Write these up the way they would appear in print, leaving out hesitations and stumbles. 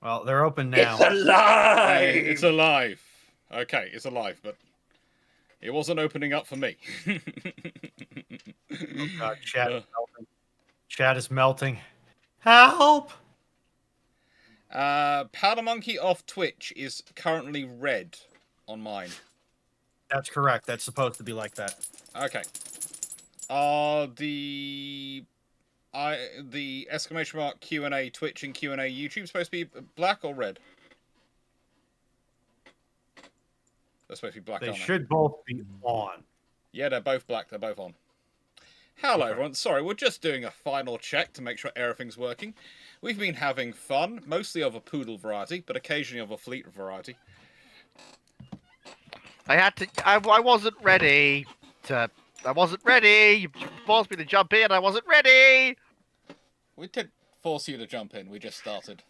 Well, they're open now. It's alive! Hey, it's alive. Okay, it's alive, but it wasn't opening up for me. Oh God, chat is melting. Chat is melting. Help! Powder Monkey off Twitch is currently red on mine. That's correct. That's supposed to be like that. Okay. The exclamation mark Q&A Twitch and Q&A YouTube supposed to be black or red? They're supposed to be black. They aren't should both be on. Yeah, they're both black. They're both on. Hello, everyone. Sorry, we're just doing a final check to make sure everything's working. We've been having fun, mostly of a poodle variety, but occasionally of a fleet variety. I wasn't ready to. I wasn't ready. You forced me to jump in. I wasn't ready. We did force you to jump in. We just started.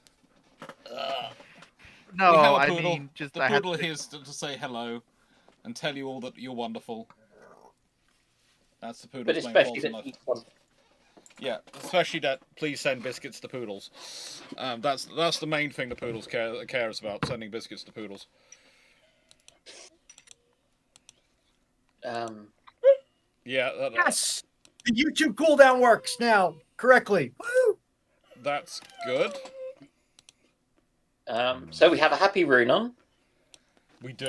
No, We have a I poodle. mean just The I had poodle to... here is to say hello and tell you all that you're wonderful. That's the But poodle's main especially fault in that life. each one. Yeah, especially that. Please send biscuits to poodles. That's the main thing the poodles cares about. Sending biscuits to poodles. Yeah. Yes! The YouTube cooldown works now correctly. Woo! That's good. So we have a happy Runon, We do.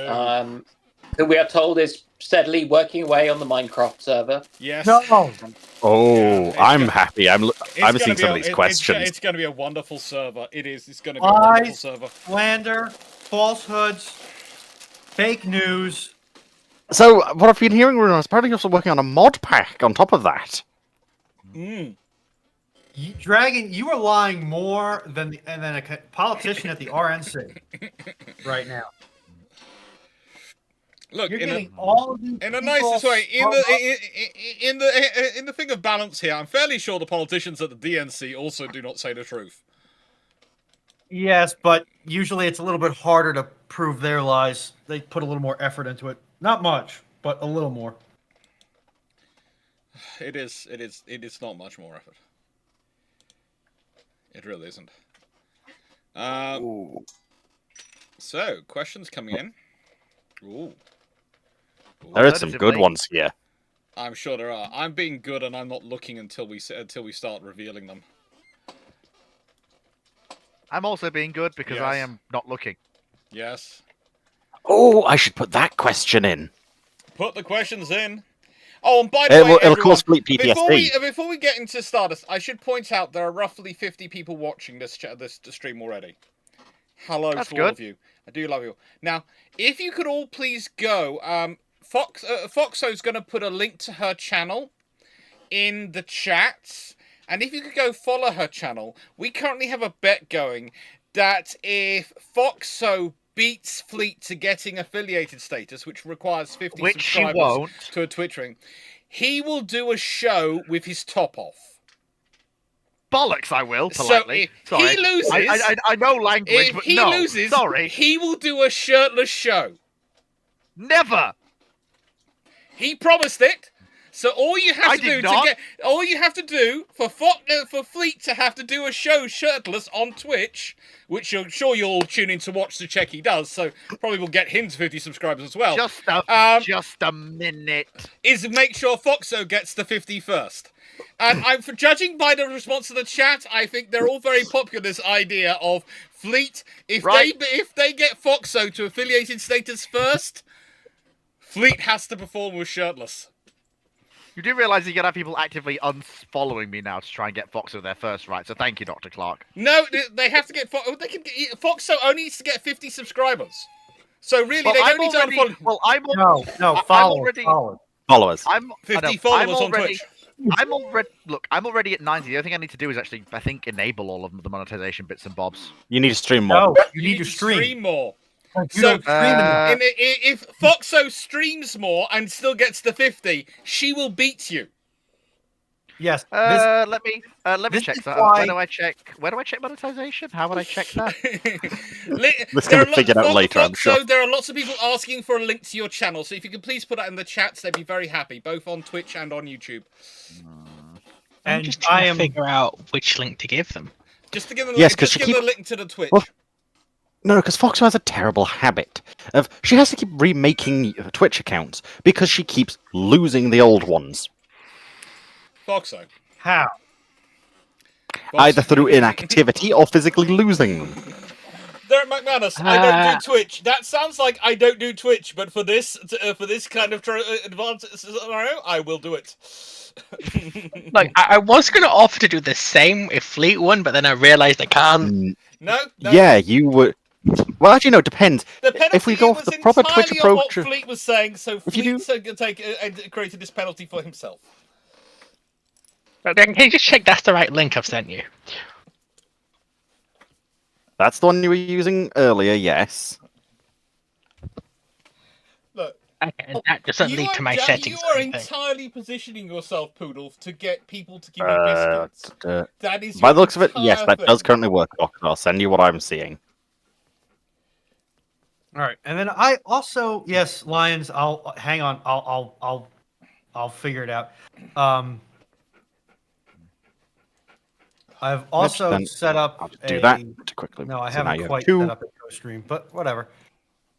who we are told is steadily working away on the Minecraft server. Yes. No! Oh, it's I'm gonna- happy. I'm gonna seeing be some a- of these it- questions. It's going to be a wonderful server. It is. It's going to be a wonderful Lies, server. slander, falsehoods, fake news. So, what I've been hearing, Runo, is apparently you're also working on a mod pack on top of that. Dragon, you are lying more than a politician at the RNC right now. Look, You're in getting all of these the people nicest way, strung up. in the thing of balance here, I'm fairly sure the politicians at the DNC also do not say the truth. Yes, but usually it's a little bit harder to prove their lies. They put a little more effort into it. Not much, but a little more. It is not much more effort. It really isn't. So, questions coming in. Ooh. There are some good ones here. I'm sure there are. I'm being good, and I'm not looking until we start revealing them. I'm also being good because I Yes. am not looking. Yes. Oh, I should put that question in. Put the questions in. Oh, and by the way, It'll everyone, cause fleet PTSD. before we get into status, I should point out there are roughly 50 people watching this stream already. Hello That's to all good. of you. I do love you. Now, if you could all please go, Foxo's going to put a link to her channel in the chat, and if you could go follow her channel, we currently have a bet going that if Foxo beats Fleet to getting affiliated status, which requires 50 Which she subscribers won't. to a Twitch ring, he will do a show with his top off. Bollocks! I will So politely. if Sorry. he loses, I know language, if but he no. loses, Sorry, he will do a shirtless show. never. He promised it. So all you have I to did do not. all you have to do for Fleet to have to do a show shirtless on Twitch, which I'm sure you'll all tune in to watch to check he does. So probably we'll get him to 50 subscribers as well. Just a minute. Is make sure Foxo gets the 50 first. And for judging by the response to the chat, I think they're all very popular. This idea of Fleet, if they get Foxo to affiliated status first, Fleet has to perform with shirtless. You do realise you're gonna have people actively unfollowing me now to try and get Foxo there first, right? So thank you, Dr. Clarke. No, they have to get Foxo only needs to get 50 subscribers. So really, they don't need to unfollow. Well, I'm No, follow. Followers. 50 followers on Twitch. I'm already at 90. The only thing I need to do is actually, I think, enable all of the monetization bits and bobs. You need to stream more. No, you need to stream. more. You So, don't stream enough. if Foxo streams more and still gets the 50, she will beat you. Yes. Let me this check is that. why- Where do I check monetization? How would I check that? This can be figured out later, I'm sure. So there are lots of people asking for a link to your channel. So if you could please put that in the chats, they'd be very happy, both on Twitch and on YouTube. I'm just trying to figure out which link to give them. Just to give them, Yes, 'cause just she give them a link to the Twitch. Well, No, because Foxo has a terrible habit of she has to keep remaking Twitch accounts because she keeps losing the old ones, Foxo. How? either through inactivity or physically losing them. Derek McManus, I don't do Twitch. That sounds like I don't do Twitch, but for this kind of advanced scenario, I will do it. Like, I was going to offer to do the same if Fleet won, but then I realised I can't. No. Yeah, you would. Well, actually, no. It depends. The penalty If we go off was the proper Twitch entirely on what approach, Fleet was saying, so If you Fleet created this penalty for himself. Can you just check that's the right link I've sent you? that's the one you were using earlier. Yes. Look, Okay, and that doesn't lead to my settings. You are entirely positioning yourself, Poodle, to get people to give you biscuits. That is By your the looks of it, yes, entire that does thing. currently work. Doc. I'll send you what I'm seeing. All right, and then I also Lions. I'll hang on. I'll figure it out. I've also Then set up I'll just do that quickly. No, I So now haven't you have quite two. set up a co-stream, but whatever.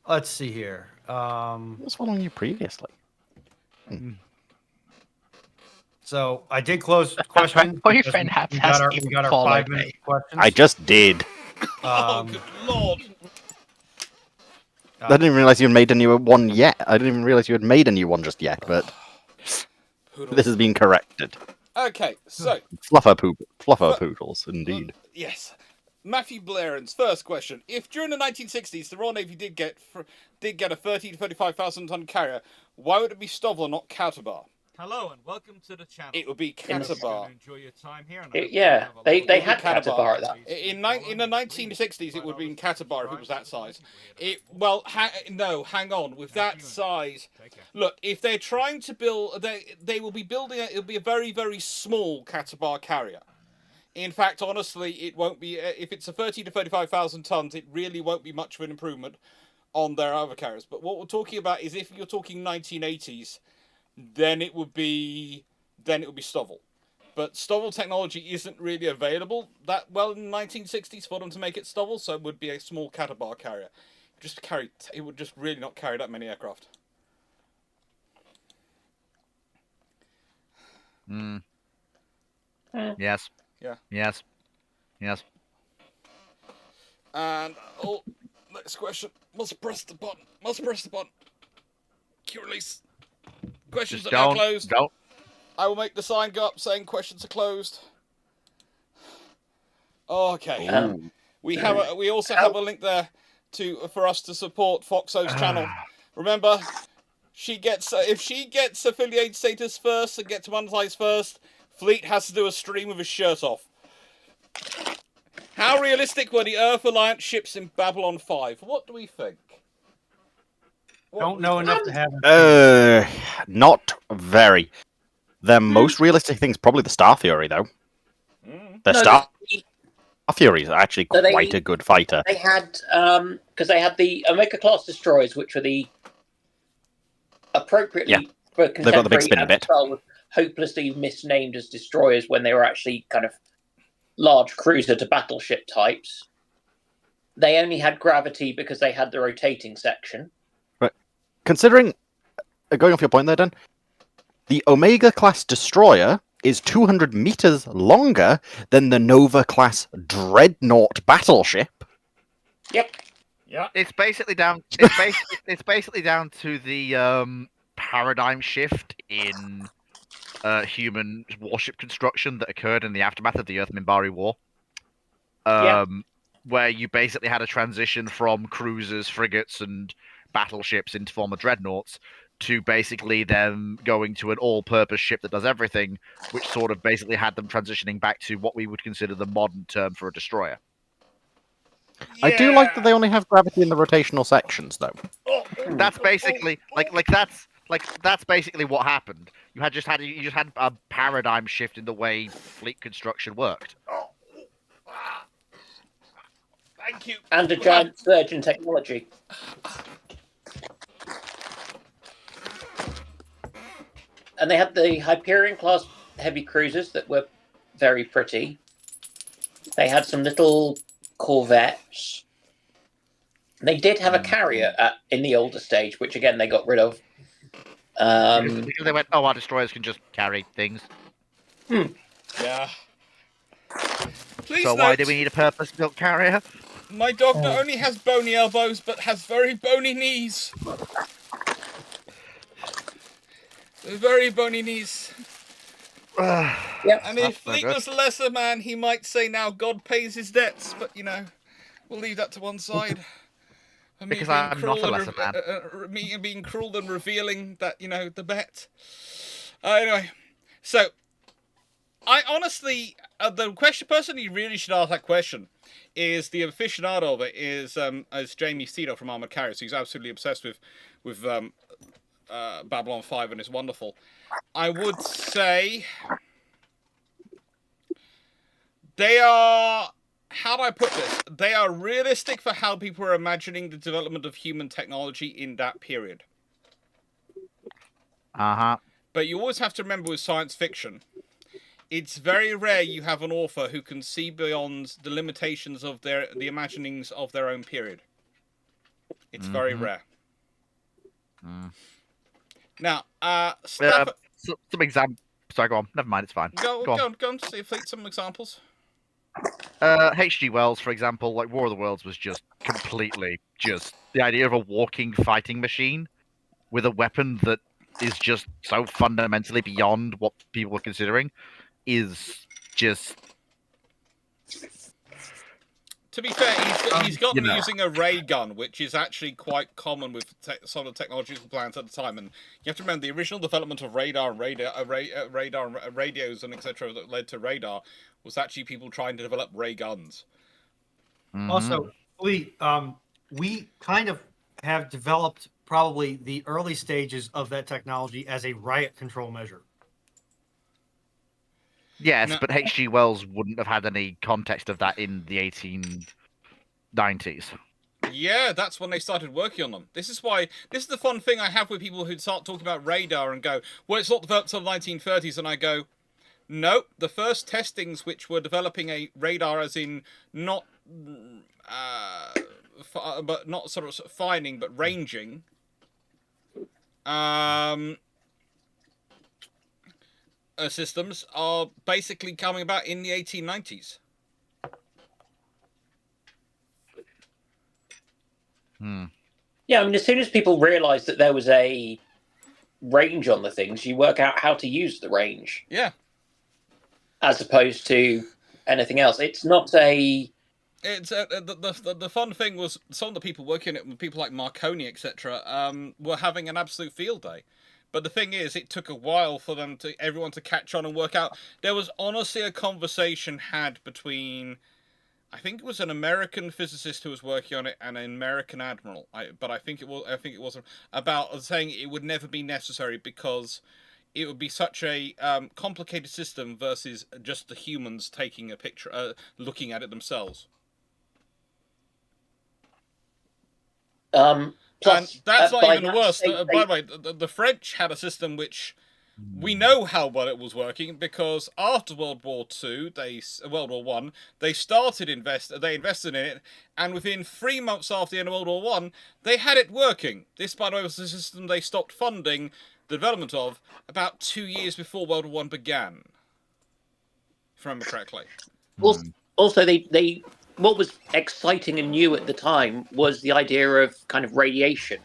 Let's see here. I was following you previously. So I did close questions. boyfriend because we has got our, even we got our followed 5 minute me. questions. I just did. Oh, good lord! I didn't even realize you had made a new one yet. I didn't even realize you had made a new one just yet. But Poodle. this has been corrected. Okay, so Fluffer poodles, indeed. yes, Matthew Blairen's first question: if during the 1960s the Royal Navy did get a 30 to 35,000 ton carrier, why would it be Stovall and not Catabar? Hello and welcome to the channel. It would be You're Catabar. gonna enjoy your time here. And I hope you Yeah, have a they lovely had time. Catabar at that. In the 1960s, it would have been Catabar if it was that size. No, hang on. With that size, Take care. look, if they're trying to build, they will be building. It'll be a very, very small Catabar carrier. In fact, honestly, it won't be. If it's a 30 to 35,000 tons, it really won't be much of an improvement on their other carriers. But what we're talking about is if you're talking 1980s, then it would be Stovall. But Stovall technology isn't really available that well in the 1960s for them to make it Stovall, so it would be a small Catabar carrier. It would just really not carry that many aircraft. Yes. Yeah. Yes. Yes. And next question. Must press the button. Cue release. Questions Just are now don't. closed. Don't. I will make the sign go up saying questions are closed. Okay. We also have a link there for us to support Foxo's channel. Remember, if she gets affiliate status first and gets monetized first, Fleet has to do a stream with his shirt off. How realistic were the Earth Alliance ships in Babylon 5? What do we think? Don't know enough to have. Not very. The most realistic thing is probably the Star Fury, though. The Star Fury is actually So quite a good fighter. They had because they had the Omega class destroyers, which were the appropriately for They've got the big spinny contemporary bit. style, were hopelessly misnamed as destroyers when they were actually kind of large cruiser to battleship types. They only had gravity because they had the rotating section. Considering, going off your point there, Dan, the Omega class destroyer is 200 meters longer than the Nova class dreadnought battleship. Yep. Yeah. It's basically down. It's basically down to the paradigm shift in human warship construction that occurred in the aftermath of the Earth-Minbari War. Where you basically had a transition from cruisers, frigates, and battleships into former dreadnoughts to basically them going to an all-purpose ship that does everything, which sort of basically had them transitioning back to what we would consider the modern term for a destroyer. I do like that they only have gravity in the rotational sections, though. That's basically that's basically what happened. You just had a paradigm shift in the way fleet construction worked. Thank you. And a giant surge in technology. And they had the Hyperion class heavy cruisers that were very pretty. They had some little corvettes. They did have a carrier in the older stage, which again they got rid of. Because they went, oh, our destroyers can just carry things. Yeah. Please So why note, do we need a purpose-built carrier? my dog not only has bony elbows, but has very bony knees. Very bony knees. Yep. And if Fleet was lesser man, he might say now God pays his debts, but you know, we'll leave that to one side. Because I'm not a lesser man. Me being cruel and revealing that, you know, the bet. Anyway, so I honestly, the person you really should ask that question is the aficionado of it is Jamie Steeder from Armored Carriers. He's absolutely obsessed with Babylon 5 and is wonderful. I would say they are, how do I put this? They are realistic for how people are imagining the development of human technology in that period. Uh-huh. But you always have to remember with science fiction, it's very rare you have an author who can see beyond the limitations of the imaginings of their own period. It's very rare. Now, some examples. Sorry, go on. Never mind, it's fine. Go on. See some examples. H.G. Wells, for example, like War of the Worlds was just completely just the idea of a walking fighting machine with a weapon that is just so fundamentally beyond what people were considering is just. To be fair, he's got them using a ray gun, which is actually quite common with some of the technological plans at the time. And you have to remember the original development of radar and radios and etc. that led to radar was actually people trying to develop ray guns. Also, we kind of have developed probably the early stages of that technology as a riot control measure. Yes, No. but H.G. Wells wouldn't have had any context of that in the 1890s. Yeah, that's when they started working on them. This is the fun thing I have with people who start talking about radar and go, well, it's not developed until the 1930s, and I go, no, the first testings which were developing a radar as in not, but not sort of finding, but ranging, systems are basically coming about in the 1890s. Yeah, I mean, as soon as people realised that there was a range on the things, you work out how to use the range. Yeah. As opposed to anything else. It's not a... It's the fun thing was some of the people working it, people like Marconi, etc., were having an absolute field day. But the thing is, it took a while for everyone to catch on and work out. There was honestly a conversation had between, I think it was an American physicist who was working on it and an American admiral. I think it wasn't about saying it would never be necessary because it would be such a complicated system versus just the humans taking a picture, looking at it themselves. Plus, and that's not even the worst. By the way, the French had a system which we know how well it was working because after World War II, World War One, they invested in it, and within 3 months after the end of World War One, they had it working. This, by the way, was the system they stopped funding the development of about 2 years before World War One began, if I remember correctly. Also, they what was exciting and new at the time was the idea of kind of radiation.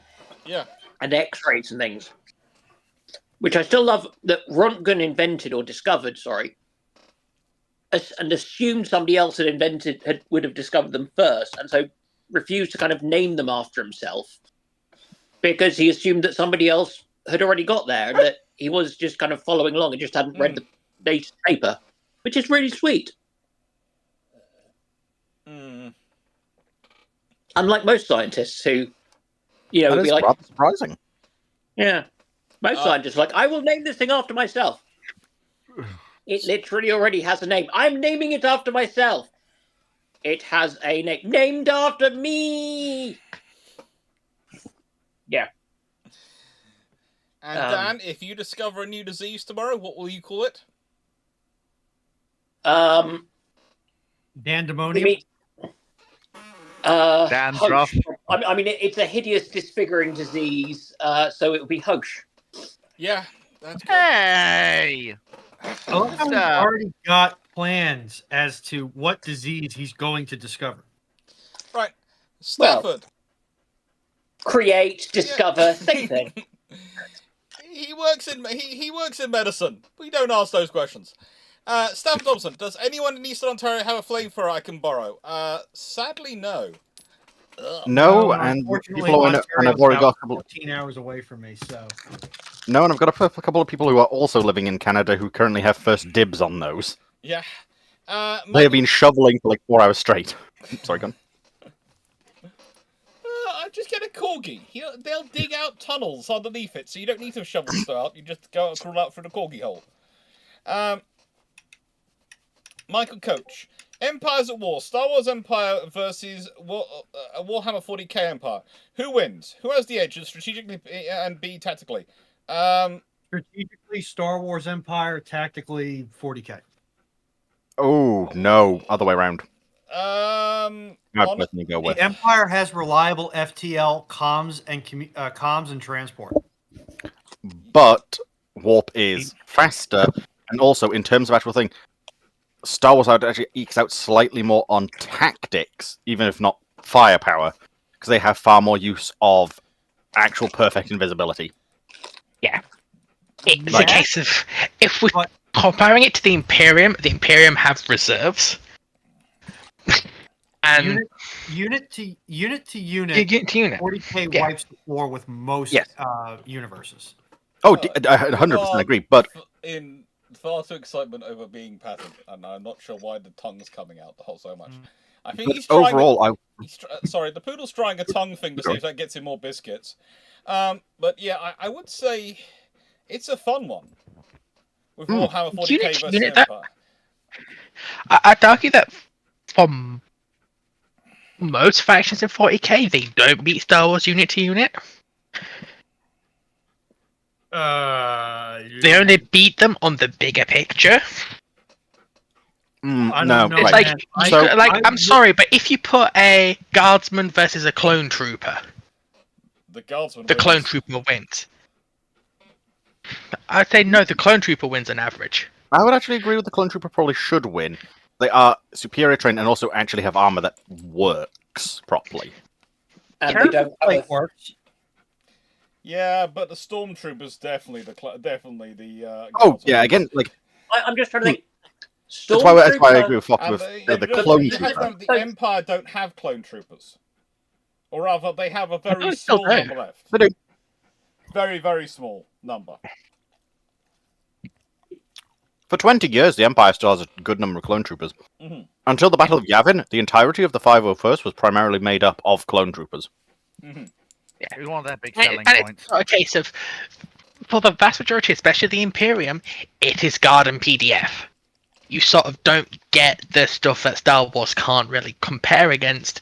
Yeah. And X-rays and things. Which I still love that Röntgen invented, or discovered, sorry, and assumed somebody else would have discovered them first, and so refused to kind of name them after himself because he assumed that somebody else had already got there, and that he was just kind of following along and just hadn't read the latest paper, which is really sweet. Unlike most scientists who, would be like, rather surprising. Yeah. Most scientists are like, I will name this thing after myself. It literally already has a name. I'm naming it after myself. It has a name. Named after me! Yeah. And Dan, if you discover a new disease tomorrow, what will you call it? Dandemonium. Dandruff. I mean, it's a hideous, disfiguring disease, so it would be Hush. Yeah, that's good. Hey! I love how he's Mister- already got plans as to what disease he's going to discover. Right, Stafford. Create, discover, same thing. He works in medicine. We don't ask those questions. Stafford Dobson, does anyone in Eastern Ontario have a flamethrower I can borrow? Sadly, no. Ugh. No, and unfortunately, people and I've Ontario's already got about a couple. 14 hours away from me, so. No, and I've got a couple of people who are also living in Canada who currently have first dibs on those. Yeah. They have been shoveling for like 4 hours straight. Sorry, go on. Just get a corgi. They'll dig out tunnels underneath it, so you don't need to shovel stuff out. You just go crawl out through the corgi hole. Michael Coach. Empires at War. Star Wars Empire versus Warhammer 40k Empire. Who wins? Who has the edge strategically and B tactically? Strategically, Star Wars Empire. Tactically, 40k. Oh, no. Other way around. Um, I'd personally go with. The Empire has reliable FTL comms and transport. But Warp is faster, and also in terms of actual thing, Star Wars actually ekes out slightly more on tactics, even if not firepower, because they have far more use of actual perfect invisibility. Yeah. It's a case of, if we're comparing it to the Imperium have reserves. And unit to unit, unit to unit. 40k Yeah. wipes the floor with most Yes. universes. Oh, I 100% agree, but in far too excitement over being patterned, and I'm not sure why the tongue's coming out the whole so much. I think he's trying overall, sorry, the poodle's trying a tongue thing to see if that gets him more biscuits. But yeah, I would say it's a fun one with Warhammer 40k versus Empire. I'd argue that from most factions in 40k, they don't beat Star Wars unit to unit. They only beat them on the bigger picture. no, It's right. I'm sorry, but if you put a guardsman versus a clone trooper, the guardsman clone trooper wins. I'd say no, the clone trooper wins on average. I would actually agree with the clone trooper probably should win. They are superior trained and also actually have armor that works properly. And they don't have works. Yeah, but the stormtroopers definitely the. Oh yeah, again, like I'm just trying to think. That's why I agree with Fox with the clone trooper. The Empire don't have clone troopers, or rather, they have a very still small do. number left. They do. Very, very small number. For 20 years, the Empire still has a good number of clone troopers. Mm-hmm. Until the Battle of Yavin, the entirety of the 501st was primarily made up of clone troopers. Mm-hmm. Yeah, it was one of their big selling And points. it's not a case of, for the vast majority, especially the Imperium, it is Guard and PDF. You sort of don't get the stuff that Star Wars can't really compare against.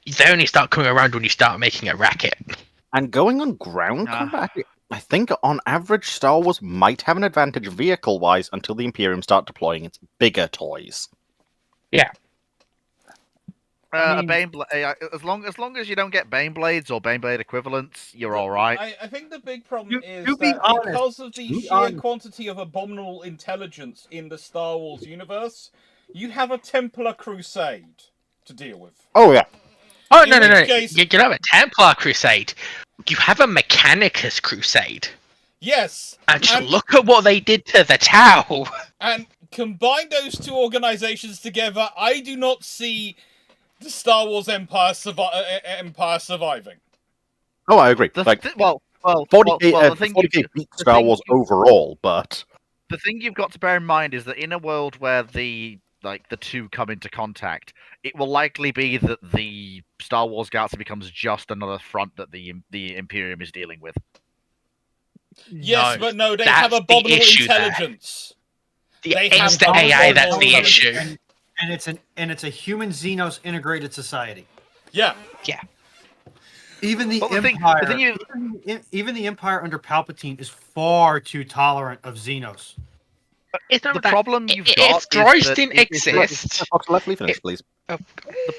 They only start coming around when you start making a racket. And going on ground combat, I think on average, Star Wars might have an advantage vehicle-wise until the Imperium start deploying its bigger toys. Yeah. A Baneblade, as long as you don't get Baneblades or Baneblade equivalents, you're all right. I think the big problem is to be that honest, because of the sheer quantity of abominable intelligence in the Star Wars universe, you have a Templar Crusade to deal with. Oh yeah. Oh, In no. which case- You have a Templar Crusade. You have a Mechanicus Crusade. Yes, And just look at what they did to the Tau. and combine those two organizations together, I do not see the Star Wars Empire surviving. Oh, I agree. Like, 40k beat Star Wars overall, but the thing you've got to bear in mind is that in a world where the two come into contact, it will likely be that the Star Wars galaxy becomes just another front that the Imperium is dealing with. Yes, but no, they have abominable intelligence. It's the AI that's the issue. And it's a human Xenos integrated society. Yeah. Yeah. Even the Well, Empire, even the Empire under Palpatine is far too tolerant of Xenos. It's not The that. problem you've got If is droids that didn't is that- exist, Fox, let me finish, please. the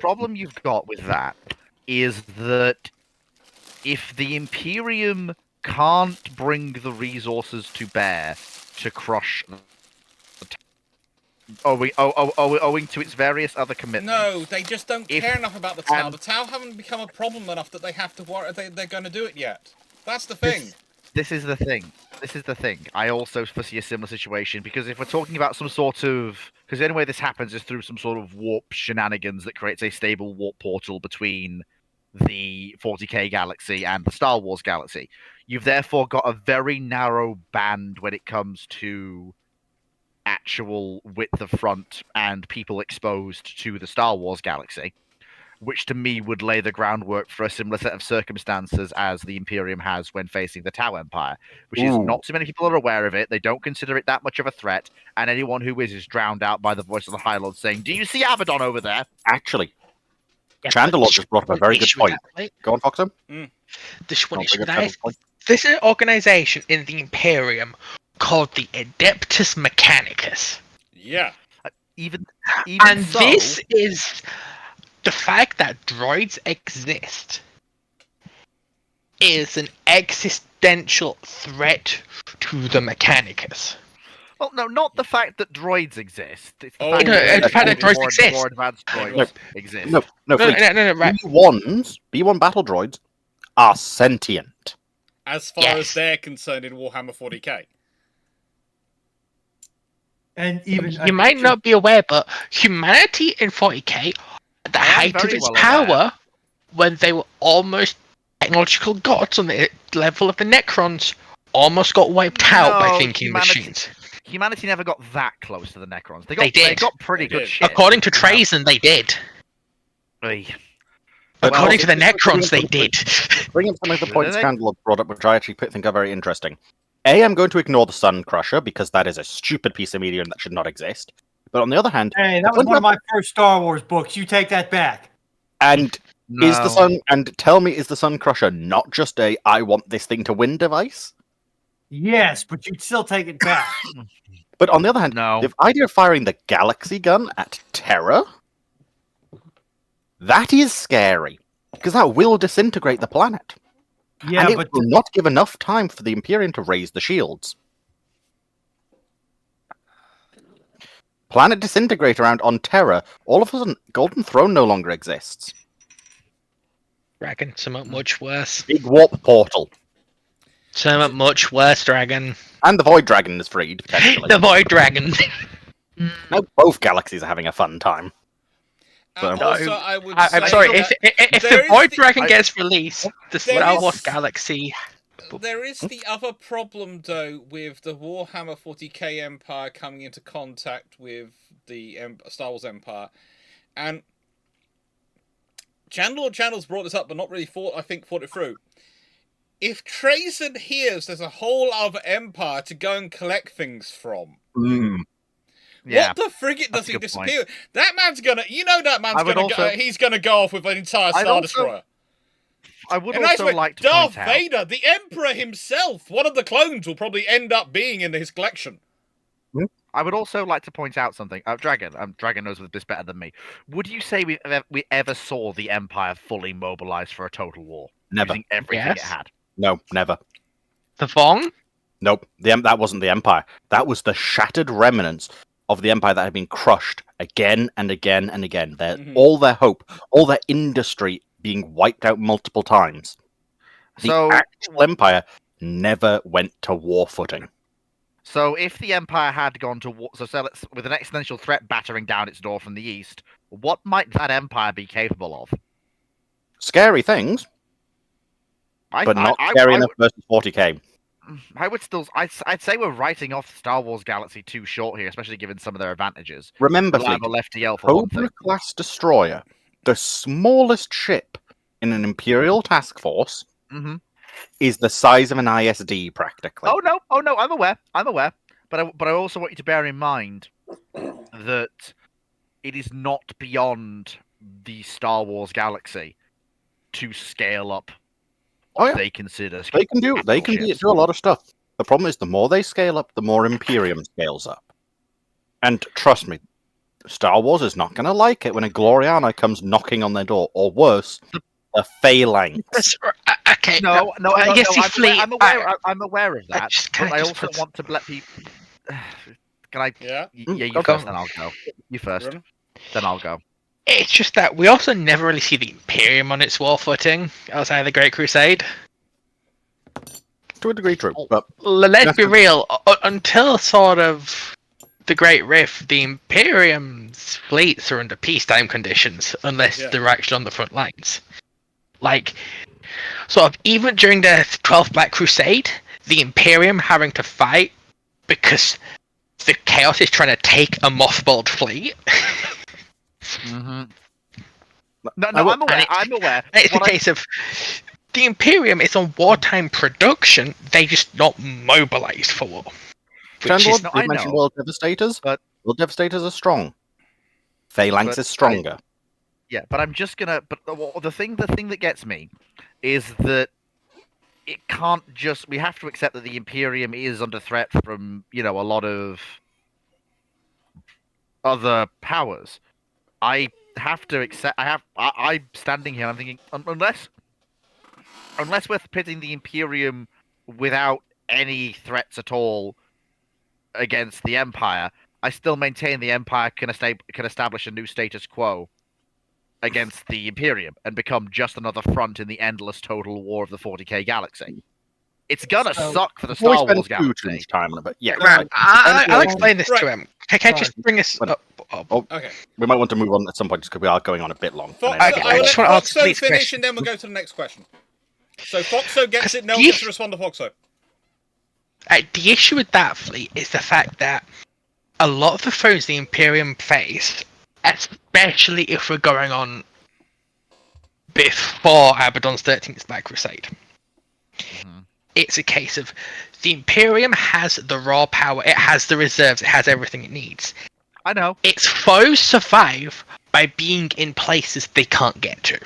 problem you've got with that is that if the Imperium can't bring the resources to bear to crush owing to its various other commitments. No, they just don't If- care enough about the Tau. and- The Tau haven't become a problem enough that they have to worry. They're going to do it yet. That's the thing. This is the thing. This is the thing. I also foresee a similar situation because if we're talking about some sort of, because the only way this happens is through some sort of warp shenanigans that creates a stable warp portal between the 40K galaxy and the Star Wars galaxy. You've therefore got a very narrow band when it comes to actual width of front and people exposed to the Star Wars galaxy, which to me would lay the groundwork for a similar set of circumstances as the Imperium has when facing the Tau Empire, which is Ooh. not too many people are aware of it. They don't consider it that much of a threat, and anyone who is drowned out by the voice of the High Lord saying, "Do you see Abaddon over there?" Actually, yeah, Chandelor but just brought up a very good issue with point. that, right? Go on, Foxo. This one Not issue bring with up that is Chandelor's point. this is an organization in the Imperium called the Adeptus Mechanicus. Yeah. Even And so, this is the fact that droids exist is an existential threat to the Mechanicus. well, no, not the fact that droids exist. It's the Oh, fact no, that it's the fact that droids more, exist. more advanced droids No, exist. No, No, Fleet. right. B1 battle droids are sentient. As far Yes. as they're concerned in Warhammer 40k. And even You might not be aware, but humanity in 40k, at the I am height of very its well power, aware. when they were almost technological gods on the level of the Necrons, almost got wiped out by No, thinking humanity- machines. Humanity never got that close to the Necrons. They They did. got pretty They good did. shit. According to Now- Trazen, they did. Oi. According Well, to the this is Necrons, they bringing did. Bring up some of the Did points they? Chandelor brought up, which I actually think are very interesting. A, I'm going to ignore the Sun Crusher because that is a stupid piece of media and that should not exist. But on the other hand, Hey, that was one of my first Star Wars books. You take that back. and No. is the Sun and tell me, is the Sun Crusher not just a I want this thing to win device? Yes, but you'd still take it back. But on the other hand, No. the idea of firing the galaxy gun at Terra, that is scary because that will disintegrate the planet. Yeah, and it but will not give enough time for the Imperium to raise the shields. Planet disintegrate around on Terra, all of a sudden, Golden Throne no longer exists. Dragon, somewhat much worse. Big warp portal. Somewhat much worse, Dragon. And the Void Dragon is freed, potentially. The Void Dragon. Now both galaxies are having a fun time. And No. also, I would I'm say sorry, that if there the is Void the- Dragon gets released, the There Star is- Wars Galaxy. there is the other problem, though, with the Warhammer 40k Empire coming into contact with the Star Wars Empire. And Channel's brought this up, but not really thought it through. If Trazen hears there's a whole other empire to go and collect things from, Yeah. what the frigate does that's a he good point. disappear? That man's gonna, that man's I would gonna go, also- he's gonna go off with an entire I'd Star also- Destroyer. I would And I also swear, like to Darth point out. Vader, the Emperor himself, one of the clones will probably end up being in his collection. I would also like to point out something. Dragon knows this better than me. Would you say we ever saw the Empire fully mobilized for a total war, Never. using everything it Yes. had? No, never. The Vong? Nope. That wasn't the Empire. That was the shattered remnants of the Empire that had been crushed again and again and again. Mhm. All their hope, all their industry being wiped out multiple times. The So, actual Empire never went to war footing. so if the Empire had gone to war, with an existential threat battering down its door from the east, what might that Empire be capable of? Scary things, but not scary enough versus 40k. I would still. I'd say we're writing off Star Wars Galaxy too short here, especially given some of their advantages. Remember, Fleet, Reliable FTL for one Cobra thing. class destroyer, the smallest ship in an Imperial task force, hmm is the size of an ISD practically. Oh no! I'm aware. But I also want you to bear in mind that it is not beyond the Star Wars Galaxy to scale up Oh, what yeah. they consider. They can do a lot of stuff. The problem is the more they scale up, the more Imperium scales up. And trust me, Star Wars is not going to like it when a Gloriana comes knocking on their door, or worse, a phalanx. Okay. No. yes, I'm aware of that, but I also want to let people. Can I? Yeah. Yeah, you Go first, on. then I'll go. You first, Run. then I'll go. It's just that we also never really see the Imperium on its war footing outside of the Great Crusade. To a degree, true. But Let's be real. Until sort of the Great Rift, the Imperium's fleets are under peacetime conditions, unless they're actually on the front lines. Like, sort of, even during the 12th Black Crusade, the Imperium having to fight because the Chaos is trying to take a mothballed fleet. Mm-hmm. No, I'm aware. It's a case of the Imperium is on wartime production, they just not mobilized for war. Chandlord, I you mentioned know, World Devastators, but World Devastators are strong. Phalanx is stronger. But I'm just gonna. But the thing that gets me is that it can't just. We have to accept that the Imperium is under threat from a lot of other powers. I have to accept. I'm standing here. I'm thinking unless we're pitting the Imperium without any threats at all against the Empire, I still maintain the Empire can establish a new status quo against the Imperium and become just another front in the endless total war of the 40k galaxy. It's gonna suck for the Star Wars galaxy. But yeah, I'll explain this to him. Can I just bring us up? Okay. We might want to move on at some point just because we are going on a bit long. Foxo, I just want to answer Foxo Fleet's finish question. and then we'll go to the next question. So Foxo gets it, no one gets to respond to Foxo. The issue with that fleet is the fact that a lot of the foes the Imperium face, especially if we're going on before Abaddon's 13th Black Crusade, it's a case of the Imperium has the raw power, it has the reserves, it has everything it needs. I know. Its foes survive by being in places they can't get to.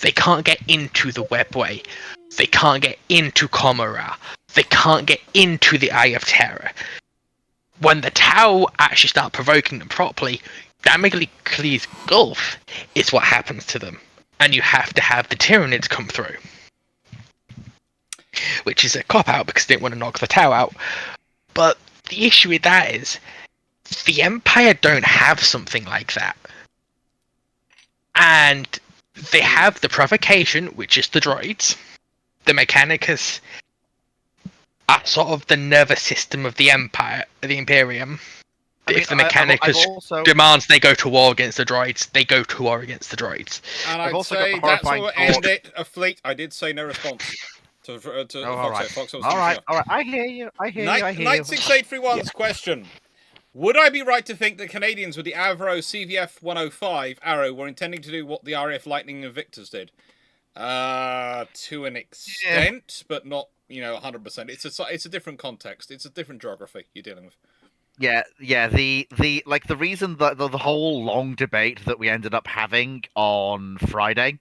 They can't get into the Webway. They can't get into Comora. They can't get into the Eye of Terror. When the Tau actually start provoking them properly, Damocles' Gulf is what happens to them. And you have to have the Tyranids come through. Which is a cop-out because they didn't want to knock the Tau out. But the issue with that is, the Empire don't have something like that. And they have the provocation, which is the droids. The Mechanicus are sort of the nervous system of the Empire, the Imperium. If the Mechanicus demands they go to war against the droids, they go to war against the droids. And I'd say that's where we'll end it. A fleet. I did say no response to Foxo. All right. I hear you. Knight 6831's question. Would I be right to think that Canadians with the Avro CVF 105 Arrow were intending to do what the RAF Lightning Invictus did? To an extent, but not 100%. It's a different context. It's a different geography you're dealing with. Yeah. The reason that the whole long debate that we ended up having on Friday,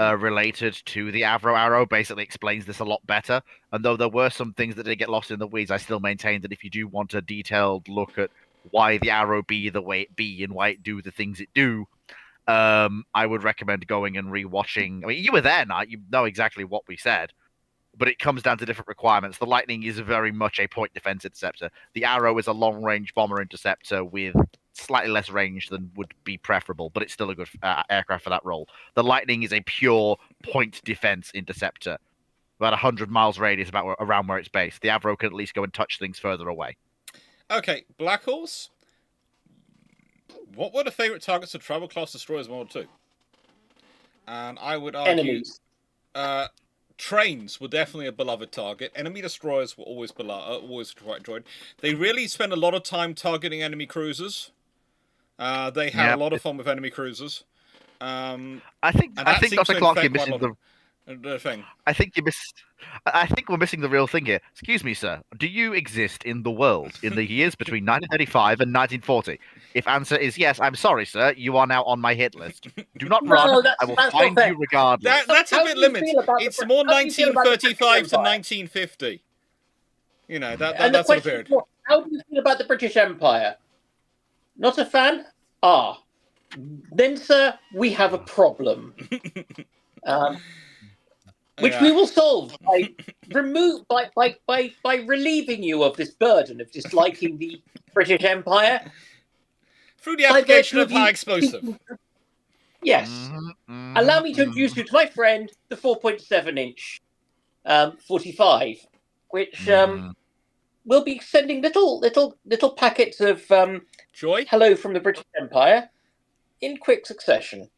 related to the Avro Arrow, basically explains this a lot better. And though there were some things that did get lost in the weeds, I still maintain that if you do want a detailed look at why the Arrow be the way it be and why it do the things it do, I would recommend going and rewatching. I mean, you were there, Nat. You know exactly what we said. But it comes down to different requirements. The Lightning is very much a point defense interceptor. The Arrow is a long-range bomber interceptor with slightly less range than would be preferable, but it's still a good aircraft for that role. The Lightning is a pure point defense interceptor. About 100 miles radius around where it's based. The Avro can at least go and touch things further away. Okay, Black Horse. What were the favourite targets of Travel Class Destroyers in World War II? And I would argue... Enemies. Trains were definitely a beloved target. Enemy destroyers were always quite enjoyed. They really spent a lot of time targeting enemy cruisers. They had a lot of fun with enemy cruisers. I think Dr. Clarke, you're missing the thing. I think we're missing the real thing here. Excuse me, sir. Do you exist in the world in the years between 1935 and 1940? If answer is yes, I'm sorry, sir. You are now on my hit list. Do not run. I will find you regardless. That's a bit limited. It's more 1935 to 1950. That's the period. How do you feel about the British Empire? Not a fan? Ah. Then, sir, we have a problem. Which we will solve by relieving you of this burden of disliking the British Empire. Through the application of high explosive. Yes. Allow me to introduce you to my friend, the 4.7-inch 45, which will be sending little packets of joy. Hello from the British Empire in quick succession.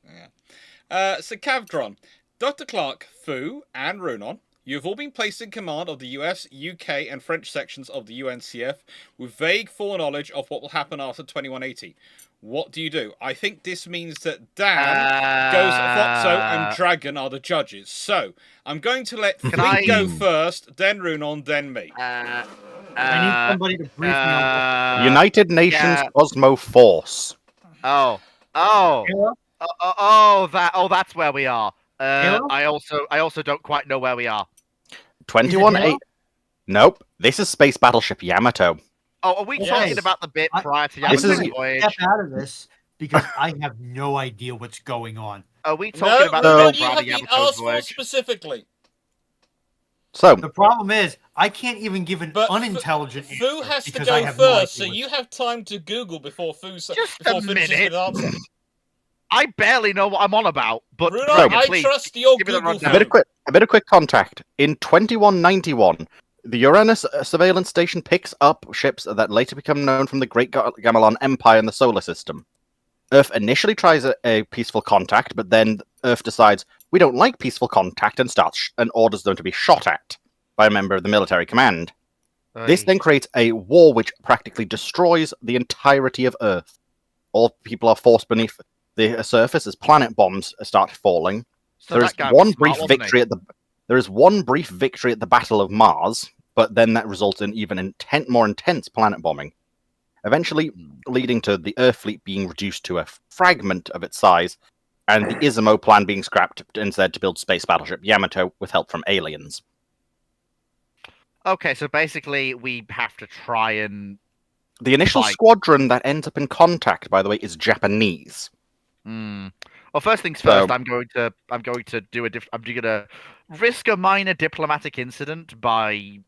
So Cavdron, Dr. Clarke, Fu, and Runon, you have all been placed in command of the US, UK, and French sections of the UNCF with vague foreknowledge of what will happen after 2180. What do you do? I think this means that Dan, Foxo, and Dragon are the judges. So, I'm going to let Fleet go first, then Runon, then me. I need somebody to brief me on United Nations Cosmo Force. That's where we are. I also don't quite know where we are. 21-8. Nope. This is Space Battleship Yamato. Oh, are we talking about the bit prior to Yamato's voyage? Step out of this because I have no idea what's going on. Are we talking about the bit prior to Yamato's voyage? Specifically. So the problem is I can't even give an unintelligent answer. Fu has to go first, so you have time to Google before Fu finishes his answer. I barely know what I'm on about, but Runon, I trust your Google. A bit of quick contact. In 2191, the Uranus surveillance station picks up ships that later become known from the Great Gamelon Empire in the solar system. Earth initially tries a peaceful contact, but then Earth decides we don't like peaceful contact and orders them to be shot at by a member of the military command. This then creates a war which practically destroys the entirety of Earth. All people are forced beneath the surface as planet bombs start falling. So there is one brief victory at the Battle of Mars, but then that results in even more intense planet bombing, eventually leading to the Earth fleet being reduced to a fragment of its size, and the Izumo plan being scrapped instead to build Space Battleship Yamato with help from aliens. Okay, so basically we have to try and... The initial squadron that ends up in contact, by the way, is Japanese. Well, first things first, I'm going to risk a minor diplomatic incident by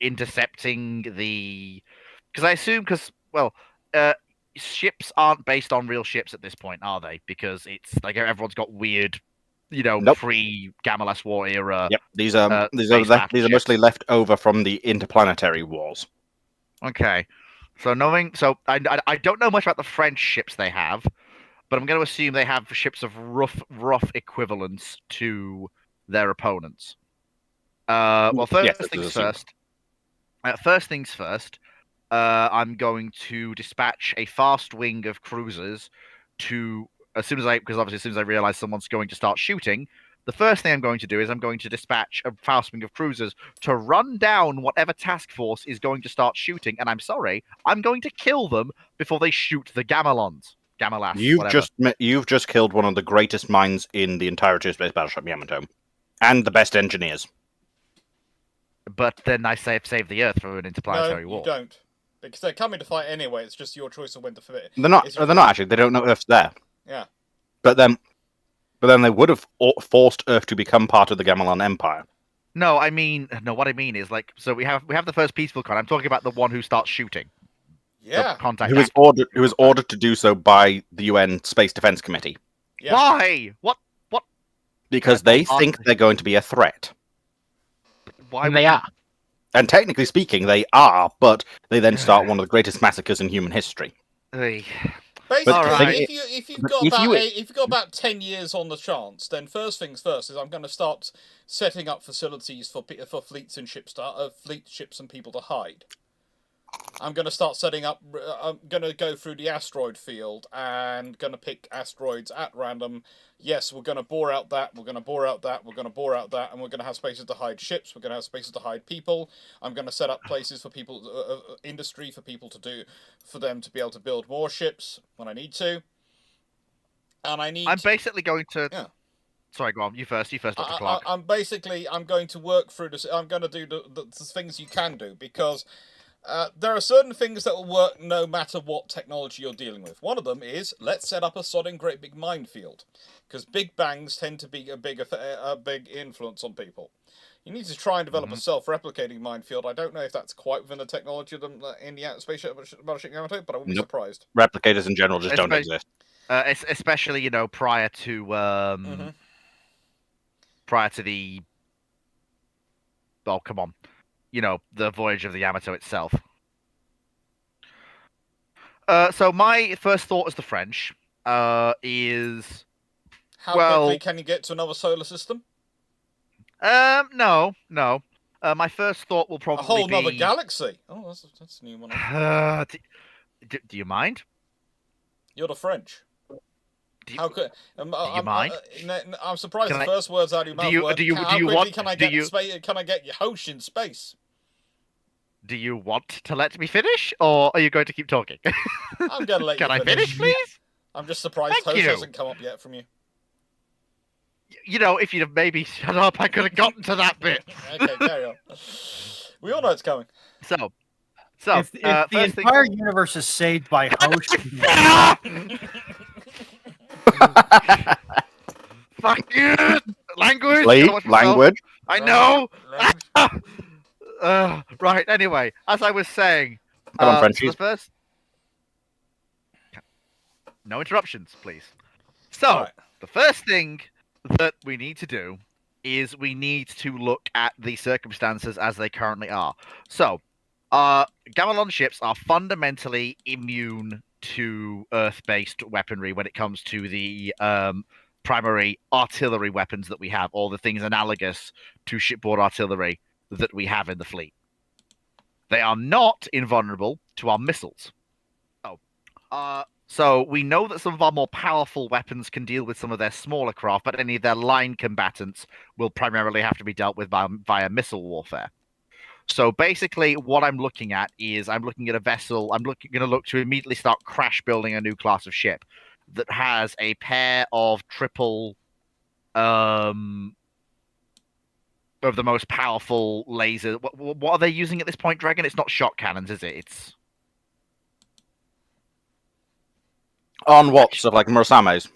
intercepting ships aren't based on real ships at this point, are they? Because it's like everyone's got weird, pre-Gamelas War era. Yep, these are mostly left over from the interplanetary wars. Okay, so I don't know much about the French ships they have. But I'm going to assume they have ships of rough equivalence to their opponents. First things first. I'm going to dispatch a fast wing of cruisers as soon as I realize someone's going to start shooting. The first thing I'm going to do is I'm going to dispatch a fast wing of cruisers to run down whatever task force is going to start shooting. And I'm sorry, I'm going to kill them before they shoot the Gamelons. You've just killed one of the greatest minds in the entirety of Space Battleship Yamato, and the best engineers. But then I save the Earth for an interplanetary war. No, you don't, because they're coming to fight anyway. It's just your choice of when to fit. They're not actually. They don't know Earth's there. Yeah. But then they would have forced Earth to become part of the Gamelon Empire. What I mean is so we have the first peaceful con. I'm talking about the one who starts shooting. Yeah. Who was ordered to do so by the UN Space Defense Committee. Yeah. Why? What? Because they think they're going to be a threat. Why? And they are. And technically speaking, they are, but they then start one of the greatest massacres in human history. Basically, if you've got about 10 years on the chance, then first things first is I'm going to start setting up facilities for fleets and fleet ships and people to hide. I'm going to start setting up... I'm going to go through the asteroid field and going to pick asteroids at random. Yes, we're going to bore out that, we're going to bore out that, we're going to bore out that, and we're going to have spaces to hide ships, we're going to have spaces to hide people. I'm going to set up places for people... industry for people for them to be able to build more ships when I need to. And I'm basically going to... Yeah. Sorry, go on. You first, Dr. Clarke. I'm going to work through this. I'm going to do the things you can do, because There are certain things that will work no matter what technology you're dealing with. One of them is, let's set up a sodding great big minefield. Because big bangs tend to be a big influence on people. You need to try and develop a self-replicating minefield. I don't know if that's quite within the technology of them in the Space Battleship Yamato, but I wouldn't be surprised. Replicators in general just don't exist. Especially, you know, prior to the... Oh, come on. You know, the voyage of the Yamato itself. So my first thought as the French is... How quickly can you get to another solar system? No. My first thought will probably be... A whole be... nother galaxy? Oh, that's a new one. Do you mind? You're the French. How could... Do you mind? I'm surprised the first words out of your mouth were, how quickly can I get your host in space? Do you want to let me finish, or are you going to keep talking? I'm going to let you finish. Can I finish, please? I'm just surprised host hasn't come up yet from you. You know, if you'd have maybe shut up, I could have gotten to that bit. Okay, carry on. We all know it's coming. So if the entire universe is saved by host... Fuck you! Language! Language. I know! Right, anyway, as I was saying... Come on, Frenchies. So first... No interruptions, please. So, the first thing that we need to do is we need to look at the circumstances as they currently are. So, Gamelon ships are fundamentally immune to Earth-based weaponry when it comes to the primary artillery weapons that we have, or the things analogous to shipboard artillery that we have in the fleet. They are not invulnerable to our missiles. So we know that some of our more powerful weapons can deal with some of their smaller craft, but any of their line combatants will primarily have to be dealt with via missile warfare. So basically, what I'm looking at is I'm looking at a vessel. I'm going to look to immediately start crash building a new class of ship that has a pair of triple of the most powerful lasers. What are they using at this point, Dragon? It's not shock cannons, is it? It's on what? So like Murasame's?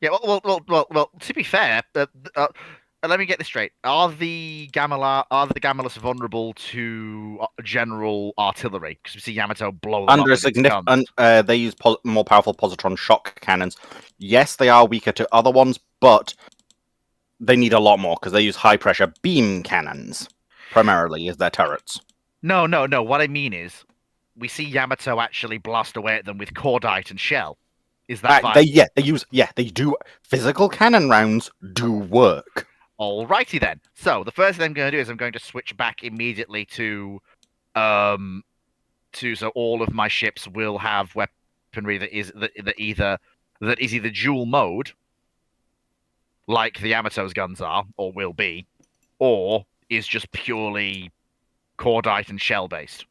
Yeah. Well. To be fair, let me get this straight. Are the Gamelas vulnerable to general artillery? Because we see Yamato blow them under up a significant. They use more powerful positron shock cannons. Yes, they are weaker to other ones, but they need a lot more because they use high pressure beam cannons primarily as their turrets. No. What I mean is, we see Yamato actually blast away at them with cordite and shell. Is that fine? They do. Physical cannon rounds do work. Alrighty then. So the first thing I'm going to do is I'm going to switch back immediately to so all of my ships will have weaponry that is either dual mode, like the Yamato's guns are or will be, or is just purely cordite and shell based.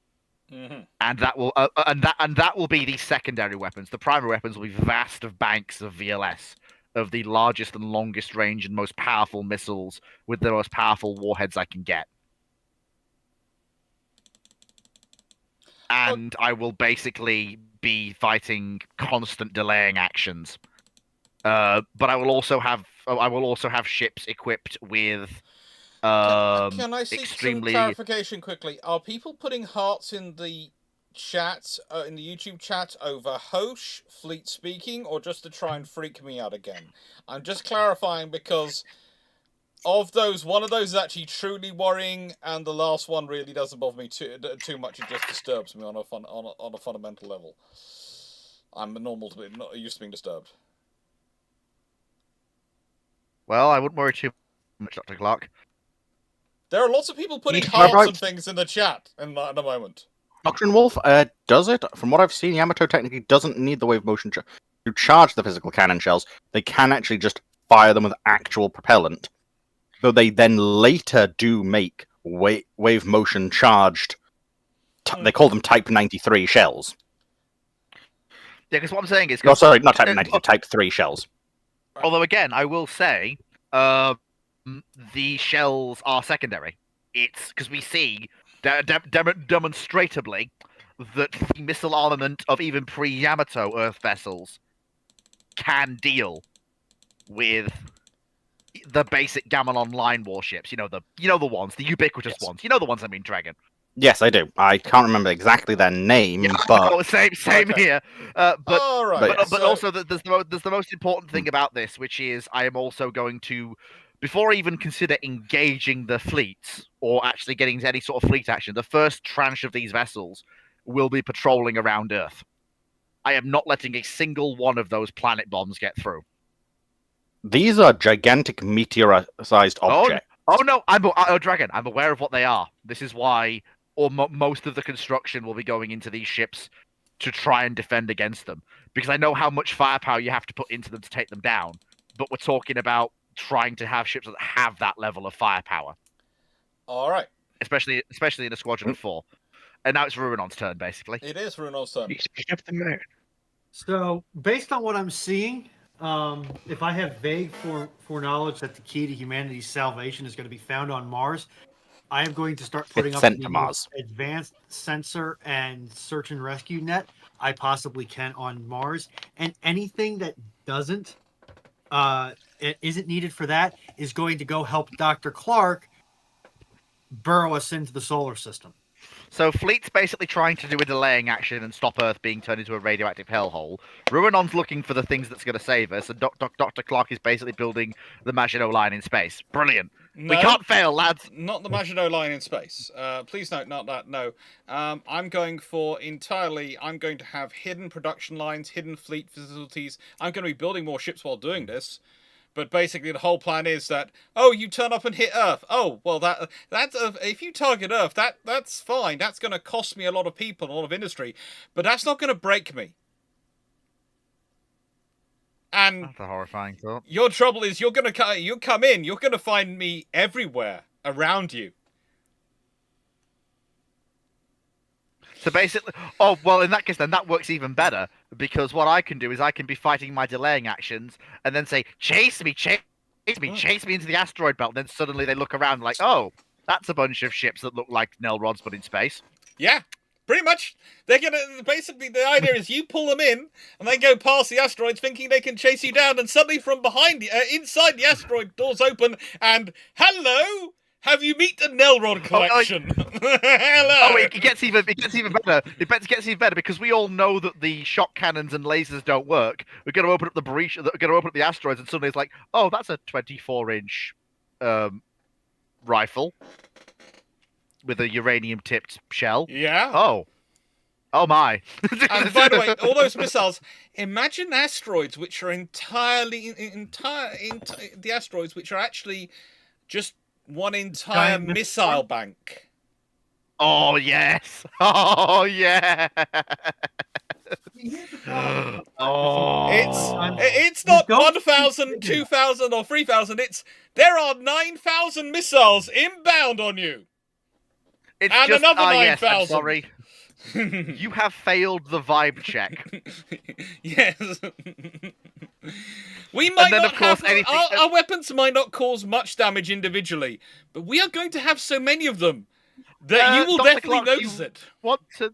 Mm-hmm. And that will be the secondary weapons. The primary weapons will be vast of banks of VLS, of the largest and longest range and most powerful missiles with the most powerful warheads I can get. And I will basically be fighting constant delaying actions. But I will also have ships equipped with can I see some clarification quickly? Are people putting hearts in the chat, in the YouTube chat, over Hosh, fleet speaking, or just to try and freak me out again? I'm just clarifying because of those, one of those is actually truly worrying, and the last one really doesn't bother me too much. It just disturbs me on a fundamental level. I'm not used to being disturbed. Well, I wouldn't worry too much, Dr. Clarke. There are lots of people putting hearts and things in the chat in the moment. Doctrine Wolf does it. From what I've seen, Yamato technically doesn't need the wave motion to charge the physical cannon shells. They can actually just fire them with actual propellant. Though they then later do make wave motion charged. They call them Type 93 shells. Yeah, because what I'm saying is... No, sorry, not Type 93, Type 3 shells. Although, again, I will say... the shells are secondary. It's because we see demonstrably that the missile armament of even pre-Yamato Earth vessels can deal with the basic Gammon Online warships. You know the ones, the ubiquitous ones. You know the ones I mean, Dragon. Yes, I do. I can't remember exactly their name, but Oh, same Okay. here. But All right. but- but so- also there's the most important thing about this, which is I am also going to, before I even consider engaging the fleets or actually getting to any sort of fleet action, the first tranche of these vessels will be patrolling around Earth. I am not letting a single one of those planet bombs get through. these are gigantic meteor-sized objects. Oh no, Dragon. I'm aware of what they are. This is why, most of the construction will be going into these ships to try and defend against them, because I know how much firepower you have to put into them to take them down. But we're talking about trying to have ships that have that level of firepower, All right. especially in a squadron of 4. And now it's Ruinon's turn, basically. It is Runel's turn. You pick up the moon. So, based on what I'm seeing, if I have vague foreknowledge that the key to humanity's salvation is going to be found on Mars, I am going to start putting It's up sent the to most Mars. advanced sensor and search and rescue net I possibly can on Mars, and anything that doesn't, it isn't needed for that, is going to go help Dr. Clarke burrow us into the solar system. So Fleet's basically trying to do a delaying action and stop Earth being turned into a radioactive hellhole. Ruinon's looking for the things that's going to save us, and Dr. Clarke is basically building the Maginot Line in space. Brilliant. No, We can't fail, lads. not the Maginot Line in space. Please note, not that. No. I'm going to have hidden production lines, hidden fleet facilities. I'm going to be building more ships while doing this. But basically, the whole plan is that, oh, you turn up and hit Earth. Oh, well, that's if you target Earth, that's fine. That's going to cost me a lot of people, a lot of industry, but that's not going to break me. And That's a horrifying thought. your trouble is you come in, you're going to find me everywhere around you. So basically, oh well, in that case, then that works even better, because what I can do is I can be fighting my delaying actions and then say, chase me into the asteroid belt. And then suddenly they look around like, oh, that's a bunch of ships that look like Nell rods but in space. Yeah, pretty much. They're gonna basically the idea is you pull them in and they go past the asteroids, thinking they can chase you down, and suddenly from behind the inside the asteroid doors open and hello. Have you met the Nelrod collection? Hello. Oh, it gets even better. It gets even better because we all know that the shock cannons and lasers don't work. We're going to open up the breach. We're going to open up the asteroids, and suddenly it's like, oh, that's a 24-inch rifle with a uranium-tipped shell. Yeah. Oh my. And by the way, all those missiles. Imagine asteroids which are entirely the asteroids which are actually just one entire Giant missile bank. Oh yes. Oh yeah. Oh. It's not don't 1,000, 2,000, or 3,000. There are 9,000 missiles inbound on you. It's And just, another yes, I'm 9,000. sorry. You have failed the vibe check. Yes. We might then, not of course, have anything our weapons might not cause much damage individually, but we are going to have so many of them that you will Dr. definitely Clarke, notice it.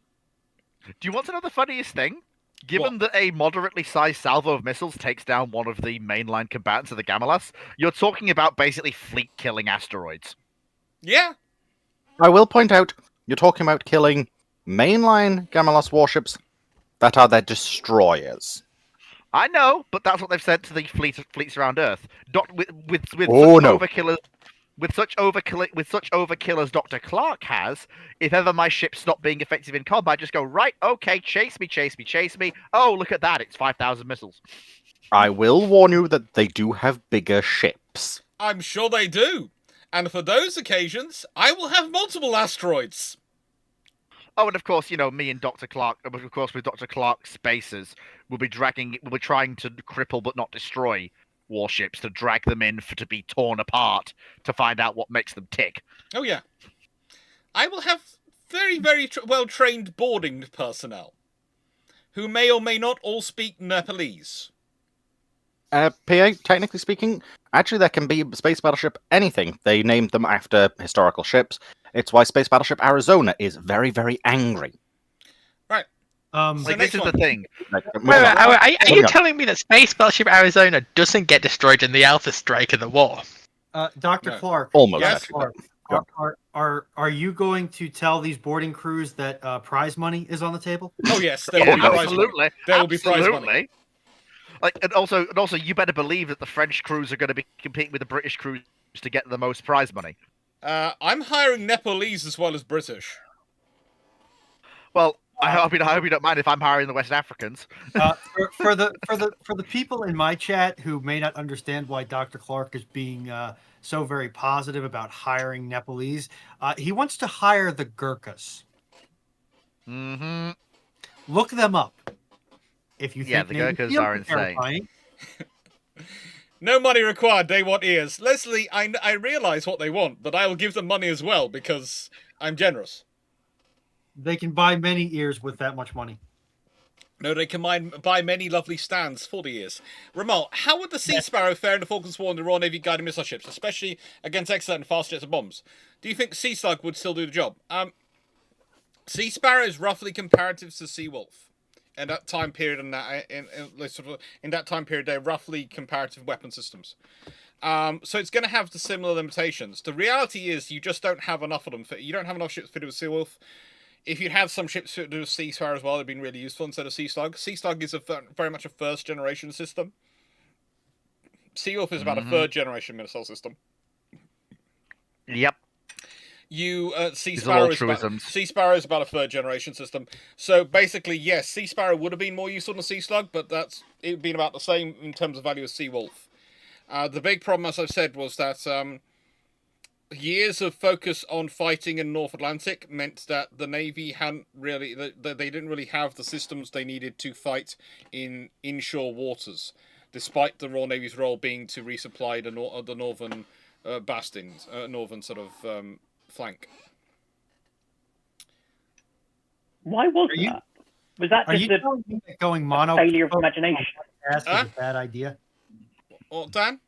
Do you want to know the funniest thing? Given that a moderately sized salvo of missiles takes down one of the mainline combatants of the Gamalas, you're talking about basically fleet-killing asteroids. Yeah. I will point out, you're talking about killing mainline Gamalas warships that are their destroyers. I know, but that's what they've said to the fleets around Earth. With such overkill as Dr. Clarke has, if ever my ships stop being effective in combat, just go, right, okay, chase me. Oh, look at that, it's 5,000 missiles. I will warn you that they do have bigger ships. I'm sure they do. And for those occasions, I will have multiple asteroids. Oh, and of course, me and Dr. Clarke, of course, with Dr. Clarke's spacers, we'll be trying to cripple but not destroy warships, to drag them in to be torn apart, to find out what makes them tick. Oh, yeah. I will have very, very well-trained boarding personnel who may or may not all speak Nepalese. PA, technically speaking, actually there can be space battleship anything. They named them after historical ships. It's why Space Battleship Arizona is very, very angry. Um, So Like, next this is the one. thing. Like, Wait, moving on. are you Moving on. telling me that Space Battleship Arizona doesn't get destroyed in the Alpha Strike of the war? Dr. No. Clarke. Almost. Yes. Clarke, Go are you going to tell these boarding crews that prize money is on the table? Oh yes, there Yeah, will be prize money. absolutely. There will be prize money. Absolutely. Like, and also, you better believe that the French crews are going to be competing with the British crews to get the most prize money. I'm hiring Nepalese as well as British. Well, I hope you don't mind if I'm hiring the West Africans. For the people in my chat who may not understand why Dr. Clarke is being so very positive about hiring Nepalese, he wants to hire the Gurkhas. Mm-hmm. Look them up. If you Yeah, think the Navy Gurkhas SEALs are insane. terrifying, No money required. They want ears. Leslie, I realise what they want, but I will give them money as well because I'm generous. they can buy many ears with that much money. No, they can buy many lovely stands for the ears. Ramal, how would the Sea Sparrow fare in the Falklands War and the Royal Navy guided missile ships, especially against excellent and fast jets and bombs? Do you think Sea Slug would still do the job? Sea Sparrow is roughly comparative to Sea Wolf. In that time period, in that time period, they're roughly comparative weapon systems. So it's going to have the similar limitations. The reality is, you just don't have enough of them. You don't have enough ships fitted with Sea Wolf. If you'd had some ships fitted with Sea Sparrow as well, it'd been really useful instead of Sea Slug. Sea Slug is very much a first generation system. Sea Wolf is about a third generation missile system. Yep. Sea These are all Sparrow is about, truisms. Sea Sparrow is about a third generation system. So basically, yes, Sea Sparrow would have been more useful than Sea Slug, but it would been about the same in terms of value as Sea Wolf. The big problem, as I've said, was that years of focus on fighting in North Atlantic meant that the Navy hadn't really, they didn't really have the systems they needed to fight in inshore waters, despite the Royal Navy's role being to resupply the northern bastions, northern sort of flank. Why was Are you- that? Was that Are just you a telling me that going mono failure of imagination? is a bad idea? Or Dan?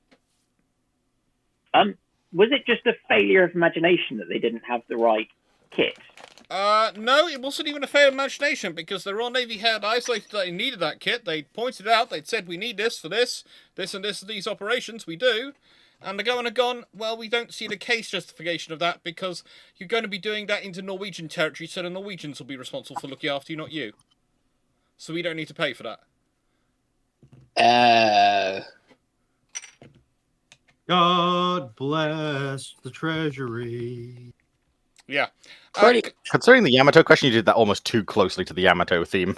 Was it just a failure of imagination that they didn't have the right kit? No, it wasn't even a fair imagination because the Royal Navy had isolated that they needed that kit. They pointed out, they'd said, we need this for this and these operations, we do. And the government had gone, well, we don't see the case justification of that because you're going to be doing that into Norwegian territory, so the Norwegians will be responsible for looking after you, not you. So we don't need to pay for that. God bless the Treasury. Yeah. Considering the Yamato question, you did that almost too closely to the Yamato theme.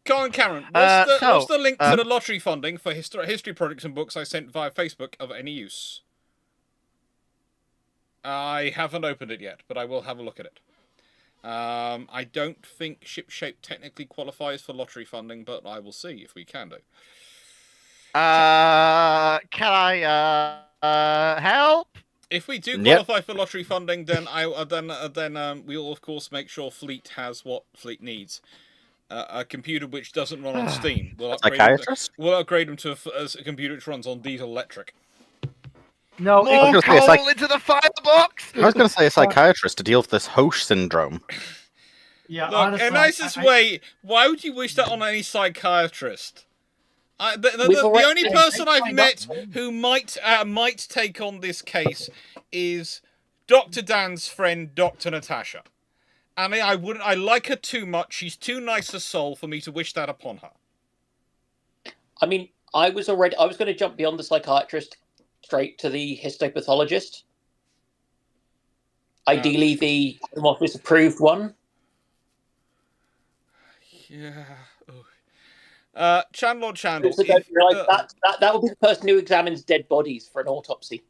Colin Cameron, what's the link to so, the lottery funding for history projects and books I sent via Facebook of any use? I haven't opened it yet, but I will have a look at it. I don't think Shipshape technically qualifies for lottery funding, but I will see if we can do. Can I help? If we do Yep. qualify for lottery funding, then we'll of course make sure Fleet has what Fleet needs. A computer which doesn't run on Steam. We'll upgrade them to a computer which runs on diesel electric. No, More was gonna say, coal into the firebox! I was going to say a psychiatrist to deal with this Hoche syndrome. yeah. Look, honestly, in nicest way, why would you wish that on any psychiatrist? The only person I've met who might take on this case is Dr. Dan's friend, Dr. Natasha. And I like her too much. She's too nice a soul for me to wish that upon her. I mean, I was going to jump beyond the psychiatrist straight to the histopathologist. Ideally, the Home Office approved one. Yeah. Chandler. That would be the person who examines dead bodies for an autopsy.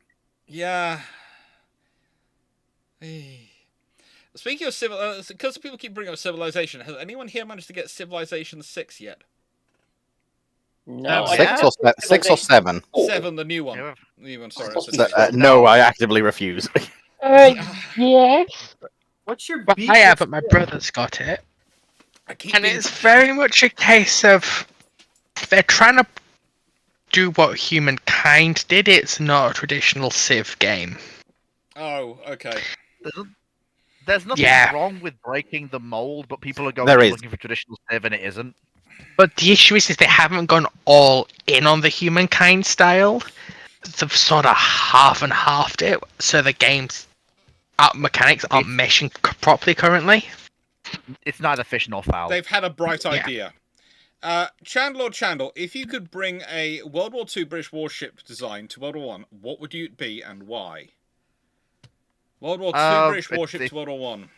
Yeah. Speaking of because people keep bringing up Civilization, has anyone here managed to get Civilization 6 yet? No, Six or seven. 7, the new one. The new one, sorry. No, I actively refuse. Yes. What's your Well, beef I have, with but my Squid? brother's got it. And being- it's very much a case of they're trying to do what humankind did. It's not a traditional Civ game. Oh, okay. There's nothing Yeah. wrong with breaking the mold, but people are going There and is. looking for traditional Civ, and it isn't. But the issue is they haven't gone all in on the humankind style. They've sort of half and halved it, so the game's mechanics aren't meshing properly currently. It's neither fish nor fowl. They've had a bright Yeah. idea. Chandler, if you could bring a World War II British warship design to World War One, what would it be and why? World War II British warship to World War One.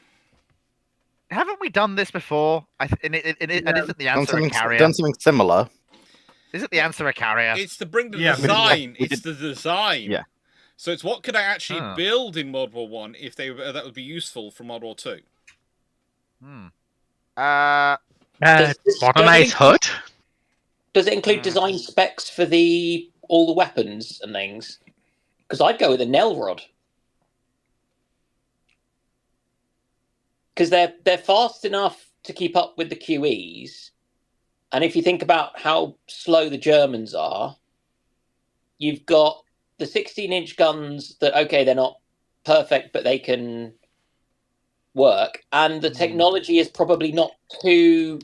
Haven't we done this before? And isn't the answer a carrier? Done something similar. Isn't the answer a carrier? It's to bring the Yeah, design. we It's the design. Yeah. So it's what could I actually Huh. build in World War One if that would be useful from World War Two. Does this Modernized go HUD. Does it include design specs for all the weapons and things? Because I'd go with a Nell rod. Because they're fast enough to keep up with the QEs, and if you think about how slow the Germans are, you've got the 16-inch guns that they're not perfect, but they can work, and the technology is probably not too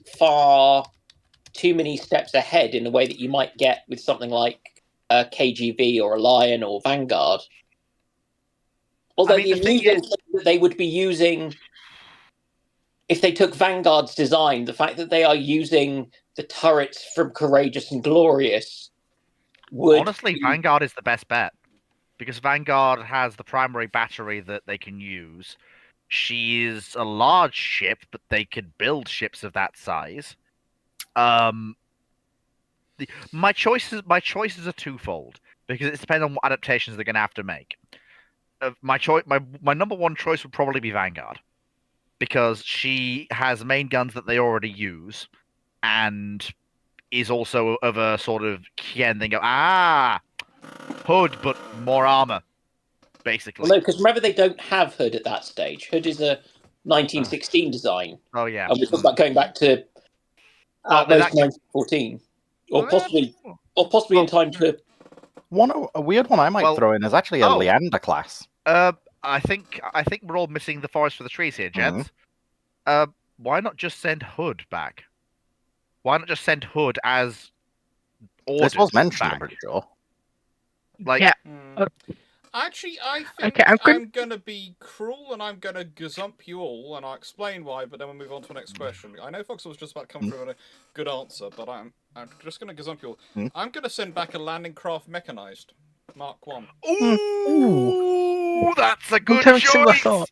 many steps ahead in the way that you might get with something like a KGV or a Lion or Vanguard. Although the amusing thing that they would be using, if they took Vanguard's design, the fact that they are using the turrets from Courageous and Glorious would... Honestly, Vanguard is the best bet. Because Vanguard has the primary battery that they can use. She is a large ship, but they could build ships of that size. My choices are twofold, because it depends on what adaptations they're going to have to make. My number one choice would probably be Vanguard, because she has main guns that they already use, and is also of a sort of Kien. They go, HUD, but more armor, basically. Well, no, because remember they don't have HUD at that stage. HUD is a 1916 design. Oh yeah, and we're talking about going back to at most 1914, or possibly in time to. A weird one I might throw in is actually a Leander class. I think we're all missing the forest for the trees here, gents. Why not just send HUD back? Why not just send HUD as orders This was mentioned, back? I'm pretty sure. Like, Yeah. Actually, I think I'm going to be cruel and I'm going to gazump you all, and I'll explain why, but then we'll move on to the next question. I know Fox was just about to come through with a good answer, but I'm just going to gazump you all. I'm going to send back a landing craft mechanized, Mark 1. Ooh, that's a good Sometimes similar choice! thought.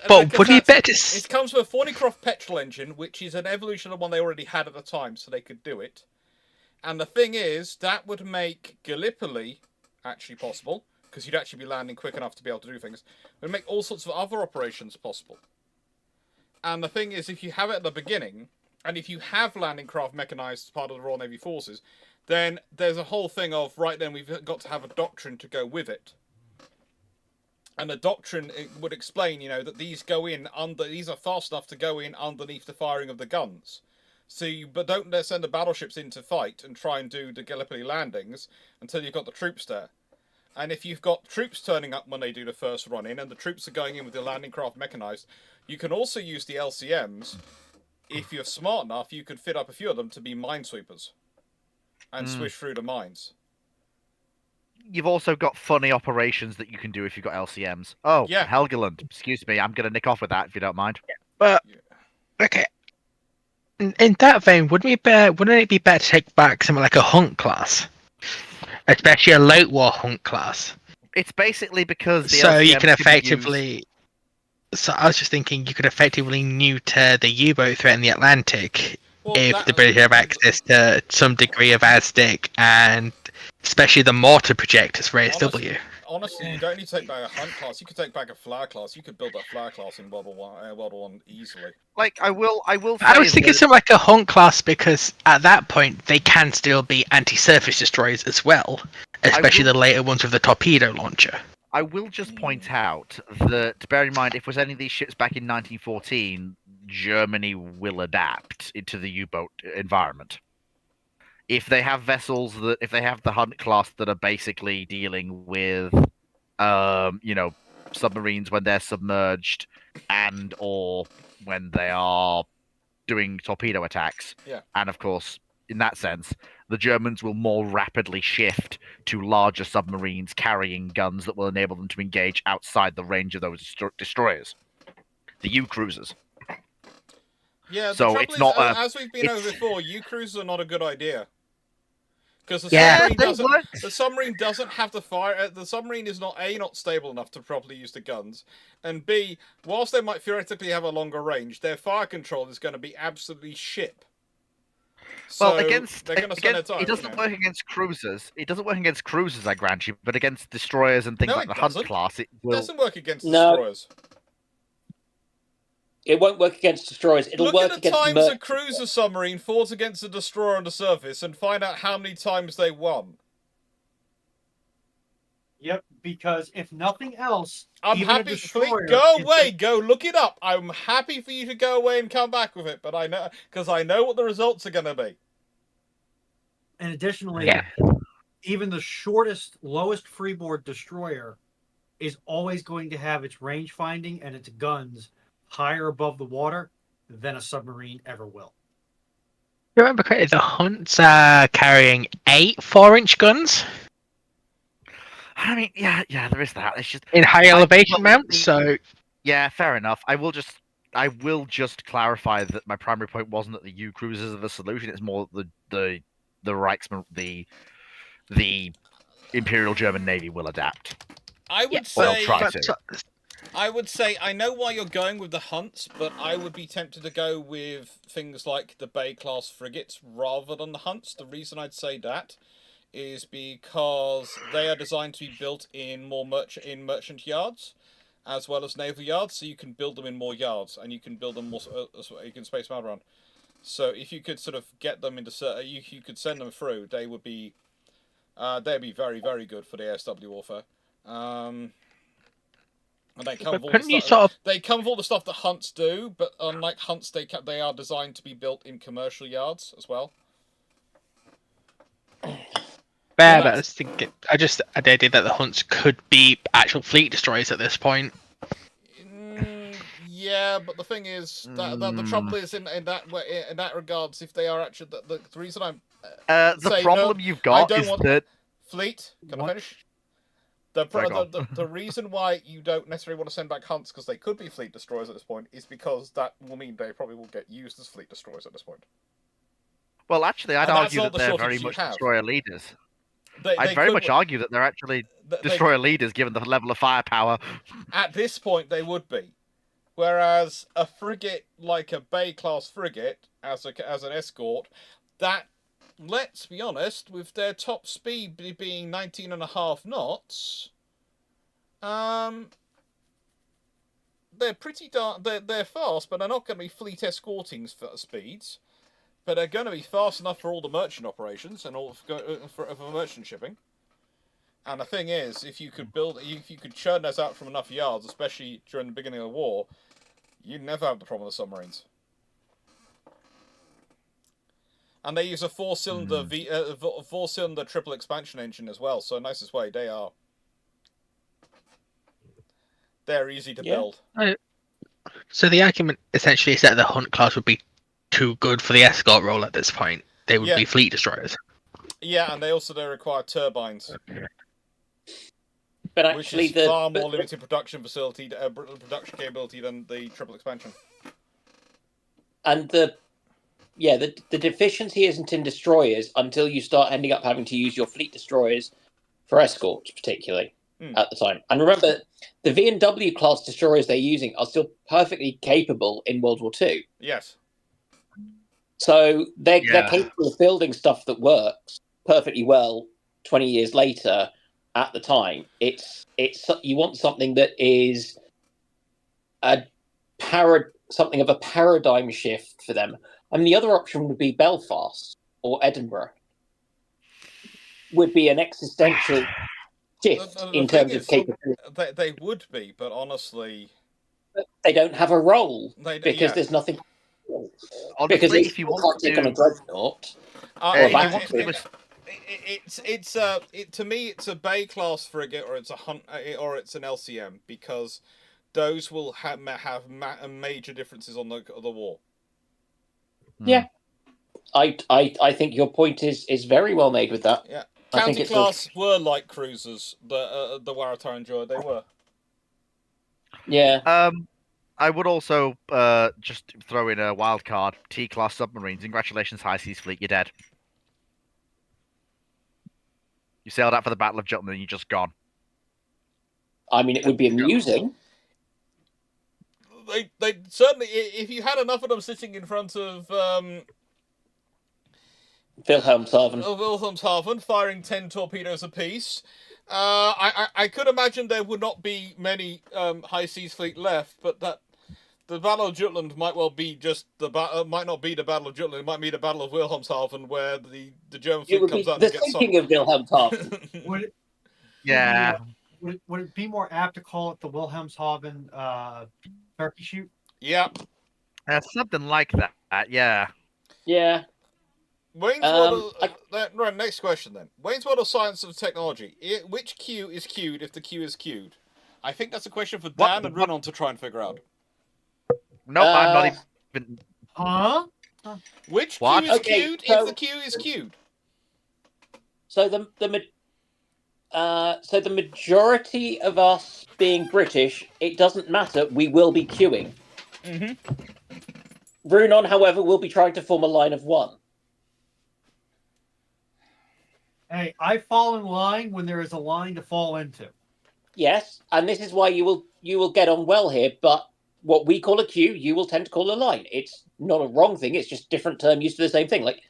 But would you bet it comes with a Thornycroft petrol engine, which is an evolution of one they already had at the time, so they could do it. And the thing is, that would make Gallipoli actually possible, because you'd actually be landing quick enough to be able to do things. It would make all sorts of other operations possible. And the thing is, if you have it at the beginning, and if you have landing craft mechanized as part of the Royal Navy forces, then there's a whole thing of, right then, we've got to have a doctrine to go with it. And the doctrine would explain, that these are fast enough to go in underneath the firing of the guns. But don't send the battleships in to fight and try and do the Gallipoli landings until you've got the troops there. And if you've got troops turning up when they do the first run in, and the troops are going in with the landing craft mechanized, you can also use the LCMs. If you're smart enough, you could fit up a few of them to be minesweepers and swish through the mines. You've also got funny operations that you can do if you've got LCMs. Oh, yeah. Helgeland. Excuse me, I'm going to nick off with that if you don't mind. But, okay. In that vein, wouldn't it be better to take back something like a hunt class? Especially a late war hunt class. It's basically because the so LCMs you can effectively. So I was just thinking you could effectively neuter the U-boat threat in the Atlantic if the British have access to some degree of Aztec and especially the mortar projectors for ASW. Honestly, you don't need to take back a hunt class. You could take back a flare class. You could build that flare class in World War One easily. Like I will. I was thinking something like a hunt class because at that point they can still be anti-surface destroyers as well, especially the later ones with the torpedo launcher. I will just point out that, bear in mind, if there's any of these ships back in 1914, Germany will adapt into the U-boat environment. If they have vessels if they have the Hunt class that are basically dealing with, submarines when they're submerged and or when they are doing torpedo attacks. Yeah. And of course, in that sense, the Germans will more rapidly shift to larger submarines carrying guns that will enable them to engage outside the range of those destroyers, the U-cruisers. Yeah, the So trouble it's is, not as we've been over before, U-cruisers are not a good idea. Because the Yeah, submarine they doesn't. work. The submarine doesn't have the fire. The submarine is not not stable enough to properly use the guns, and B, whilst they might theoretically have a longer range, their fire control is going to be absolutely shit. So Well, they're going to spend their time. it doesn't work against cruisers. It doesn't work against cruisers, I grant you, but against destroyers and things No, like it the Hunt doesn't. class, it It will. doesn't work against No. destroyers. It won't work against destroyers. It'll Look work at the against times a cruiser submarine fought against a destroyer on the surface and find out how many times they won. Yep, because if nothing else, I'm even a happy. destroyer Go is away. Go look it up. I'm happy for you to go away and come back with it, but I know because I know what the results are going to be. And additionally, Yeah. even the shortest, lowest freeboard destroyer is always going to have its range finding and its guns higher above the water than a submarine ever will. You remember correctly, the Hunts are carrying 8 4-inch guns I mean, yeah, there is that. It's just in high elevation well, mounts, so yeah, fair enough. I will just clarify that my primary point wasn't that the U cruisers are the solution. It's more the the Imperial German Navy will adapt. I would Well, say. try but to. I would say I know why you're going with the Hunts, but I would be tempted to go with things like the Bay class frigates rather than the Hunts. The reason I'd say that is because they are designed to be built in more merchant yards, as well as naval yards. So you can build them in more yards, and you can build them more. You can space them out around. So if you could sort of get them into, you could send them through. They would be, they'd be very, very good for the ASW warfare. And they come with all couldn't the you stuff. sort of They come with all the stuff that Hunts do, but unlike Hunts, they are designed to be built in commercial yards as well. fair, but I was thinking, I did that the Hunts could be actual fleet destroyers at this point. Yeah, but the thing is that the trouble is in that regards, if they are actually the reason I'm The problem you've got is that fleet. Can What? I finish? Sorry, go on. The reason why you don't necessarily want to send back Hunts because they could be fleet destroyers at this point is because that will mean they probably will get used as fleet destroyers at this point. well, actually, I'd And that's argue not that the they're shortage very you much have. destroyer leaders. They I'd very could- much argue that they're actually they- destroyer leaders, given the level of firepower. At this point, they would be. Whereas a frigate like a Bay class frigate as an escort, that, let's be honest, with their top speed being 19.5 knots, they're pretty they're fast, but they're not going to be fleet escorting speeds. But they're going to be fast enough for all the merchant operations and all for merchant shipping. And the thing is, if you could churn those out from enough yards, especially during the beginning of the war, you'd never have the problem with submarines. And they use a four-cylinder four-cylinder triple expansion engine as well. So nicest way, they're easy to build. So the argument essentially is that the Hunt class would be too good for the escort role at this point. They would be fleet destroyers. Yeah, and they require turbines. But actually, which is far more limited production production capability than the triple expansion. And the deficiency isn't in destroyers until you start ending up having to use your fleet destroyers for escorts, particularly at the time. And remember, the V&W class destroyers they're using are still perfectly capable in World War II. Yes. So they're capable of building stuff that works perfectly well 20 years later. At the time, it's you want something that is something of a paradigm shift for them. I mean, the other option would be Belfast or Edinburgh. Would be an existential shift in terms of capability. They would be, but honestly, they don't have a role because there's nothing. Honestly, because if you want to take on a dreadnought, to me it's a Bay class frigate or it's a hunt or it's an LCM because those will have major differences on the war. Yeah. I think your point is very well made with that. Yeah. I think County it's class were like cruisers. The Waratah enjoyed. They were. Yeah. I would also just throw in a wild card. T-class submarines. Congratulations, High Seas Fleet. You're dead. You sailed out for the Battle of Jutland and you're just gone. I mean, it would be amusing. They certainly, if you had enough of them sitting in front of Wilhelmshaven firing 10 torpedoes apiece, I could imagine there would not be many High Seas Fleet left, but that the Battle of Jutland might well be just might not be the Battle of Jutland. It might be the Battle of Wilhelmshaven, where the German fleet comes out and gets some. Thinking of Wilhelmshaven. Would it be more apt to call it the Wilhelmshaven turkey shoot? Yeah. Something like that. Yeah. Yeah. Wayne's World of, next question then. Wayne's World of Science and Technology. Which Q is queued if the Q is queued? I think that's a question for Dan and Runon to try and figure out. Nope, I'm not even. Huh? Which Q is queued if the Q is queued? So the majority of us being British, it doesn't matter. We will be queuing. Mm-hmm. Runon, however, will be trying to form a line of one. Hey, I fall in line when there is a line to fall into. Yes, and this is why you will get on well here, but what we call a queue, you will tend to call a line. It's not a wrong thing, it's just different term used for the same thing. Like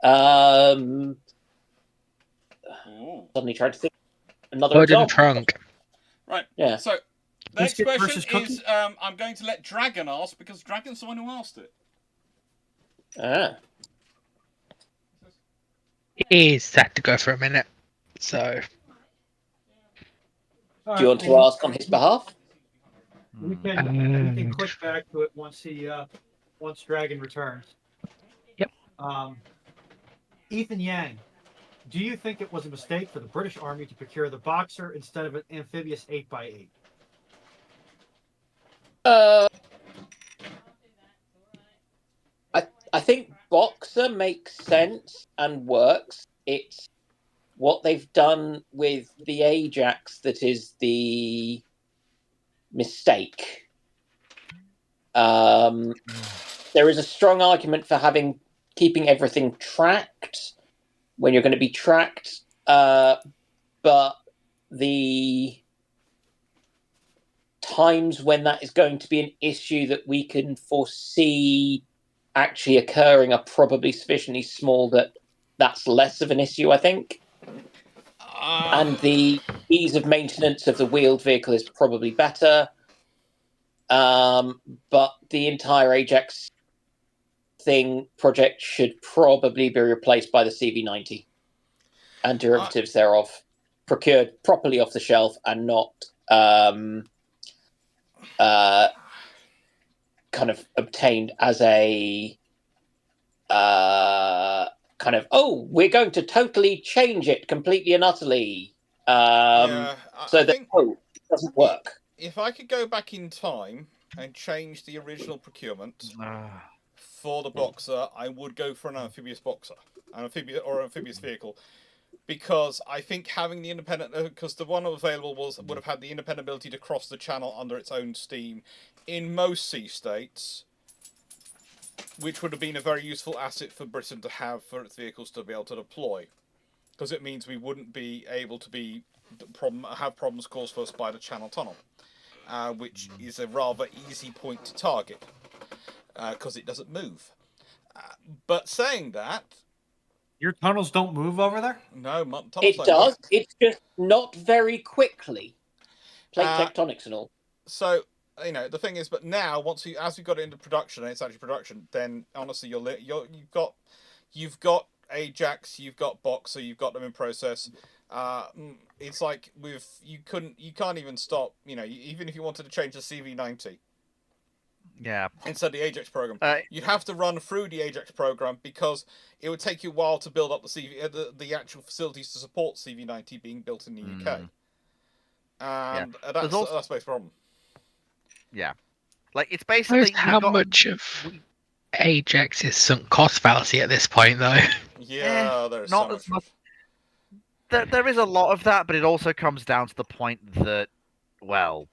suddenly trying to think another example. Trunk. Right. Yeah. So the next Biscuit question versus is I'm going to let Dragon ask because Dragon's the one who asked it. He's set to go for a minute. So Do you want to ask on his behalf? We can click back to it once Dragon returns. Yep. Ethan Yang, do you think it was a mistake for the British Army to procure the Boxer instead of an amphibious 8x8? I think Boxer makes sense and works. It's what they've done with the Ajax that is the mistake. There is a strong argument for keeping everything tracked when you're going to be tracked, but the times when that is going to be an issue that we can foresee actually occurring are probably sufficiently small that that's less of an issue, I think. And the ease of maintenance of the wheeled vehicle is probably better. But the entire Ajax project should probably be replaced by the CV90 and derivatives thereof, procured properly off the shelf and not kind of obtained as a we're going to totally change it completely and utterly. So that it doesn't work. If I could go back in time and change the original procurement for the Boxer, I would go for an amphibious Boxer, amphibious vehicle, because I think having the independent, because the one available would have had the independent ability to cross the channel under its own steam in most sea states, which would have been a very useful asset for Britain to have for its vehicles to be able to deploy, because it means we wouldn't be able to have problems caused for us by the Channel Tunnel, which is a rather easy point to target, because it doesn't move. But saying that, your tunnels don't move over there? No, tunnels it don't does. move. It's just not very quickly. Plate tectonics and all. So the thing is, but now as we got it into production and it's actually production, then honestly, you've got Ajax, you've got Boxer, you've got them in process. It's like you can't even stop. Even if you wanted to change the CV90, Yeah. instead of the Ajax program. Uh, You'd have to run through the Ajax program because it would take you a while to build up the actual facilities to support CV90 being built in the UK. And that's the biggest problem. Yeah. Like, it's basically... How much of Ajax is sunk cost fallacy at this point, though? Yeah, there's not so as much. There is a lot of that, but it also comes down to the point that, well,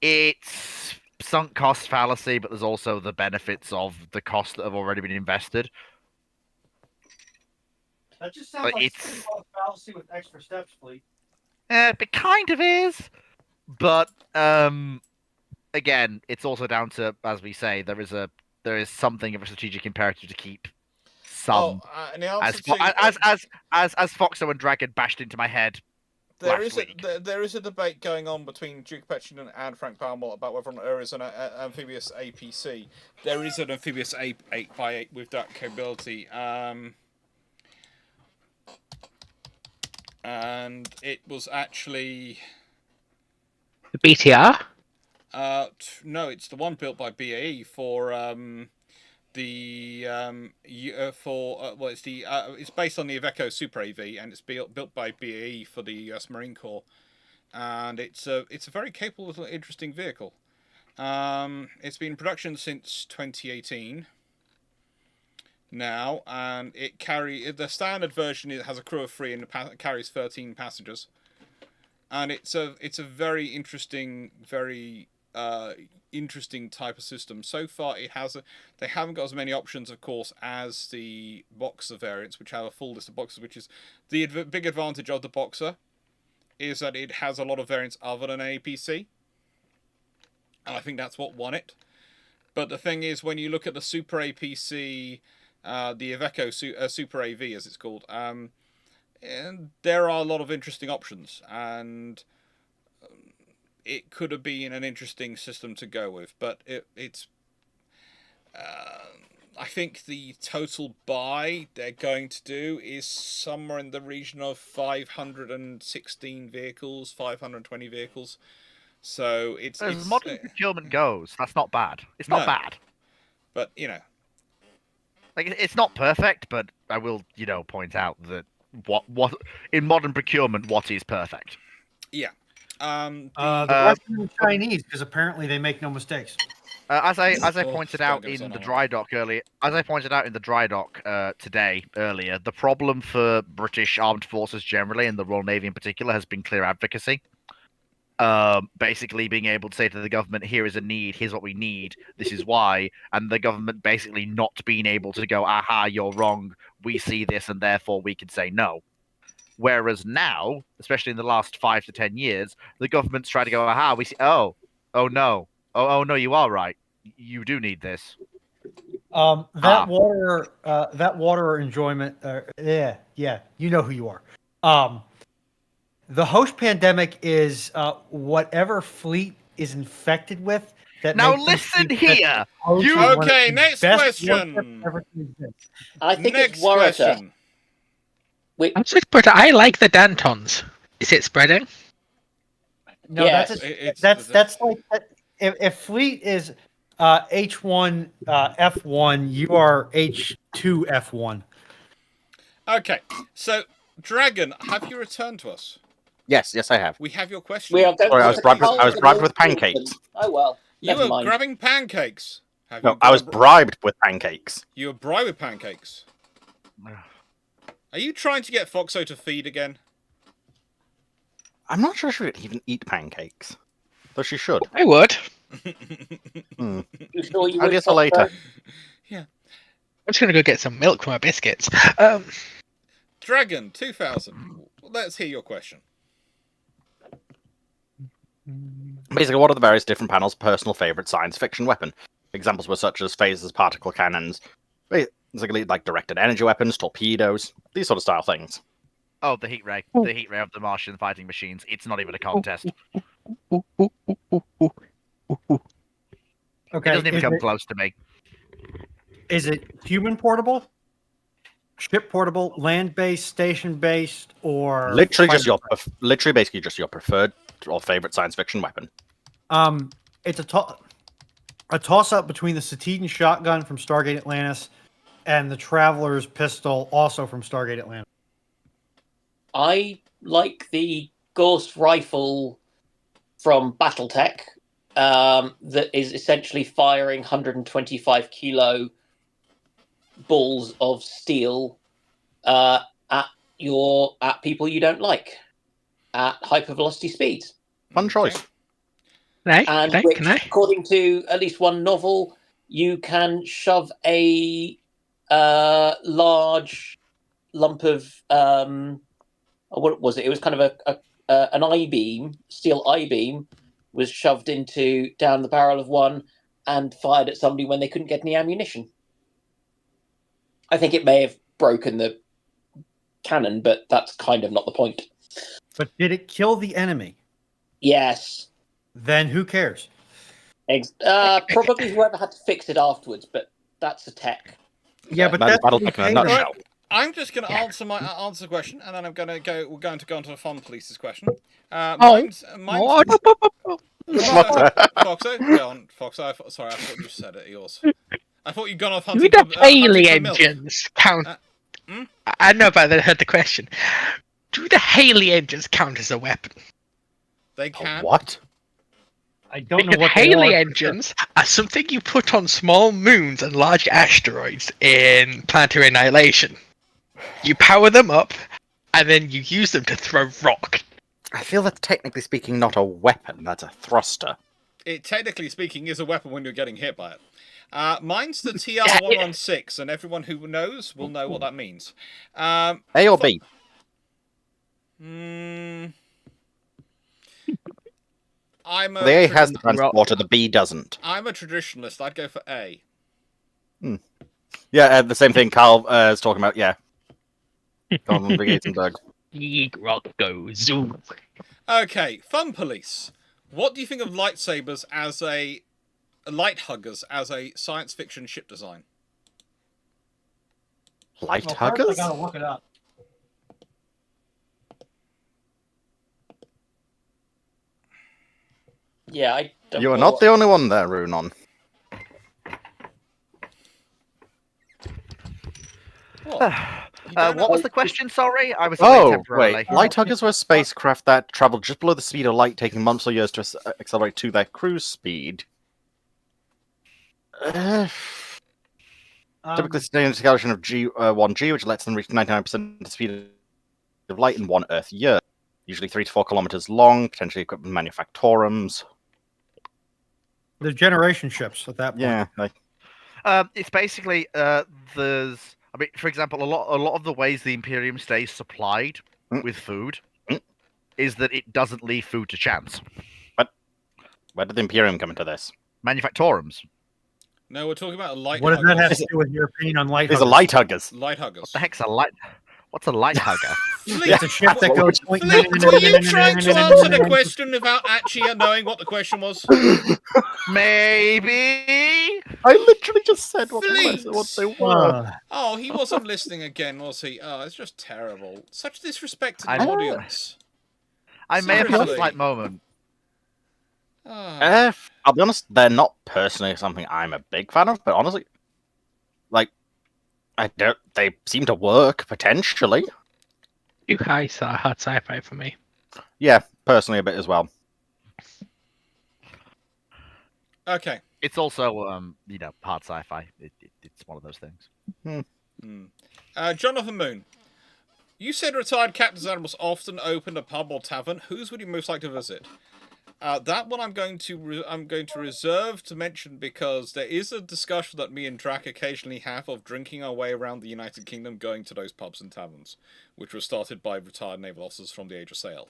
it's sunk cost fallacy, but there's also the benefits of the costs that have already been invested. That just sounds like It's sunk cost fallacy with extra steps, fleet. it kind of is, but again, it's also down to, as we say, there is something of a strategic imperative to keep some. As Foxo and Dragon bashed into my head. There is a debate going on between Duke Petchington and Frank Palmore about whether or not there is an amphibious APC. There is an amphibious 8x8 with that capability. And it was actually... The BTR? No, it's the one built by BAE for it's based on the Iveco Super AV, and it's built by BAE for the US Marine Corps, and it's a very capable little interesting vehicle. It's been in production since 2018 now, and the standard version has a crew of 3 and carries 13 passengers, and it's a very interesting interesting type of system. So far, they haven't got as many options, of course, as the Boxer variants, which have a full list of Boxers. Which is the big advantage of the Boxer is that it has a lot of variants other than APC, and I think that's what won it. But the thing is, when you look at the Super APC, the Iveco Super AV, as it's called, and there are a lot of interesting options, and it could have been an interesting system to go with, but it's. I think the total buy they're going to do is somewhere in the region of 516 vehicles, 520 vehicles. So it's as modern procurement goes, that's not bad. It's not bad, but like it's not perfect. But I will, point out that what in modern procurement, what is perfect? Yeah. The Russian and Chinese, because apparently they make no mistakes. As I pointed out in the dry dock earlier, today earlier, the problem for British armed forces generally and the Royal Navy in particular has been clear advocacy. Basically being able to say to the government, here is a need, here's what we need, this is why, and the government basically not being able to go, aha, you're wrong, we see this and therefore we can say no. Whereas now, especially in the last 5 to 10 years, the government's trying to go, aha, we see, oh no, you are right, you do need this. That water enjoyment, yeah, you know who you are. The host pandemic is whatever fleet is infected with. Now listen here. Okay, next question. I think it's Warritor. I'm so spread. I like the Dantons. Is it spreading? No, yes. That's like if fleet is H1 F1, you are H2 F1. Okay, so Dragon, have you returned to us? Yes, I have. We have your question. We are going Sorry, I was bribed with pancakes. Oh well. You were grabbing pancakes. No, I was bribed with pancakes. You were bribed with pancakes. Are you trying to get Foxo to feed again? I'm not sure she would even eat pancakes, though she should. I would. You sure you I'll would, get her later. Yeah. I'm just gonna go get some milk for my biscuits. Dragon 2000. Let's hear your question. Basically, what are the various different panels' personal favorite science fiction weapon? Examples were such as phasers, particle cannons, basically like directed energy weapons, torpedoes, these sort of style things. Oh, the heat ray of the Martian fighting machines. It's not even a contest. Okay, It doesn't even come close to me. Is it human portable, ship portable, land based, station based, or literally basically just your preferred or favorite science fiction weapon? It's a toss-up between the Satean shotgun from Stargate Atlantis and the Traveler's pistol, also from Stargate Atlantis. I like the Ghost rifle from BattleTech that is essentially firing 125 kilo balls of steel at people you don't like at hypervelocity speeds. Fun choice. And which, according to at least one novel, you can shove a large lump of what was it? It was kind of an I-beam, steel I-beam, was shoved down the barrel of one and fired at somebody when they couldn't get any ammunition. I think it may have broken the cannon, but that's kind of not the point. But did it kill the enemy? Yes. Then who cares? Probably whoever had to fix it afterwards, but that's a tech. Yeah, but that's Battle Tech in a nutshell. I'm just going to answer the question, and then we're going to go on to the Fun Police's question. Mine's Foxo, go on, Foxo. Sorry, I thought you said it. Yours. I thought you'd gone off hunting. Do the Haley hunting for milk. engines count? I know, but I heard the question. Do the Haley engines count as a weapon? They can. What? I don't know Because what Haley engines are something you put on small moons and large asteroids in Planetary Annihilation. You power them up, and then you use them to throw rock. I feel that's technically speaking not a weapon, that's a thruster. It, technically speaking, is a weapon when you're getting hit by it. Mine's the TR-116, and everyone who knows will know what that means. A or B? The A has the transporter, the B doesn't. I'm a traditionalist. I'd go for A. Yeah, the same thing Carl is talking about, yeah. Gordon Gatenberg. Rock goes zoom. Okay, Fun Police. What do you think of lightsabers as light huggers as a science fiction ship design? Light Well, huggers? first I gotta look it up. Yeah, I don't You are know not the only one there, Runon. What was the question? Sorry, I was away Oh, temporarily. wait. Light huggers were spacecraft that traveled just below the speed of light, taking months or years to accelerate to their cruise speed. Typically staying in a acceleration of G1G, which lets them reach 99% of the speed of light in 1 Earth year. Usually 3 to 4 kilometers long, potentially equipped with manufactorums. The generation ships at that point. Yeah. It's basically there's. I mean, for example, a lot of the ways the Imperium stays supplied with food is that it doesn't leave food to chance. But where did the Imperium come into this? Manufactorums. No, we're talking about a light. What does that have to do with your opinion on light There's huggers? a light huggers. Light huggers. What the heck's a light? What's a light hugger? Fleet, It's a ship that goes. Fleet, were you trying to answer the question without actually knowing what the question was? Maybe. I literally just said what Fleet. they were. Oh, he wasn't listening again, was he? Oh, it's just terrible. Such disrespect to the I know. audience. I may have had a Seriously. slight moment. Oh. I'll be honest, they're not personally something I'm a big fan of, but honestly, like, they seem to work, potentially. Too hard sci-fi for me. Yeah, personally a bit as well. Okay. It's also, hard sci-fi. It's one of those things. Jonathan Moon. You said retired captain's animals often open a pub or tavern. Whose would you most like to visit? That one I'm going to reserve to mention because there is a discussion that me and Drac occasionally have of drinking our way around the United Kingdom, going to those pubs and taverns, which was started by retired naval officers from the Age of Sail.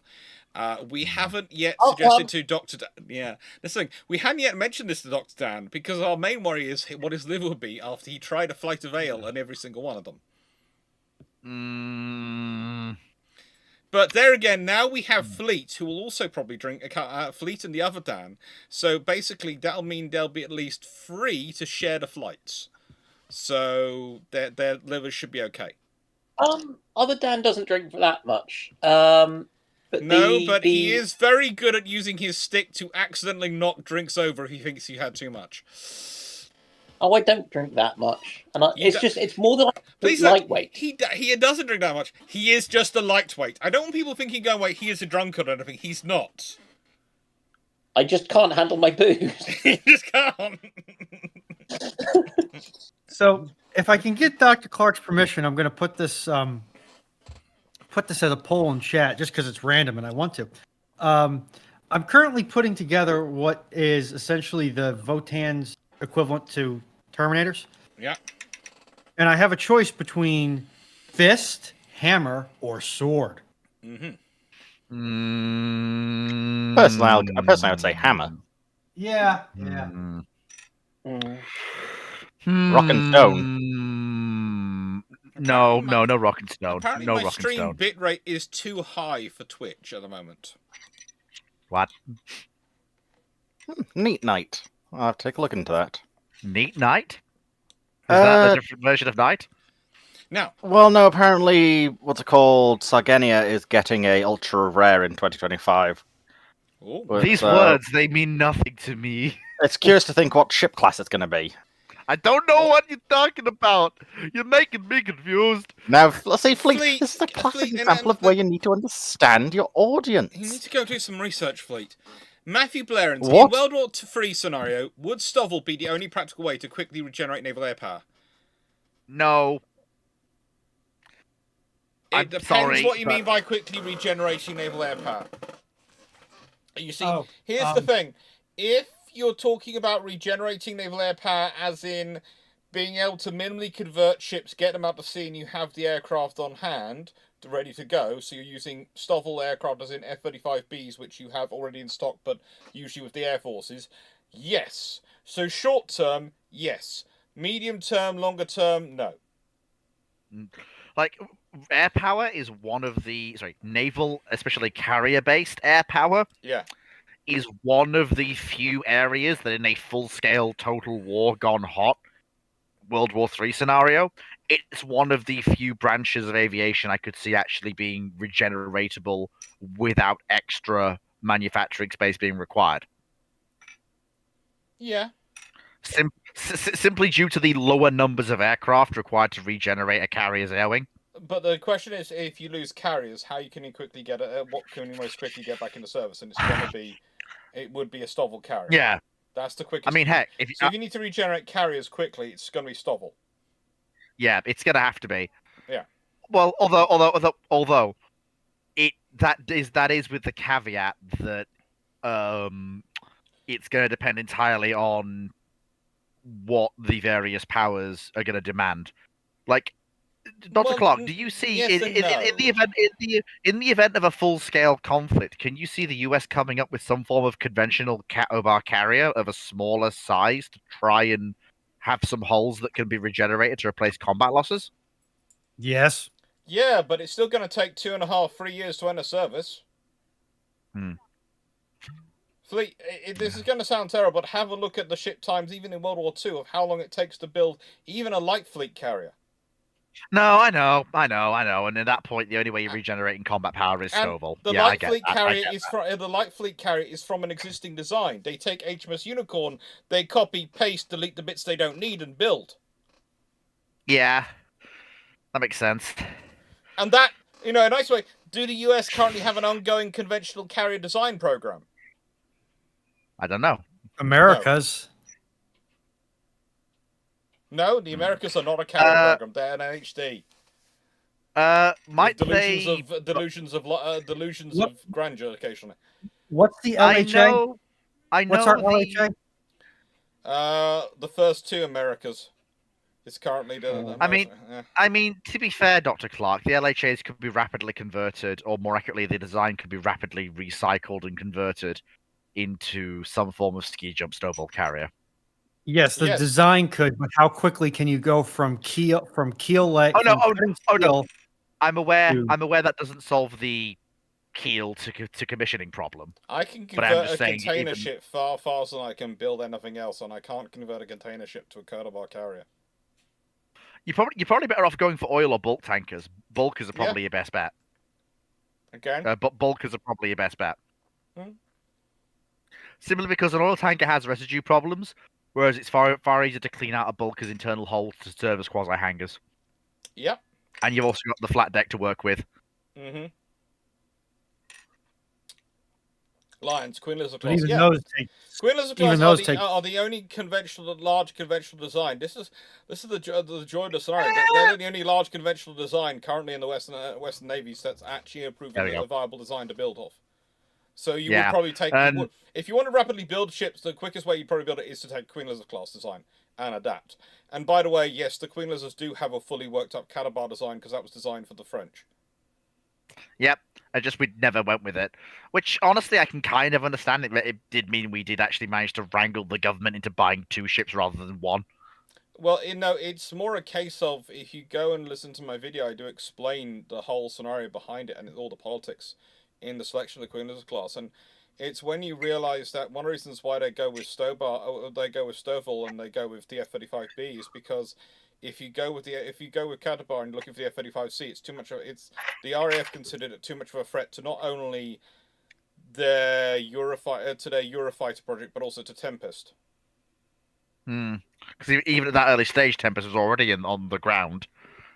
We haven't yet suggested to Dr. Dan. Yeah, listen, we hadn't yet mentioned this to Dr. Dan because our main worry is what his liver would be after he tried a flight of ale and every single one of them. But there again, now we have Fleet, who will also probably drink Fleet and the other Dan. So basically, that'll mean they'll be at least free to share the flights. So their livers should be okay. Other Dan doesn't drink that much. But but he is very good at using his stick to accidentally knock drinks over if he thinks he had too much. Oh, I don't drink that much, and it's more than Please lightweight. He doesn't drink that much. He is just a lightweight. I don't want people thinking, going, wait, he is a drunkard or anything. He's not. I just can't handle my booze. He just can't. So, if I can get Dr. Clarke's permission, I'm going to put this as a poll in chat, just because it's random and I want to. I'm currently putting together what is essentially the Votan's equivalent to Terminators. Yeah. And I have a choice between fist, hammer, or sword. Mm-hmm. Personally, I would say hammer. Yeah. Rock and stone. No rock and stone. Apparently No my rock and stream stone. bitrate is too high for Twitch at the moment. What? Neat night. I'll have to take a look into that. Neat night? Is that a different version of night? Now, Well, no, apparently, what's it called? Sargenia is getting a ultra rare in 2025. oh, But, These words, they mean nothing to me. It's curious to think what ship class it's going to be. I don't know what you're talking about. You're making me confused. Now, let's say Fleet, Fleet. This is a classic Fleet, and example of where you need to understand your audience. you need to go do some research, Fleet. Matthew Blairens, in What? World War III scenario, would Stovall be the only practical way to quickly regenerate naval air power? No. It I'm depends sorry, what you but- mean by quickly regenerating naval air power. You see, Oh, here's the thing. If you're talking about regenerating naval air power as in being able to minimally convert ships, get them out to sea, and you have the aircraft on hand, ready to go, so you're using Stovall aircraft as in F-35Bs, which you have already in stock, but usually with the Air Forces, yes. So short term, yes. Medium term, longer term, no. Like, air power is one of the... Sorry, naval, especially carrier-based air power, Yeah. is one of the few areas that in a full-scale total war gone hot World War III scenario, it's one of the few branches of aviation I could see actually being regeneratable without extra manufacturing space being required. Yeah. Simply due to the lower numbers of aircraft required to regenerate a carrier's air wing. But the question is, if you lose carriers, how can you quickly get what can you most quickly get back into service? And it's going to be, it would be a Stovall carrier. Yeah. That's the quickest. I mean, heck, if So if you need to regenerate carriers quickly, it's going to be Stovall. yeah, it's gonna have to be. Yeah. Well, although that is with the caveat that it's going to depend entirely on what the various powers are going to demand. Like, Dr. Well, Clarke, do you see yes and no. in the event of a full scale conflict, can you see the US coming up with some form of conventional Cat-O-Bar carrier of a smaller size to try and have some hulls that can be regenerated to replace combat losses? Yes. Yeah, but it's still going to take 2.5, 3 years to enter service. Fleet, this is going to sound terrible, but have a look at the ship times, even in World War II, of how long it takes to build even a light fleet carrier. No, I know. And at that point, the only way you're regenerating combat power is And Stovall. the Yeah, light I get fleet that, carrier is from the light fleet carrier is from an existing design. They take HMS Unicorn, they copy, paste, delete the bits they don't need, and build. Yeah, that makes sense. And that, a nice way. Do the US currently have an ongoing conventional carrier design program? I don't know. America's. No, the Americas are not a carrier program. They're an HD. Might With delusions of grandeur occasionally. What's the LHA? I know. What's our LHA? The first two Americas. It's currently the. I mean, to be fair, Dr. Clarke, the LHAs could be rapidly converted, or more accurately, the design could be rapidly recycled and converted into some form of ski jump Stovall carrier. Yes, the design could, but how quickly can you go from keel leg? No. I'm aware that doesn't solve the keel to commissioning problem. I can convert a container ship far faster than I can build anything else, and I can't convert a container ship to a Cat-O-Bar carrier. You're probably better off going for oil or bulk tankers. Bulkers are probably your best bet. Again? But bulkers are probably your best bet. Hmm. Simply because an oil tanker has residue problems, whereas it's far easier to clean out a bulker's internal hold to serve as quasi hangars. Yep. And you've also got the flat deck to work with. Mm-hmm. Lions, Queen Elizabeth But class. even Yeah. those take. Queen Elizabeth Even class those take. are the only large conventional design. This is the joy of the scenario. They're the only large conventional design currently in the Western Navy that's actually proving a viable design to build off. So you would probably take if you want to rapidly build ships, the quickest way you probably build it is to take Queen Elizabeth class design and adapt. And by the way, yes, the Queen Elizabeths do have a fully worked up Cadabar design because that was designed for the French. Yep, we never went with it. Which honestly, I can kind of understand it. It did mean we did actually manage to wrangle the government into buying 2 ships rather than 1. Well, it's more a case of if you go and listen to my video, I do explain the whole scenario behind it and all the politics in the selection of the Queen Elizabeth class. And it's when you realise that one of the reasons why they go with Stovall and they go with the F-35B is because if you go with Cadabar and looking for the F-35C, it's too much. The RAF considered it too much of a threat to not only their Eurofighter project, but also to Tempest. Because even at that early stage, Tempest was already on the ground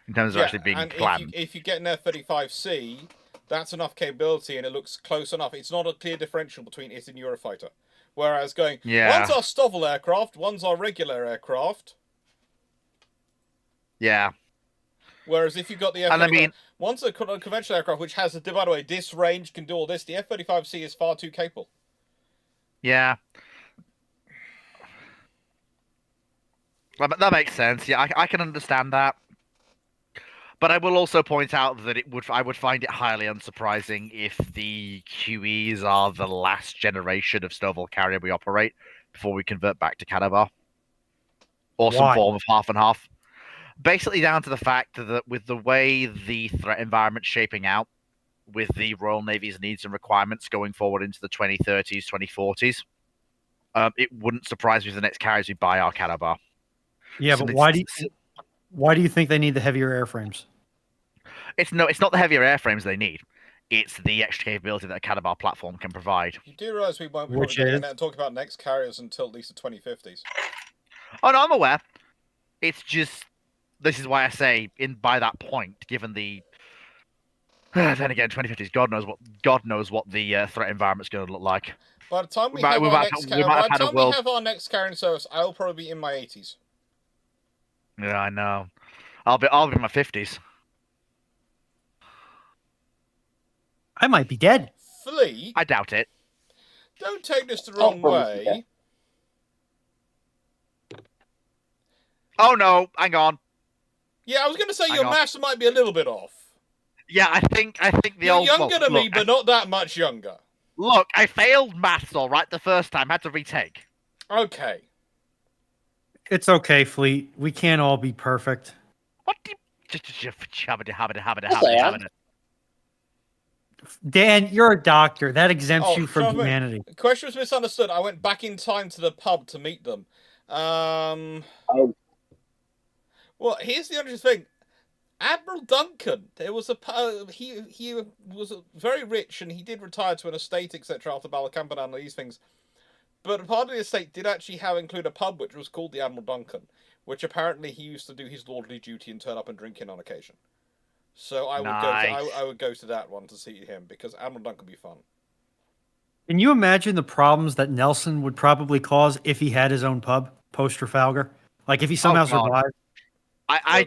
in terms of actually being planned. If you get an F-35C, that's enough capability and it looks close enough. It's not a clear differential between it and Eurofighter. Whereas one's our Stovall aircraft, one's our regular aircraft. Yeah. Whereas if you've got the F-35, one's a conventional aircraft which has, by the way, this range can do all this. The F-35C is far too capable. Yeah. That makes sense. Yeah, I can understand that. But I will also point out that I would find it highly unsurprising if the QEs are the last generation of Stovall carrier we operate before we convert back to Cadavar. Or some form of half and half. Basically down to the fact that with the way the threat environment's shaping out, with the Royal Navy's needs and requirements going forward into the 2030s, 2040s, it wouldn't surprise me if the next carriers we buy are Cadavar. Yeah, but why do you think they need the heavier airframes? It's not the heavier airframes they need. It's the extra capability that a Cadavar platform can provide. You do realise we won't be talking about next carriers until at least the 2050s. Oh no, I'm aware. It's just this is why I say by that point, given the then again 2050s, God knows what the threat environment's going to look like. By the time we have our next carrier in service, I'll probably be in my 80s. Yeah, I know. I'll be in my 50s. I might be dead. Fleet? I doubt it. Don't take this the wrong way. Oh no, hang on. Yeah, I was going to say your maths might be a little bit off. Yeah, I think the You're younger than me, but not that much younger. Look, I failed maths all right the first time. Had to retake. Okay. It's okay, Fleet. We can't all be perfect. What do you... Dan, you're a doctor. That exempts you from humanity. The question was misunderstood. I went back in time to the pub to meet them. Well, here's the interesting thing. Admiral Duncan, there was he was very rich and he did retire to an estate, etc. after Balakampan and these things. But part of the estate did actually include a pub which was called the Admiral Duncan, which apparently he used to do his lordly duty and turn up and drink in on occasion. So I would go to that one to see him because Admiral Duncan would be fun. Can you imagine the problems that Nelson would probably cause if he had his own pub post Trafalgar? Like if he somehow survived. I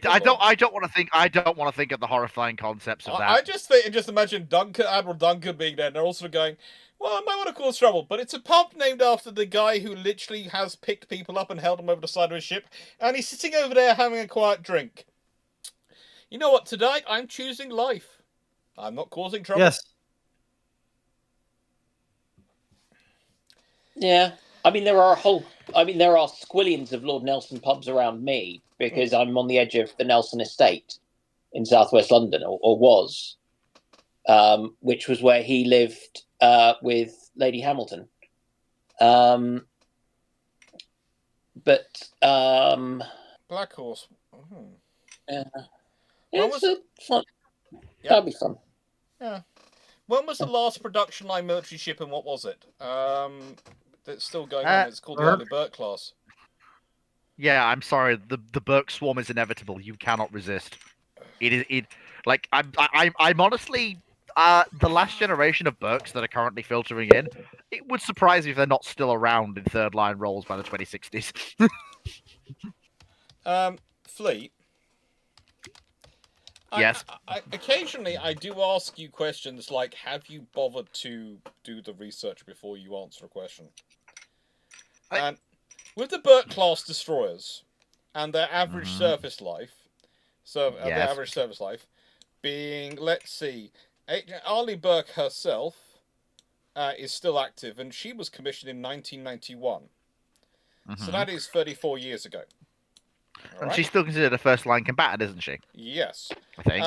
don't want to think of the horrifying concepts of that. I just imagine Admiral Duncan being there and they're also going, well, I might want to cause trouble, but it's a pub named after the guy who literally has picked people up and held them over the side of his ship, and he's sitting over there having a quiet drink. You know what? Tonight I'm choosing life. I'm not causing trouble. Yes. Yeah. I mean, there are squillions of Lord Nelson pubs around me because I'm on the edge of the Nelson estate in southwest London, or was, which was where he lived with Lady Hamilton. But Black Horse. Yeah. It's fun. That'd be fun. Yeah. When was the last production line military ship, and what was it? That's still going on. It's called the Arleigh Burke class. Yeah, I'm sorry. The Burke swarm is inevitable. You cannot resist. I'm honestly the last generation of Burks that are currently filtering in. It would surprise me if they're not still around in third line roles by the 2060s. Fleet. Yes. Occasionally, I do ask you questions like, have you bothered to do the research before you answer a question? And with the Burke class destroyers and their average surface life, their average service life being, let's see, Arleigh Burke herself is still active, and she was commissioned in 1991. So that is 34 years ago. And she's still considered a first-line combatant, isn't she? Yes. I think.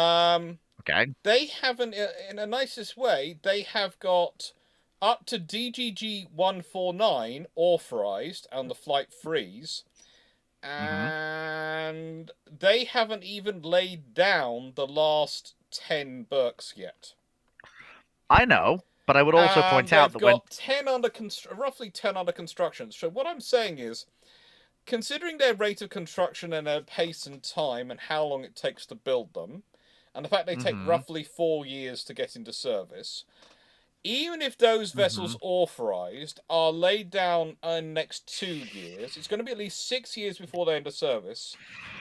Okay. They have, in the nicest way, they have got up to DGG 149 authorized and the flight freeze. And they haven't even laid down the last 10 Burks yet. I know, but I would also point out that got 10 roughly 10 under construction. So what I'm saying is, considering their rate of construction and their pace and time and how long it takes to build them, and the fact they take roughly 4 years to get into service, even if those vessels authorized are laid down in the next 2 years, it's going to be at least 6 years before they enter service.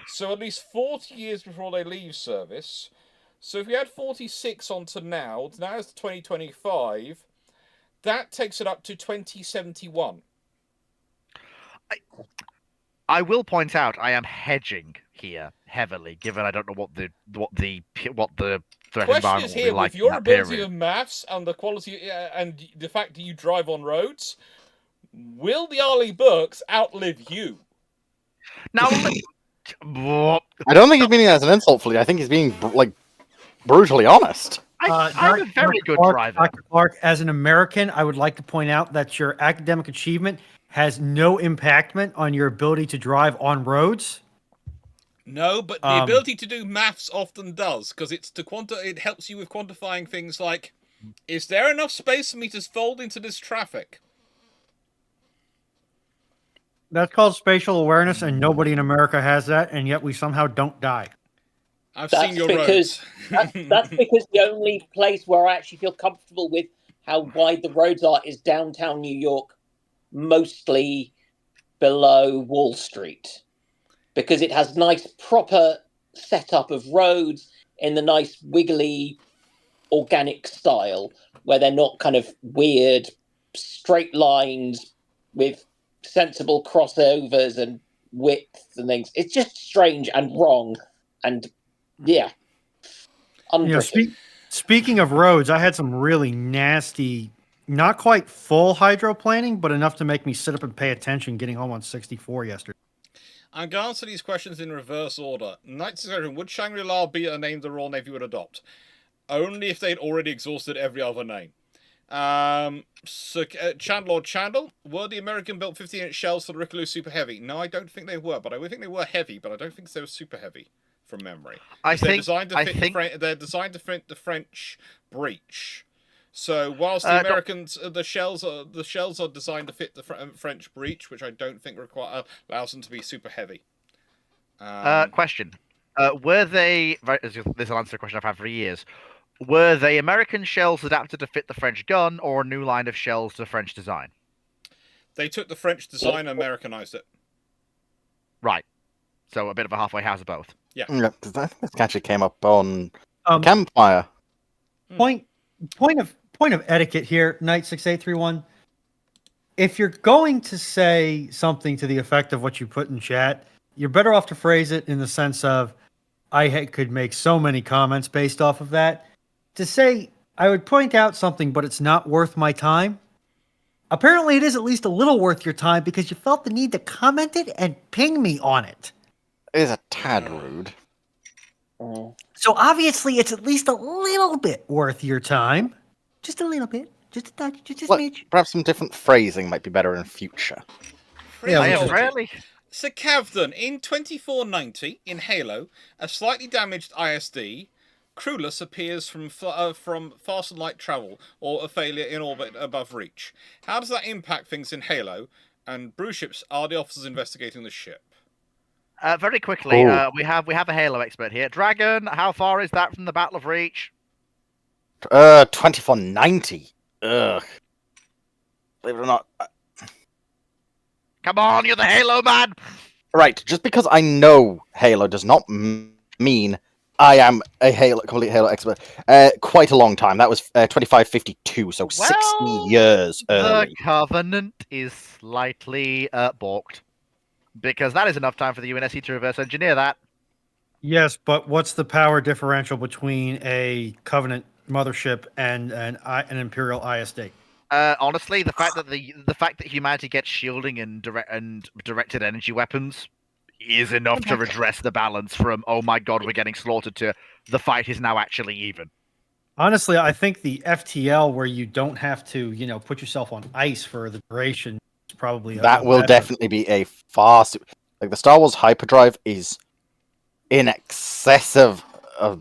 So at least 40 years before they leave service. So if we add 46 onto now it's 2025, that takes it up to 2071. I will point out I am hedging here heavily, given I don't know what the threat Question environment is will be here, like with your in that ability period. of maths and the quality and the fact that you drive on roads, will the Arleigh Burks outlive you? Now, I don't think he's meaning that as an insult, Fleet. I think he's being brutally honest. I'm a very good driver. Dr. Clarke, as an American, I would like to point out that your academic achievement has no impactment on your ability to drive on roads. No, but the ability to do maths often does, because it helps you with quantifying things like, is there enough space for me to fold into this traffic? That's called spatial awareness, and nobody in America has that, and yet we somehow don't die. I've seen your roads. That's because the only place where I actually feel comfortable with how wide the roads are is downtown New York, mostly below Wall Street, because it has nice proper setup of roads in the nice wiggly organic style where they're not kind of weird straight lines with sensible crossovers and width and things. It's just strange and wrong, and speaking of roads, I had some really nasty, not quite full hydroplaning, but enough to make me sit up and pay attention getting home on 64 yesterday. I'm going to answer these questions in reverse order. Knights of would Shangri-La be a name the Royal Navy would adopt? Only if they'd already exhausted every other name. Chandler, were the American-built 15-inch shells for the Rickaloo super heavy? No, I don't think they were, but I would think they were heavy, but I don't think they were super heavy, from memory. They're designed to fit the French breach. So whilst the Americans, the shells are designed to fit the French breach, which I don't think allows them to be super heavy. Question: were they? This will answer a question I've had for years. Were they American shells adapted to fit the French gun, or a new line of shells to French design? They took the French design and Americanized it. Right. So a bit of a halfway house of both. Yeah. I think this actually came up on Campfire. Point of etiquette here, Knight 6831. If you're going to say something to the effect of what you put in chat, you're better off to phrase it in the sense of, I could make so many comments based off of that. To say, I would point out something, but it's not worth my time. Apparently, it is at least a little worth your time because you felt the need to comment it and ping me on it. It is a tad rude. So obviously, it's at least a little bit worth your time. Just a little bit. Just a touch. Just a smidge. Perhaps some different phrasing might be better in future. Really? So Cavden, in 2490, in Halo, a slightly damaged ISD crewless appears from faster light travel or a failure in orbit above reach. How does that impact things in Halo? And Bruships are the officers investigating the ship. Very quickly, Oh. we have a Halo expert here. Dragon, how far is that from the Battle of Reach? 2490. Ugh. Believe it or not. Come on, you're the Halo man. Right, just because I know Halo does not mean I am a complete Halo expert. Quite a long time. That was 2552, so 60 years The early. Covenant is slightly balked. Because that is enough time for the UNSC to reverse engineer that. Yes, but what's the power differential between a Covenant mothership and an Imperial ISD? Honestly, the fact that humanity gets shielding and directed energy weapons is enough to redress the balance from "oh my god, we're getting slaughtered" to "the fight is now actually even." Honestly, I think the FTL where you don't have to, put yourself on ice for the duration is probably That will definitely be a like the Star Wars hyperdrive is in excess of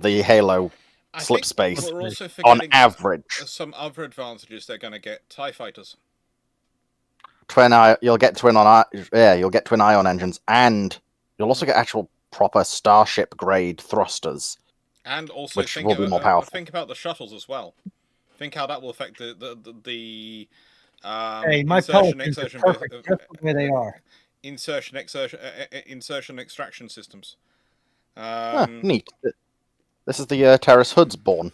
the Halo slip space We're also on forgetting average. some other advantages they're going to get. TIE fighters. You'll get twin ion engines, and you'll also get actual proper starship grade thrusters. And also which will be more powerful. Think about the shuttles as well. Think how that will affect the hey, my pelicans are perfect just the way they are. Insertion, extraction systems. Neat. This is the Terrace Hoods born.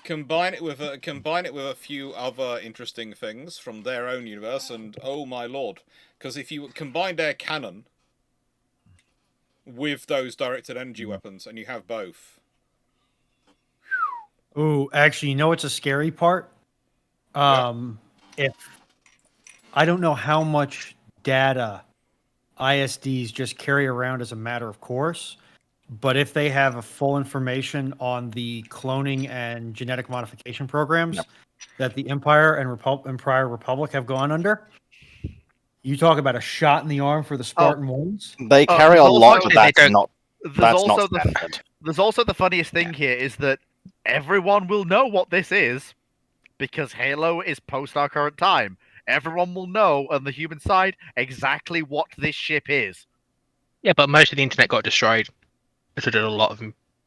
Combine it with a few other interesting things from their own universe, and oh my lord! Because if you combine their cannon with those directed energy weapons, and you have both. Ooh, actually, you know what's a scary part? If I don't know how much data ISDs just carry around as a matter of course, but if they have a full information on the cloning and genetic modification programs that the Empire and prior Republic have gone under, you talk about a shot in the arm for the Spartan ones. They carry a lot, but that's not standard. There's also the funniest thing here is that everyone will know what this is because Halo is post our current time. Everyone will know on the human side exactly what this ship is. Yeah, but most of the internet got destroyed. So did a lot of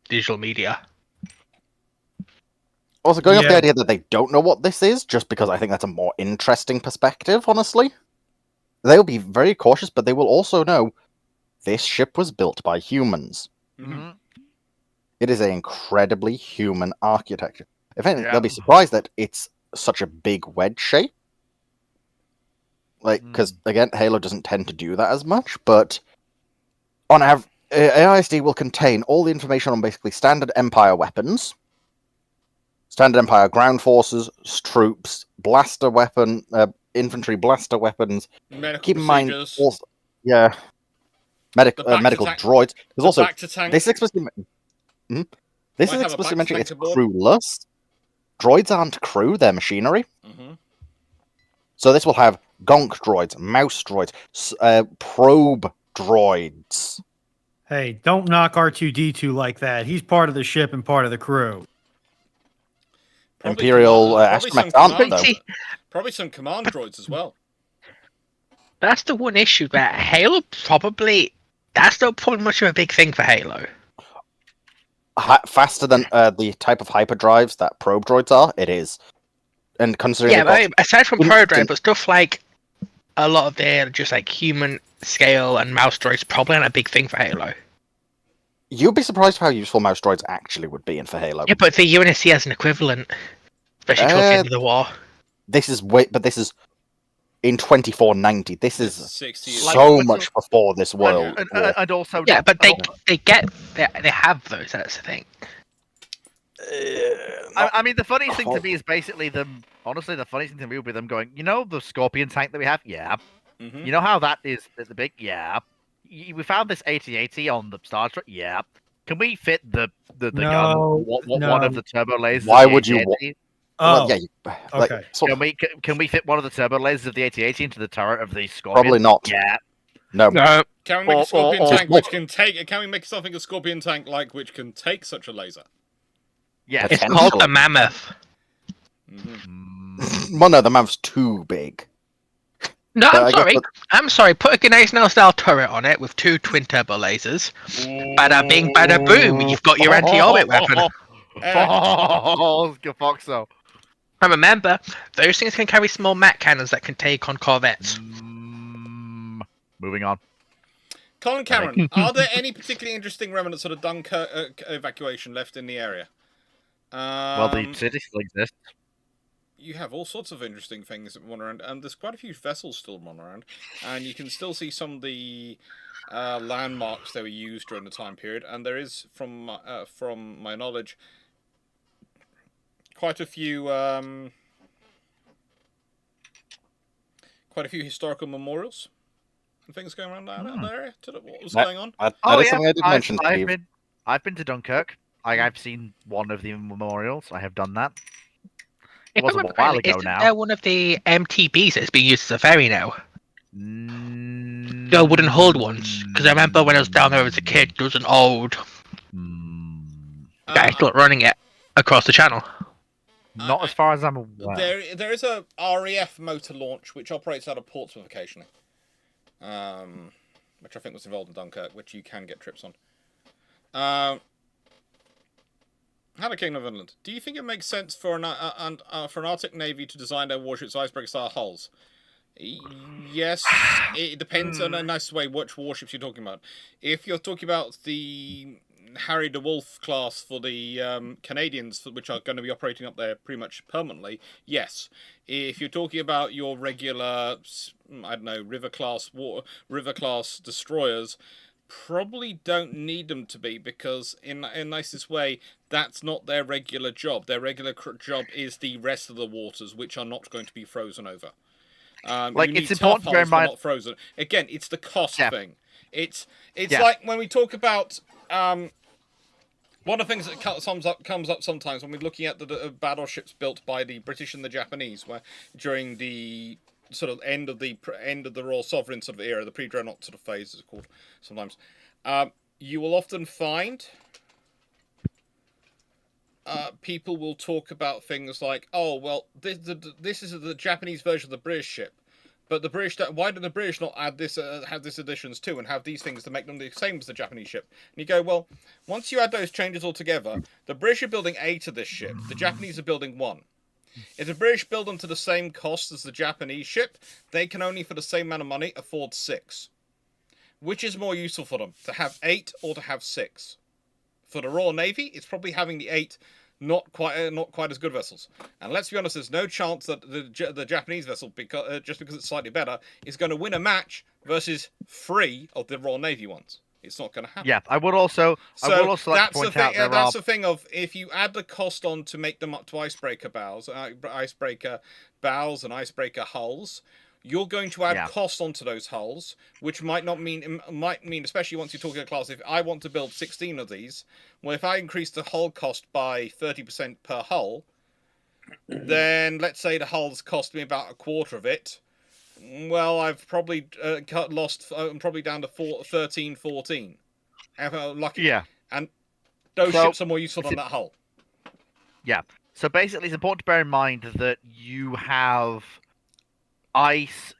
digital media. Also, going off the idea that they don't know what this is, just because I think that's a more interesting perspective, honestly. They'll be very cautious, but they will also know this ship was built by humans. Mm-hmm. It is an incredibly human architecture. If anything, they'll be surprised that it's such a big wedge shape. Like, because, again, Halo doesn't tend to do that as much, but on average, AISD will contain all the information on basically standard Empire weapons, standard Empire ground forces, troops, blaster weapon, infantry blaster weapons. Medical Keep in mind, procedures. medical droids. There's also this explicitly mentioning it's crewless. Droids aren't crew; they're machinery. Mm-hmm. So this will have gonk droids, mouse droids, probe droids. Hey, don't knock R2-D2 like that. He's part of the ship and part of the crew. Imperial astromechs aren't, though. Probably some command droids as well. That's the one issue that Halo that's not probably much of a big thing for Halo. Faster than the type of hyperdrives that probe droids are, it is. And considering aside from probe droids, but stuff like a lot of their just like human scale and mouse droids probably not a big thing for Halo. You'd be surprised how useful mouse droids actually would be in for Halo. Yeah, but the UNSC has an equivalent, especially towards the end of the war. This is in 2490. This is so much before this world. And also, but they have those. That's the thing. I mean, the funniest thing to me is basically them. Honestly, the funniest thing to me would be them going, the Scorpion tank that we have? Yeah. Mm-hmm. You know how that is the big? Yeah. We found this AT-AT on the Star Trek? Yeah. Can we fit the gun? One of the turbo lasers? Why would you? Okay. Can we fit one of the turbo lasers of the AT-AT into the turret of the Scorpion? Probably not. Yeah. No. No. Can we make a Or- scorpion or- tank which can take? Can we make something a scorpion tank like which can take such a laser? Yes. It's called the Potentially. Mammoth. Mm, Well, no, the Mammoth's too big. No, But I'm I guess sorry. that- I'm sorry. Put a Gneisenau style turret on it with 2 twin turbo lasers. Bada bing, bada boom. You've got your anti-orbit weapon. Foxo. And remember, those things can carry small mat cannons that can take on corvettes. Moving on. Colin Cameron, are there any particularly interesting remnants of the Dunkirk evacuation left in the area? Well, the city still exists. You have all sorts of interesting things that run around, and there's quite a few vessels still run around, and you can still see some of the landmarks that were used during the time period. And there is, from my knowledge, quite a few historical memorials and things going around that area to what was going on. That Oh is yeah, something I did mention, Steve. I've been to Dunkirk. I've seen one of the memorials. I have done that. It If I was a remember while correctly, ago isn't now. there one of the MTBs that's being used as a ferry now? Mm, The wooden hulled ones. Because I remember when I was down there as a kid, there was an old guy still running it across the channel. Not as far as I'm aware. There is a RAF motor launch which operates out of Portsmouth occasionally, which I think was involved in Dunkirk, which you can get trips on. Hello, King of England. Do you think it makes sense for an Arctic Navy to design their warships icebreaker-style hulls? Yes, it depends on a nice way which warships you're talking about. If you're talking about the Harry de Wolf class for the Canadians, which are going to be operating up there pretty much permanently, yes. If you're talking about your regular, I don't know, river class destroyers, probably don't need them to be, because in nicest way, that's not their regular job. Their regular job is the rest of the waters, which are not going to be frozen over. It's important to bear in mind. Not frozen. Again, it's the cost thing. It's Yeah. like when we talk about one of the things that comes up sometimes when we're looking at the battleships built by the British and the Japanese, where during the sort of end of the Royal Sovereign sort of era, the pre-dreadnought sort of phase is called sometimes. You will often find people will talk about things like, oh well, this is the Japanese version of the British ship, but the British, why do the British not add this have this additions too and have these things to make them the same as the Japanese ship? And you go, well, once you add those changes all together, the British are building 8 of this ship, the Japanese are building 1. If the British build them to the same cost as the Japanese ship, they can only, for the same amount of money, afford 6. Which is more useful for them, to have 8 or to have 6? For the Royal Navy, it's probably having the 8 not quite as good vessels. And let's be honest, there's no chance that the Japanese vessel, just because it's slightly better, is going to win a match versus 3 of the Royal Navy ones. It's not going to happen. Yeah, I would also like to point out that's the thing of, if you add the cost on to make them up to icebreaker bows and icebreaker hulls, you're going to add cost onto those hulls, which might mean, especially once you're talking a class, if I want to build 16 of these, well, if I increase the hull cost by 30% per hull, then let's say the hulls cost me about a quarter of it. Well, I've probably I'm probably down to 13, 14. If I'm lucky. Yeah. And those ships are more useful than that hull. Yeah. So basically, it's important to bear in mind that you have ice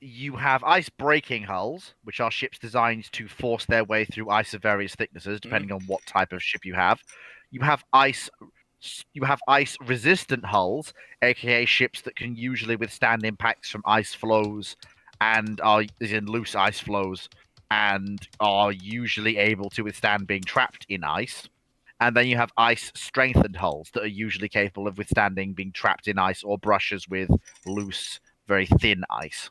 breaking hulls, which are ships designed to force their way through ice of various thicknesses, depending on what type of ship you have. You have ice resistant hulls, aka ships that can usually withstand impacts from ice flows and are in loose ice flows and are usually able to withstand being trapped in ice. And then you have ice strengthened hulls that are usually capable of withstanding being trapped in ice or brushes with loose, very thin ice.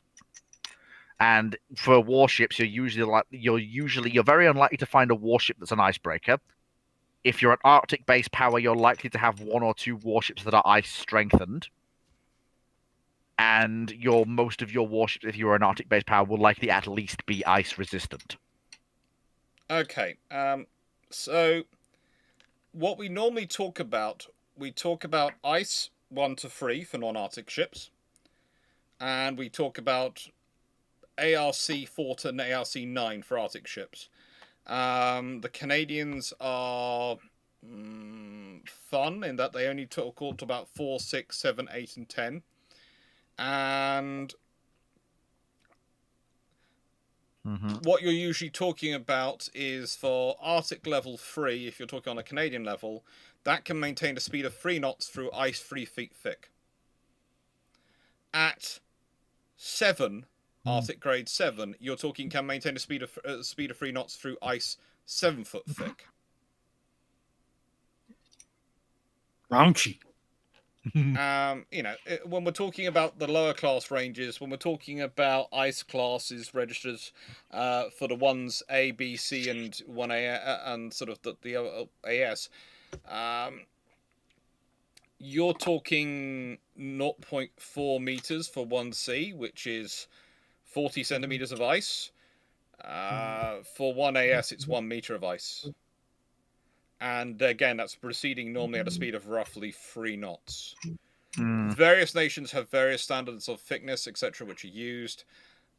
And for warships, you're very unlikely to find a warship that's an icebreaker. If you're an Arctic-based power, you're likely to have 1 or 2 warships that are ice strengthened. And most of your warships, if you're an Arctic-based power, will likely at least be ice resistant. Okay. So what we normally talk about ice 1 to 3 for non-Arctic ships. And we talk about ARC-4 and ARC-9 for Arctic ships. The Canadians are fun in that they only talk to about 4, 6, 7, 8, and 10. And what you're usually talking about is for Arctic level 3, if you're talking on a Canadian level, that can maintain a speed of 3 knots through ice 3 feet thick. At 7, Arctic grade 7, you're talking can maintain a speed of 3 knots through ice 7 foot thick. Raunchy. When we're talking about the lower class ranges, when we're talking about ice classes registers for the ones A, B, C, and 1A, and sort of the AS, you're talking 0.4 meters for 1C, which is 40 centimeters of ice. For 1AS, it's 1 meter of ice. And again, that's proceeding normally at a speed of roughly 3 knots. Various nations have various standards of thickness, etc., which are used,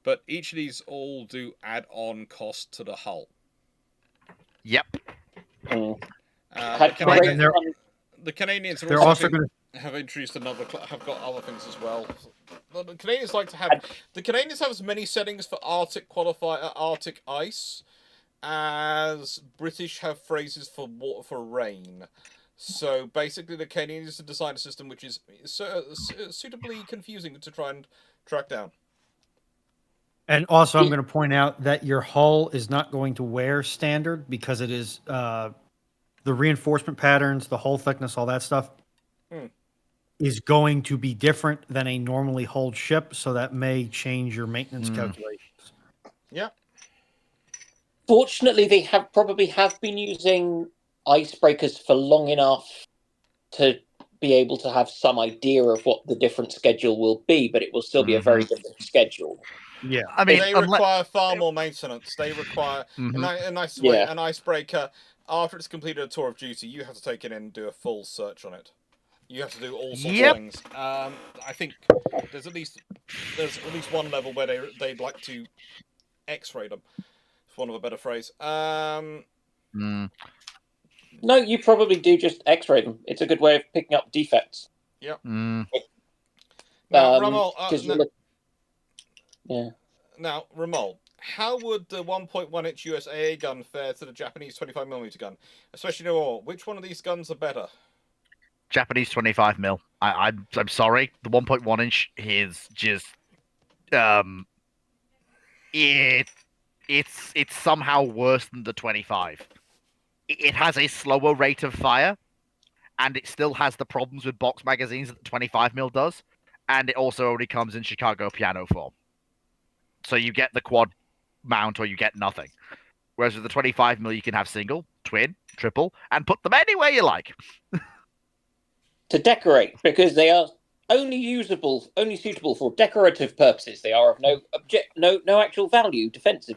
but each of these all do add on cost to the hull. Yep. The Canadians They're also going to have introduced have got other things as well. The Canadians like to have. The Canadians have as many settings for Arctic Arctic ice as British have phrases for water for rain. So basically, the Canadians have designed a system which is suitably confusing to try and track down. And also, I'm going to point out that your hull is not going to wear standard because it is the reinforcement patterns, the hull thickness, all that stuff is going to be different than a normally hulled ship. So that may change your maintenance calculations. Yeah. Fortunately, they probably have been using icebreakers for long enough to be able to have some idea of what the different schedule will be, but it will still be a very different schedule. Yeah, I mean, they require far more maintenance. They require an icebreaker. After it's completed a tour of duty, you have to take it in and do a full search on it. You have to do all sorts of things. I think there's at least one level where they'd like to X-ray them. For want of a better phrase. No, you probably do just X-ray them. It's a good way of picking up defects. Yep. Now, Ramol, Now, Ramol, how would the 1.1-inch USAA gun fare to the Japanese 25mm gun? Especially which one of these guns are better? Japanese 25mm. I'm sorry. The 1.1-inch is just it's somehow worse than the 25. It has a slower rate of fire, and it still has the problems with box magazines that the 25mm does, and it also only comes in Chicago piano form. So you get the quad mount or you get nothing. Whereas with the 25mm, you can have single, twin, triple, and put them anywhere you like. To decorate, because they are only suitable for decorative purposes. They are of no actual value defensively.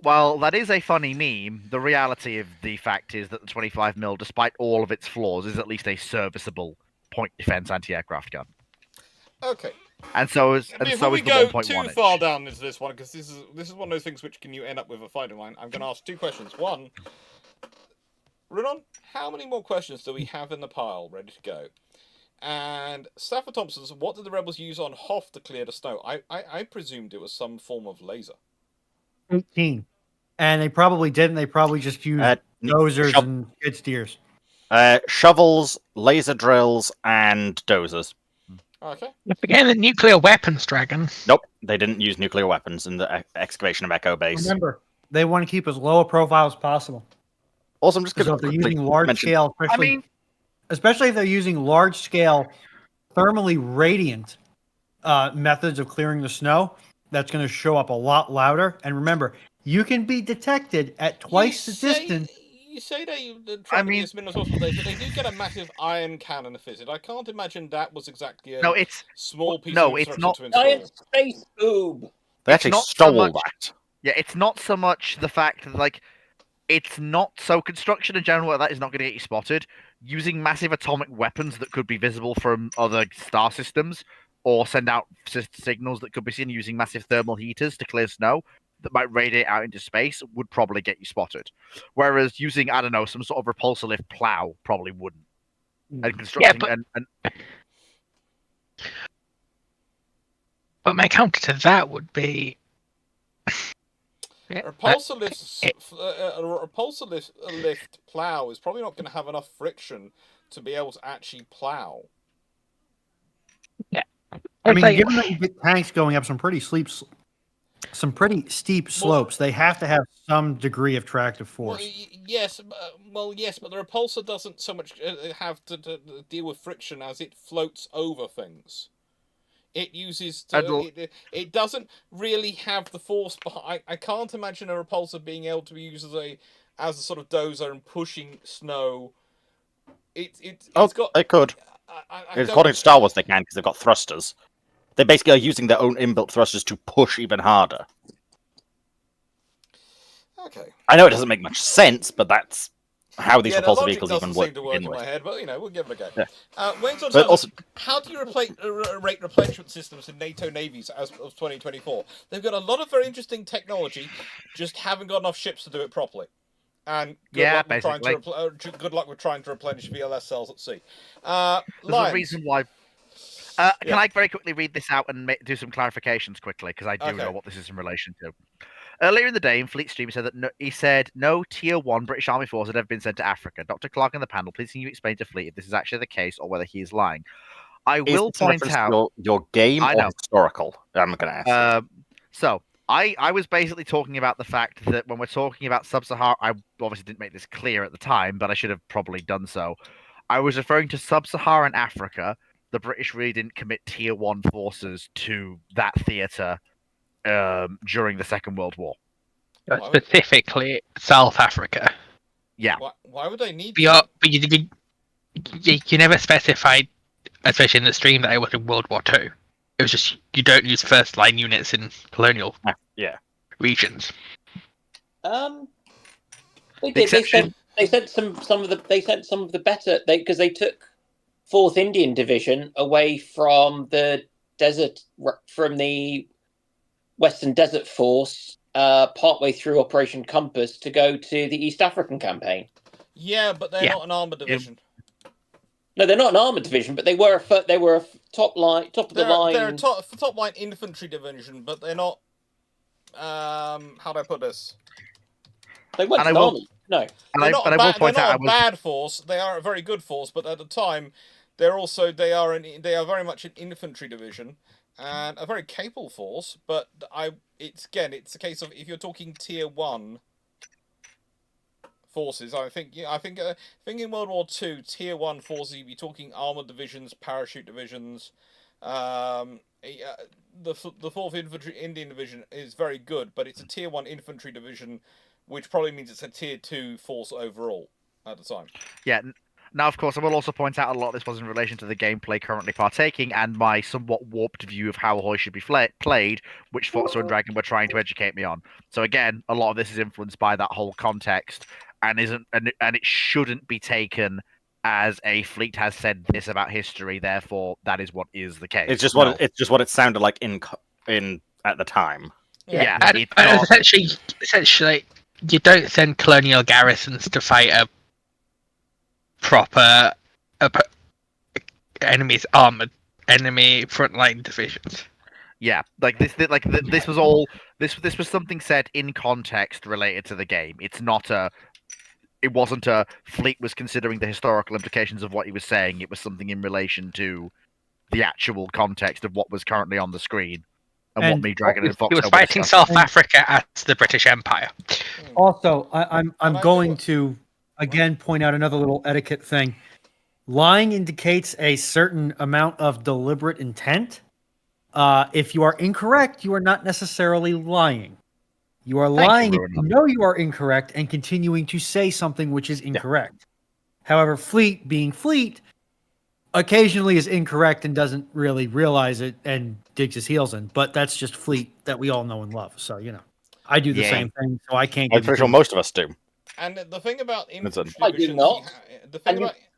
Well, that is a funny meme. The reality of the fact is that the 25mm, despite all of its flaws, is at least a serviceable point defense anti-aircraft gun. Okay. And so is the 1.1 we go inch. too far down into this one, because this is one of those things which you end up with a fighting line. I'm going to ask 2 questions. One, Renan, how many more questions do we have in the pile ready to go? And Stafford Thompson's, what did the rebels use on Hoth to clear the snow? I presumed it was some form of laser. 18. And they probably didn't. They probably just used dozers and skid steers. Shovels, laser drills, and dozers. Okay. Again, the nuclear weapons, Dragon. Nope, they didn't use nuclear weapons in the excavation of Echo Base. Remember, they want to keep as low a profile as possible. Also, I'm just going to they're using large scale, especially if they're using large scale, thermally radiant methods of clearing the snow. That's going to show up a lot louder. And remember, you can be detected at twice the distance. You say they try to be as minimal as possible, but they do get a massive iron cannon fitted. I can't imagine that was exactly a small piece of infrastructure to install. Giant space boob. They actually stole that. Yeah, it's not so much the fact that, it's not so construction in general that is not going to get you spotted. Using massive atomic weapons that could be visible from other star systems or send out signals that could be seen using massive thermal heaters to clear snow that might radiate out into space would probably get you spotted. Whereas using, I don't know, some sort of repulsor lift plow probably wouldn't. And constructing But my counter to that would be A repulsor lift plow is probably not going to have enough friction to be able to actually plow. Yeah, I mean, given that you get tanks going up some pretty steep slopes, they have to have some degree of tractive force. Yes, but the repulsor doesn't so much have to deal with friction as it floats over things. It uses it doesn't really have the force behind. I can't imagine a repulsor being able to be used as a sort of dozer and pushing snow. It could. According to Star Wars, they can because they've got thrusters. They basically are using their own inbuilt thrusters to push even harder. Okay. I know it doesn't make much sense, but that's how these repulsor vehicles even work. Seem to work in my head, but we'll give it a go. Yeah. How do you rate replenishment systems in NATO navies as of 2024? They've got a lot of very interesting technology, just haven't got enough ships to do it properly. And good luck with trying to replenish VLS cells at sea. There's a reason why. Can I very quickly read this out and do some clarifications quickly, because I do know what this is in relation to. Earlier in the day, in Fleet Stream, he said no Tier 1 British Army force had ever been sent to Africa. Dr. Clarke in the panel, please can you explain to Fleet if this is actually the case or whether he is lying? I will point out your game or historical. I'm going to ask. So I was basically talking about the fact that when we're talking about Sub-Sahara, I obviously didn't make this clear at the time, but I should have probably done so. I was referring to Sub-Saharan Africa. The British really didn't commit Tier 1 forces to that theatre during the Second World War. Specifically, South Africa. Yeah. Why would they need but you never specified, especially in the stream, that it was in World War II. It was just you don't use first line units in colonial regions. They did. They sent some of the better because they took 4th Indian Division away from the Western Desert Force partway through Operation Compass to go to the East African campaign. Yeah, but they're not an armored division. No, they're not an armored division, but they were a top of the line. They're a top line infantry division, but they're not. How do I put this? They weren't an army. No, they're not a bad force. They are a very good force, but at the time, they are very much an infantry division. And a very capable force, but it's a case of if you're talking Tier 1 forces, I think in World War II, Tier 1 forces, you'd be talking armored divisions, parachute divisions. The 4th Infantry Indian Division is very good, but it's a Tier 1 infantry division, which probably means it's a Tier 2 force overall at the time. Yeah. Now, of course, I will also point out a lot of this was in relation to the gameplay currently partaking and my somewhat warped view of how Ahoy should be played, which Foxo and Dragon were trying to educate me on. So again, a lot of this is influenced by that whole context and it shouldn't be taken as a Fleet has said this about history, therefore that is what is the case. It's just what it sounded like in at the time. Yeah, and essentially, you don't send colonial garrisons to fight a proper enemy frontline divisions. Yeah, this was all this was something said in context related to the game. It wasn't a Fleet was considering the historical implications of what he was saying. It was something in relation to the actual context of what was currently on the screen and what me, Dragon, and Fox. He was fighting South Africa as the British Empire. Also, I'm going to again point out another little etiquette thing. Lying indicates a certain amount of deliberate intent. If you are incorrect, you are not necessarily lying. You are lying if you know you are incorrect and continuing to say something which is incorrect. Yeah. However, Fleet, being Fleet, occasionally is incorrect and doesn't really realize it and digs his heels in. But that's just Fleet that we all know and love. So, I do the same thing, so I can't. I'm pretty sure most of us do. And the thing about infantry I do not.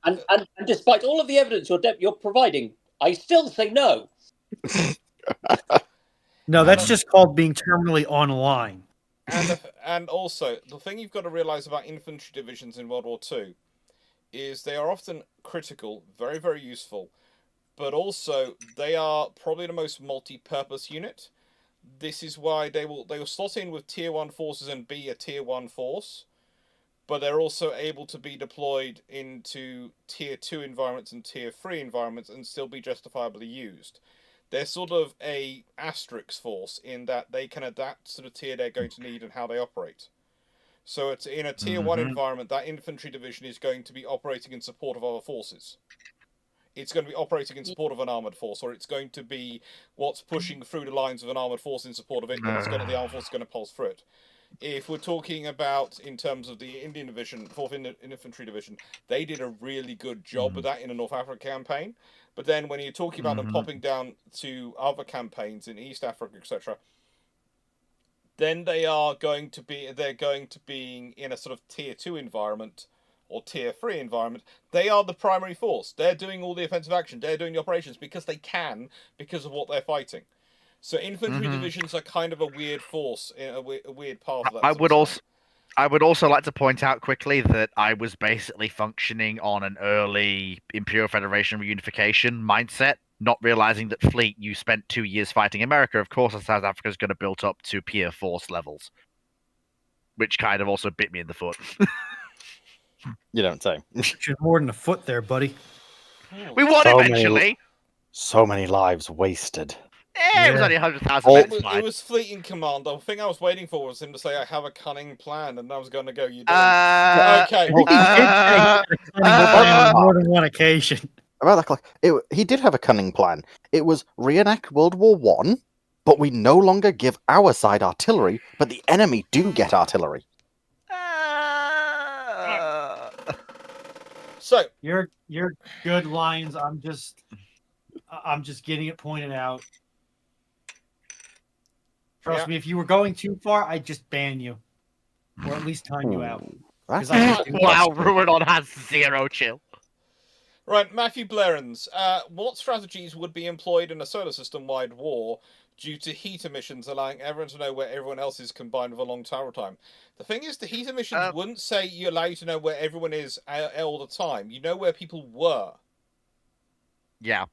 And despite all of the evidence you're providing, I still say no. No, that's just called being terminally online. And also, the thing you've got to realize about infantry divisions in World War II is they are often critical, very, very useful, but also they are probably the most multi-purpose unit. This is why they will slot in with tier 1 forces and be a tier 1 force, but they're also able to be deployed into tier 2 environments and tier 3 environments and still be justifiably used. They're sort of a asterisk force in that they can adapt to the tier they're going to need and how they operate. So it's in a tier 1 environment, that infantry division is going to be operating in support of other forces. It's going to be operating in support of an armoured force, or it's going to be what's pushing through the lines of an armoured force in support of it, and the armoured force is going to pulse through it. If we're talking about in terms of the Indian Division, 4th Infantry Division, they did a really good job with that in the North Africa campaign. But then when you're talking about them popping down to other campaigns in East Africa, etc., then they're going to be in a sort of tier 2 environment or tier 3 environment. They are the primary force. They're doing all the offensive action. They're doing the operations because they can, because of what they're fighting. So infantry divisions are kind of a weird force, a weird path. I would also like to point out quickly that I was basically functioning on an early Imperial Federation reunification mindset, not realizing that fleet, you spent 2 years fighting America. Of course, South Africa is going to build up to peer force levels, which kind of also bit me in the foot. You don't say. You're more than a foot there, buddy. We won eventually. So many lives wasted. It was only 100,000 men. It was fleet in command. The thing I was waiting for was him to say, "I have a cunning plan," and I was going to go, "You do." Okay. On more than one occasion. About that, Clarke, he did have a cunning plan. It was reenact World War One, but we no longer give our side artillery, but the enemy do get artillery. So you're good lines. I'm just getting it pointed out. Trust me, if you were going too far, I'd just ban you, or at least time you out. Wow, Ruinon has 0 chill. Right, Matthew Blerens, what strategies would be employed in a solar system-wide war due to heat emissions, allowing everyone to know where everyone else is combined with a long travel time? The thing is, the heat emissions wouldn't say you allow you to know where everyone is all the time. You know where people were. Yeah.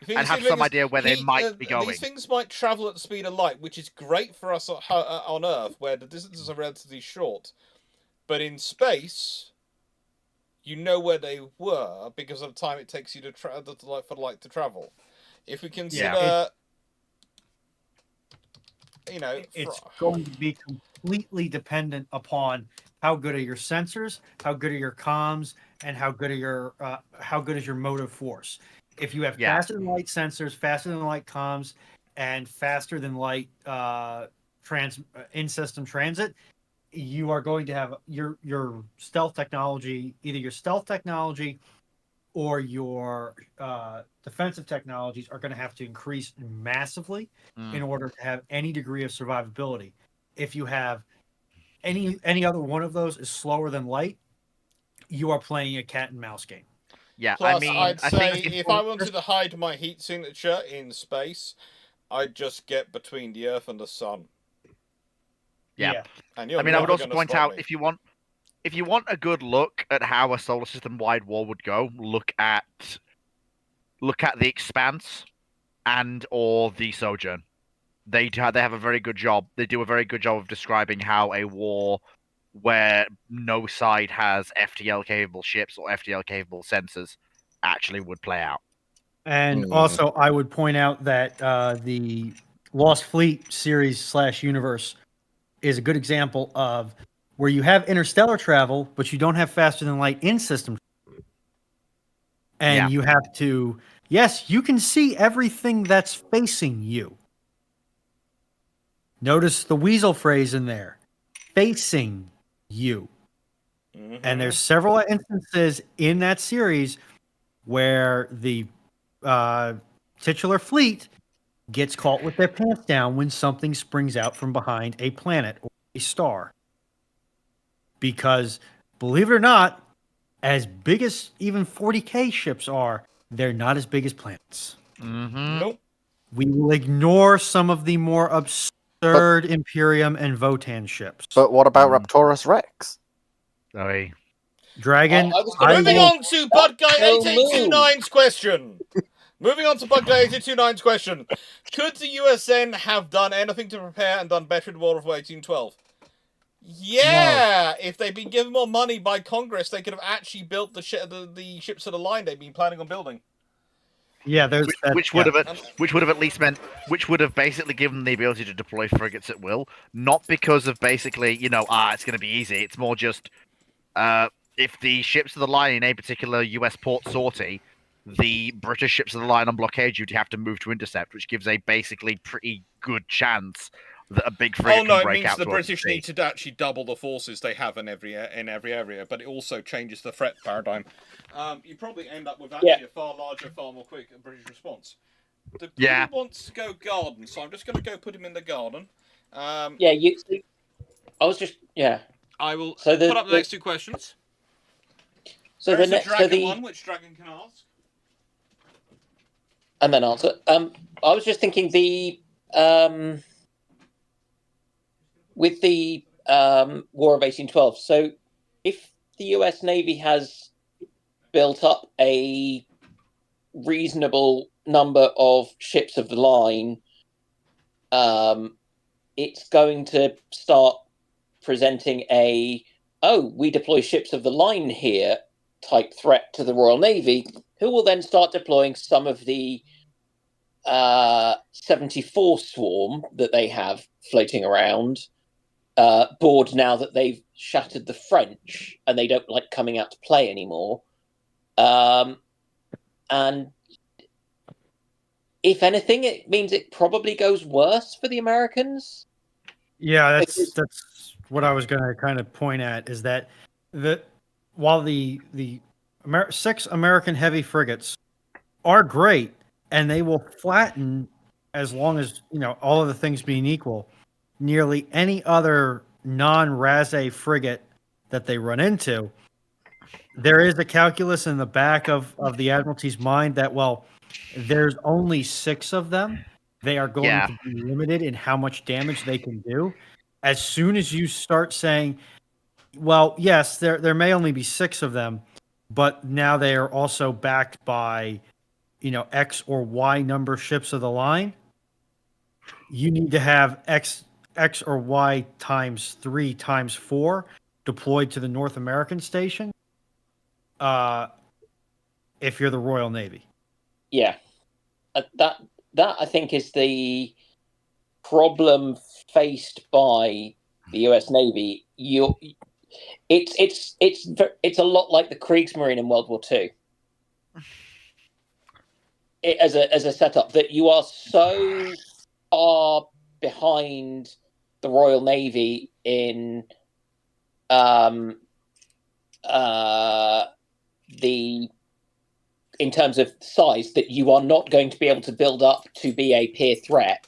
And have some idea where they might be going. These things might travel at the speed of light, which is great for us on Earth, where the distances are relatively short. But in space, you know where they were because of the time it takes you to for the light to travel. If we consider, it's going to be completely dependent upon how good are your sensors, how good are your comms, and how good is your motive force. If you have faster than light sensors, faster than light comms, and faster than light in-system transit, you are going to have your stealth technology, either your stealth technology or your defensive technologies are going to have to increase massively in order to have any degree of survivability. If you have any other one of those is slower than light, you are playing a cat and mouse game. Yeah, Plus, I'd say if I wanted to hide my heat signature in space, I'd just get between the Earth and the Sun. Yeah. And I would also point out, if you want a good look at how a solar system-wide war would go, look at the Expanse and or the Sojourn. They have a very good job. They do a very good job of describing how a war where no side has FTL-capable ships or FTL-capable sensors actually would play out. And also, I would point out that the Lost Fleet series / universe is a good example of where you have interstellar travel, but you don't have faster than light in system. And you have to, yes, you can see everything that's facing you. Notice the weasel phrase in there, facing you. And there's several instances in that series where the titular fleet gets caught with their pants down when something springs out from behind a planet or a star. Because, believe it or not, as big as even 40K ships are, they're not as big as planets. Nope. We will ignore some of the more absurd Imperium and Votan ships. But what about Mm. Raptorus Rex? Sorry. Dragon, I was gonna Moving say- on to Bud Guy No 8829's question. Moving on to Bud Guy 8829's question. Could the USN have done anything to prepare and done better in the War of 1812? Yeah, if they'd been given more money by Congress, they could have actually built the ships of the line they'd been planning on building. yeah, there's Which would have at least meant, which would have basically given them the ability to deploy frigates at will, not because of basically, it's going to be easy. It's more just, if the ships of the line in a particular US port sortie, the British ships of the line on blockade duty have to move to intercept, which gives a basically pretty good chance that a big frigate Oh no, can it break means out the to British open sea. need to actually double the forces they have in every area, but it also changes the threat paradigm. You probably end up with actually a far larger, far more quick British response. The Yeah. British wants to go garden, so I'm just going to go put him in the garden. I was just I will So put up the next two questions. So There's the a next, dragon one, which dragon can ask. and then answer. I was just thinking with the War of 1812. So if the US Navy has built up a reasonable number of ships of the line, it's going to start presenting we deploy ships of the line here type threat to the Royal Navy, who will then start deploying some of the 74 swarm that they have floating around, bored now that they've shattered the French and they don't like coming out to play anymore. And if anything, it means it probably goes worse for the Americans. Yeah, that's what I was going to kind of point at, is that while the 6 American heavy frigates are great and they will flatten, as long as all of the things being equal, nearly any other non-Raze frigate that they run into, there is a calculus in the back of the Admiralty's mind that, well, there's only 6 of them. They are going to be limited in how much damage they can do. As soon as you start saying, well, yes, there may only be 6 of them, but now they are also backed by, X or Y number ships of the line, you need to have X or Y times 3 times 4 deployed to the North American station. If you're the Royal Navy. Yeah. That I think is the problem faced by the US Navy. It's a lot like the Kriegsmarine in World War II. As a setup, that you are so far behind the Royal Navy in in terms of size, that you are not going to be able to build up to be a peer threat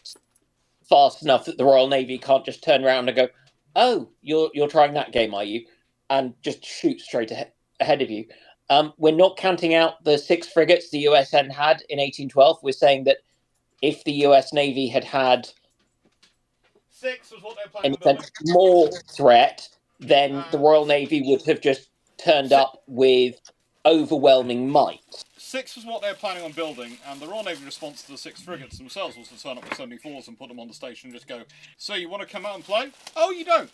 fast enough that the Royal Navy can't just turn around and go, "Oh, you're trying that game, are you?" and just shoot straight ahead of you. We're not counting out the 6 frigates the USN had in 1812. We're saying that if the US Navy had 6 was what they're in planning a on sense more threat, then the Royal Navy would have just turned up with overwhelming might. 6 was what they were planning on building, and the Royal Navy response to the 6 frigates themselves was to turn up with 74s and put them on the station and just go, "So you want to come out and play? Oh, you don't."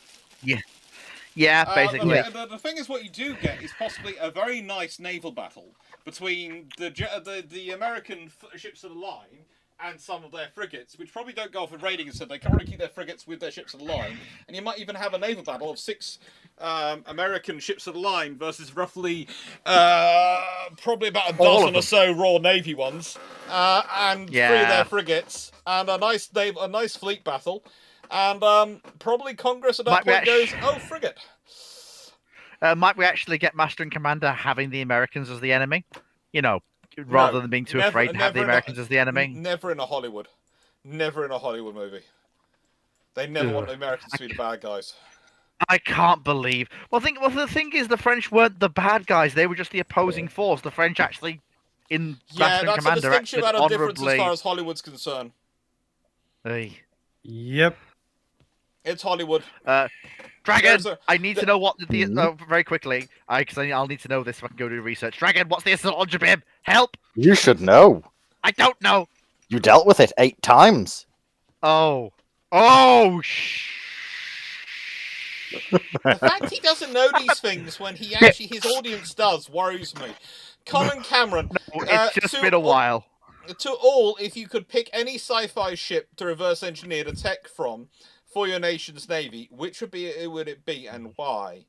Yeah, basically. The thing is, what you do get is possibly a very nice naval battle between the American ships of the line and some of their frigates, which probably don't go off with raiding, instead they can probably keep their frigates with their ships of the line, and you might even have a naval battle of 6 American ships of the line versus roughly probably about a dozen or so Royal Navy ones, and 3 of their frigates, and a nice fleet battle, and probably Congress at that point goes, "Oh, frigate." Might we actually get Master and Commander having the Americans as the enemy? Rather than being too afraid to have the Americans as the enemy? Never in a Hollywood movie. They never want the Americans to be the bad guys. I can't believe. The thing is, the French weren't the bad guys; they were just the opposing force. The French actually, in Master and that's Commander, a distinction acted about a difference honorably. as far as Hollywood's concerned. Hey. Yep. It's Hollywood. Dragon, There's a- I need to know what the Hmm? very quickly. Because I'll need to know this if I can go do research. Dragon, what's the assault launcher bib? Help! You should know. I don't know. You dealt with it 8 times. Oh, The fact he doesn't know these things when his audience does worries me. Colin Cameron, it's just to been a while. To all, if you could pick any sci-fi ship to reverse engineer the tech from for your nation's navy, which would it be and why?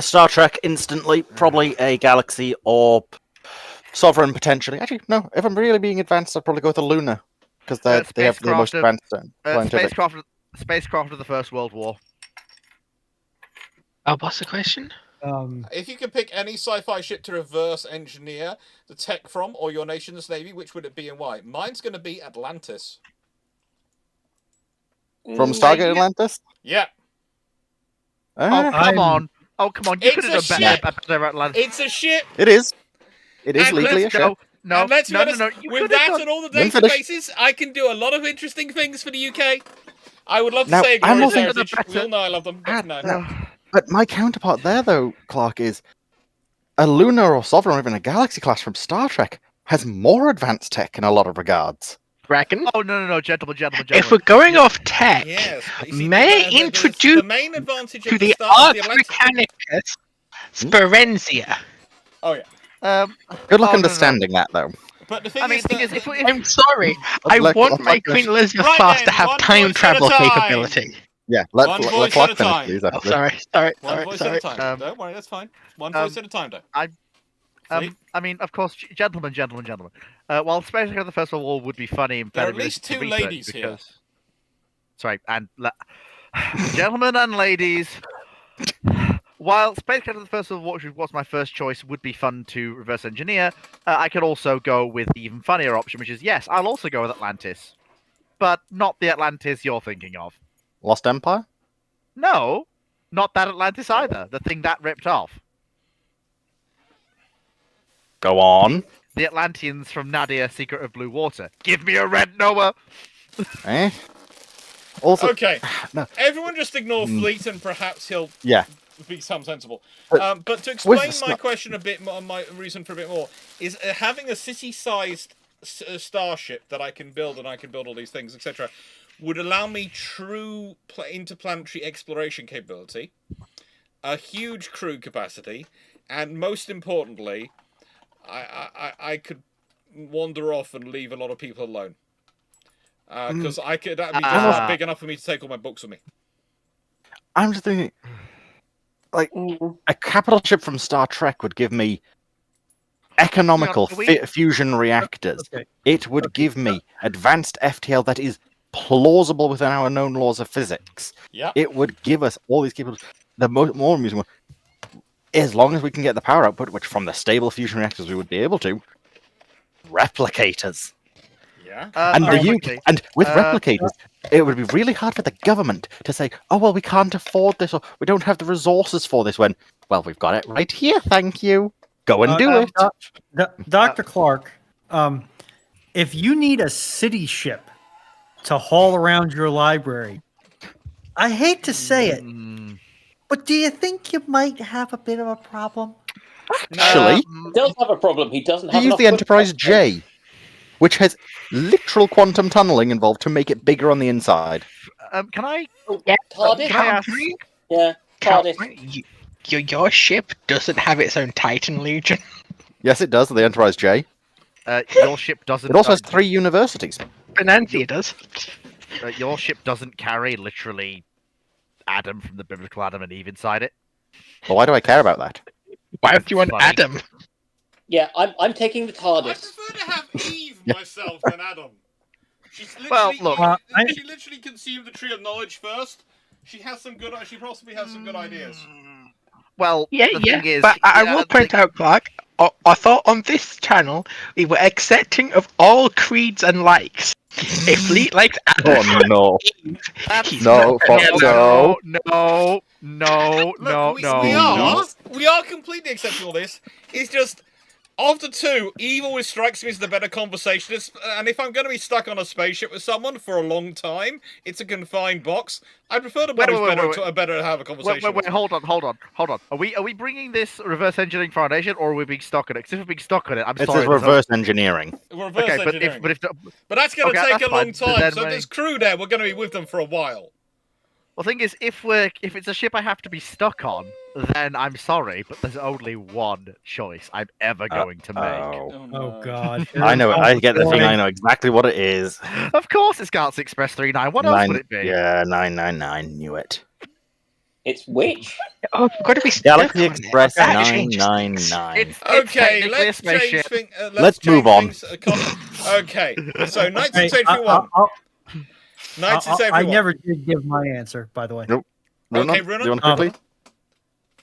Star Trek instantly, probably a Galaxy or Sovereign potentially. Actually, no. If I'm really being advanced, I'd probably go with a Lunar because they have the most advanced scientific. Spacecraft of the First World War. What's the question? If you could pick any sci-fi ship to reverse engineer the tech from or your nation's navy, which would it be and why? Mine's going to be Atlantis. From Stargate Atlantis? Yeah. Oh, come on. Oh, come on. You It's could a have done ship. better Atlantis. It's a ship. It is. It is And legally a let's ship. No, And let's be honest, You with could that have done... and all the Let me finish. databases, I can do a lot of interesting things for the UK. I would love to Now, say I'm glorious also- heritage. Better. We all know I love them, but no. No. But my counterpart there, though, Clarke, is a Lunar or Sovereign or even a Galaxy class from Star Trek has more advanced tech in a lot of regards. Dragon? Oh, no, gentlemen. If we're going off tech, Yes, but you see, may I the introduce main advantage to of the the start of Ars the Atlantis. Mechanicus Sperenzia. Oh yeah, Good luck Oh, no. understanding that, though. but the thing I mean, is, the thing is, if I'm sorry. I Let's want my let Queen Elizabeth Right class then, to have one time voice travel at a time. capability. Yeah, let One voice Clarke at a finish, time. please. Oh, After. sorry. one voice at a time. Don't worry, that's fine. One voice at a time, though. I mean, of course, gentlemen. While Spacecraft of the First World War would be funny and There are very at least realistic to two research ladies here. because... Sorry, and gentlemen and ladies, while Spacecraft of the First World War, which was my first choice, would be fun to reverse engineer, I could also go with the even funnier option, which is yes, I'll also go with Atlantis, but not the Atlantis you're thinking of. Lost Empire? No, not that Atlantis either. The thing that ripped off. Go on. The Atlanteans from Nadia, Secret of Blue Water. Give me a red Noah. Eh? Also, Okay, no. everyone just ignore Fleet, and perhaps he'll Yeah. become sensible. But But to explain with my Star- question a bit more, my reason for a bit more is having a city-sized starship that I can build, and I can build all these things, etc., would allow me true interplanetary exploration capability, a huge crew capacity, and most importantly, I could wander off and leave a lot of people alone. Because that'd be just big enough for me to take all my books with me. I'm just thinking, like, a capital ship from Star Trek would give me economical fusion reactors. Okay. It would give me advanced FTL that is plausible within our known laws of physics. Yeah. It would give us all these capabilities. The more amusing one, as long as we can get the power output, which from the stable fusion reactors we would be able to, replicators. Yeah. And very the quickly, and with replicators, it would be really hard for the government to say, "Oh well, we can't afford this, or we don't have the resources for this." When, well, we've got it right here. Thank you. Go and do it. Dr. Clarke, if you need a city ship to haul around your library, I hate to say it, but do you think you might have a bit of a problem? Actually, He does have a problem. He doesn't have use enough the Enterprise footprint. J, which has literal quantum tunneling involved to make it bigger on the inside. Can I? TARDIS? Can I ask? Yeah, TARDIS. Your ship doesn't have its own Titan Legion. Yes, it does. The Enterprise J. Your ship doesn't. It also has 3 universities. Financia does. Your ship doesn't carry literally Adam from the biblical Adam and Eve inside it. Well, why do I care about that? Why do you want Funny. Adam? Yeah, I'm taking the I TARDIS. prefer to have Eve myself than Adam. She's literally, Well, look, she literally consumed the tree of knowledge first. She has some good. She possibly has some good ideas. Well, Yeah, the yeah. thing is, But I will point out, Clarke, I thought on this channel we were accepting of all creeds and likes. If Fleet likes Adam, Oh no! he's No, not fuck gonna- no. no. Look, we are completely accepting all this. It's just Of the two, Eve always strikes me as the better conversationist, and if I'm going to be stuck on a spaceship with someone for a long time, it's a confined box. I prefer the one who's better to have a conversation with. Hold on. Are we bringing this reverse engineering foundation, or are we being stuck on it? Because if we're being stuck on it, I'm sorry. It's reverse engineering. Reverse Okay, engineering. but that's going to take a long time. So then there's crew there. We're going to be with them for a while. Well, the thing is, if it's a ship I have to be stuck on, then I'm sorry, but there's only one choice I'm ever going to make. Oh God! I know. I get the thing. I know exactly what it is. Of course, it's Galaxy Express 39. What else would it be? Yeah, 999. Knew it. It's which? Oh, got to be Galaxy Express That changes things. 999. It's Okay, technically a let's change spaceship. things. Let's move on. Okay, so 1971. I 1971. never did give my answer, by the way. Nope. Okay, Runa, do you want to quickly?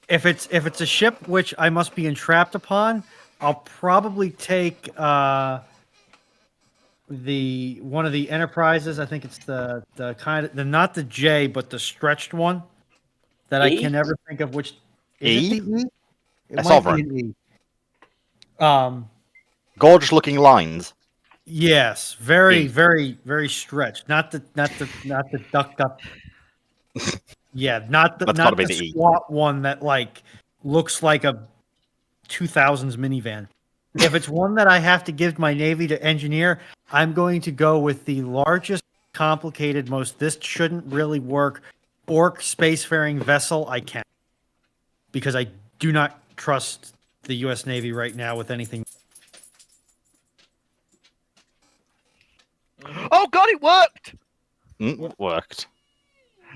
If it's a ship which I must be entrapped upon, I'll probably take one of the Enterprises. I think it's the kind of not the J, but the stretched one that I can never think of which. Is it the E? It might Sovereign. be an E. Gorgeous looking lines. Yes, very, E. very, very stretched. Not the ducked up. Yeah, not That's the gotta be the E. squat one that like looks like a 2000s minivan. If it's one that I have to give my Navy to engineer, I'm going to go with the largest, complicated, this shouldn't really work, orc spacefaring vessel I can. Because I do not trust the U.S. Navy right now with anything. Oh God, it worked! It worked.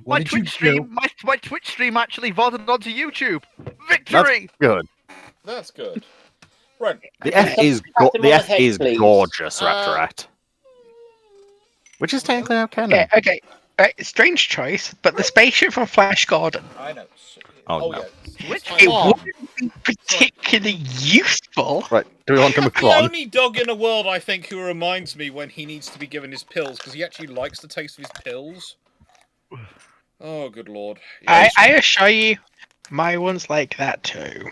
What My did you Twitch stream, my Twitch stream actually voted onto YouTube. Victory! Good. That's good. Right. The F is gorgeous, Raptorat. Which is technically now canon. Okay. Strange choice, but the spaceship from Flash Gordon. I know. Oh, no. Yeah. Which It one? wouldn't be particularly useful. Right, do we want to move the on? only dog in the world, I think, who reminds me when he needs to be given his pills, because he actually likes the taste of his pills. Oh, good lord. Yeah, I assure you, my one's like that too.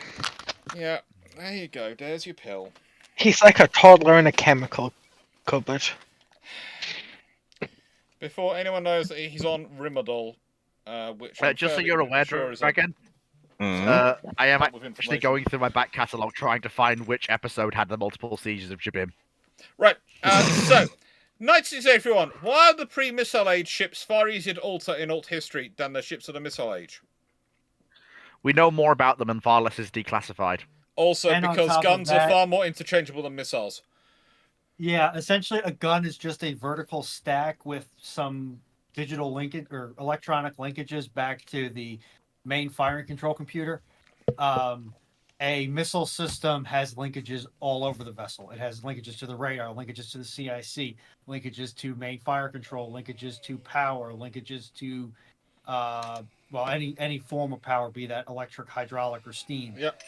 yeah, there you go. There's your pill. He's like a toddler in a chemical cupboard. Before anyone knows that he's on Rimadol, which I'm Just so fairly you're aware, sure is Dragon, I am actually going through my back catalogue trying to find which episode had the multiple seizures of Jabim. Right, so, 1981. Why are the pre-missile age ships far easier to alter in alt history than the ships of the missile age? We know more about them and far less is declassified. Also, And on because top of guns are that- far more interchangeable than missiles. Yeah, essentially a gun is just a vertical stack with some digital linkage or electronic linkages back to the main firing control computer. A missile system has linkages all over the vessel. It has linkages to the radar, linkages to the CIC, linkages to main fire control, linkages to power, linkages to any form of power, be that electric, hydraulic, or steam. Yep.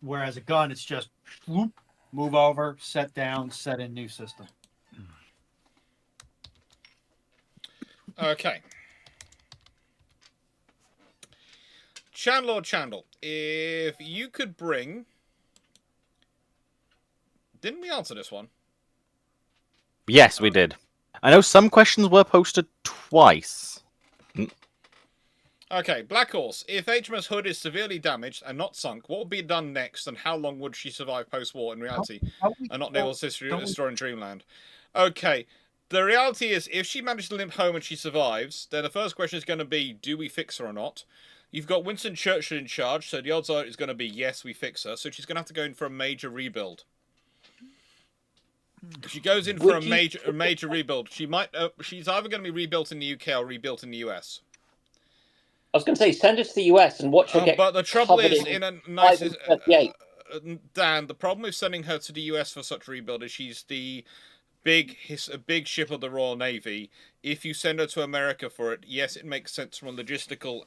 Whereas a gun, it's just whoop, move over, set down, set in new system. Okay. Chandler, if you could bring... Didn't we answer this one? Yes, we did. I know some questions were posted twice. Okay, Black Horse. If HMS Hood is severely damaged and not sunk, what would be done next, and how long would she survive post-war in reality, and not Naval's historian Dreamland? Okay, the reality is, if she manages to limp home and she survives, then the first question is going to be, do we fix her or not? You've got Winston Churchill in charge, so the odds are it's going to be, yes, we fix her, so she's going to have to go in for a major rebuild. If she goes in for a major rebuild, she's either going to be rebuilt in the UK or rebuilt in the US. I was going to say, send her to the US and watch her get. But the trouble is, Dan, the problem with sending her to the US for such a rebuild is she's a big ship of the Royal Navy. If you send her to America for it, yes, it makes sense from a logistical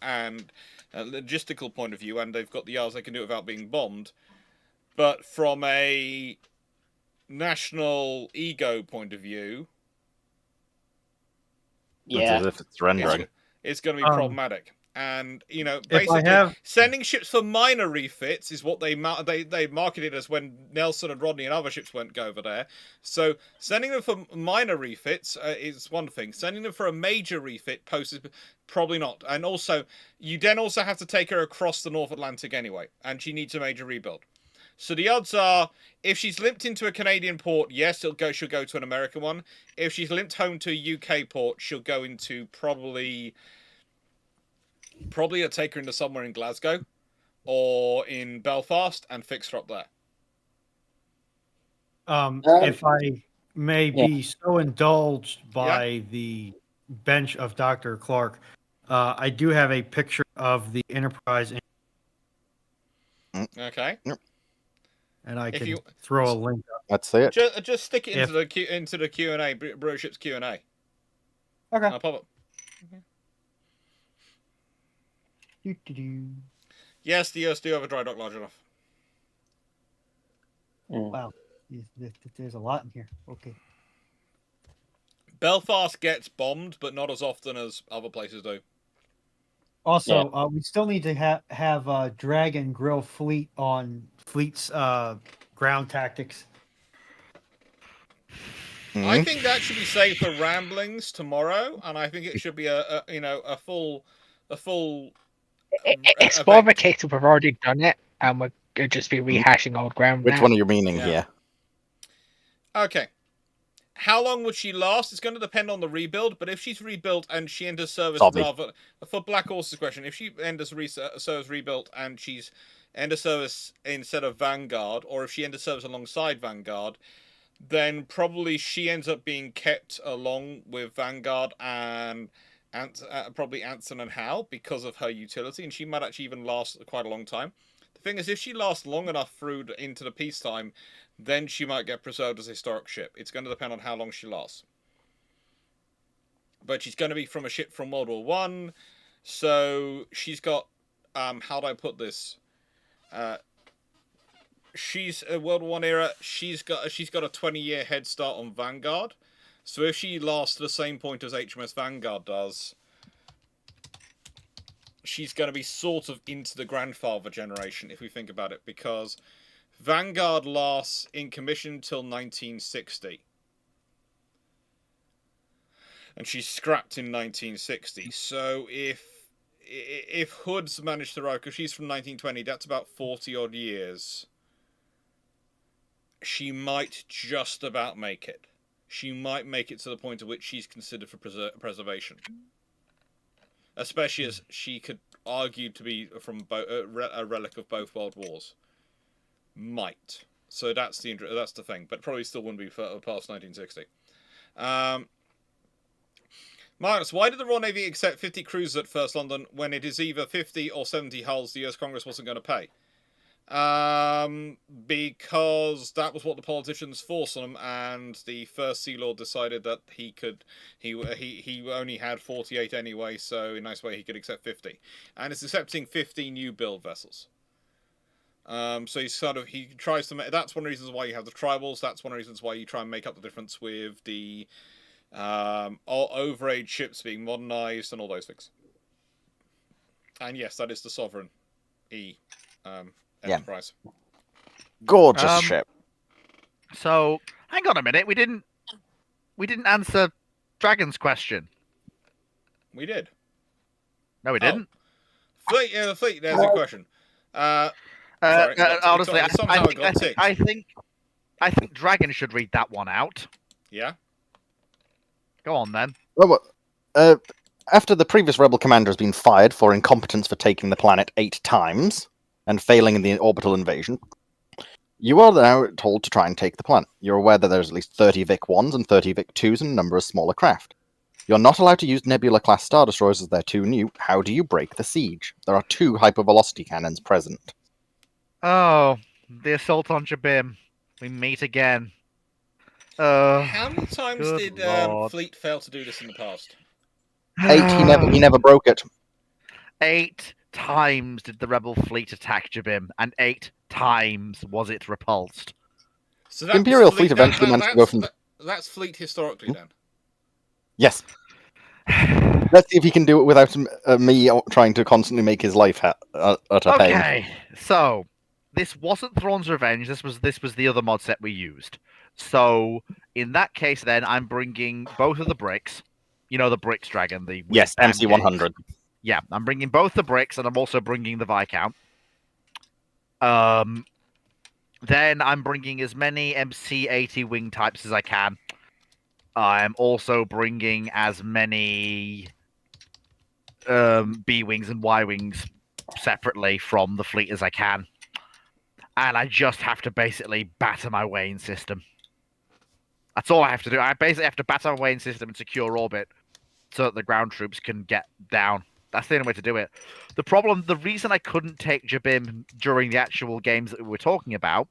point of view, and they've got the yards they can do it without being bombed. But from a national ego point of view, yeah, as if it's rendering. it's going to be problematic. And If basically, I have sending ships for minor refits is what they marketed as when Nelson and Rodney and other ships went go over there. So sending them for minor refits is one thing. Sending them for a major refit poses probably not. And also, you then also have to take her across the North Atlantic anyway, and she needs a major rebuild. So the odds are, if she's limped into a Canadian port, yes, she'll go to an American one. If she's limped home to a UK port, she'll go into probably I'd take her into somewhere in Glasgow or in Belfast and fix her up there. if I may be so indulged by the bench of Dr. Clarke, I do have a picture of the Enterprise, Okay. and I can you- throw a link up. Let's see it. Just stick it into the Q&A, Bruships Q&A. Okay. I'll pop it. Doo-doo-doo. Yes, the US do have a dry dock large enough. Wow, there's a lot in here. Okay. Belfast gets bombed, but not as often as other places do. Also, we still need to have Dragon grill Fleet on Fleet's ground tactics. I think that should be saved for ramblings tomorrow, and I think it should be a full. It's more of a case of we've already done it, and we're going to just be rehashing old ground. Which now. one are you meaning Yeah. here? Okay. How long would she last? It's going to depend on the rebuild, but if she's rebuilt and she enters service Sorry. rather... For Black Horse's question, if she enters service rebuilt and she's enters service instead of Vanguard, or if she enters service alongside Vanguard, then probably she ends up being kept along with Vanguard and probably Anson and Hal because of her utility, and she might actually even last quite a long time. The thing is, if she lasts long enough through into the peacetime, then she might get preserved as a historic ship. It's going to depend on how long she lasts. But she's going to be from a ship from World War One, so she's got how do I put this? She's a World War One era. She's got a 20-year head start on Vanguard. So if she lasts to the same point as HMS Vanguard does, she's going to be sort of into the grandfather generation, if we think about it, because Vanguard lasts in commission till 1960. And she's scrapped in 1960. So if Hood's managed to ride, because she's from 1920, that's about 40-odd years, she might just about make it. She might make it to the point at which she's considered for preservation. Especially as she could argue to be from a relic of both world wars. Might. So that's the thing, but probably still wouldn't be past 1960. Marcus, why did the Royal Navy accept 50 cruisers at First London when it is either 50 or 70 hulls the US Congress wasn't going to pay? Because that was what the politicians forced on him, and the first Sea Lord decided that he only had 48 anyway, so in a nice way he could accept 50, and it's accepting 50 new build vessels. So he tries to make. That's one of the reasons why you have the tribals. That's one of the reasons why you try and make up the difference with the overage ships being modernized and all those things. And yes, that is the Sovereign E. Enterprise. Gorgeous ship. So, hang on a minute. We didn't answer Dragon's question. We did. No, we didn't. Fleet. Yeah, the fleet. There's a question. Sorry, Honestly, I I think Dragon should read that one out. Yeah. Go on then. After the previous rebel commander has been fired for incompetence for taking the planet 8 times and failing in the orbital invasion, you are now told to try and take the planet. You're aware that there's at least 30 Vic-1s and 30 Vic-2s and a number of smaller craft. You're not allowed to use Nebula-class Star Destroyers as they're too new. How do you break the siege? There are 2 hypervelocity cannons present. Oh, the assault on Jabim. We meet again. How many times good did Lord. Fleet fail to do this in the past? 8, he never broke it. 8 times did the rebel fleet attack Jabim, and 8 times was it repulsed. So The Imperial fleet eventually managed to go from... That's Fleet historically then. Yes. Let's see if he can do it without me trying to constantly make his life utter pain. Okay, so this wasn't Thrawn's Revenge. This was the other mod set we used. So in that case, then I'm bringing both of the bricks. You know the bricks dragon, the weird Yes, pancake. MC100. Yeah, I'm bringing both the bricks, and I'm also bringing the Viscount. Then I'm bringing as many MC80 wing types as I can. I'm also bringing as many B wings and Y wings separately from the fleet as I can, and I just have to basically batter my way in system. That's all I have to do. I basically have to batter my way in system and secure orbit so that the ground troops can get down. That's the only way to do it. The reason I couldn't take Jabim during the actual games that we were talking about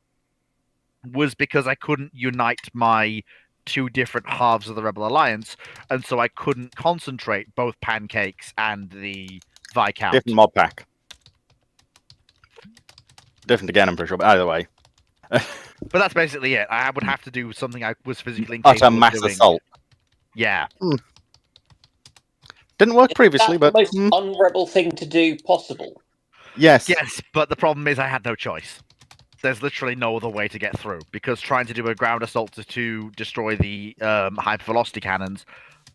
was because I couldn't unite my two different halves of the Rebel Alliance, and so I couldn't concentrate both Pancakes and the Viscount. Different mod pack. Different again, I'm pretty sure, but either way. But that's basically it. I would have to do something I was physically incapable Utter mass of doing. assault. Yeah. Didn't work previously, That's but... the most unrebel thing to do possible. Yes. Yes, but the problem is I had no choice. There's literally no other way to get through, because trying to do a ground assault to destroy the hypervelocity cannons,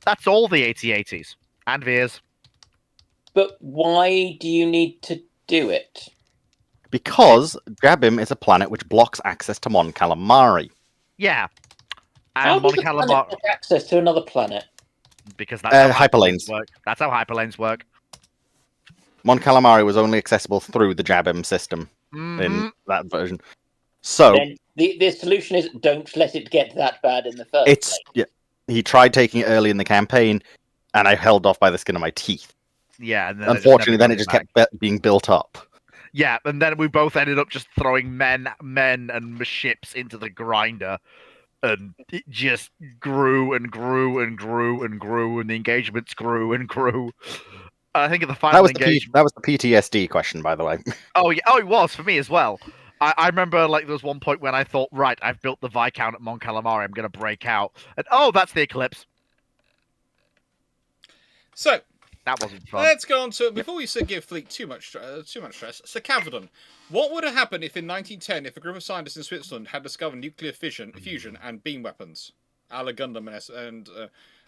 that's all the AT-ATs. And Veers. But why do you need to do it? Because Jabim is a planet which blocks access to Mon Calamari. Yeah. How And does Mon the planet Calamari... have access to another planet? Because that's how hyperlanes work. That's how hyperlanes work. Mon Calamari was only accessible through the Jabim system in that version. So Then the solution is don't let it get that bad in the first place. yeah, he tried taking it early in the campaign, and I held off by the skin of my teeth. Yeah. And then Unfortunately, then it just kept being built up. Yeah, and then we both ended up just throwing men and ships into the grinder, and it just grew and grew and grew and grew, and the engagements grew and grew. I think at the final engagement... that was the PTSD question, by the way. Oh yeah, it was for me as well. I remember like there was one point when I thought, right, I've built the Viscount at Mon Calamari, I'm going to break out, and that's the Eclipse. So that wasn't fun. Let's go on to, before we give Fleet too much stress. So Cavadon, what would have happened if in 1910, if a group of scientists in Switzerland had discovered nuclear fusion and beam weapons, a la Gundam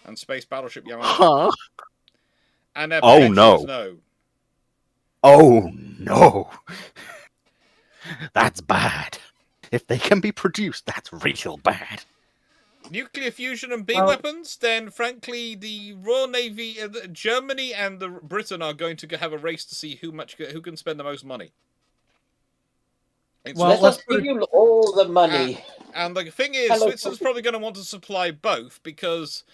and space battleship Yamato? And oh no! Oh no! That's bad. If they can be produced, that's real bad. Nuclear fusion and beam weapons, then frankly, the Royal Navy, Germany and Britain are going to have a race to see who can spend the most money. Let us give you all the money. And the thing is, Switzerland's probably going to want to supply both, because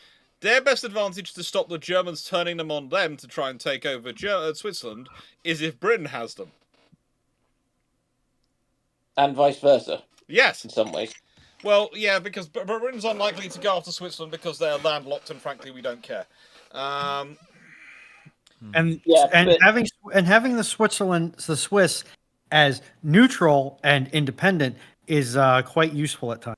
their best advantage to stop the Germans turning them on them to try and take over Switzerland is if Britain has them. And vice versa. Yes. In some ways. Well, yeah, because Britain's unlikely to go after Switzerland because they're landlocked and frankly we don't care. Having the Swiss as neutral and independent is quite useful at times.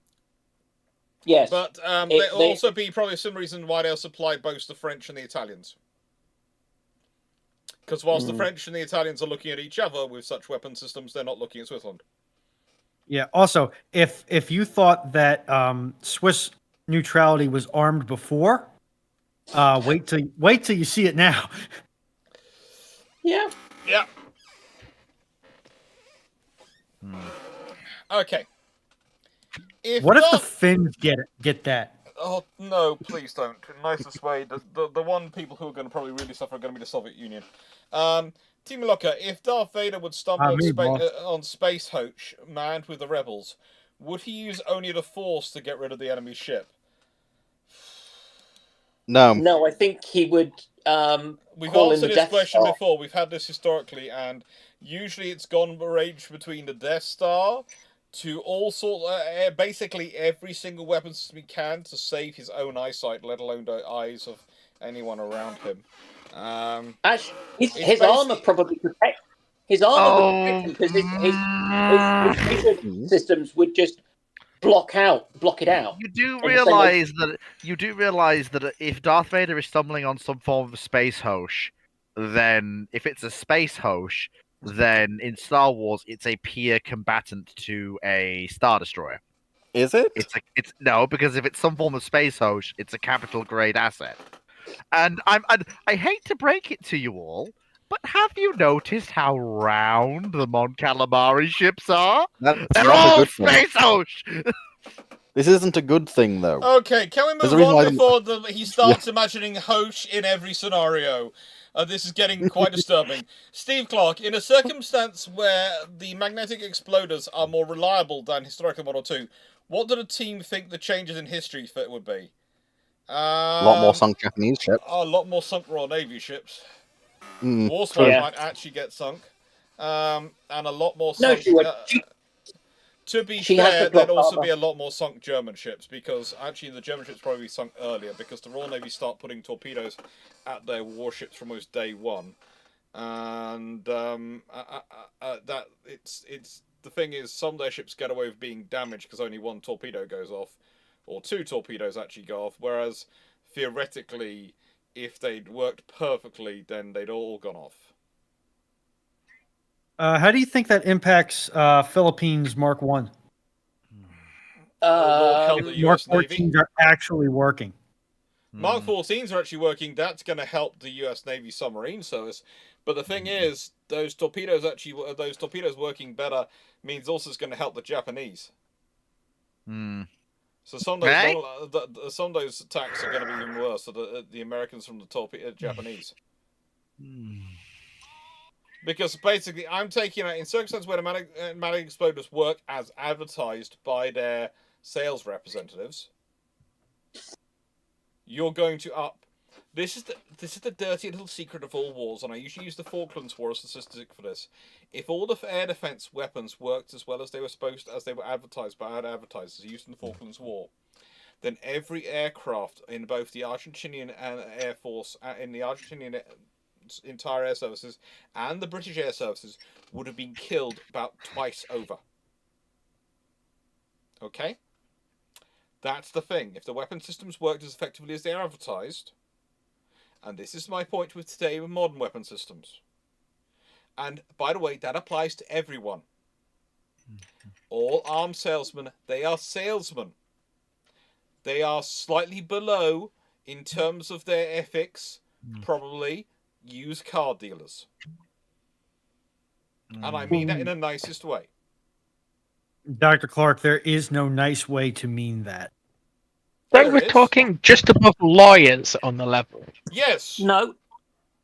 Yes, but there'll also be probably some reason why they'll supply both the French and the Italians. Because whilst the French and the Italians are looking at each other with such weapon systems, they're not looking at Switzerland. Yeah. Also, if you thought that Swiss neutrality was armed before, wait till you see it now. Yeah. Yeah. Okay. What if the Finns get that? Oh no! Please don't. In the nicest way. The one people who are going to probably really suffer are going to be the Soviet Union. Team Locker, if Darth Vader would stumble on Space Hoach manned with the rebels, would he use only the Force to get rid of the enemy ship? No. No, I think he would. We've answered this question before. We've had this historically, and usually it's gone ranged between the Death Star to all sorts, basically every single weapon system he can to save his own eyesight, let alone the eyes of anyone around him. Actually, his armor probably protects. His armor would protect him because his vision systems would just block it out. You do In the same way- realize that if Darth Vader is stumbling on some form of space hosh, then if it's a space hosh, then in Star Wars it's a peer combatant to a Star Destroyer. Is it? It's no, because if it's some form of space hosh, it's a capital grade asset. And I hate to break it to you all, but have you noticed how round the Mon Calamari ships are? That's They're not a all good thing. space hosh. This isn't a good thing, though. Okay, can we There's a move reason on why before he starts imagining Hosh in every scenario? This is getting quite disturbing. Steve Clarke, in a circumstance where the magnetic exploders are more reliable than historical Model 2, what do the team think the changes in history fit would be? A lot more sunk Japanese ships. A lot more sunk Royal Navy ships. Mm, Warsword Yeah. might actually get sunk. And a lot more No, sunk... she would. To be She has fair, the block there'd also armor. be a lot more sunk German ships, because actually the German ships probably sunk earlier, because the Royal Navy start putting torpedoes at their warships from almost day one. And that it's the thing is, some of their ships get away with being damaged because only one torpedo goes off, or two torpedoes actually go off, whereas theoretically, if they'd worked perfectly, then they'd all gone off. How do you think that impacts Philippines Mark 1? Lord help the Mark US Navy. 14s are actually working. Mark 14s are actually working. That's going to help the US Navy submarine service. But the thing is, those torpedoes working better means also it's going to help the Japanese. So some of those attacks are going to be even worse for the Americans from the Japanese. Because basically, I'm taking it in circumstances where magnetic exploders work as advertised by their sales representatives. You're going to up. This is the dirty little secret of all wars, and I usually use the Falklands War as a statistic for this. If all the air defense weapons worked as well as they were advertised by ad advertisers used in the Falklands War, then every aircraft in both the Argentinian Air Force, in the Argentinian entire air services, and the British air services would have been killed about twice over. Okay? That's the thing. If the weapon systems worked as effectively as they are advertised, and this is my point with today with modern weapon systems, and by the way, that applies to everyone. All arms salesmen, they are salesmen. They are slightly below, in terms of their ethics, probably used car dealers. And I mean that in the nicest way. Dr. Clarke, there is no nice way to mean that. So There we're is. talking just above lawyers on the level. Yes. No.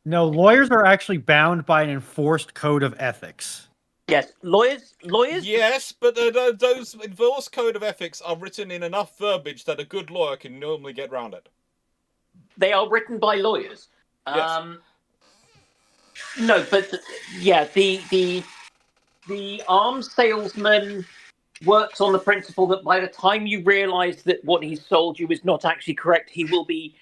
No, lawyers are actually bound by an enforced code of ethics. Yes. Lawyers. Yes, but those enforced code of ethics are written in enough verbiage that a good lawyer can normally get round it. They are written by lawyers. Yes. No, but the arms salesman works on the principle that by the time you realise that what he's sold you is not actually correct, he will be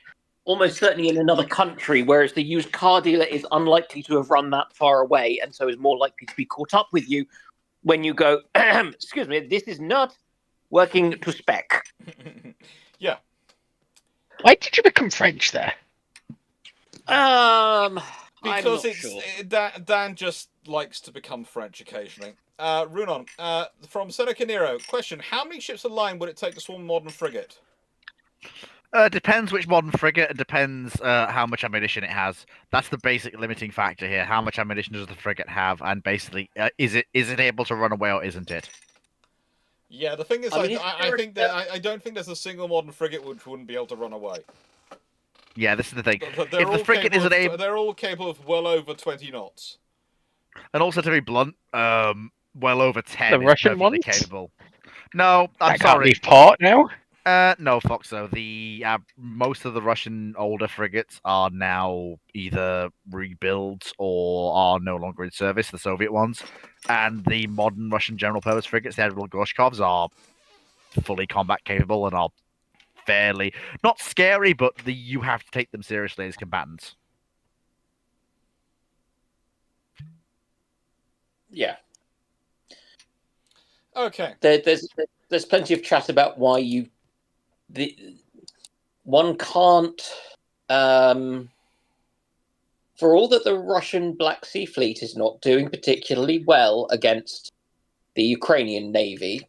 almost certainly in another country, whereas the used car dealer is unlikely to have run that far away and so is more likely to be caught up with you when you go, excuse me, this is not working to spec. Yeah. Why did you become French there? Because Dan just likes to become French occasionally. Runon, from Seneca Nero, question: how many ships of the line would it take to swarm a modern frigate? Depends which modern frigate, and depends how much ammunition it has. That's the basic limiting factor here. How much ammunition does the frigate have, and basically, is it able to run away or isn't it? Yeah, the thing is, I mean, I don't think there's a single modern frigate which wouldn't be able to run away. Yeah, this is the thing. They're If the frigate isn't able, they're all capable of well over 20 knots. and also to be blunt, well over 10 The is Russian perfectly ones? capable. No, I'm I can't sorry. leave port now. No, Foxo. The most of the Russian older frigates are now either rebuilds or are no longer in service. The Soviet ones, and the modern Russian general-purpose frigates, the Admiral Gorshkovs, are fully combat capable and are fairly not scary, but you have to take them seriously as combatants. Yeah. Okay. There's there's plenty of chat about why one can't. For all that the Russian Black Sea Fleet is not doing particularly well against the Ukrainian Navy.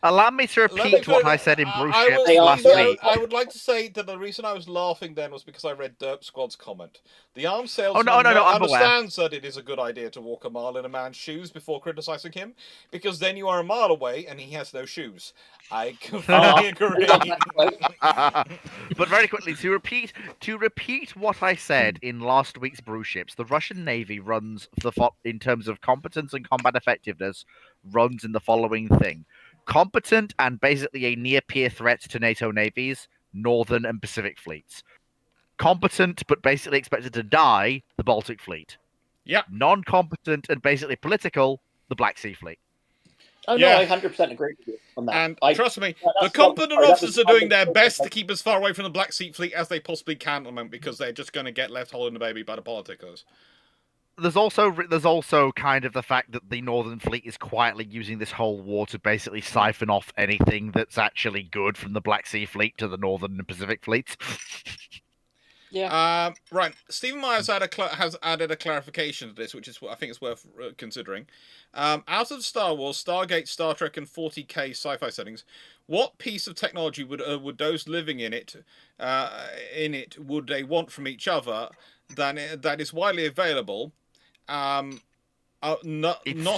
Allow me to Let me repeat what put it- I said in I Bruships was- last they are- week. I would like to say that the reason I was laughing then was because I read Derp Squad's comment. The arms Oh, salesman no, I'm aware. understands that it is a good idea to walk a mile in a man's shoes before criticizing him, because then you are a mile away and he has no shoes. I completely agree. But very quickly, to repeat what I said in last week's Bruships, the Russian Navy runs in terms of competence and combat effectiveness, runs in the following thing: competent and basically a near-peer threat to NATO navies, Northern and Pacific fleets. Competent but basically expected to die, the Baltic Fleet. Yep. Non-competent and basically political, the Black Sea Fleet. Oh Yeah. no, I 100% agree with you on that. And trust me, that's the not- competent sorry, that officers was- are doing their best to keep as far away from the Black Sea Fleet as they possibly can at the moment, because they're just going to get left holding the baby by the politicos. There's also kind of the fact that the Northern Fleet is quietly using this whole war to basically siphon off anything that's actually good from the Black Sea Fleet to the Northern and Pacific fleets. Yeah. Right. Stephen Myers has added a clarification to this, which is I think is worth considering. Out of Star Wars, Stargate, Star Trek, and 40K sci-fi settings, what piece of technology would those living in it would they want from each other that is widely available? Not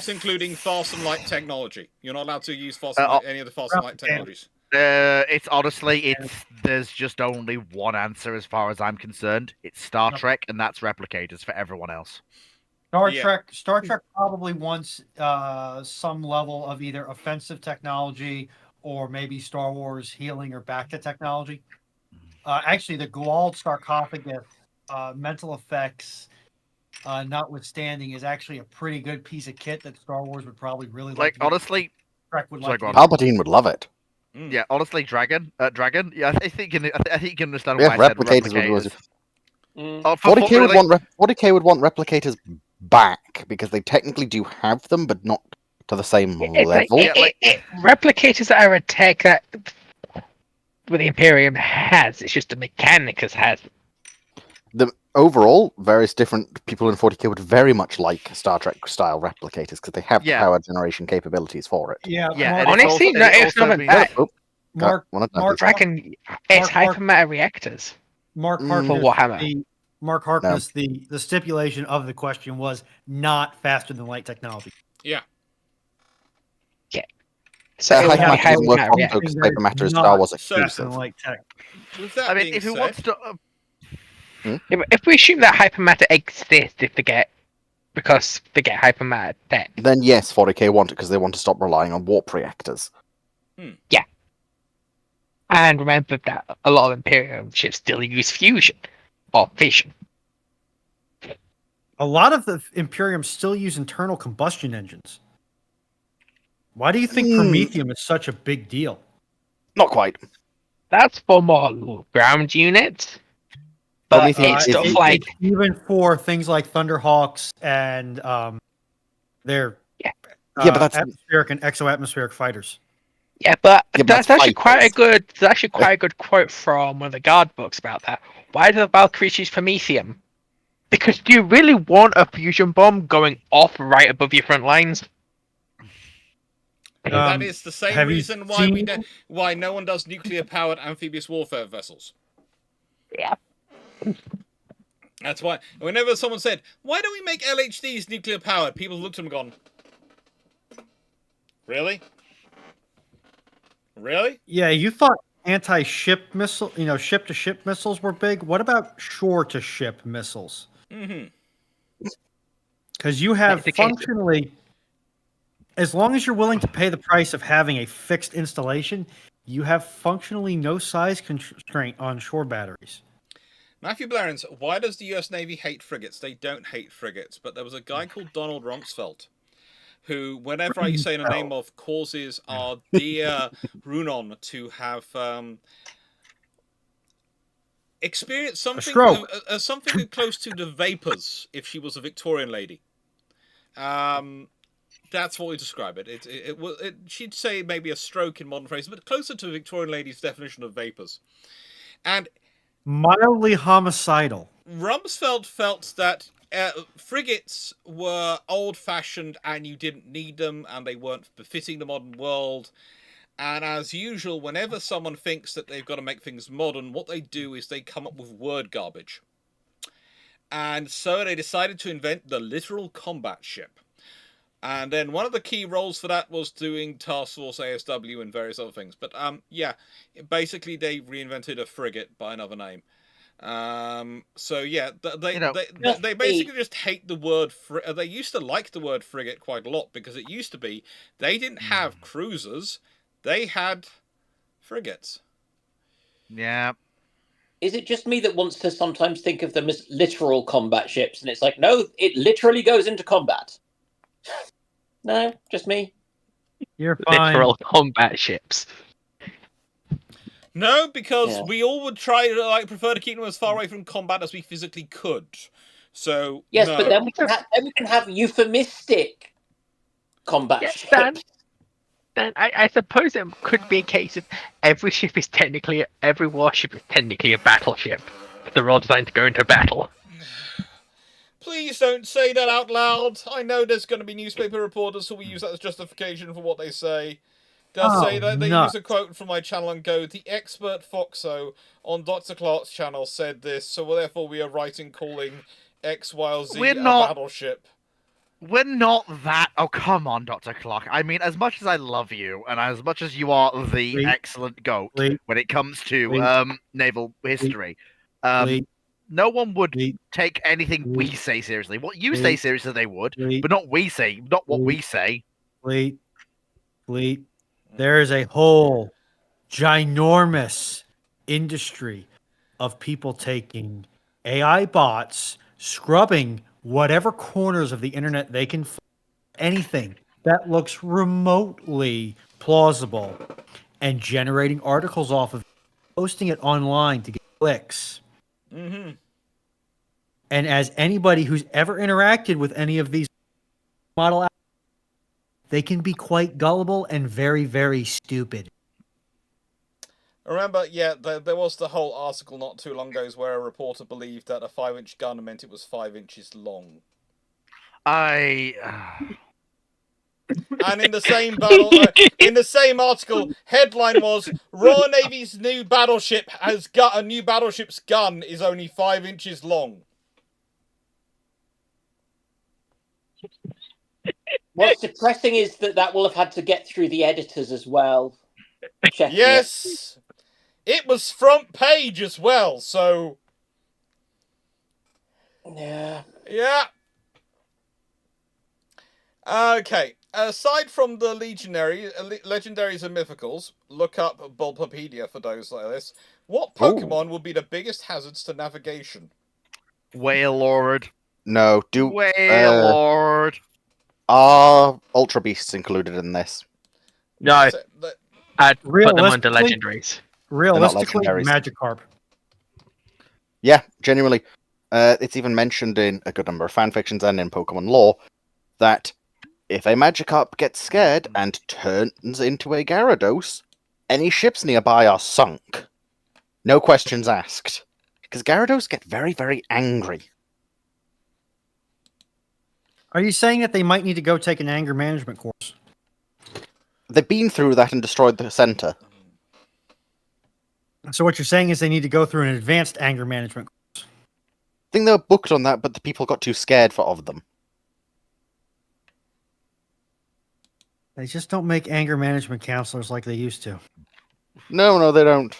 including fast and light technology. You're not allowed to use any of the fast and light technologies. It's honestly, there's just only one answer as far as I'm concerned. It's Star Trek, and that's replicators for everyone else. Star Trek probably wants some level of either offensive technology or maybe Star Wars healing or back to technology. Actually, the Guald sarcophagus, mental effects notwithstanding, is actually a pretty good piece of kit that Star Wars would probably really like. Honestly, Trek would like. Palpatine would love it. Yeah, honestly, Dragon. Yeah, I think you can understand Yeah, why I said replicators replicators. would. 40K would want replicators back because they technically do have them, but not to the same level. Replicators are a tech that the Imperium has. It's just the Mechanicus has. Overall, various different people in 40K would very much like Star Trek style replicators because they have the power generation capabilities for it. Yeah. Honestly, it's not even that. Mark Dragon, it's hypermatter reactors. Mark Harkness. Mark Harkness. The stipulation of the question was not faster than light technology. Yeah. Yeah. So hypermatter doesn't work because hypermatter is Star Wars exclusive. Light tech. I mean, if it wants to. If we assume that hypermatter exists, because they get hypermatter, then yes, 40K want it because they want to stop relying on warp reactors. Yeah. And remember that a lot of Imperium ships still use fusion or fission. A lot of the Imperium still use internal combustion engines. Why do you think Prometheum is such a big deal? Not quite. That's for more ground units. But it's stuff like even for things like Thunderhawks and their but that's atmospheric and exoatmospheric fighters. Yeah, but that's actually quite a good. There's actually quite a good quote from one of the guard books about that. Why do the Valkyries use Prometheum? Because do you really want a fusion bomb going off right above your front lines? That is the same reason why no one does nuclear-powered amphibious warfare vessels. Yeah. That's why. Whenever someone said, "Why don't we make LHDs nuclear-powered?" people looked at them and gone, "Really? Really?" Yeah, you thought anti-ship missile, ship-to-ship missiles were big. What about shore-to-ship missiles? Mm-hmm. Because you have functionally, as long as you're willing to pay the price of having a fixed installation, you have functionally no size constraint on shore batteries. Matthew Blarins, why does the US Navy hate frigates? They don't hate frigates, but there was a guy called Donald Rumsfeld who, whenever I say the name of, causes our dear Runon to have experienced something close to the vapors if she was a Victorian lady. That's what we describe it. She'd say maybe a stroke in modern phrase, but closer to Victorian lady's definition of vapors. And Mildly homicidal. Rumsfeld felt that frigates were old-fashioned and you didn't need them, and they weren't befitting the modern world. And as usual, whenever someone thinks that they've got to make things modern, what they do is they come up with word garbage. And so they decided to invent the literal combat ship. And then one of the key roles for that was doing Task Force ASW and various other things. But yeah, basically they reinvented a frigate by another name. So yeah, they basically just hate the word. They used to like the word frigate quite a lot because it used to be they didn't have cruisers, they had frigates. Yeah. Is it just me that wants to sometimes think of them as literal combat ships? And it's like, no, it literally goes into combat. No, just me. You're fine. Literal combat ships. No, because we all would try to prefer to keep them as far away from combat as we physically could. So yes, no. but then we can have euphemistic combat ships. Then I suppose it could be a case of every warship is technically a battleship. They're all designed to go into battle. Please don't say that out loud. I know there's going to be newspaper reporters who will use that as justification for what they say. They'll say that they use a quote from my channel and go, "The expert Foxo on Dr. Clarke's channel said this, so therefore we are writing calling X, Y, or Z a battleship." We're not that. Oh, come on, Dr. Clarke. I mean, as much as I love you, and as much as you are the excellent goat when it comes to naval history, no one would take anything we say seriously. What you say seriously, they would, but not what we say. Fleet. There is a whole ginormous industry of people taking AI bots, scrubbing whatever corners of the internet they can find, anything that looks remotely plausible, and generating articles off of it, posting it online to get clicks. Mm-hmm. And as anybody who's ever interacted with any of these model, they can be quite gullible and very, very stupid. Remember, yeah, there was the whole article not too long ago where a reporter believed that a 5-inch gun meant it was 5 inches long. And in the same in the same article, headline was Royal Navy's new battleship has got a new battleship's gun is only 5 inches long. What's depressing is that will have had to get through the editors as well. Yes, it was front page as well. So yeah. Okay. Aside from the legendaries and mythicals, look up Bulbapedia for those like this. What Pokemon would be the biggest hazards to navigation? Wailord. No, Wailord. Are Ultra Beasts included in this? No. I'd put them under legendaries. Realistically, legendaries. Magikarp. Yeah, genuinely. It's even mentioned in a good number of fanfictions and in Pokemon lore that if a Magikarp gets scared and turns into a Gyarados, any ships nearby are sunk. No questions asked. Because Gyarados get very, very angry. Are you saying that they might need to go take an anger management course? They've been through that and destroyed the center. So what you're saying is they need to go through an advanced anger management course. I think they were booked on that, but the people got too scared of them. They just don't make anger management counselors like they used to. No, they don't.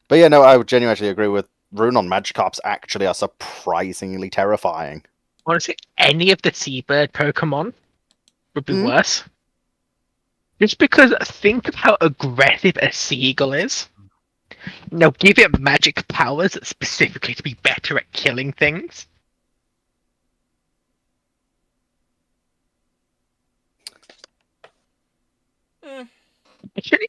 But yeah, no, I would genuinely agree with Rune on Magikarps actually are surprisingly terrifying. Honestly, any of the seabird Pokemon would be worse. Just because think of how aggressive a seagull is. Now give it magic powers specifically to be better at killing things. Should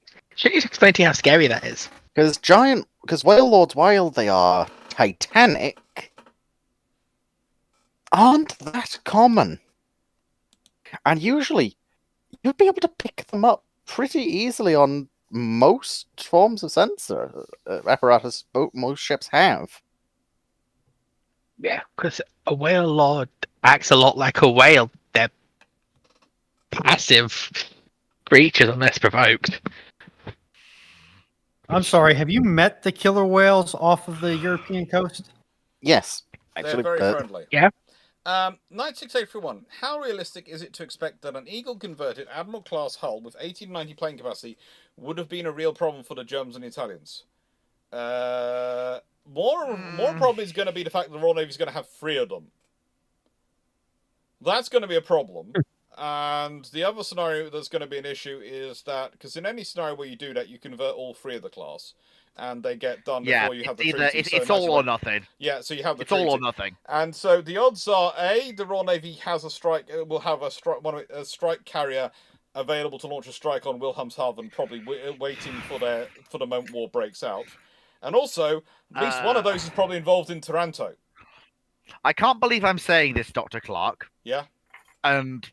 you explain to you how scary that is? Because Wailords, while they are titanic, aren't that common. And usually, you'd be able to pick them up pretty easily on most forms of sensor apparatus most ships have. Yeah, because a whale lord acts a lot like a whale. They're passive creatures unless provoked. I'm sorry. Have you met the killer whales off of the European coast? Yes, They're actually, very friendly. Yeah. 96831. How realistic is it to expect that an Eagle-converted Admiral-class hull with 1890 plane capacity would have been a real problem for the Germans and Italians? More problem is going to be the fact that the Royal Navy is going to have 3 of them. That's going to be a problem. And the other scenario that's going to be an issue is that, because in any scenario where you do that, you convert all 3 of the class. And they get done before you have the treaty. It's all or nothing. Yeah, so you have the It's treaty. all or nothing. And so the odds are, the Royal Navy has a strike, will have a strike carrier available to launch a strike on Wilhelmshaven, probably waiting for the moment war breaks out. And also, at least one of those is probably involved in Taranto. I can't believe I'm saying this, Dr. Clarke. Yeah. And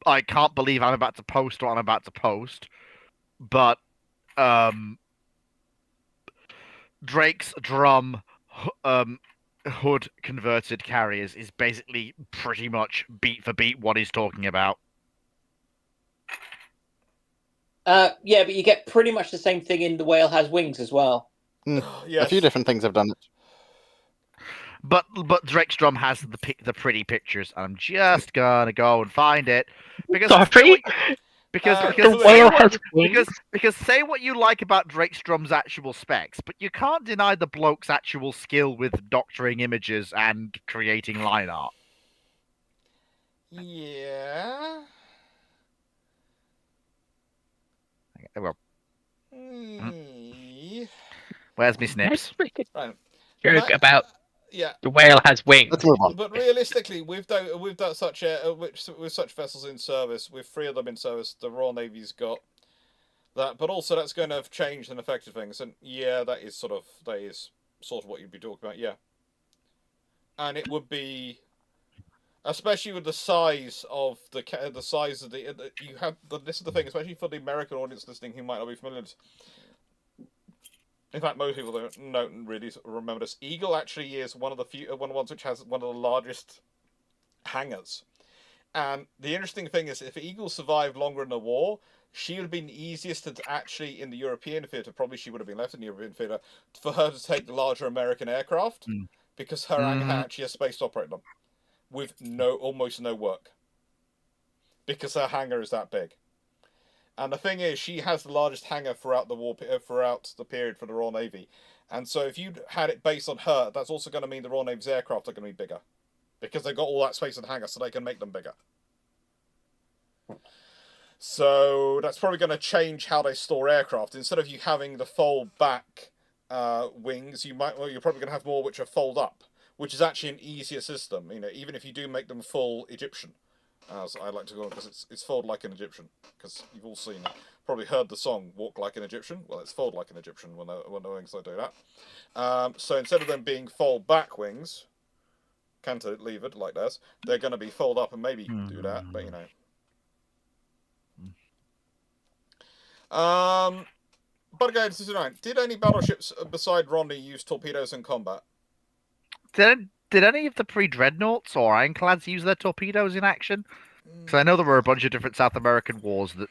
I can't believe I'm about to post what I'm about to post. But Drake's drum hood converted carriers is basically pretty much beat for beat what he's talking about. Yeah, but you get pretty much the same thing in The Whale Has Wings as well. Yes. A few different things have done it. But Drake's drum has the pretty pictures, and I'm just gonna go and find it because Sorry? because The whale has wings? because say what you like about Drake's drum's actual specs, but you can't deny the bloke's actual skill with doctoring images and creating line art. Yeah. Well, Mm. where's me snips? Right. Joke about Yeah. the whale has wings. Let's move on. But realistically, with such vessels in service, with 3 of them in service, the Royal Navy's got that. But also, that's going to have changed and affected things. And yeah, that is sort of what you'd be talking about. Yeah, and it would be, especially with the size of the you have. This is the thing, especially for the American audience listening who might not be familiar with this. In fact, most people don't really remember this. Eagle actually is one of the ones which has one of the largest hangars. And the interesting thing is, if Eagle survived longer in the war, she would have been the easiest to actually in the European theatre. Probably she would have been left in the European theatre for her to take the larger American aircraft, because her hangar actually has space to operate them with almost no work, because her hangar is that big. And the thing is, she has the largest hangar throughout the war, throughout the period for the Royal Navy. And so if you had it based on her, that's also going to mean the Royal Navy's aircraft are going to be bigger, because they've got all that space in the hangar, so they can make them bigger. So that's probably going to change how they store aircraft. Instead of you having the fold back wings, you're probably going to have more which are fold up, which is actually an easier system. Even if you do make them full Egyptian, as I like to call it, because it's fold like an Egyptian. Because you've all probably heard the song "Walk Like an Egyptian." Well, it's fold like an Egyptian when the wings do that. So instead of them being fold back wings, cantilevered like this, they're going to be fold up and maybe do that, but But again, did any battleships beside Romney use torpedoes in combat? Did any of the pre-dreadnoughts or ironclads use their torpedoes in action? Because I know there were a bunch of different South American wars that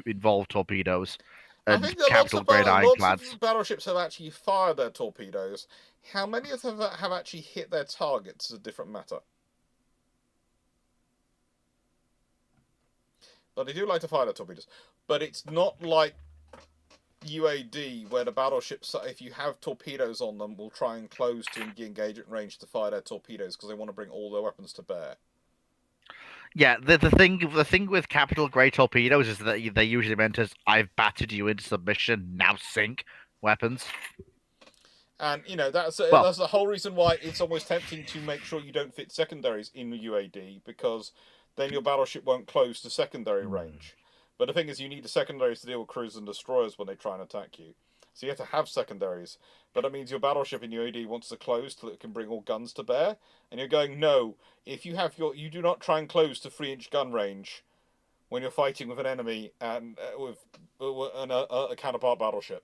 involved torpedoes and capital-grade ironclads. Lots of battleships have actually fired their torpedoes. How many of them have actually hit their targets is a different matter. But they do like to fire their torpedoes. But it's not like UAD, where the battleships, if you have torpedoes on them, will try and close to engagement range to fire their torpedoes because they want to bring all their weapons to bear. Yeah, the thing with capital grade torpedoes is that they usually meant as "I've battered you into submission, now sink" weapons. And that's the whole reason why it's almost tempting to make sure you don't fit secondaries in UAD, because then your battleship won't close to secondary range. But the thing is, you need the secondaries to deal with cruisers and destroyers when they try and attack you. So you have to have secondaries. But that means your battleship in UAD wants to close so that it can bring all guns to bear. And you're going, no, if you have you do not try and close to 3-inch gun range when you're fighting with an enemy and with a counterpart battleship.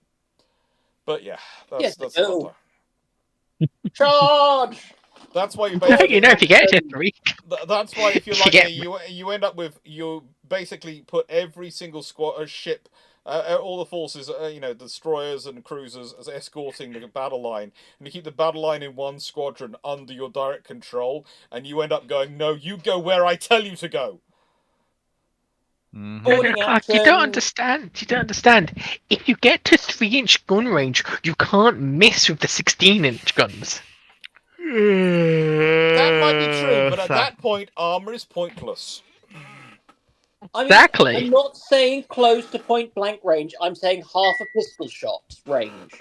But yeah, that's another time. Charge! That's why you No, basically... if you get it, Tariq. That's why if you're You like get- me, you end up with... You basically put every single ship, all the forces, the destroyers and cruisers as escorting the battle line. And you keep the battle line in one squadron under your direct control. And you end up going, no, you go where I tell you to go. No, Clarke, you don't understand. You don't understand. If you get to 3-inch gun range, you can't miss with the 16-inch guns. That might be true, but at that point, armor is pointless. I mean, Exactly. I'm not saying close to point blank range. I'm saying half a pistol shot range.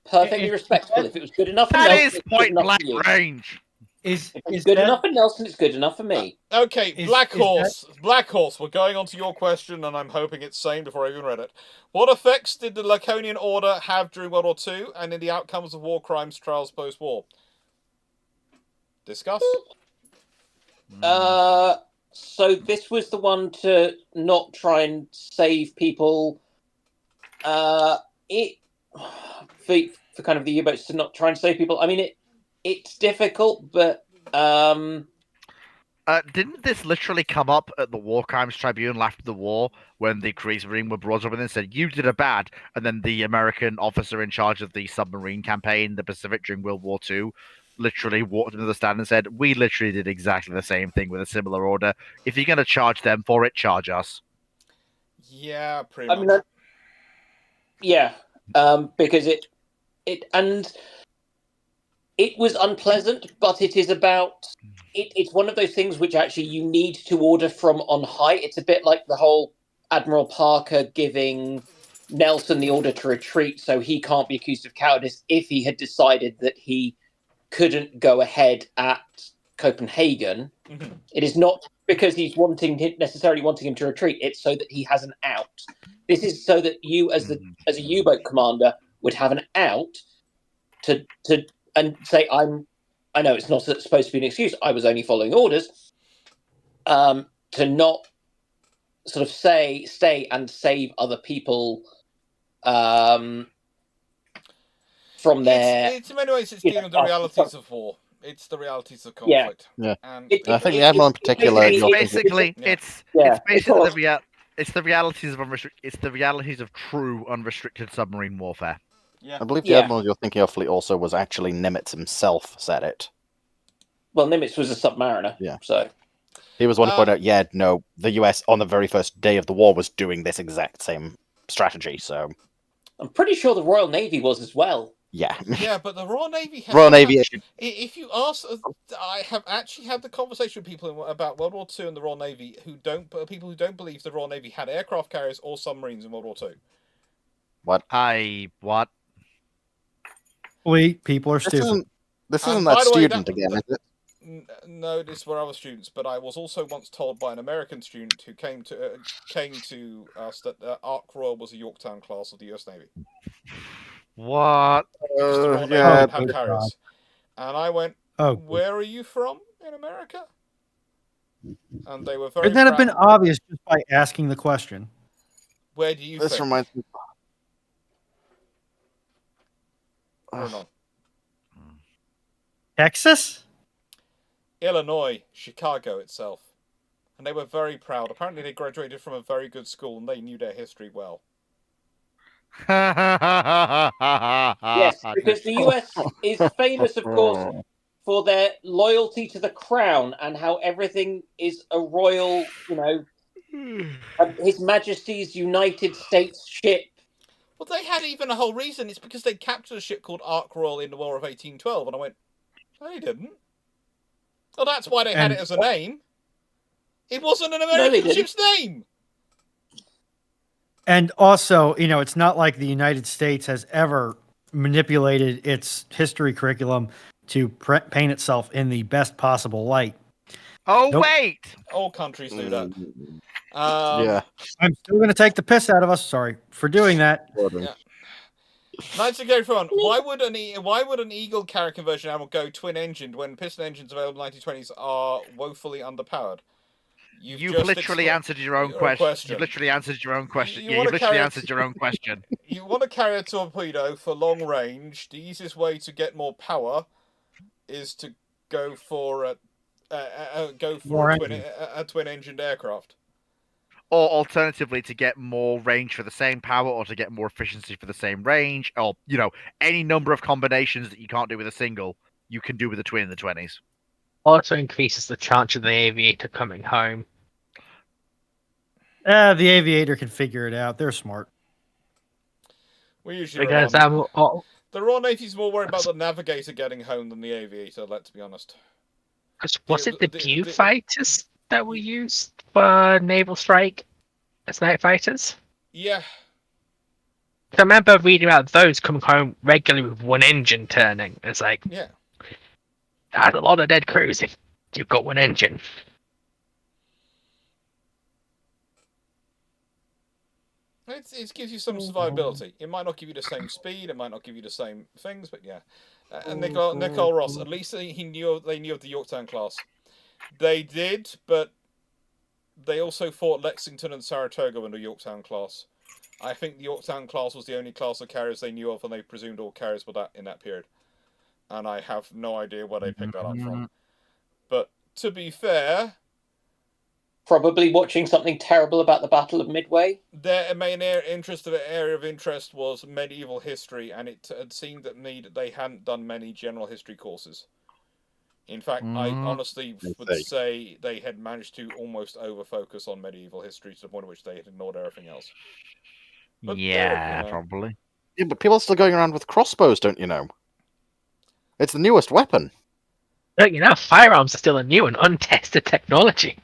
Perfectly respectable. If it was good enough for That Nelson, is it's good point enough blank for you. range. If it's good enough for Nelson, it's good enough for me. Okay, Black Horse. Black Horse, we're going on to your question, and I'm hoping it's sane before I even read it. What effects did the Laconian Order have during World War II and in the outcomes of war crimes trials post-war? Discuss. So this was the one to not try and save people. For kind of the U-boats to not try and save people. I mean, it's difficult, but didn't this literally come up at the War Crimes Tribunal after the war when the Kriegsmarine were brought up and said, you did a bad, and then the American officer in charge of the submarine campaign in the Pacific during World War II literally walked into the stand and said, we literally did exactly the same thing with a similar order. If you're going to charge them for it, charge us. Yeah, pretty much. Because it was unpleasant, but it is about... It's one of those things which actually you need to order from on high. It's a bit like the whole Admiral Parker giving Nelson the order to retreat so he can't be accused of cowardice if he had decided that he couldn't go ahead at Copenhagen. Mm-hmm. It is not because he's necessarily wanting him to retreat. It's so that he has an out. This is so that you, as a U-boat commander, would have an out to say, I know it's not supposed to be an excuse. I was only following orders. To not sort of stay and save other people from their... It's in many ways, it's dealing with the realities of war. It's the realities of conflict. Yeah. And I think the Admiral in particular... It's the realities of true unrestricted submarine warfare. Yeah. I believe the Admiral you're thinking of also was actually Nimitz himself said it. Well, Nimitz was a submariner. Yeah. So he was one to point out, the US on the very first day of the war was doing this exact same strategy, so... I'm pretty sure the Royal Navy was as well. Yeah. Yeah, but the Royal Navy... If you ask... I have actually had the conversation with people about World War II and the Royal Navy people who don't believe the Royal Navy had aircraft carriers or submarines in World War II. What? What? People are stupid. This isn't that student again, is it? No, this were other students, but I was also once told by an American student who came to us that Ark Royal was a Yorktown class of the US Navy. What? Have carriers. And I went, where are you from in America? And they were very Couldn't that have been obvious just by asking the question? Where do you This reminds me... Texas? Illinois, Chicago itself. And they were very proud. Apparently they graduated from a very good school and they knew their history well. Yes, because the US is famous, of course, for their loyalty to the crown and how everything is a royal, His Majesty's United States ship. Well, they had even a whole reason. It's because they captured a ship called Ark Royal in the War of 1812. And I went, no, they didn't. Well, that's why they had it as a name. It wasn't an American ship's name. And also, it's not like the United States has ever manipulated its history curriculum to paint itself in the best possible light. Oh, wait! All countries do that. I'm still going to take the piss out of us. Sorry for doing that. Yeah. Nightingale, why would an Eagle carrier conversion animal go twin-engined when piston engines available in 1920s are woefully underpowered? You've literally answered your own question. You've literally answered your own question. You've literally answered your own question. You want to carry a torpedo for long range. The easiest way to get more power is to go for a twin-engined aircraft. Or alternatively, to get more range for the same power, or to get more efficiency for the same range, or any number of combinations that you can't do with a single, you can do with a twin in the 20s. Also increases the chance of the aviator coming home. The aviator can figure it out. They're smart. We usually because the Royal Navy's more worried about the navigator getting home than the aviator. Let's be honest. Was it the Pew fighters that were used for naval strike as night fighters? Yeah. I remember reading about those coming home regularly with one engine turning. It's like, yeah, that's a lot of dead crews if you've got one engine. It gives you some survivability. It might not give you the same speed. It might not give you the same things, but yeah. And Nicole Ross, at least they knew of the Yorktown class. They did, but they also fought Lexington and Saratoga under Yorktown class. I think the Yorktown class was the only class of carriers they knew of, and they presumed all carriers were that in that period. And I have no idea where they picked that up from. But to be fair, probably watching something terrible about the Battle of Midway. Their main area of interest was medieval history, and it had seemed that they hadn't done many general history courses. In fact, I honestly would say they had managed to almost over-focus on medieval history to the point at which they had ignored everything else. But probably. Yeah, but people are still going around with crossbows, don't you know? It's the newest weapon. Don't you know, firearms are still a new and untested technology.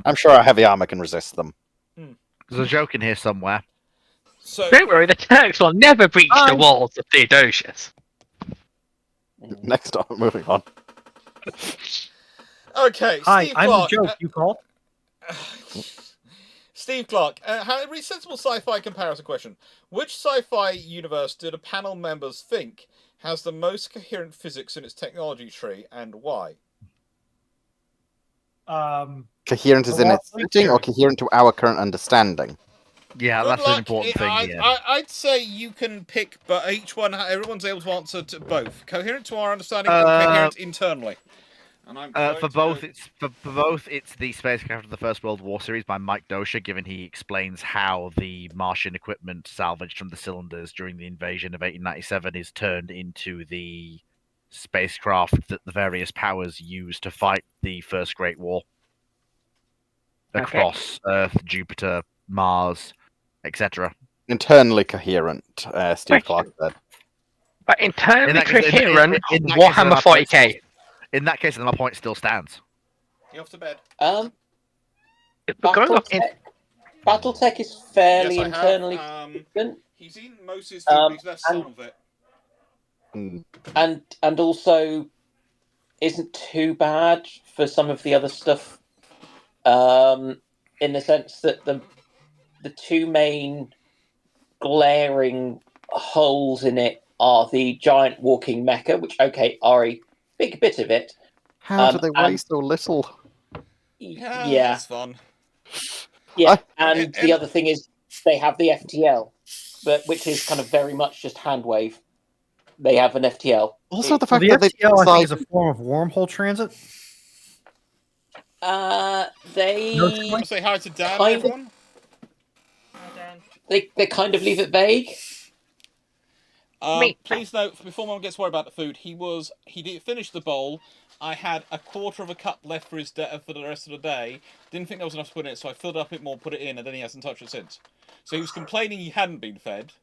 I'm sure our heavy armor can resist them. There's a joke in here somewhere. So, don't worry, the Turks will never breach the walls of Theodosius. Next on, moving on. Okay, Hi, Steve I'm Clarke. the joke, you call? Steve Clarke, a sensible sci-fi comparison question. Which sci-fi universe do the panel members think has the most coherent physics in its technology tree, and why? Coherent is in its setting, or coherent to our current understanding? Yeah, that's an important thing. I'd say you can pick, but everyone's able to answer to both. Coherent to our understanding, or coherent internally. And for both, it's the Spacecraft of the First World War series by Mike Dosha, given he explains how the Martian equipment salvaged from the cylinders during the invasion of 1897 is turned into the spacecraft that the various powers used to fight the First Great War across Earth, Jupiter, Mars, etc. Internally coherent, Steve Clarke said. But internally coherent, Warhammer 40k. In that case, then my point still stands. You off to bed? Battletech is fairly internally coherent. He's eaten most of his food, but he's left some of it. And also isn't too bad for some of the other stuff. In the sense that the two main glaring holes in it are the giant walking mecha, which are a big bit of it. How do they weigh so little? Yeah, that's fun. Yeah, and the other thing is they have the FTL, which is kind of very much just hand wave. They have an FTL. Also, the fact that the FTL I think is a form of wormhole transit. They say hi to Dan, everyone. They kind of leave it vague. Please note, before Mum gets worried about the food, he did finish the bowl. I had a quarter of a cup left for the rest of the day. Didn't think there was enough to put in it, so I filled it up a bit more, put it in, and then he hasn't touched it since. So he was complaining he hadn't been fed.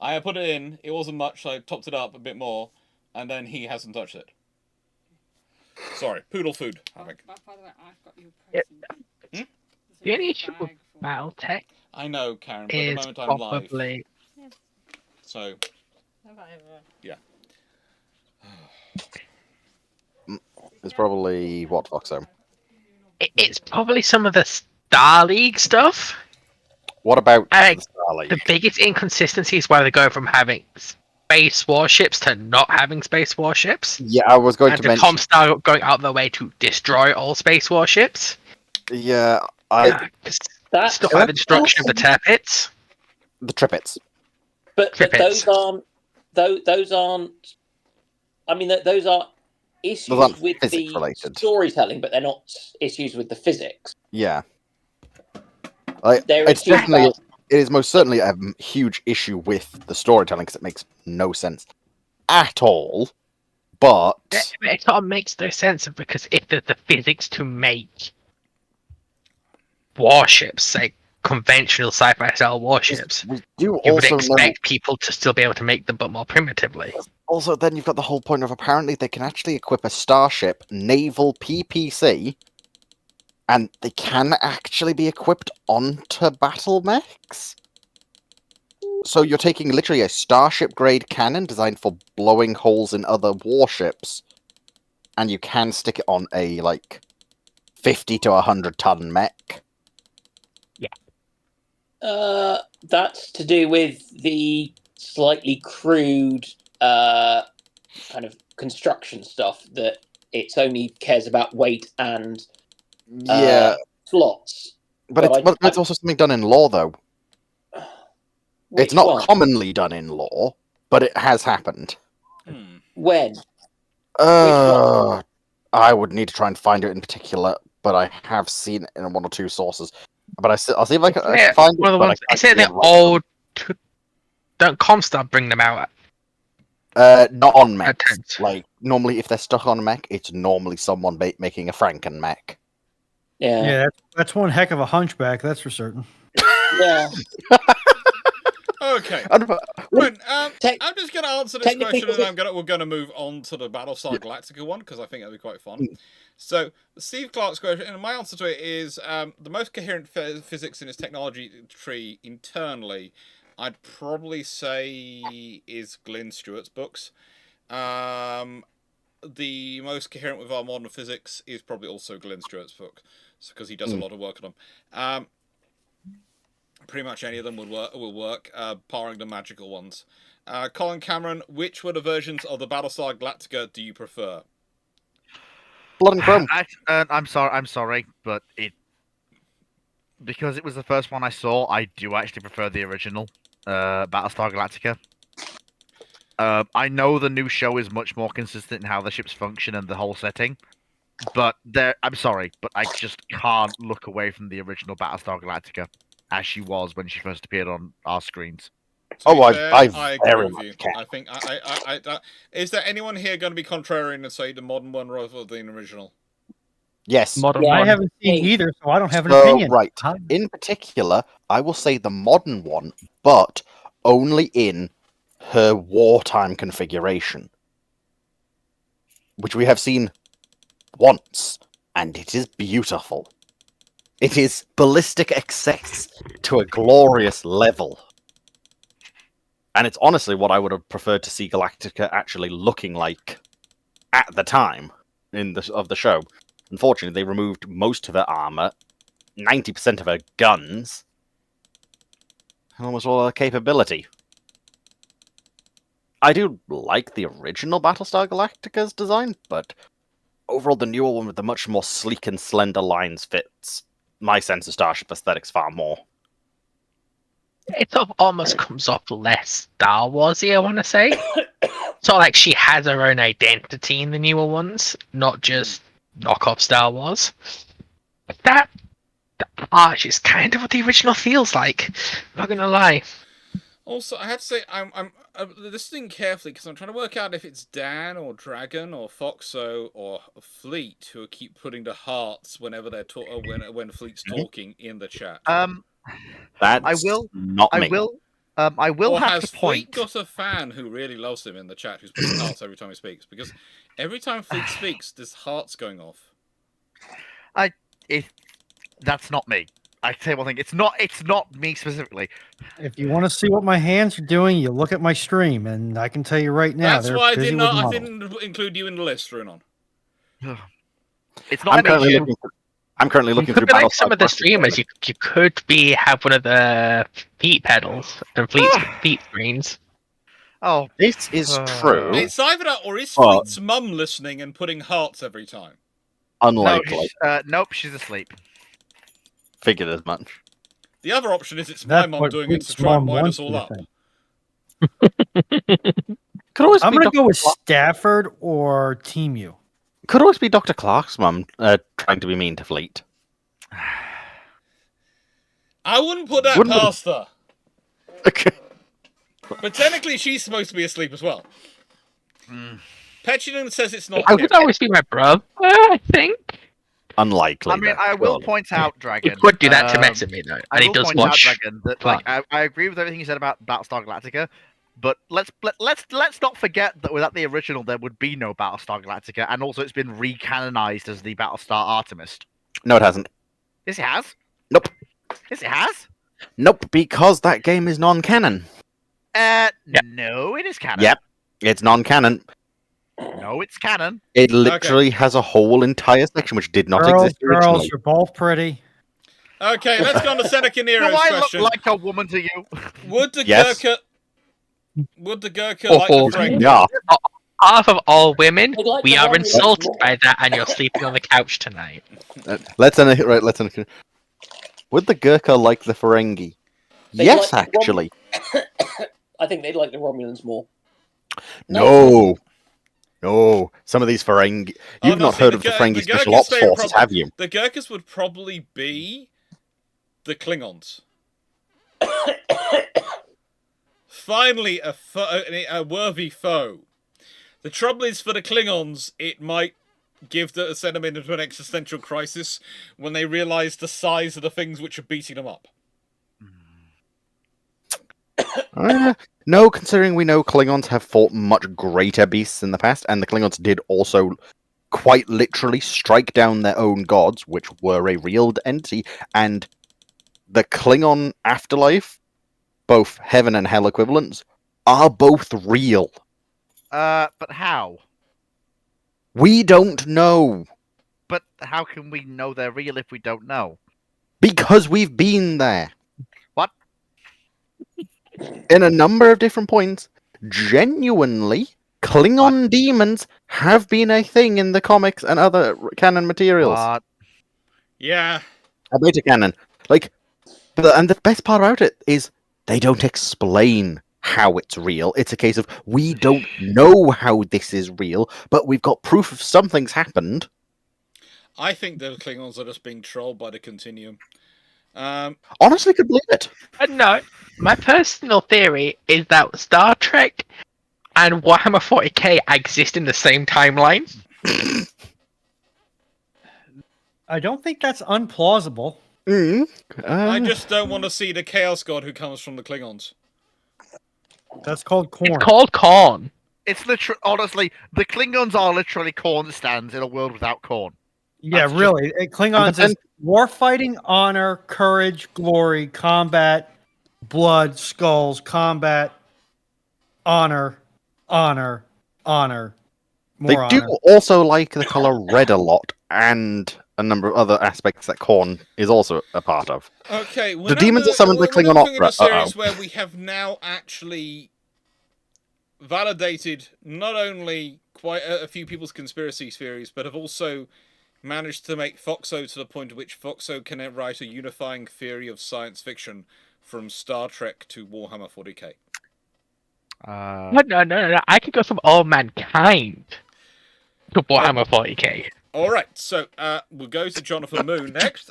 I put it in, it wasn't much, so I topped it up a bit more, and then he hasn't touched it. Sorry, poodle food. By the way, I've got you a present. The only issue with Battletech I know, Karen, but at the moment I'm live. So, yeah. It's probably Foxo? It's probably some of the Star League stuff. What about I the Star League? The biggest inconsistency is why they go from having space warships to not having space warships. Yeah, I was going And to mention. Comstar going out of their way to destroy all space warships. Yeah, That's Stuff like the destruction of the Tirpitz. the Tripits. But Tripits. those aren't. I mean, those are issues Those aren't with the physics-related. storytelling, but they're not issues with the physics. Yeah. Like, They're it's issues definitely, about- it is most certainly a huge issue with the storytelling because it makes no sense at all. But It sort of makes no sense because if there's the physics to make warships, like conventional sci-fi style warships, we do you would also know. expect people to still be able to make them, but more primitively. Also, then you've got the whole point of apparently they can actually equip a starship naval PPC, and they can actually be equipped onto battle mechs. So you're taking literally a starship grade cannon designed for blowing holes in other warships, and you can stick it on a 50 to 100 ton mech. That's to do with the slightly crude kind of construction stuff that it's only cares about weight and Yeah, slots. but it's also something done in law, though. Which It's not one? commonly done in law, but it has happened. When? I would need to try and find it in particular, but I have seen it in one or two sources. But I'll see if I can find One it. of the but ones. I I said can't they're old. Don't Comstar bring them out? not on mechs. Attempts. Like, normally if they're stuck on a mech, it's normally someone making a Franken mech. Yeah. That's one heck of a hunchback, that's for certain. Yeah. Okay. Right, I'm just going to answer this technically, question, and we're going to move on to the Battlestar Galactica one because I think that'll be quite fun. So, Steve Clarke's question, and my answer to it is the most coherent physics in its technology tree internally, I'd probably say is Glyn Stewart's books. The most coherent with our modern physics is probably also Glyn Stewart's book, because he does a lot of work on them. Pretty much any of them will work, barring the magical ones. Colin Cameron, which were the versions of the Battlestar Galactica do you prefer? Blood and Chrome. I'm sorry, but because it was the first one I saw, I do actually prefer the original Battlestar Galactica. I know the new show is much more consistent in how the ships function and the whole setting, but I'm sorry, but I just can't look away from the original Battlestar Galactica as she was when she first appeared on our screens. I agree very with much you. can. I think is there anyone here going to be contrarian and say the modern one rather than the original? Yes. Modern I one. haven't seen either, so I don't have an So, opinion. right. In particular, I will say the modern one, but only in her wartime configuration, which we have seen once, and it is beautiful. It is ballistic excess to a glorious level. And it's honestly what I would have preferred to see Galactica actually looking like at the time of the show. Unfortunately, they removed most of her armor, 90% of her guns, and almost all her capability. I do like the original Battlestar Galactica's design, but overall the newer one with the much more sleek and slender lines fits my sense of Starship aesthetics far more. It sort of almost comes off less Star Warsy, I want to say. Sort of like she has her own identity in the newer ones, not just knockoff Star Wars. But that arch is kind of what the original feels like. Not gonna lie. Also, I have to say, I'm listening carefully because I'm trying to work out if it's Dan or Dragon or Foxo or Fleet who keep putting the hearts whenever they're when Fleet's talking in the chat. That's I will not me. I will or have has to point. Fleet got a fan who really loves him in the chat who's putting hearts every time he speaks? Because every time Fleet speaks, there's hearts going off. That's not me. I tell you one thing, it's not me specifically. If you want to see what my hands are doing, you look at my stream, and I can tell you right now. That's they're why busy with I models. didn't include you in the list, Runon. It's not I'm currently me. looking. I'm currently You looking could through be like Battlestar some of the Galactica. streamers. You could have one of the feet pedals and feet screens. Oh, This is true. It's either that or is Oh. Fleet's mum listening and putting hearts every time? Unlikely. Nope, she's asleep. Figured as much. The other option is it's my That's mum what doing it to Fleet's try and mom wind us wants all you to up. think. Could always I'm be gonna Dr. go with Clarke. Stafford or Team U. Could always be Dr. Clark's mum trying to be mean to Fleet. I wouldn't put that Wouldn't- past her. Okay. But technically, she's supposed to be asleep as well. Petulant says it's not. I would always be my brother, I think. Unlikely. I mean, then, I will surely. point out, He Dragon. would do that to mess with me, though. I And he will does point out, watch. Dragon, that Clarke. I agree with everything you said about Battlestar Galactica, but let's not forget that without the original, there would be no Battlestar Galactica, and also it's been recanonized as the Battlestar Artemis. No, it hasn't. Yes, it has. Nope. Yes, it has. Nope, because that game is non-canon. No, it is canon. Yep, it's non-canon. No, it's canon. It literally has a whole entire section which did not exist originally. Girls, you're both pretty. Okay, let's go on to Seneca Nero's Do I look question. like a woman to you? Would the Yes. Gurkha like the Oh, Ferengi? Yeah. Half of all women, I'd like we the are Romulans insulted more. by that, and you're sleeping on the couch tonight. Let's Would the Gurkha like the Ferengi? They Yes, like the actually. I think they'd like the Romulans more. No. No. Some of these Ferengi. Oh, You've no, not see, heard the of the Gurkhas' Ferengi Special favourite Ops Forces, problem- have you? The Gurkhas would probably be the Klingons. Finally, a worthy foe. The trouble is, for the Klingons, it might send them into an existential crisis when they realise the size of the things which are beating them up. No, considering we know Klingons have fought much greater beasts in the past, and the Klingons did also quite literally strike down their own gods, which were a real entity, and the Klingon afterlife, both heaven and hell equivalents, are both real. But how? We don't know, But how can we know they're real if we don't know? because we've been there. What? In a number of different points, genuinely, Klingon demons have been a thing in the comics and other canon materials. What? Yeah. A beta canon. And the best part about it is they don't explain how it's real. It's a case of we don't know how this is real, but we've got proof of something's happened. I think the Klingons are just being trolled by the Continuum. Honestly, could believe it. No, my personal theory is that Star Trek and Warhammer 40k exist in the same timeline. I don't think that's unplausible. I just don't want to see the Chaos God who comes from the Klingons. That's called corn. It's called corn. It's literally, honestly, the Klingons are literally corn stands in a world without corn. Yeah, That's really. Klingons then- is war fighting, honor, courage, glory, combat, blood, skulls, combat, honor, honor, honor. They More do honor. also like the color red a lot, and a number of other aspects that Korn is also a part of. Okay, The demons are summoned by Klingon we're in opera. a series where we have now actually validated not only quite a few people's conspiracy theories, but have also managed to make Foxo to the point at which Foxo can write a unifying theory of science fiction from Star Trek to Warhammer 40k. No. I could go from all mankind to Warhammer 40k. All right, so we'll go to Jonathan Moon next.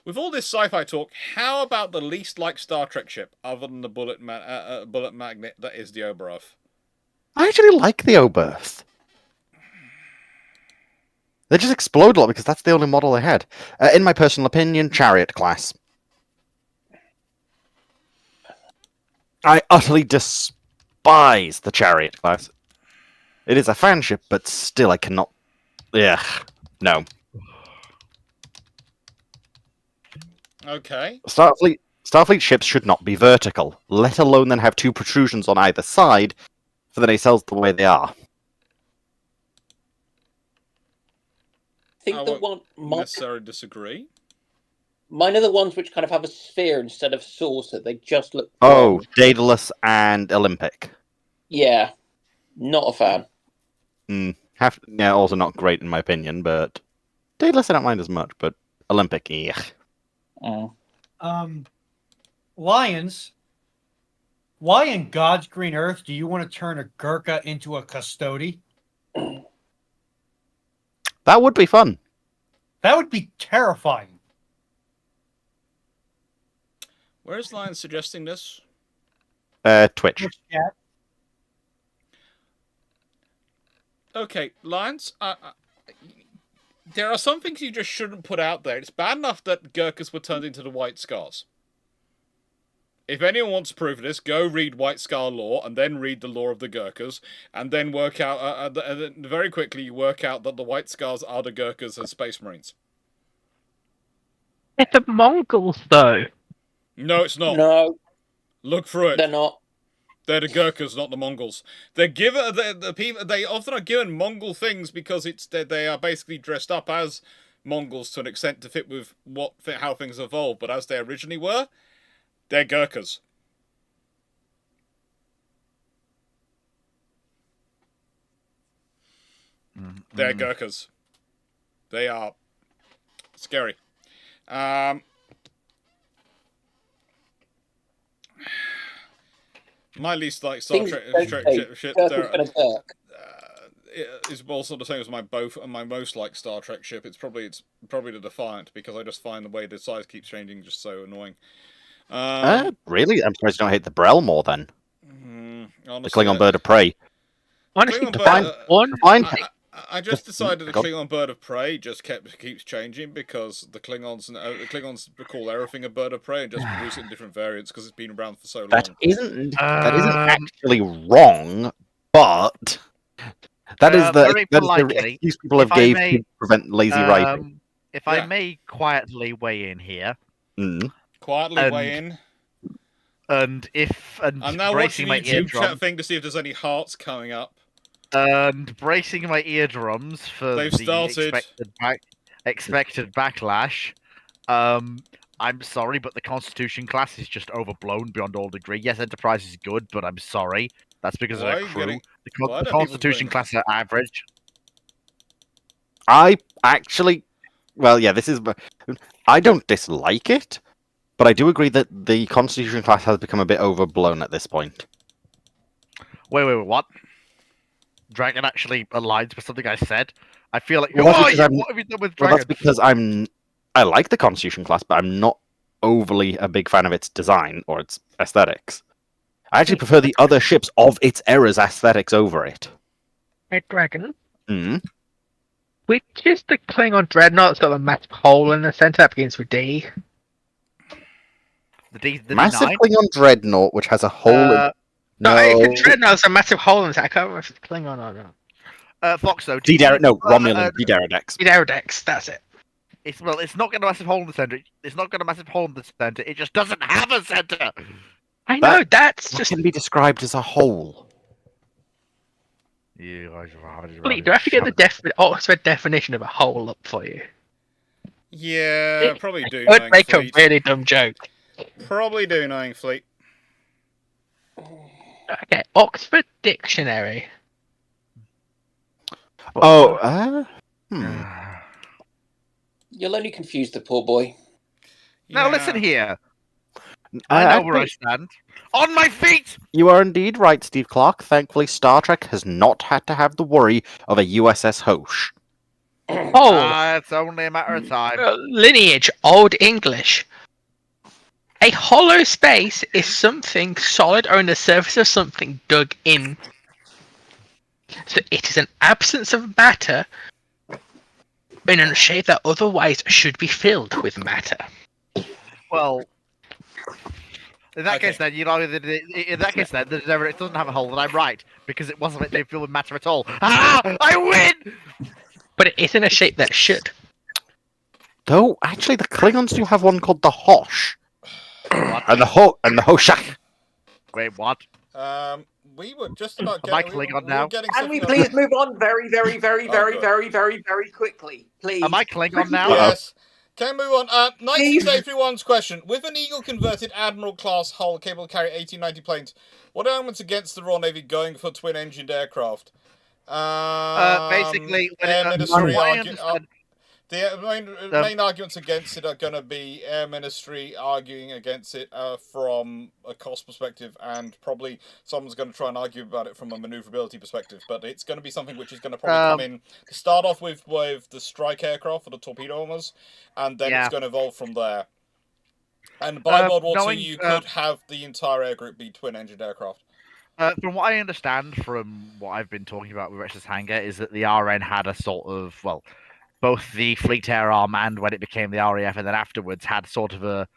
With all this sci-fi talk, how about the least like Star Trek ship, other than the bullet magnet that is the Oberth? I actually like the Oberth. They just explode a lot because that's the only model they had. In my personal opinion, Chariot class. I utterly despise the Chariot class. It is a fan ship, but still I cannot... Yeah, no. Okay. Starfleet ships should not be vertical, let alone then have two protrusions on either side for the nacelles the way they are. think I the won't one necessarily disagree. mine are the ones which kind of have a sphere instead of saucer. They just look. Oh, wrong. Daedalus and Olympic. Yeah, not a fan. Yeah, also not great in my opinion, but Daedalus I don't mind as much, but Olympic, yeah. Lions. Why in God's green earth do you want to turn a Gurkha into a custody? That would be fun. That would be terrifying. Where's Lion suggesting this? Twitch. Chat. Okay, Lions, there are some things you just shouldn't put out there. It's bad enough that Gurkhas were turned into the White Scars. If anyone wants proof of this, go read White Scar lore, and then read the lore of the Gurkhas, and then work out, very quickly you work out that the White Scars are the Gurkhas as Space Marines. It's the Mongols, though. No, it's not. No, Look through it. they're not. They're the Gurkhas, not the Mongols. They're given the people. They often are given Mongol things because they are basically dressed up as Mongols to an extent to fit with how things evolve. But as they originally were, they're Gurkhas. They're Gurkhas. They are scary. My least like Star Trek ship is also the same as my most like Star Trek ship. It's probably the Defiant, because I just find the way the size keeps changing just so annoying. Really? I'm surprised you don't hate the Brel more then. Honestly, the Klingon bird of prey. Honestly, Klingon I just decided the Klingon bird of prey just keeps changing because the Klingons call everything a bird of prey and just produce it in different variants because it's been around for so long. That isn't actually wrong, but that is the excuse people have gave to prevent lazy writing. If I may quietly weigh in here. Quietly weigh in. I'm now watching the YouTube chat thing to see if there's any hearts coming up. And bracing my eardrums for the expected backlash. I'm sorry, but the Constitution class is just overblown beyond all degree. Yes, Enterprise is good, but I'm sorry. That's because of their crew. The Constitution class are average. I actually... Well, yeah, I don't dislike it, but I do agree that the Constitution class has become a bit overblown at this point. Wait, what? Dragon actually aligns with something I said. I feel like what have you done with Dragon? That's because I like the Constitution class, but I'm not overly a big fan of its design or its aesthetics. I actually prefer the other ships of its era's aesthetics over it. Hey, Dragon. Which is the Klingon dreadnought that's got a massive hole in the center that begins with D? The massive D9? Klingon dreadnought, which has a hole in... No, the dreadnought's a massive hole in it. I can't remember if it's Klingon or not. Foxo. Romulan. D-Daradex. D-Daradex, that's it. It's not got a massive hole in the center. It's not got a massive hole in the center. It just doesn't have a center. I know, that can be described as a hole. Please, do I have to get the Oxford definition of a hole up for you? Yeah, probably do. I would make a really dumb joke. Probably do, knowing Fleet. Okay, Oxford Dictionary. You'll only confuse the poor boy. Now listen here. I know where I stand. On my feet! You are indeed right, Steve Clarke. Thankfully, Star Trek has not had to have the worry of a USS Hosh. It's only a matter of time. Lineage, Old English. A hollow space is something solid or in the surface of something dug in. So it is an absence of matter in a shape that otherwise should be filled with matter. Well, in that case, then it doesn't have a hole, and I'm right because it wasn't meant to be filled with matter at all. I win! But it isn't a shape that should. Though, actually, the Klingons do have one called the Hosh. And the Hoshak. Wait, what? We were just about Am I getting. Klingon We now? were getting Can we something please move on very, very, very, Oh, very, good. very, very, very quickly, please? Am I Klingon now? Yes. Can we move on? Please. 1981's question. With an Eagle converted Admiral class hull capable of carrying 1890 planes, what arguments against the Royal Navy going for twin engined aircraft? Basically, when Air from Ministry what I argue. understand, The main arguments against it are going to be Air Ministry arguing against it from a cost perspective, and probably someone's going to try and argue about it from a maneuverability perspective. But it's going to be something which is going to probably come in to start off with the strike aircraft or the torpedo bombers, and then it's going to evolve from there. And by World War II, you could have the entire air group be twin-engined aircraft. From what I understand from what I've been talking about with Rex's Hangar is that the RN had a sort of, well, both the Fleet Air Arm and when it became the RAF and then afterwards had sort of a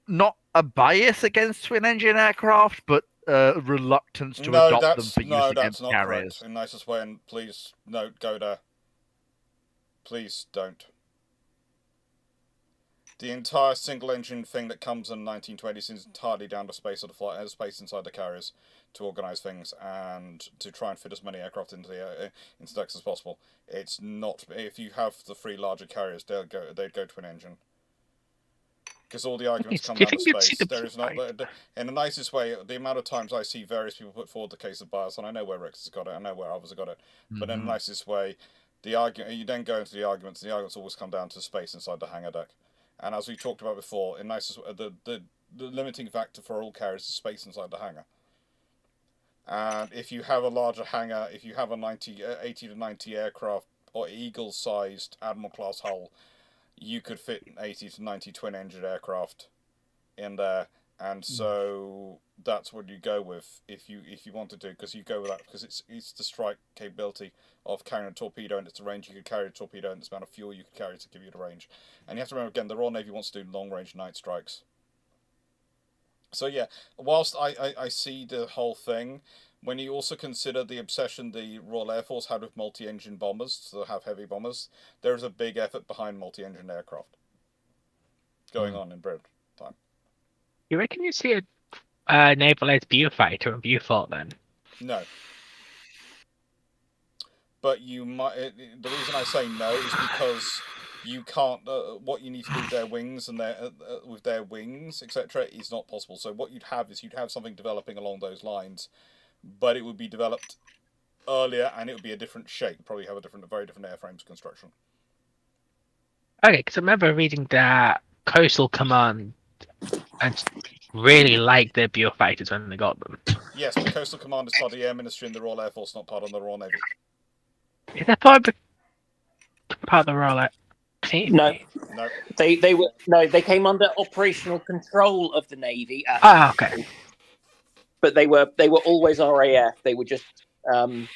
not a bias against twin-engine aircraft, but reluctance to adopt them for use against carriers. Correct. In nicest way, and please don't go there. Please don't. The entire single-engine thing that comes in the 1920s is entirely down to space of the flight, space inside the carriers to organise things and to try and fit as many aircraft into the decks as possible. It's not. If you have the three larger carriers, they'd go twin-engine. Because all the arguments come down to space. There is not, in the nicest way, the amount of times I see various people put forward the case of bias, and I know where Rex has got it, I know where others have got it, but in the nicest way, the argument you then go into the arguments, and the arguments always come down to space inside the hangar deck. And as we talked about before, in nicest the limiting factor for all carriers is space inside the hangar. And if you have a larger hangar, if you have a 80 to 90 aircraft or Eagle-sized Admiral class hull, you could fit 80 to 90 twin-engine aircraft in there, and so that's what you go with if you want to do, because you go with that because it's the strike capability of carrying a torpedo, and it's the range you could carry a torpedo, and it's the amount of fuel you could carry to give you the range. And you have to remember again, the Royal Navy wants to do long-range night strikes. So yeah, whilst I see the whole thing, when you also consider the obsession the Royal Air Force had with multi-engine bombers, to have heavy bombers, there is a big effort behind multi-engine aircraft going on in Britain. You reckon you see a naval-led Beaufighter or Beaufort then? No. But you might. The reason I say no is because you can't. What you need to do with their wings and with their wings, etc., is not possible. So what you'd have is something developing along those lines, but it would be developed earlier and it would be a different shape. Probably have a very different airframes construction. Okay, because I remember reading that Coastal Command and really liked their Beaufighters when they got them. Yes, but Coastal Command is part of the Air Ministry and the Royal Air Force, not part of the Royal Navy. Is that part of the Royal team? No. They came under operational control of the Navy. Okay. But they were always RAF. They were just the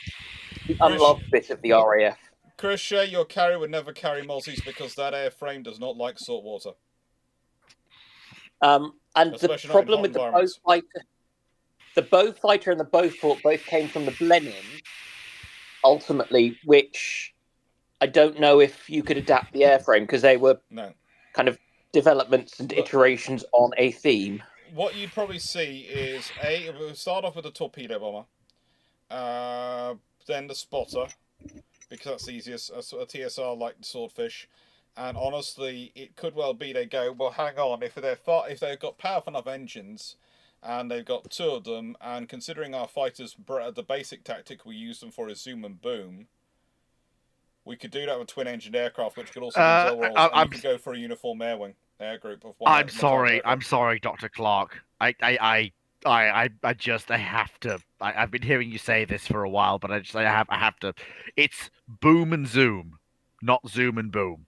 unloved bit of the RAF. Crochet, your carrier would never carry Mozzies because that airframe does not like salt water. And especially the problem with the Beaufighter and the Beaufort both came from the Blenheim, ultimately, which I don't know if you could adapt the airframe because they were kind of developments and iterations on a theme. What you'd probably see is we'll start off with a torpedo bomber, then the spotter, because that's the easiest, a TSR like the Swordfish. And honestly, it could well be they go, well, hang on, if they've got powerful enough engines, and they've got two of them, and considering our fighters, the basic tactic we use them for is zoom and boom, we could do that with twin-engined aircraft, which could also be Zell rolls, and you could go for a uniform air group of one. I'm sorry, Dr. Clarke. I have to. I've been hearing you say this for a while, but I have to. It's boom and zoom, not zoom and boom.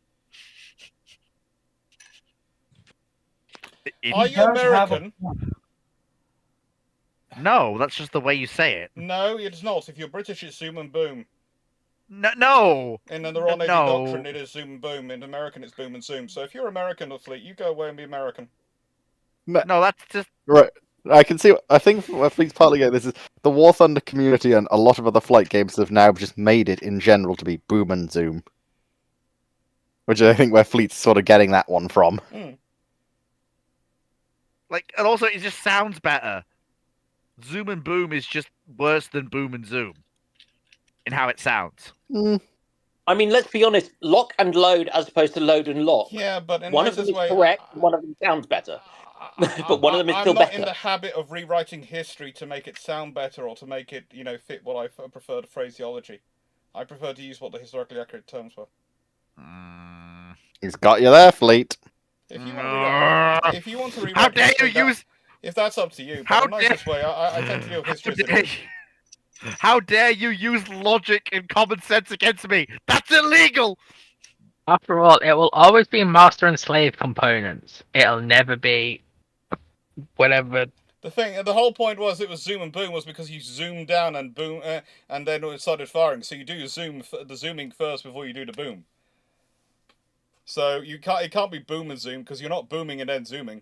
Are you American? No, that's just the way you say it. No, it's not. If you're British, it's zoom and boom. No. In the Royal Navy doctrine, it is zoom and boom. In American, it's boom and zoom. So if you're American of fleet, you go away and be American. No, that's just right. I can see. I think Fleet's partly this is the War Thunder community, and a lot of other flight games have now just made it in general to be boom and zoom, which I think where Fleet's sort of getting that one from. Like, and also it just sounds better. Zoom and boom is just worse than boom and zoom in how it sounds. I mean, let's be honest. Lock and load, as opposed to load and lock. Yeah, but in One of them nicest is way, correct. One of them sounds better. But one of them is I'm still not better. in the habit of rewriting history to make it sound better or to make it, fit what I prefer to phraseology. I prefer to use what the historically accurate terms were. He's got you there, Fleet. If you want to rewrite How dare history, you use? if that's up to you. But How in nicest way, I tend to deal with history as it is. How dare you use logic and common sense against me? That's illegal! After all, it will always be master and slave components. It'll never be whatever. The whole point was it was zoom and boom was because you zoomed down and boom, and then it started firing. So you do the zooming first before you do the boom. So it can't be boom and zoom because you're not booming and then zooming.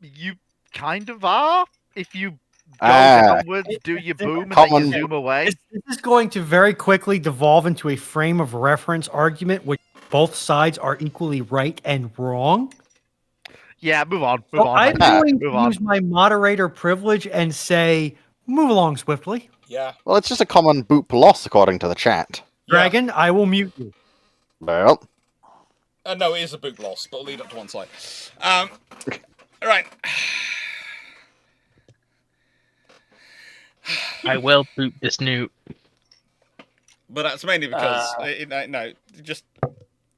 You kind of are. If you go downwards, do your boom, and then you zoom away. This is going to very quickly devolve into a frame of reference argument, which both sides are equally right and wrong. Yeah, move on. I'm going to use my moderator privilege and say, move along swiftly. Yeah. Well, it's just a common boop loss according to the chat. Dragon, I will mute you. Well. No, it is a boot loss, but I'll leave it to one side. Right. I will boot this new. But that's mainly because just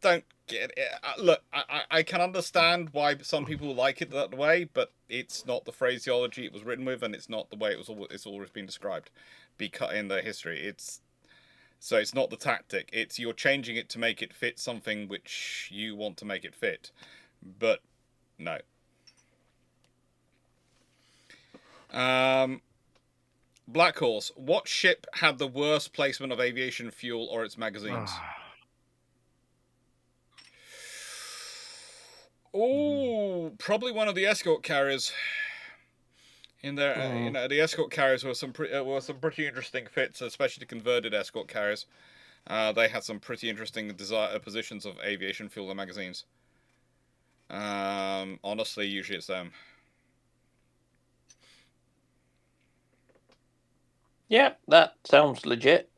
don't get it. Look, I can understand why some people like it that way, but it's not the phraseology it was written with, and it's not the way it's always been described. Because in the history, it's not the tactic. It's you're changing it to make it fit something which you want to make it fit, but no. Black Horse. What ship had the worst placement of aviation fuel or its magazines? Oh, probably one of the escort carriers. In there, the escort carriers were some pretty interesting fits, especially the converted escort carriers. They had some pretty interesting positions of aviation fuel and magazines. Honestly, usually it's them. Yeah, that sounds legit.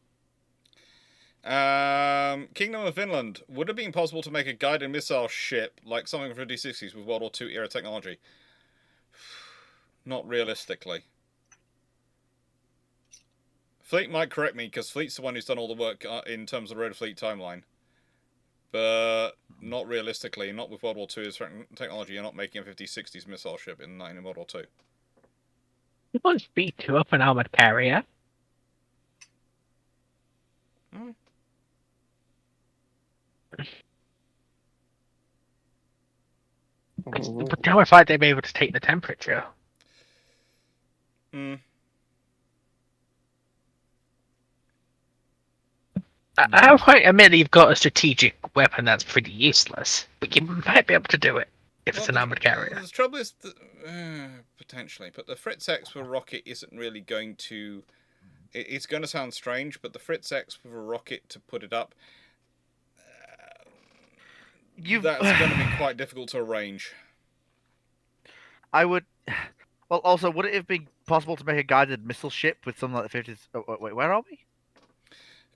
Kingdom of Finland. Would it have been possible to make a guided missile ship like something from the 50s with World War II era technology? Not realistically. Fleet might correct me because Fleet's the one who's done all the work in terms of the Red Fleet timeline. But not realistically, not with World War II technology. You're not making a 50s, 60s missile ship in World War II. You want speed 2 up an armored carrier? But how if they'd be able to take the temperature? I might admit you've got a strategic weapon that's pretty useless, but you might be able to do it if it's an armored carrier. The trouble is, potentially, but the Fritz X with a rocket isn't really going to... It's going to sound strange, but the Fritz X with a rocket to put it up... that's going to be quite difficult to arrange. I would... Well, also, would it have been possible to make a guided missile ship with something like the 50s... Oh, wait, where are we?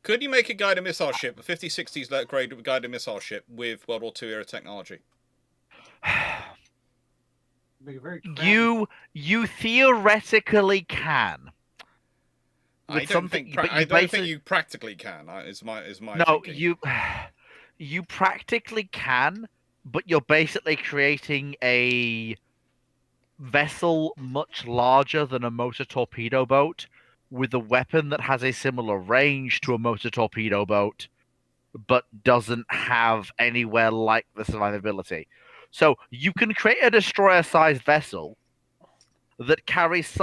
Could you make a guided missile ship, a 50s, 60s grade guided missile ship with World War II era technology? You theoretically can. I don't think you practically can. Is my no, thinking. you practically can, but you're basically creating a vessel much larger than a motor torpedo boat with a weapon that has a similar range to a motor torpedo boat, but doesn't have anywhere like the survivability. So you can create a destroyer-sized vessel that carries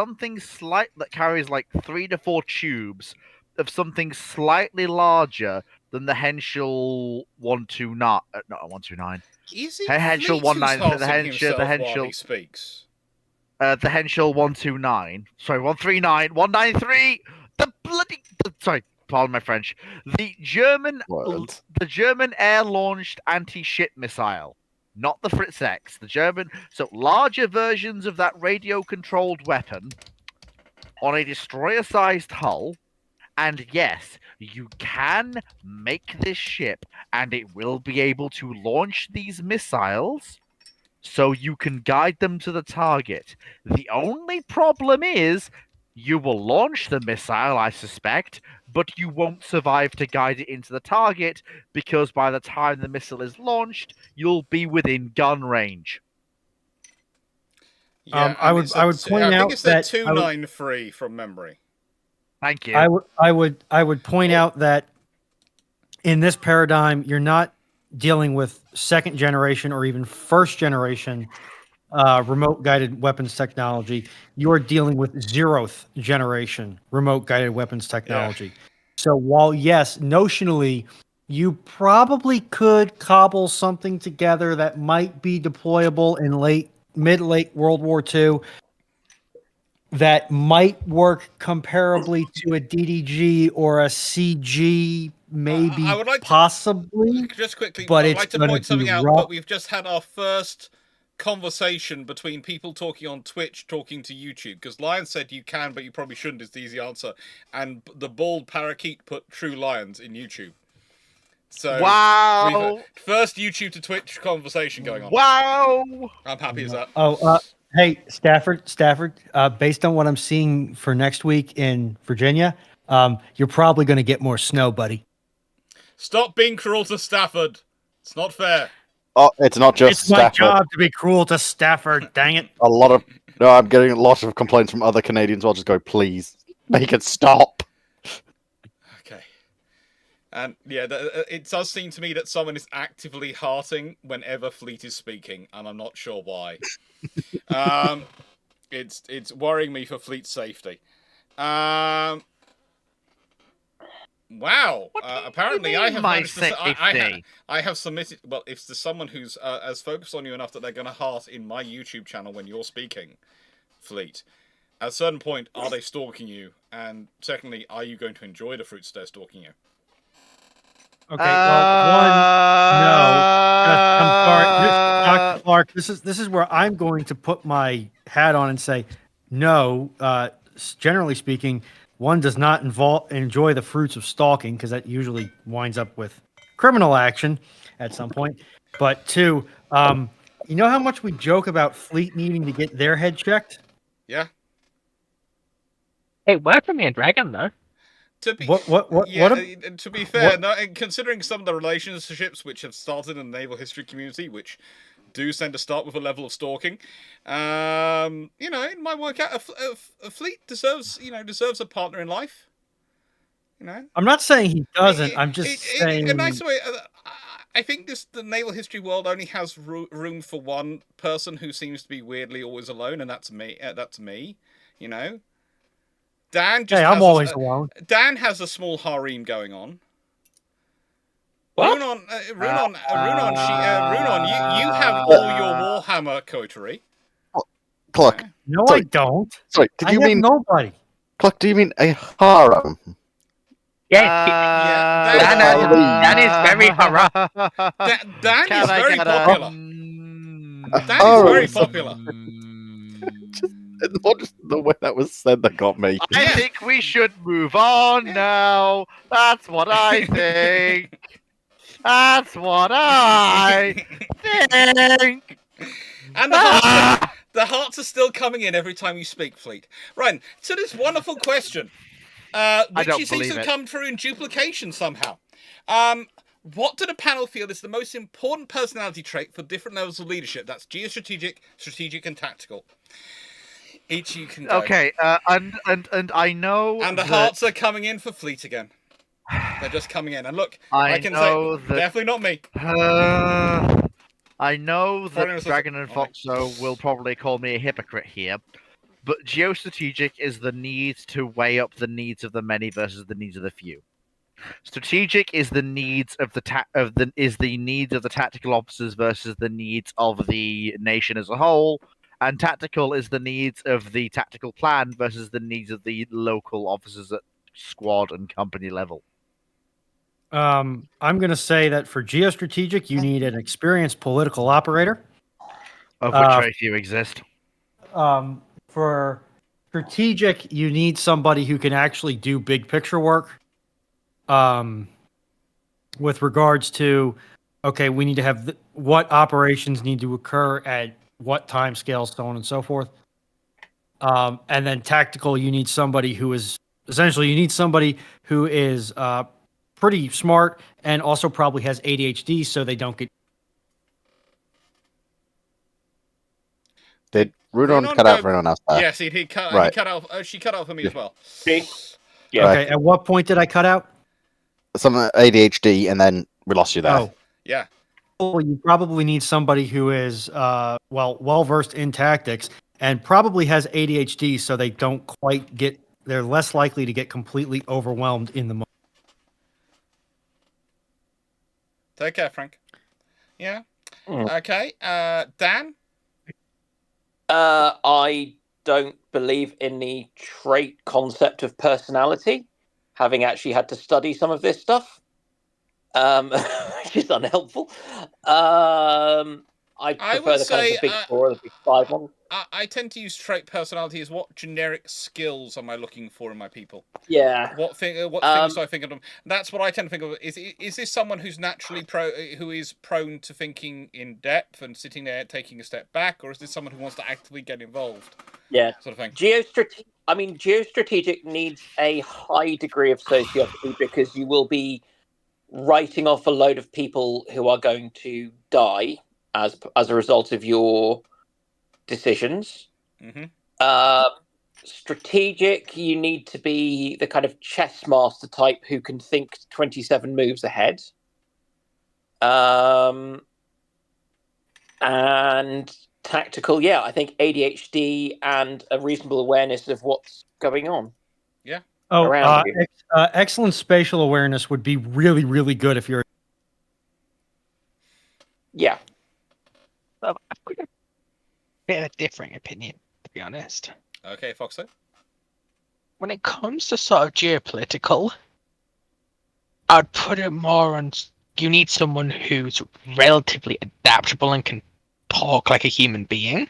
like 3 to 4 tubes of something slightly larger than the Henschel 129. Not 129. Is he Henschel 19. The Henschel he speaks. The Henschel 129. Sorry, 139, 193. Sorry, pardon my French. The German air-launched anti-ship missile not the Fritz X, the German. So larger versions of that radio-controlled weapon on a destroyer-sized hull. And yes, you can make this ship, and it will be able to launch these missiles so you can guide them to the target. The only problem is you will launch the missile, I suspect, but you won't survive to guide it into the target because by the time the missile is launched, you'll be within gun range. Yeah, I would point I out think it's the that 293 from memory. Thank you. I would point out that in this paradigm, you're not dealing with second generation or even first generation remote guided weapons technology. You are dealing with 0th generation remote guided weapons technology. So while yes, notionally, you probably could cobble something together that might be deployable in mid-late World War II that might work comparably to a DDG or a CG, maybe I would like possibly. just quickly, but I'd it's like to gonna point something be out, rough. but we've just had our first conversation between people talking on Twitch, talking to YouTube, because Lion said you can, but you probably shouldn't is the easy answer, and the bald parakeet put True Lions in YouTube. So Wow! First YouTube to Twitch conversation going on. Wow! I'm happy as that. Hey, Stafford, based on what I'm seeing for next week in Virginia, you're probably going to get more snow, buddy. Stop being cruel to Stafford. It's not fair. Oh, it's not just It's my Stafford. job to be cruel to Stafford, dang it. No, I'm getting a lot of complaints from other Canadians. I'll just go, please, make it stop. Okay. And yeah, it does seem to me that someone is actively hearting whenever Fleet is speaking, and I'm not sure why. It's worrying me for Fleet's safety. Wow. Apparently, I have managed to. I have submitted. Well, if there's someone who's as focused on you enough that they're going to heart in my YouTube channel when you're speaking, Fleet. At a certain point, are they stalking you? And secondly, are you going to enjoy the fruits they're stalking you? Okay, well, I'm sorry, Dr. Clarke. This is where I'm going to put my hat on and say, no. Generally speaking, one does not enjoy the fruits of stalking because that usually winds up with criminal action at some point. But two, you know how much we joke about Fleet needing to get their head checked? Yeah. Hey, worked for me and Dragon though. To be to be fair, considering some of the relationships which have started in the naval history community, which do tend to start with a level of stalking, it might work out. A Fleet deserves a partner in life. I'm not saying he doesn't. I'm just saying. A nice way. I think the naval history world only has room for one person who seems to be weirdly always alone, and that's me. Dan just I'm always alone. Dan has a small harem going on. What? Runon, you have all your Warhammer coterie. Clarke. No, sorry. I don't. Sorry, did you mean nobody? Clarke, do you mean a harem? Yeah, Dan is very hurrah. Dan is very popular. Dan is very popular. Not just the way that was said that got me. I think we should move on now. That's what I think. That's what I think. And the hearts are still coming in every time you speak, Fleet. Right, so this wonderful question, which seems to come through in duplication somehow. What do the panel feel is the most important personality trait for different levels of leadership? That's geostrategic, strategic, and tactical. Each you can go. Okay, and I know. And the hearts are coming in for Fleet again. They're just coming in, and look, I can say definitely not me. I know that Dragon and Foxo will probably call me a hypocrite here, but geostrategic is the need to weigh up the needs of the many versus the needs of the few. Strategic is the needs of the needs of the tactical officers versus the needs of the nation as a whole. And tactical is the needs of the tactical plan versus the needs of the local officers at squad and company level. I'm going to say that for geostrategic, you need an experienced political operator. Of which very few exist. For strategic, you need somebody who can actually do big picture work. With regards to, okay, we need to have what operations need to occur at what time scale, so on and so forth. And then tactical, you need somebody who is pretty smart and also probably has ADHD, so they don't get. Did Rudon cut out for anyone else? Yes, he cut. Right. He cut out. She cut out for me as well. Yeah. Okay, at what point did I cut out? Some ADHD, and then we lost you there. Oh, Yeah. well, you probably need somebody who is well versed in tactics and probably has ADHD, so they don't quite get. They're less likely to get completely overwhelmed in the moment. Take care, Frank. Yeah. Mm. Okay. Dan. I don't believe in the trait concept of personality, having actually had to study some of this stuff, which is unhelpful. I prefer the kind of the big four, the big five ones. I tend to use trait personality as what generic skills am I looking for in my people? Yeah. What things do I think of them? That's what I tend to think of. Is this someone who's naturally who is prone to thinking in depth and sitting there taking a step back, or is this someone who wants to actively get involved? Yeah. Sort of thing. Geostrategic needs a high degree of sociopathy because you will be writing off a load of people who are going to die as a result of your decisions. Mm-hmm. Strategic, you need to be the kind of chess master type who can think 27 moves ahead. And tactical, yeah, I think ADHD and a reasonable awareness of what's going on. Yeah. Oh, around you. Excellent spatial awareness would be really, really good if you're. Yeah. I've got a bit of a differing opinion, to be honest. Okay, Foxo. When it comes to sort of geopolitical, I'd put it more on you need someone who's relatively adaptable and can talk like a human being.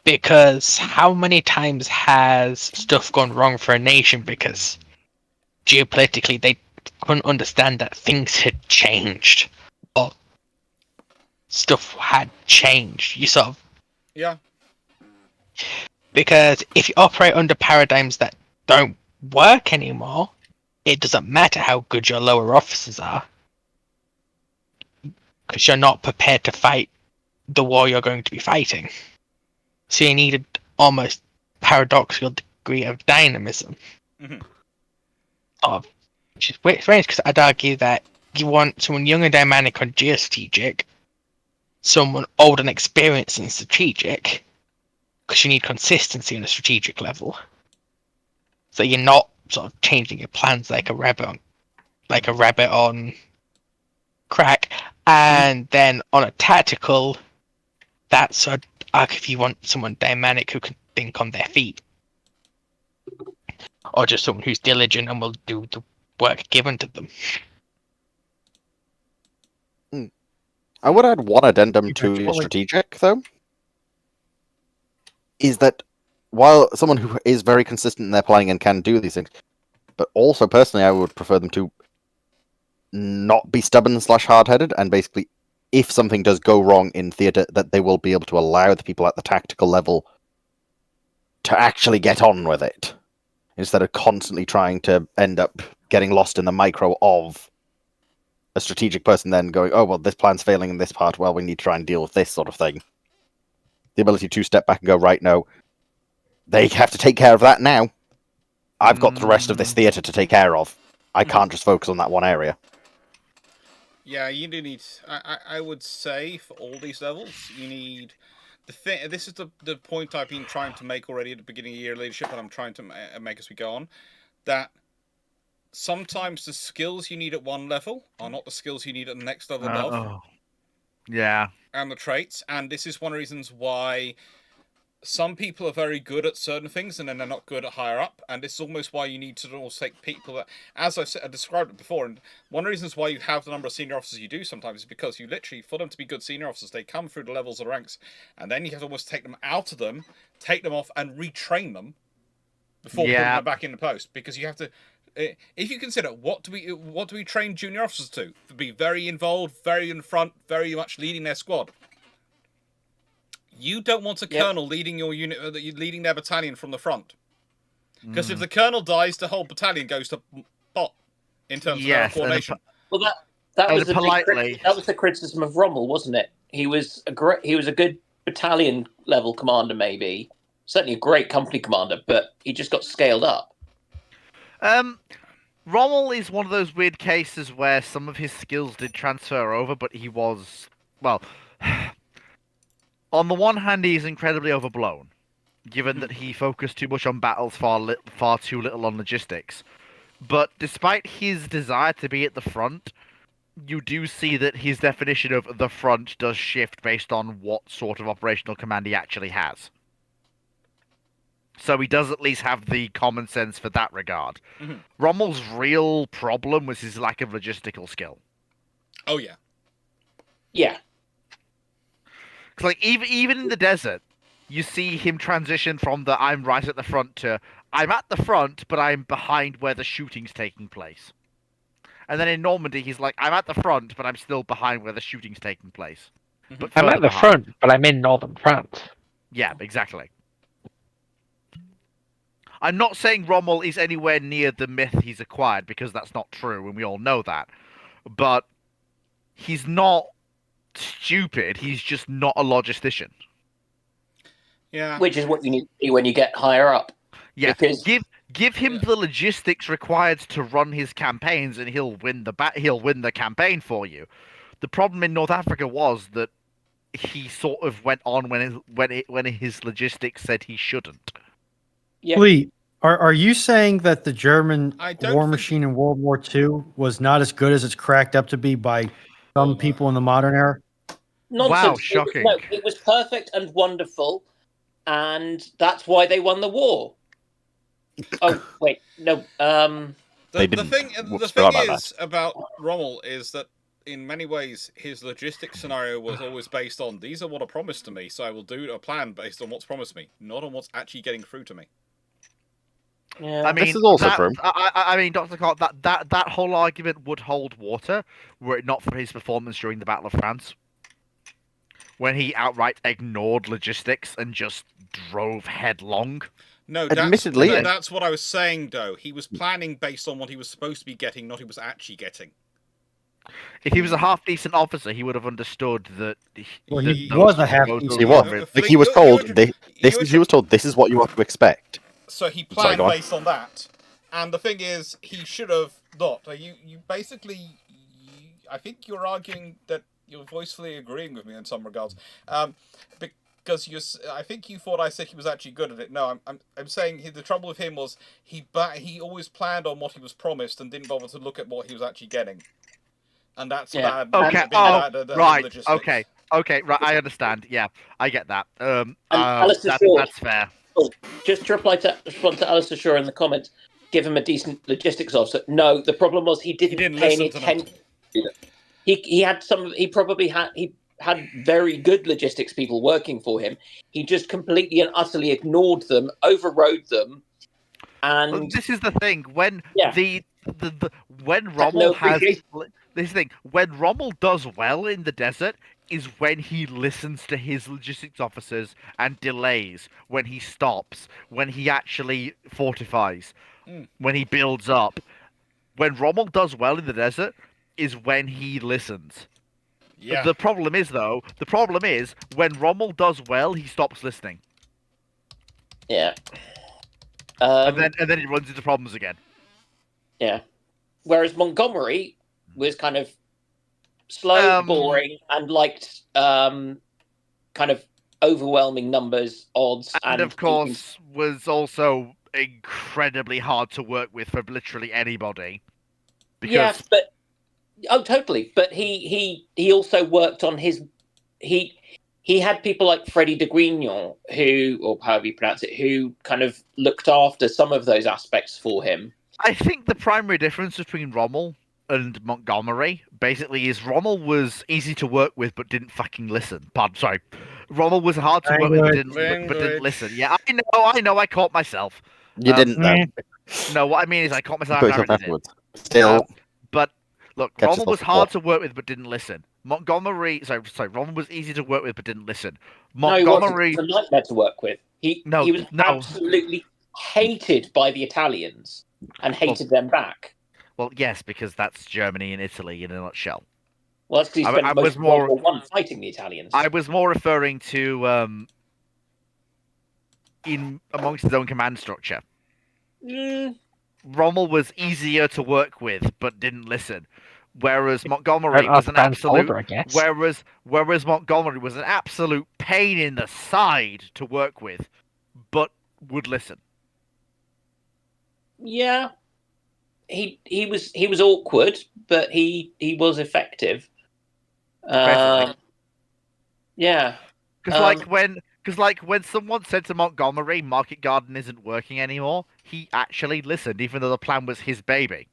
Because how many times has stuff gone wrong for a nation because geopolitically they couldn't understand that things had changed or stuff had changed? You sort of. Yeah. Because if you operate under paradigms that don't work anymore, it doesn't matter how good your lower officers are. Because you're not prepared to fight the war you're going to be fighting. So you need an almost paradoxical degree of dynamism. Mm-hmm. Which is strange because I'd argue that you want someone young and dynamic on geostrategic, someone old and experienced in strategic, because you need consistency on a strategic level. So you're not sort of changing your plans like a rabbit on crack. And then on a tactical, that's if you want someone dynamic who can think on their feet, or just someone who's diligent and will do the work given to them. I would add one addendum to your strategic, though, is that while someone who is very consistent in their playing and can do these things, but also personally I would prefer them to not be stubborn / hard-headed, and basically if something does go wrong in theatre, that they will be able to allow the people at the tactical level to actually get on with it, instead of constantly trying to end up getting lost in the micro of a strategic person then going, oh, well, this plan's failing in this part, well, we need to try and deal with this sort of thing. The ability to step back and go, right, no, they have to take care of that now. I've got the rest of this theatre to take care of. I can't just focus on that one area. Yeah, you do need. I would say for all these levels, you need the thing. This is the point I've been trying to make already at the beginning of year leadership, and I'm trying to make as we go on. That sometimes the skills you need at one level are not the skills you need at the next level above. Yeah. And the traits, and this is one of the reasons why some people are very good at certain things and then they're not good at higher up, and this is almost why you need to also take people that, as I described it before, and one of the reasons why you have the number of senior officers you do sometimes is because you literally, for them to be good senior officers, they come through the levels of ranks, and then you have to almost take them out of them, take them off, and retrain them before putting them back into post, because you have to. If you consider what do we train junior officers to be very involved, very in front, very much leading their squad. You don't want a colonel leading your unit, leading their battalion from the front, because if the colonel dies, the whole battalion goes to pot in terms of their formation. Well, that was the criticism of Rommel, wasn't it? He was a good battalion level commander, maybe certainly a great company commander, but he just got scaled up. Rommel is one of those weird cases where some of his skills did transfer over, but he was, well, on the one hand, he's incredibly overblown, given that he focused too much on battles, far too little on logistics. But despite his desire to be at the front, you do see that his definition of the front does shift based on what sort of operational command he actually has. So he does at least have the common sense for that regard. Mm-hmm. Rommel's real problem was his lack of logistical skill. Oh, yeah. Yeah. Cause like, even in the desert, you see him transition from the I'm right at the front to I'm at the front, but I'm behind where the shooting's taking place. And then in Normandy, he's like, I'm at the front, but I'm still behind where the shooting's taking place. Mm-hmm. But I'm at the front, but I'm in northern France. Yeah, exactly. I'm not saying Rommel is anywhere near the myth he's acquired, because that's not true, and we all know that. But he's not stupid, he's just not a logistician. Yeah. Which is what you need to see when you get higher up. Yeah, because... give him the logistics required to run his campaigns, and he'll win the campaign for you. The problem in North Africa was that he sort of went on when his logistics said he shouldn't. Yeah. Lee, are you saying that the German war machine in World War II was not as good as it's cracked up to be by some people in the modern era? Nonsense. Wow, shocking. It was perfect and wonderful, and that's why they won the war. Oh, wait, no. The thing is about Rommel is that in many ways his logistics scenario was always based on these are what are promised to me, so I will do a plan based on what's promised me, not on what's actually getting through to me. Yeah. I mean, this is also true. I mean, Dr. Clarke, that whole argument would hold water were it not for his performance during the Battle of France, when he outright ignored logistics and just drove headlong. No, admittedly, that's what I was saying, though. He was planning based on what he was supposed to be getting, not what he was actually getting. If he was a half-decent officer, he would have understood that. He was a half-decent. He was. Like, he was told. He was told this is what you have to expect. So he planned based on that, and the thing is, he should have not. You basically, I think you're arguing that you're voicefully agreeing with me in some regards, because I think you thought I said he was actually good at it. No, I'm saying the trouble with him was he always planned on what he was promised and didn't bother to look at what he was actually getting, and that's bad. Okay. Right. Okay. Okay. Right. I understand. Yeah, I get that. That's fair. Oh, just to respond to Alistair Shaw in the comments, give him a decent logistics officer. No, the problem was he didn't pay any attention. He had very good logistics people working for him. He just completely and utterly ignored them, overrode them, and this is the thing when when Rommel does well in the desert is when he listens to his logistics officers and delays, when he stops, when he actually fortifies, when he builds up. When Rommel does well in the desert is when he listens. Yeah. The problem is when Rommel does well, he stops listening. Yeah. And then he runs into problems again. Yeah. Whereas Montgomery was kind of slow, boring, and liked kind of overwhelming numbers, odds, and of course was also incredibly hard to work with for literally anybody. Yes, but totally. But he also worked on his he had people like Freddie de Guignon, who, or however you pronounce it, who kind of looked after some of those aspects for him. I think the primary difference between Rommel and Montgomery basically is Rommel was easy to work with but didn't fucking listen. Pardon, sorry. Rommel was hard to work with but didn't listen. Yeah, I know, I caught myself. You didn't, though. No, what I mean is I caught myself You got yourself after afterwards. Still, but look, catch Rommel yourself was before. hard to work with but didn't listen. Sorry, Rommel was easy to work with but didn't listen. No, he Montgomery, was a nightmare to work with. He was absolutely hated by the Italians and hated them back. Well, yes, because that's Germany and Italy in a nutshell. Well, that's because he spent most of World War One fighting the Italians. I was more referring to in amongst his own command structure. Rommel was easier to work with, but didn't listen. Whereas Montgomery was an absolute. Whereas Montgomery was an absolute pain in the side to work with, but would listen. Yeah, he was awkward, but he was effective. Yeah, because when someone said to Montgomery, "Market Garden isn't working anymore," he actually listened, even though the plan was his baby.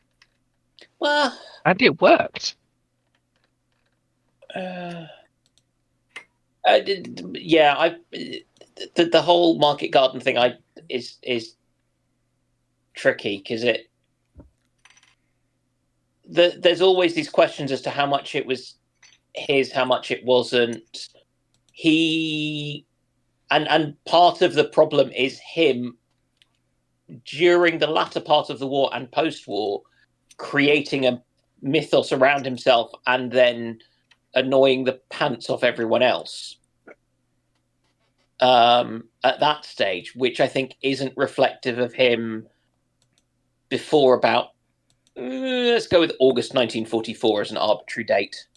Well, and it worked. Yeah, the whole Market Garden thing is tricky because there's always these questions as to how much it was his, how much it wasn't. And part of the problem is him during the latter part of the war and post-war creating a mythos around himself and then annoying the pants off everyone else at that stage, which I think isn't reflective of him before about, let's go with August 1944 as an arbitrary date.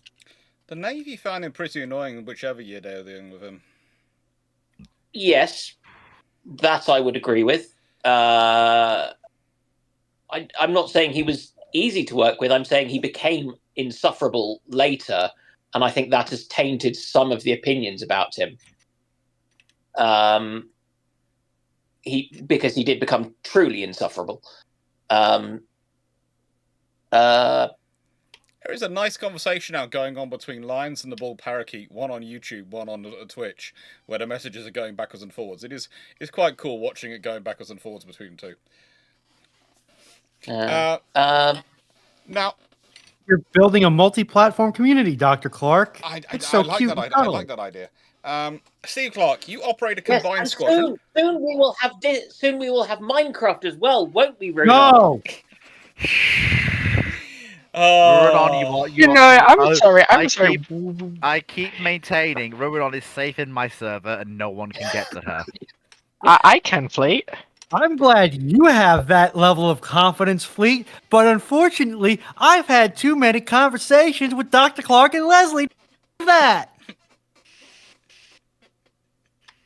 The Navy found him pretty annoying whichever year they were dealing with him. Yes, that I would agree with. I'm not saying he was easy to work with. I'm saying he became insufferable later, and I think that has tainted some of the opinions about him. Because he did become truly insufferable. There is a nice conversation now going on between Lions and the Bull Parakeet, one on YouTube, one on Twitch, where the messages are going backwards and forwards. It's quite cool watching it going backwards and forwards between the two. Now, you're building a multi-platform community, Dr. Clarke. It's so like cute. I like that idea. Steve Clarke, you operate a combined squadron. Soon we will have Minecraft as well, won't we, Ronan? No. I'm sorry. I keep maintaining Ruidon is safe in my server and no one can get to her. I can, Fleet. I'm glad you have that level of confidence, Fleet, but unfortunately, I've had too many conversations with Dr. Clarke and Leslie that.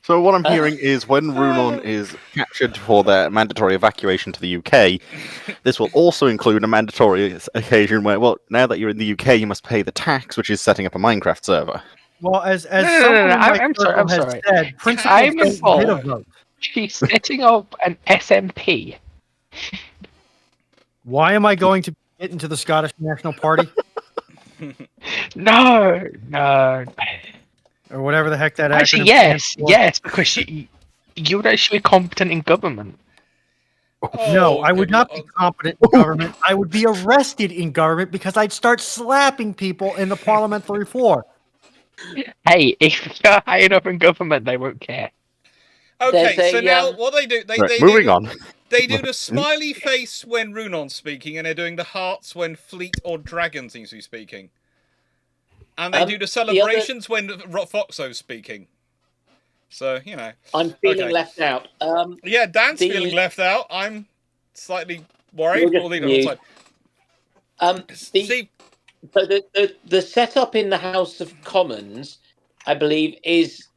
So what I'm hearing is when Runon is captured for their mandatory evacuation to the UK, this will also include a mandatory occasion where, well, now that you're in the UK, you must pay the tax, which is setting up a Minecraft server. Well, as someone in my circle has said, principals don't get a vote. She's setting up an SMP. Why am I going to get into the Scottish National Party? No. Or whatever the heck that actually, yes, because you're actually competent in government. No, I would not be competent in government. I would be arrested in government because I'd start slapping people in the parliamentary floor. Hey, if you're high enough in government, they won't care. Okay, so now what they do? Moving on. They do the smiley face when Runon's speaking, and they're doing the hearts when Fleet or Dragon seems to be speaking. And they do the celebrations when Foxo's speaking. So, you know. I'm feeling left out. Yeah, Dan's feeling left out. I'm slightly worried. We'll leave it on side. So the setup in the House of Commons, I believe, is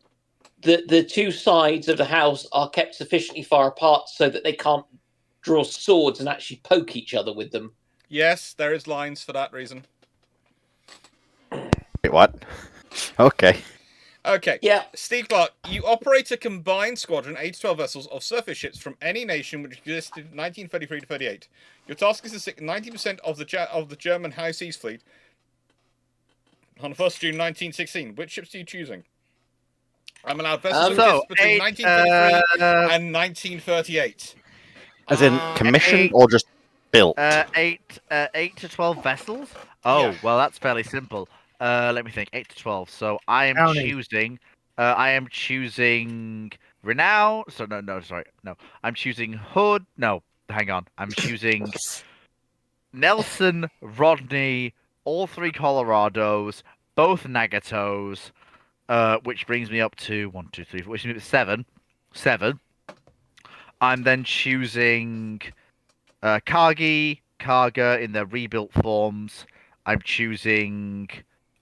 the two sides of the House are kept sufficiently far apart so that they can't draw swords and actually poke each other with them. Yes, there is lines for that reason. Wait, what? Okay. Okay. Yeah. Steve Clarke, you operate a combined squadron, 8 to 12 vessels, of surface ships from any nation which existed in 1933 to 38. Your task is to sink 90% of the German High Seas Fleet on the 1st of June 1916. Which ships are you choosing? I'm allowed vessels which exist between 1933 and 1938. As in commissioned or just built? 8 to 12 vessels? Oh, Yeah. well, that's fairly simple. Let me think. 8 to 12. So I am Counting. choosing Renown. So no. I'm choosing Hood. No, hang on. I'm choosing Nelson, Rodney, all 3 Colorados, both Nagatos, which brings me up to 1, 2, 3, 4, which means 7. 7. I'm then choosing Karga in their rebuilt forms. I'm choosing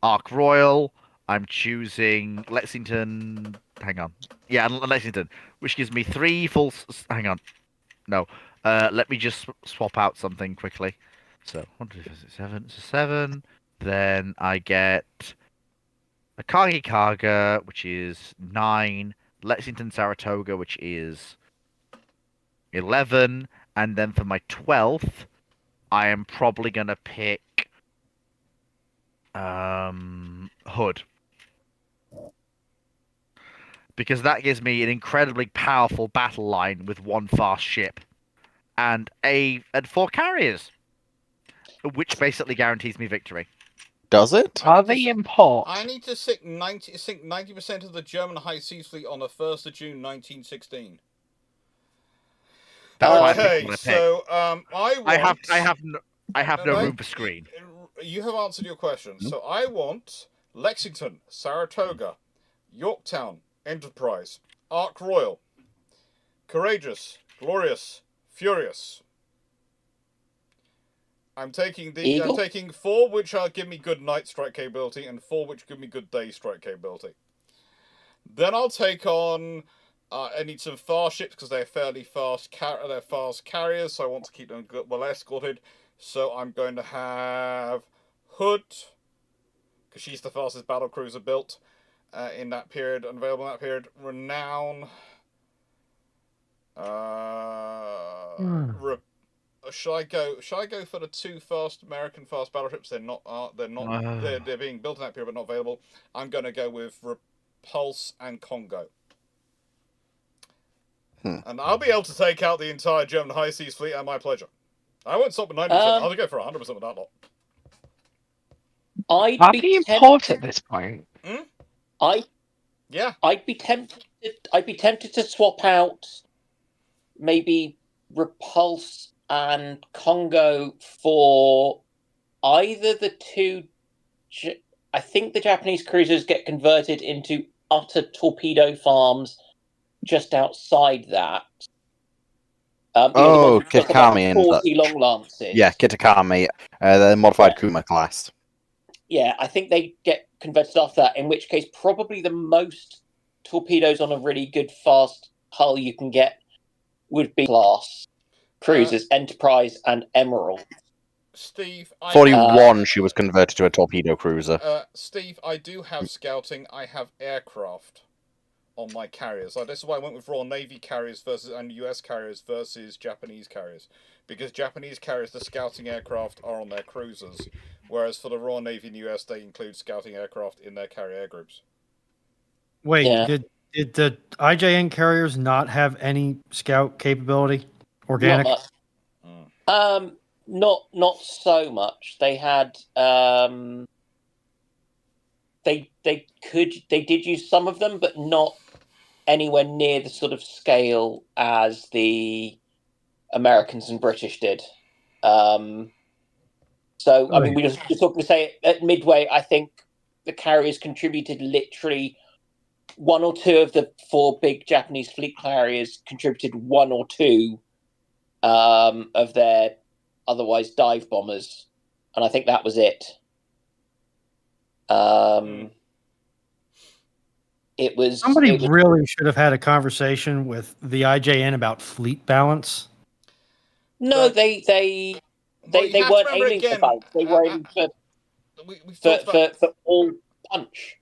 Ark Royal. I'm choosing Lexington. Hang on. Yeah, Lexington, which gives me 3 full. Hang on. No. Let me just swap out something quickly. So 1, 2, 3, 4, 6, 7. So 7. Then I get a Karga, which is 9. Lexington Saratoga, which is 11. And then for my 12th, I am probably going to pick Hood. Because that gives me an incredibly powerful battle line with 1 fast ship. And 4 carriers. Which basically guarantees me victory. Does it? Are they in port? I need to sink 90% of the German High Seas Fleet on the 1st of June 1916. That's why I Okay, picked what I so picked. I have no room for screen. You have answered your question. So I want Lexington, Saratoga, Yorktown, Enterprise, Ark Royal, Courageous, Glorious, Furious. I'm taking 4 which give me good night strike capability and 4 which give me good day strike capability. Then I'll take on. I need some fast ships because they're fairly fast. They're fast carriers, so I want to keep them well escorted. So I'm going to have Hood, because she's the fastest battle cruiser built in that period and available in that period. Renown. Shall I go for the 2 fast American fast battleships? They're being built in that period but not available. I'm going to go with Repulse and Congo. And I'll be able to take out the entire German High Seas Fleet at my pleasure. I won't stop at 90%. I'll go for 100% with that lot. Are they in port at this point? I'd be tempted to swap out maybe Repulse and Congo for either the 2. I think the Japanese cruisers get converted into utter torpedo farms just outside that. Kitakami and 40 long lances. Yeah, Kitakami, the modified Kuma class. Yeah, I think they get converted after that, in which case probably the most torpedoes on a really good fast hull you can get would be class cruisers, Enterprise and Emerald. Steve, 41 she was converted to a torpedo cruiser. Steve, I do have scouting. I have aircraft on my carriers. So this is why I went with Royal Navy carriers and US carriers versus Japanese carriers. Because Japanese carriers, the scouting aircraft are on their cruisers. Whereas for the Royal Navy and US, they include scouting aircraft in their carrier air groups. Wait, did the IJN carriers not have any scout capability? Organic? Not so much. They had they did use some of them, but not anywhere near the sort of scale as the Americans and British did. So I mean, we just talking to say at Midway, I think the carriers contributed literally 1 or 2 of the 4 big Japanese fleet carriers contributed 1 or 2 of their otherwise dive bombers, and I think that was it. It was really should have had a conversation with the IJN about fleet balance. No, they weren't aiming for both. They were aiming for all punch.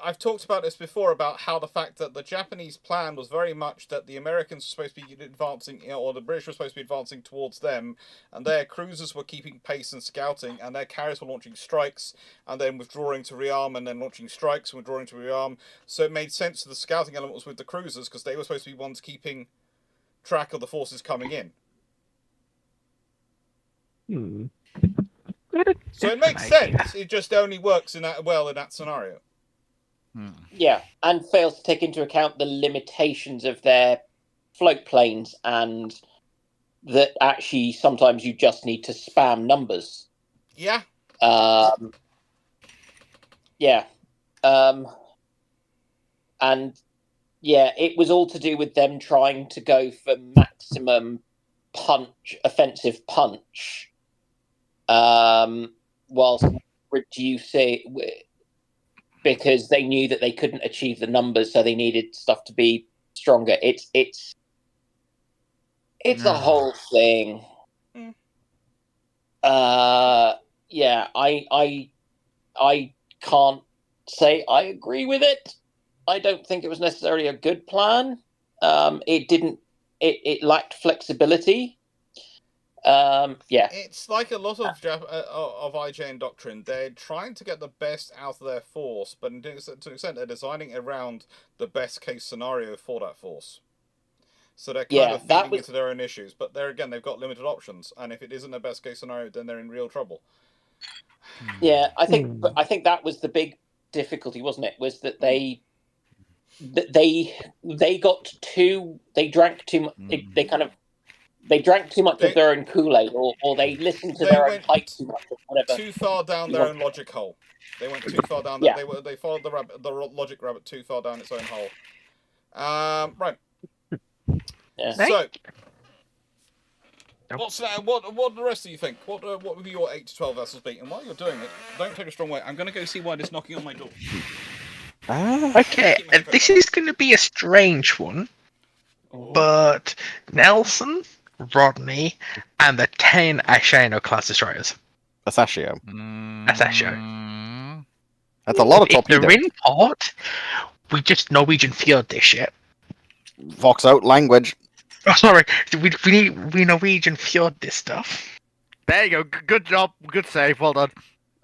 I've talked about this before, about how the fact that the Japanese plan was very much that the Americans were supposed to be advancing, or the British were supposed to be advancing towards them, and their cruisers were keeping pace and scouting, and their carriers were launching strikes, and then withdrawing to rearm, and then launching strikes and withdrawing to rearm. So it made sense that the scouting element was with the cruisers, because they were supposed to be ones keeping track of the forces coming in. So it makes sense. It just only works in that scenario. Yeah, and fails to take into account the limitations of their float planes, and that actually sometimes you just need to spam numbers. Yeah. Yeah. And yeah, it was all to do with them trying to go for maximum offensive punch, whilst reducing, because they knew that they couldn't achieve the numbers, so they needed stuff to be stronger. It's a whole thing. Yeah, I can't say I agree with it. I don't think it was necessarily a good plan. It lacked flexibility. Yeah. It's like a lot of IJN doctrine. They're trying to get the best out of their force, but to an extent, they're designing around the best case scenario for that force. So they're kind of feeding into their own issues. But there again, they've got limited options, and if it isn't the best case scenario, then they're in real trouble. Yeah, I think that was the big difficulty, wasn't it? Was that they drank too much. They drank too much of their own Kool-Aid, or they listened to their own hype too much, or whatever. Too far down their own logic hole. They went too far down. They followed the logic rabbit too far down its own hole. Right. Yeah. So, what's that? What do the rest of you think? What would your 8 to 12 vessels be? And while you're doing it, don't take a strong way. I'm going to go see why it's knocking on my door. Okay, this is going to be a strange one, but Nelson, Rodney, and the 10 Asciano class destroyers. Asashio. Asashio. That's a lot of If torpedoes. they're in port, we just Norwegian field this shit. Fox out language. Oh, sorry, we Norwegian fjord this stuff. There you go. Good job. Good save. Well done.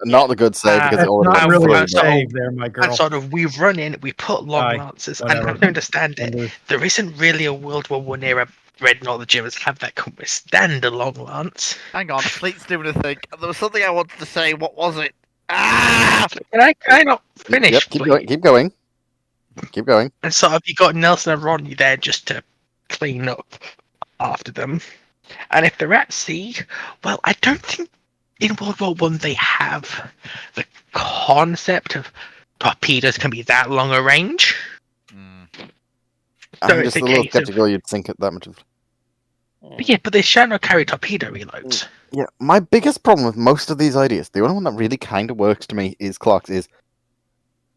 Not the good save because it already not went really through, a save there, my girl. And sort of we run in, we put long lances, and I don't understand it. There isn't really a World War One era Dreadnought the Germans have that can withstand a long lance. Hang on, fleet's doing a thing. There was something I wanted to say. What was it? Ah! Can I not finish? Yep, keep going. Keep going. And sort of you got Nelson and Rodney there just to clean up after them. And if they're at sea, well, I don't think in World War One they have the concept of torpedoes can be that long a range. So I'm just a little skeptical you'd think it that much. But they shall not carry torpedo reloads. Yeah, my biggest problem with most of these ideas, the only one that really kind of works to me is Clarke's, is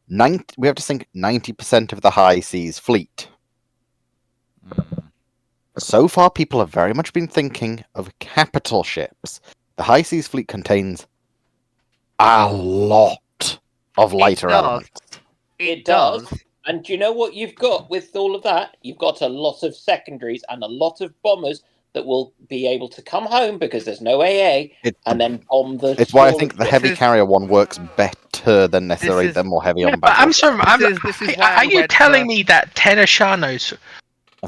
we have to sink 90% of the high seas fleet. So far, people have very much been thinking of capital ships. The high seas fleet contains a lot of lighter elements. It does. And do you know what you've got with all of that? You've got a lot of secondaries and a lot of bombers that will be able to come home because there's no AA and then bomb the... It's why I think the heavy carrier one works better than necessarily the more heavy on battle. I'm sorry, are you telling me that 10 Ascianos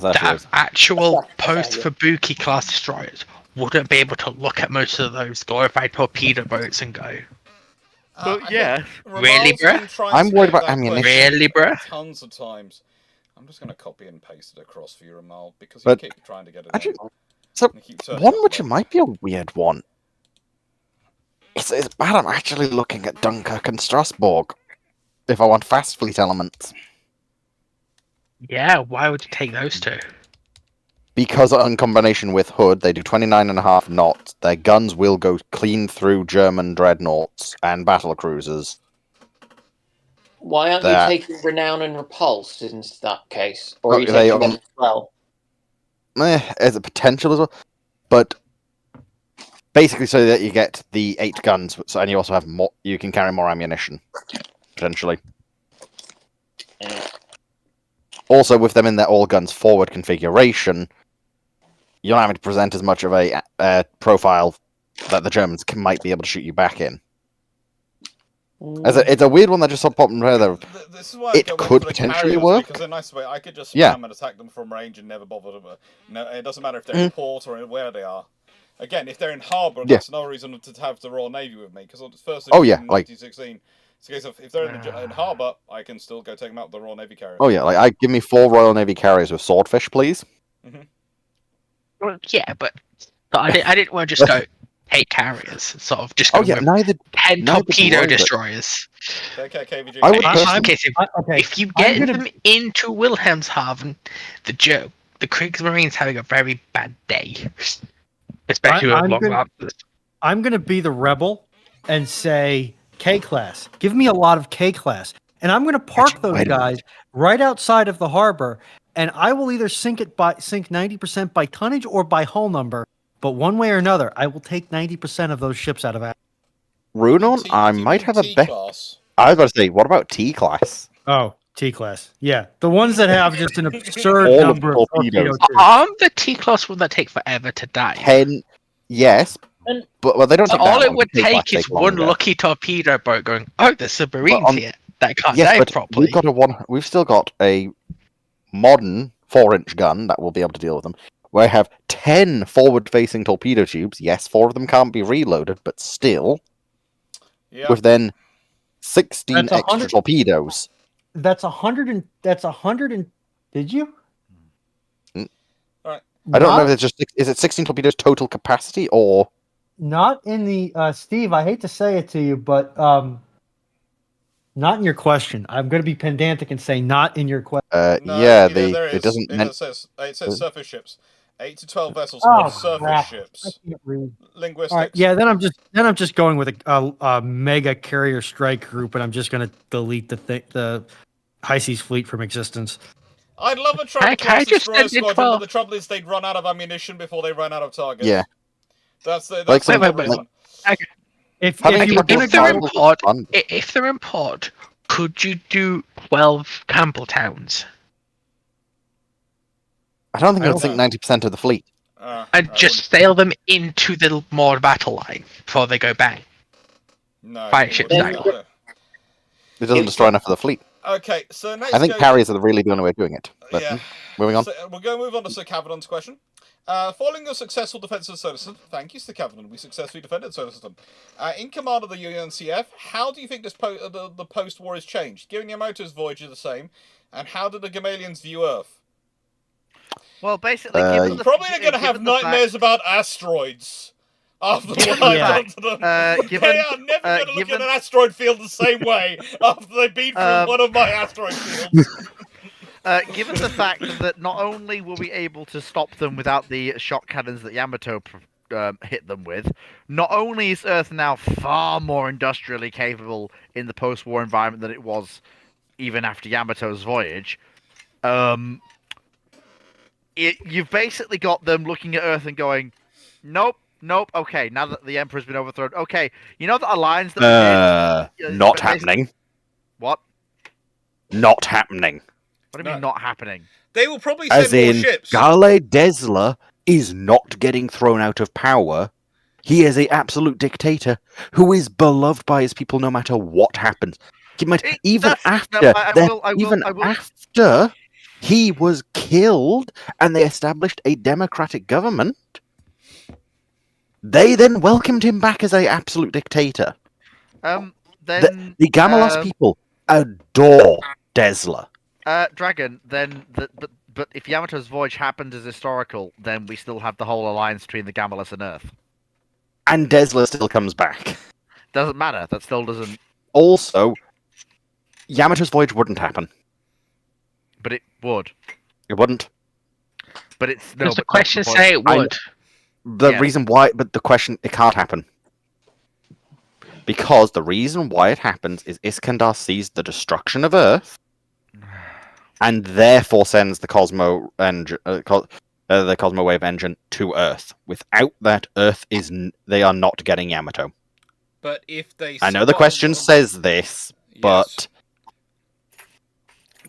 that have actual post-Fubuki class destroyers wouldn't be able to look at most of those glorified torpedo boats and go... yeah. Really, bruh? I'm worried about ammunition. Really, bruh? Tons of times. I'm just going to copy and paste it across for you, Ramal, because you keep trying to get it in. So, one which might be a weird one. It's bad I'm actually looking at Dunkirk and Strasbourg if I want fast fleet elements. Yeah, why would you take those two? Because in combination with Hood, they do 29.5 knots. Their guns will go clean through German dreadnoughts and battle cruisers. Why aren't you taking Renown and Repulse in that case? Or are you taking them as well? There's a potential as well. But basically so that you get the 8 guns, and you also have more, you can carry more ammunition, potentially. Also, with them in their all guns forward configuration, you don't have to present as much of a profile that the Germans might be able to shoot you back in. It's a weird one that just sort of popped in my head there. This is why It I went could for the potentially carriers, work. because in a nice way I could just spam Yeah. and attack them from range and never bother them. No, it doesn't matter if they're in port or where they are. Again, if they're in harbour, Yeah. that's another reason to have the Royal Navy with me. Because on the first Oh, yeah, in like- 1916, it's a case of if they're in harbour, I can still go take them out with the Royal Navy carriers. Oh yeah, like give me 4 Royal Navy carriers with swordfish, please. Well, yeah, but I didn't want to just go 8 carriers, sort of just go Oh yeah, with neither 10 neither torpedo do I, but- destroyers. Okay, KVG. I would It's just in personally- case Okay. if you I'm get gonna- them into Wilhelmshaven, the Kriegsmarines having a very bad day, especially I'm with long gonna- lances. I'm going to be the rebel and say K-class. Give me a lot of K-class. And I'm going to park Actually, those wait a minute. guys right outside of the harbor, and I will either sink 90% by tonnage or by hull number. But one way or another, I will take 90% of those ships out of action. Runon, T- I do you might mean have a T bet. class? I was about to say, what about T class? Oh, T-class. Yeah. The ones that have just an absurd All of number the of torpedoes. torpedo tubes. Aren't the T-class one that take forever to die? 10, yes, And- but well, they don't. So take that all it long. would T-class take is take one longer. lucky torpedo boat going, oh, there's submarines on- here that can't Yes, dive but properly. we've still got a modern 4-inch gun that will be able to deal with them. Where I have 10 forward-facing torpedo tubes. Yes, 4 of them can't be reloaded, but still, Yeah. with then 16 That's extra 100 torpedoes. That's 100 and that's 100 and did you? I don't know Not- if it's just is it 16 torpedoes total capacity or Not in the Steve. I hate to say it to you, but not in your question. I'm going to be pedantic and say not in your question. No, yeah, there it is. doesn't It says surface ships. 8 to 12 vessels Oh, or surface crap. I ships. can't read. Linguistics. All right, yeah. Then I'm just going with a mega carrier strike group, and I'm just going to delete the high seas fleet from existence. I'd love a Can I Tropic-class just destroyer send in squadron, 12? but the trouble is they'd run out of ammunition before they ran out of targets. Yeah. That's the Like whole wait, reason. If Having you a were going to if they're go, in pod, fun. if they're in pod, could you do 12 Campbell Towns I don't think I it don't would sink 90% of the fleet. and just sail them into the Maud battle line before they go bang? No. Fire it ships wouldn't down. be able It doesn't destroy enough of the fleet. to. Okay, so next I think go- carriers are really the only way of doing it. But Yeah. moving on. So, we're going to move on to Sir Cavenon's question. Following your successful defense of the solar system, thank you, Sir Cavenon, we successfully defended the solar system. In command of the UNCF, how do you think this the post-war has changed? Given Yamato's voyage is the same, and how did the Gamalians view Earth? Well, basically, Uh, given the, Probably going to given have the fact- nightmares about asteroids after Given what the I've done fact, to them. given- They are never going to look given- at an asteroid field the same way after they've been through one of my asteroid fields. Given the fact that not only were we able to stop them without the shock cannons that Yamato hit them with, not only is Earth now far more industrially capable in the post-war environment than it was even after Yamato's voyage, you've basically got them looking at Earth and going, nope, okay, now that the Emperor's been overthrown, okay, you know that alliance that we did? Not basically- happening. What? Not happening. What do you mean not happening? They will probably send As more in, ships. Gale Desla is not getting thrown out of power. He is a absolute dictator who is beloved by his people no matter what happens. Keep in mind, even after after he was killed and they established a democratic government, they then welcomed him back as a absolute dictator. Then The Gamalas people adore Desla. Dragon, then but if Yamato's voyage happened as historical, then we still have the whole alliance between the Gamalas and Earth. And Desla still comes back. Doesn't matter. That still doesn't. Also, Yamato's voyage wouldn't happen. But it would. It wouldn't. But it's Does the but question that's the say point. it would? The Yeah. reason why, but the question, it can't happen. Because the reason why it happens is Iskandar sees the destruction of Earth, and therefore sends the Cosmo engine, the Cosmo Wave engine to Earth. Without that, Earth is they are not getting Yamato. But if they... I know the question says this, but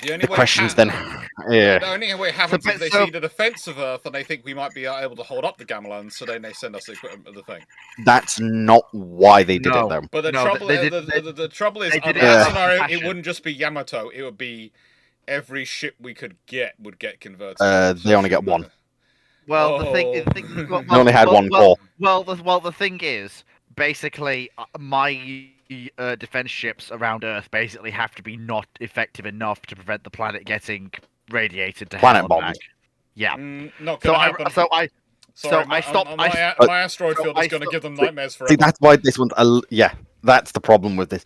The only The question's then, The yeah. only way it happens So- is they so- see the defense of Earth and they think we might be able to hold up the Gamelans, so then they send us the equipment of the thing. That's not why they did No. it, though. But the No, trouble, they did- the trouble is, they did under it that out of scenario, it compassion. wouldn't just be Yamato; it would be every ship we could get would get converted. They only get one. Well, Oh. They only had one core. Well, the thing is, basically, my defense ships around Earth basically have to be not effective enough to prevent the planet getting radiated to Planet hell and bombed. back. Yeah. Not So gonna I happen. Sorry, my, stopped- my, I- my asteroid so field I is going to stopped- give them nightmares forever. See, that's why this one's... yeah, that's the problem with this.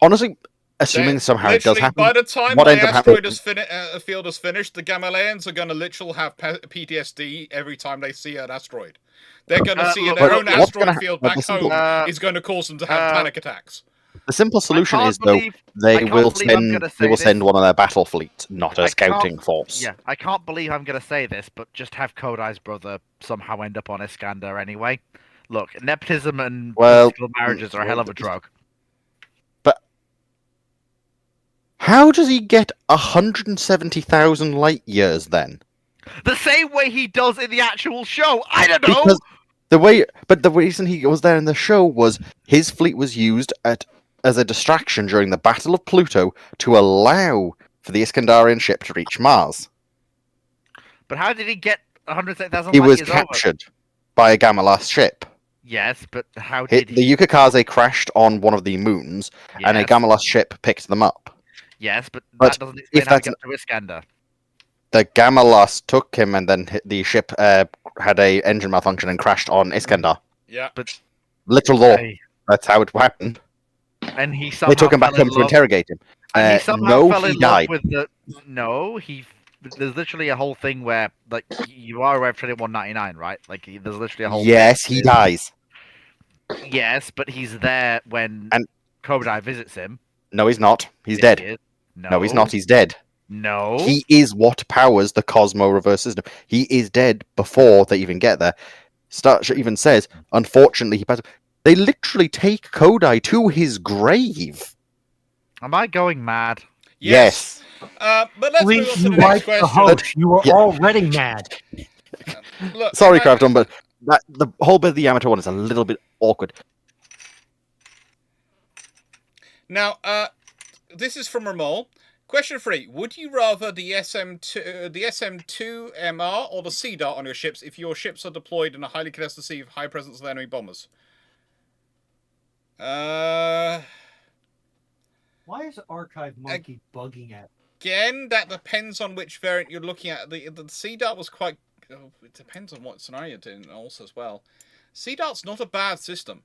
Honestly, assuming somehow it does Literally, happen... by the time what my ends up asteroid happening- field is finished, the Gamelans are going to literally have PTSD every time they see an asteroid. They're going to see look, their but own what's asteroid gonna field but back the simple- home is going to cause them to have panic attacks. The simple solution can't is, though, believe- I they can't will believe I'm send gonna they say will this. send one of their battle fleet, not I a can't- scouting force. Yeah, I can't believe I'm going to say this, but just have Kodai's brother somehow end up on Iskander anyway. Look, nepotism and Well, political marriages are a hell of a drug. How does he get 170,000 light years then? The same way he does in the actual show. I don't know. Because the reason he was there in the show was his fleet was used as a distraction during the Battle of Pluto to allow for the Iskandarian ship to reach Mars. But how did he get 170,000 He light was years over? captured by a Gamelas ship. Yes, but how did The he? Yukikaze crashed on one of the moons, and a Yes, Gamelas ship picked them up. yes, but But that doesn't explain if how he that's got to Iskander. The Gamelas took him, and then the ship had a engine malfunction and crashed on Iskandar. Yeah. Literal law. Hey, That's how it happened. and he somehow They took him back fell in home to love- interrogate him. And he somehow No, fell he in died. love with the. No, he. There's literally a whole thing where, like, you are aware of 2199, right? Like, there's literally a whole. Yes, thing. he dies. Yes, but he's there when And- Kodai visits him. No, he's not. He's Yes, dead. he is. No, he's not. He's dead. No. He is what powers the Cosmo reverse system. He is dead before they even get there. Starship even says, unfortunately, he passed. They literally take Kodai to his grave. Am I going mad? Yes. But let's move on to the next like the question. host. You are Yeah. already mad. Look, Sorry, I- Crafton, but the whole bit of the Yamato one is a little bit awkward. Now, this is from Ramol. Question 3: would you rather the SM2 MR or the Sea Dart on your ships if your ships are deployed in a highly contested sea with high presence of enemy bombers? Why is Archive Monkey bugging at? Again, that depends on which variant you're looking at. The Sea Dart was quite. It depends on what scenario you're in also as well. Sea Dart's not a bad system.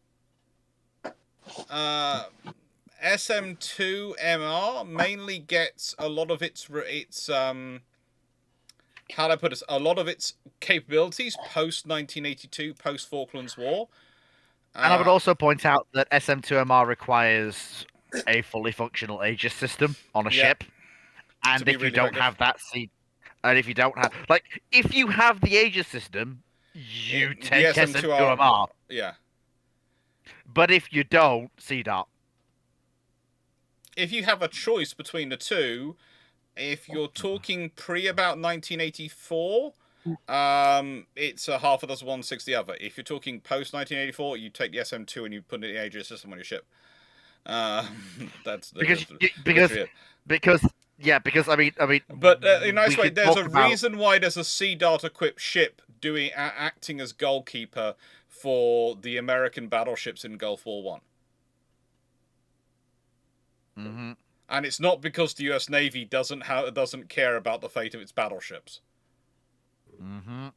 SM2 MR mainly gets a lot of its how do I put it? A lot of its capabilities post 1982, post Falklands War. And I would also point out that SM2MR requires a fully functional Aegis system on a Yeah. ship. And be if you really don't effective. have that seed, and if you don't have, like, if you have the Aegis system, you The take SM2MR. Yeah. But if you don't, CDOT. If you have a choice between the two, if you're talking pre about 1984, it's a half a dozen one, six the other. If you're talking post 1984, you take the SM2 and you put it in the Aegis system on your ship. That's Because literally it. because I mean. But in a nice we way, could there's talk a about- reason why there's a Sea Dart equipped ship acting as goalkeeper for the American battleships in Gulf War One. Mm-hmm. And it's not because the U.S. Navy doesn't care about the fate of its battleships. Mm-hmm.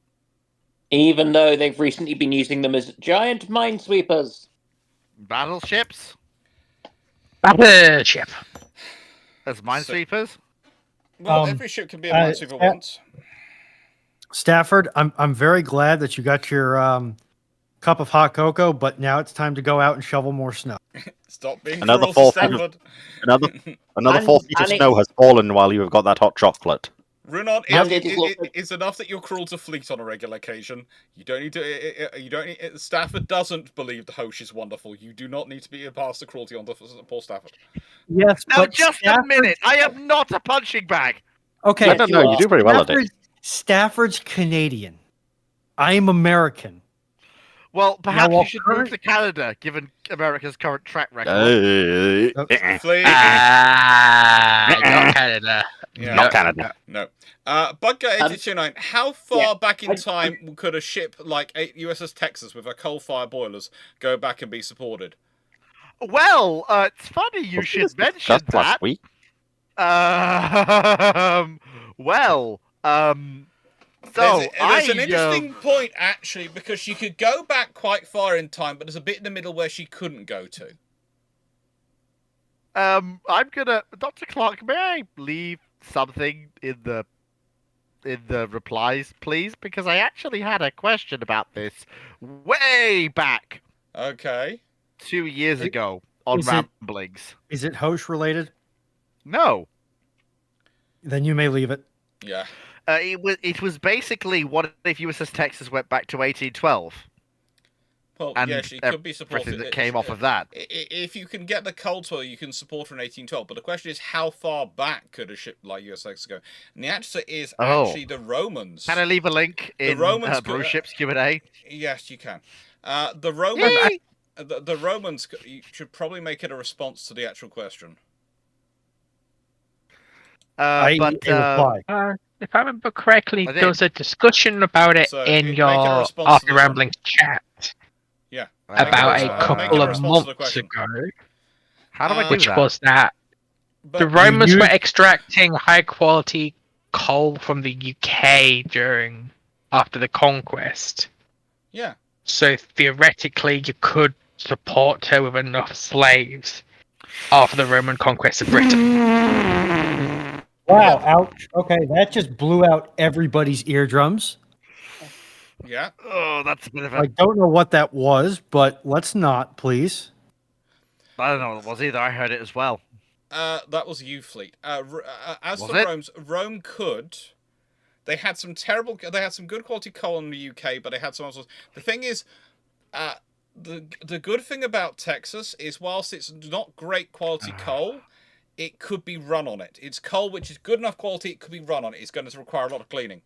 Even though they've recently been using them as giant minesweepers. Battleships Battleship. as minesweepers. Well, Um, every ship can be a minesweeper once. Stafford, I'm very glad that you got your cup of hot cocoa, but now it's time to go out and shovel more snow. Stop being Another cruel to 4 feet of- Stanford. Another And- 4 feet of and it- snow has fallen while you have got that hot chocolate. Runon, And it is also- it's enough that you're cruel to Fleet on a regular occasion. You don't need to. You don't. Stafford doesn't believe the Hosh is wonderful. You do not need to be a pass the cruelty on the poor Stafford. Yes, No, but just a minute. I am not a punching bag. Okay, Yes, I don't know. You do very well at it. Stafford's Canadian. I'm American. Well, perhaps well, you should move to Canada, given America's current track record. Fleet. Not Canada. Yeah. Not Canada. No. Bugger829, how far back in time could a ship like USS Texas with her coal-fired boilers go back and be supported? Well, it's funny you should mention Just that. last week. So there's an interesting point, actually, because she could go back quite far in time, but there's a bit in the middle where she couldn't go to. I'm gonna, Dr. Clarke, may I leave something in the replies, please? Because I actually had a question about this way back Okay. 2 years ago on Ramblings. Is it Hosh related? No. Then you may leave it. Yeah. It was basically, what if USS Texas went back to 1812? Well, And yeah, she could be supported. everything that came off of that. If you can get the coal tour, you can support her in 1812. But the question is, how far back could a ship like USS Texas go? And the answer is actually the Romans. Can I leave a link in Bruships Q&A? Yes, you can. The Romans. The Romans. You should probably make it a response to the actual question. If I remember correctly, there was a discussion about it in your After Ramblings chat. Yeah. About a couple of months ago. How do I do which that? was that the Romans were extracting high quality coal from the UK after the conquest. Yeah. So theoretically, you could support her with enough slaves after the Roman conquest of Britain. Wow, ouch. Okay, that just blew out everybody's eardrums. Yeah. Oh, that's a bit of a... I don't know what that was, but let's not, please. I don't know what it was either. I heard it as well. That was you, Fleet. As Was for it? Rome could. They had some good quality coal in the UK, but they had some other. The thing is, the good thing about Texas is whilst it's not great quality coal, it could be run on it. It's coal which is good enough quality, it could be run on it. It's going to require a lot of cleaning.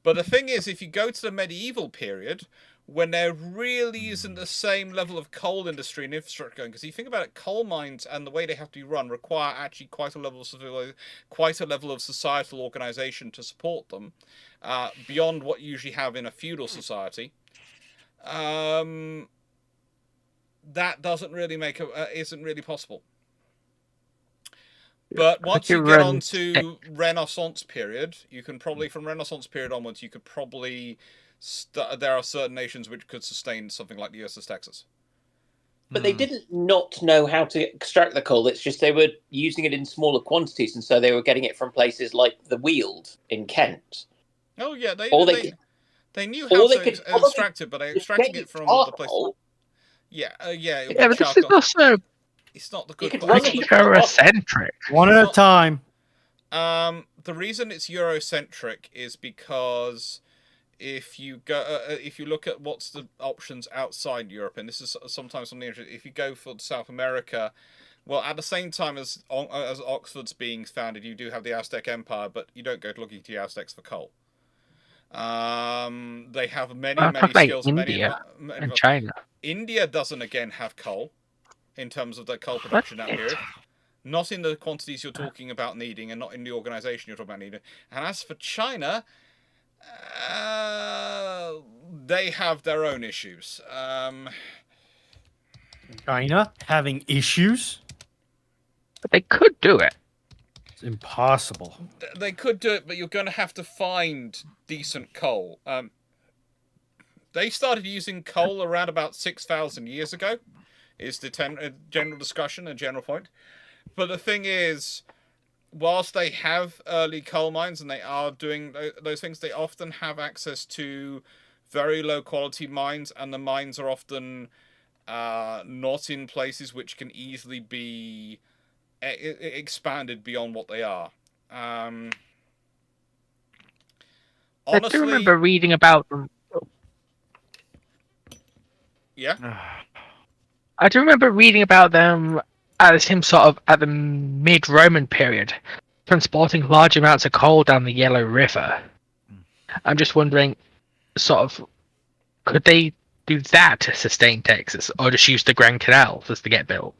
But the thing is, if you go to the medieval period, when there really isn't the same level of coal industry and infrastructure going, because you think about it, coal mines and the way they have to be run require actually quite a level of societal organization to support them, beyond what you usually have in a feudal society. That doesn't really isn't really possible. But once you get on to Renaissance period, you can probably, from Renaissance period onwards, you could probably, there are certain nations which could sustain something like the USS Texas. But they didn't not know how to extract the coal. It's just they were using it in smaller quantities, and so they were getting it from places like the Weald in Kent. Oh yeah, they knew or how they to could extract it, but they extracting it from other places. Yeah, but this is also it's not the good pretty Eurocentric. One at a time. The reason it's Eurocentric is because if you look at what's the options outside Europe, and this is sometimes something interesting. If you go for South America, well, at the same time as Oxford's being founded, you do have the Aztec Empire, but you don't go looking to the Aztecs for coal. They have many skills. India and China. India doesn't again have coal in terms of the coal production that period. Not in the quantities you're talking about needing, and not in the organization you're talking about needing. And as for China, they have their own issues. China having issues? But they could do it. It's impossible. They could do it, but you're going to have to find decent coal. They started using coal around about 6,000 years ago, is the general discussion and general point. But the thing is, whilst they have early coal mines and they are doing those things, they often have access to very low quality mines, and the mines are often not in places which can easily be expanded beyond what they are. Honestly, I do remember reading about them. Yeah. I do remember reading about them as him sort of at the mid-Roman period, transporting large amounts of coal down the Yellow River. I'm just wondering, sort of, could they do that to sustain Texas, or just use the Grand Canal just to get built?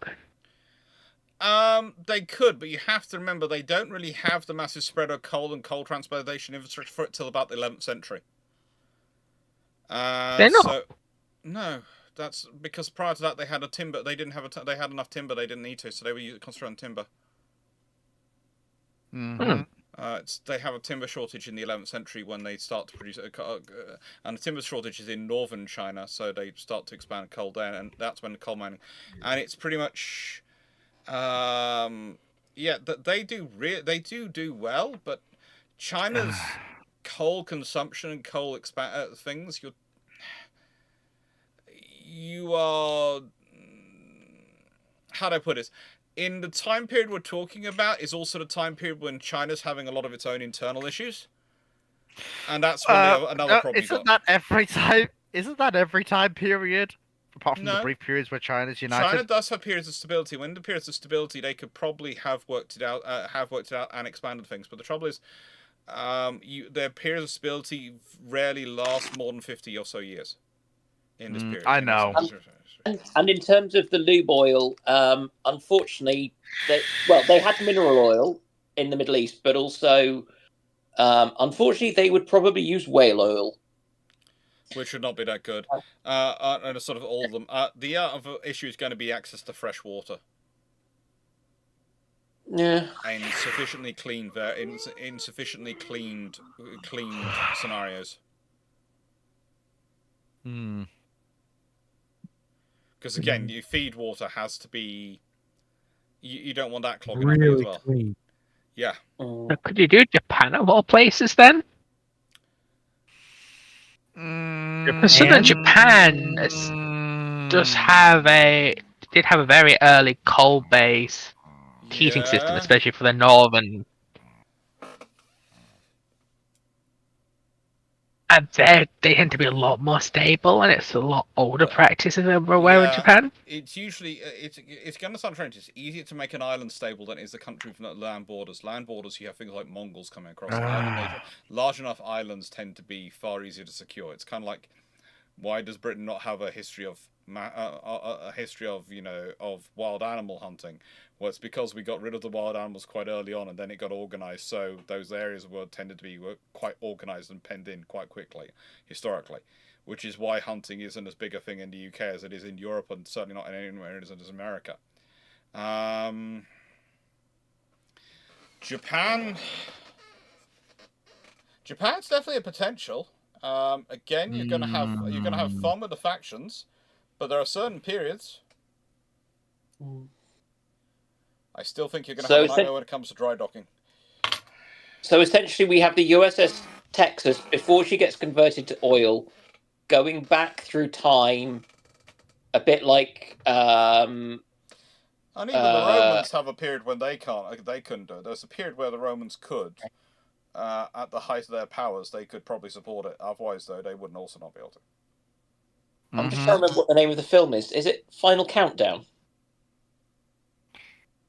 They could, but you have to remember they don't really have the massive spread of coal and coal transportation infrastructure for it till about the 11th century. They're not. So, no, that's because prior to that they had a timber. They didn't have they had enough timber. They didn't need to, so they were concentrating on timber. Mm-hmm. They have a timber shortage in the 11th century when they start to produce, and the timber shortage is in northern China, so they start to expand coal there, and that's when the coal mining, and it's pretty much, yeah, they do well, but China's coal consumption and coal things, you are, how do I put it? In the time period we're talking about is also the time period when China's having a lot of its own internal issues, and that's when another problem. Isn't that every time? Isn't that every time period? Apart from No. the brief periods where China's united. China does have periods of stability. When the periods of stability, they could probably have worked it out and expanded things. But the trouble is, their periods of stability rarely last more than 50 or so years. In this period, I know. And in terms of the lube oil, unfortunately, they had mineral oil in the Middle East, but also, unfortunately, they would probably use whale oil, which would not be that good. And sort of all of them. The other issue is going to be access to fresh water. Yeah. And sufficiently clean insufficiently cleaned scenarios. Hmm. Because again, your feed water has to be. You don't want that clogging Really up as well. clean. Yeah. So could you do Japan of all places then? Southern Japan did have a very early coal-based heating system, especially for the northern. And they tend to be a lot more stable, and it's a lot older practices than we're aware in Japan. It's usually it's going to sound strange. It's easier to make an island stable than it is a country with land borders. Land borders, you have things like Mongols coming across. Large enough islands tend to be far easier to secure. It's kind of like, why does Britain not have a history of of wild animal hunting? Well, it's because we got rid of the wild animals quite early on, and then it got organised. So those areas were quite organised and penned in quite quickly, historically, which is why hunting isn't as big a thing in the UK as it is in Europe, and certainly not anywhere as America. Japan's definitely a potential. Again, you're gonna have fun with the factions, but there are certain periods. I still think you're going to have a nightmare when it comes to dry docking. So essentially, we have the USS Texas before she gets converted to oil, going back through time, a bit like. And even the Romans have a period when they couldn't do it. There's a period where the Romans could, at the height of their powers, they could probably support it. Otherwise, though, they wouldn't also not be able to. I'm just trying to remember what the name of the film is. Is it Final Countdown?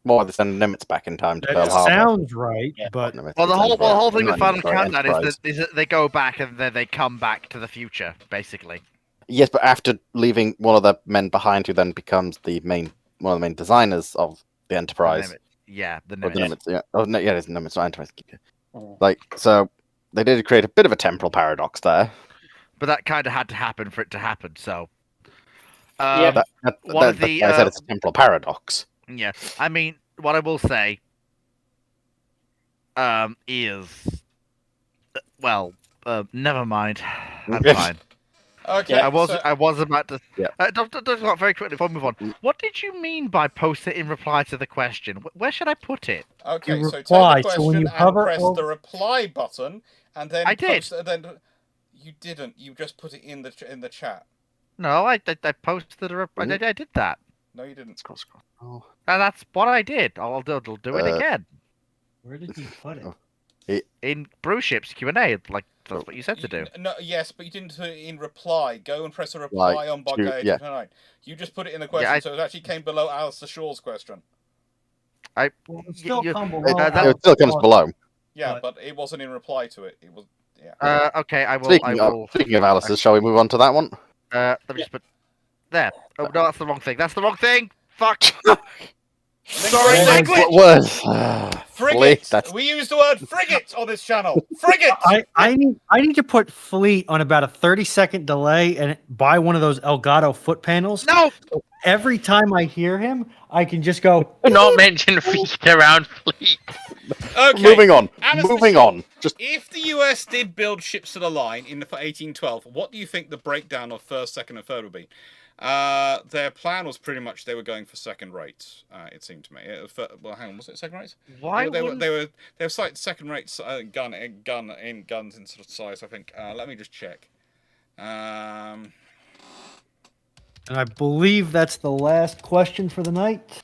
More they send Nimitz back in time to Pearl Harbor. Sounds right, but well, the whole thing with Final Countdown is that they go back and then they come back to the future, basically. Yes, but after leaving one of the men behind, who then becomes one of the main designers of the Enterprise. The Nimitz. Yeah. Oh no, yeah, it's Nimitz, not Enterprise. Like, so they did create a bit of a temporal paradox there. But that kind of had to happen for it to happen. So, I said it's a temporal paradox. Yeah, I mean, what I will say is, well, never mind. I'm fine. Okay. I was about to. Yeah. Very quickly before we move on. What did you mean by post it in reply to the question? Where should I put it? Okay, so take reply, the so when question you and press the reply button, and then I did. Then you didn't. You just put it in the chat. No, I posted a reply. I did that. No, you didn't. Scroll. And that's what I did. I'll do it again. Where did you put it? In Bruships Q&A, like that's what you said to do. No, yes, but you didn't put it in reply. Go and press a reply on Bug Guide 29. You just put it in the question, so it actually came below Alistair Shaw's question. Well, it still come below It still comes below. Yeah, but it wasn't in reply to it. It was. Yeah. Okay, I will. Speaking of Alistair, shall we move on to that one? Let me just put there. Oh no, that's the wrong thing. That's the wrong thing. Fuck. Sorry, What word? Frigate. We use the word frigate on this channel. Frigate. I need to put fleet on about a 30-second delay and buy one of those Elgato foot panels. No. So every time I hear him, I can just go. Do not mention feet around fleet. Okay. Moving on. Alistair Moving Shaw, on. Just if the US did build ships to the line in 1812, what do you think the breakdown of first, second, and third would be? Their plan was pretty much they were going for second rates. It seemed to me. Well, hang on, was it second rates? Why they were slight second rates guns in sort of size. I think. Let me just check. And I believe that's the last question for the night.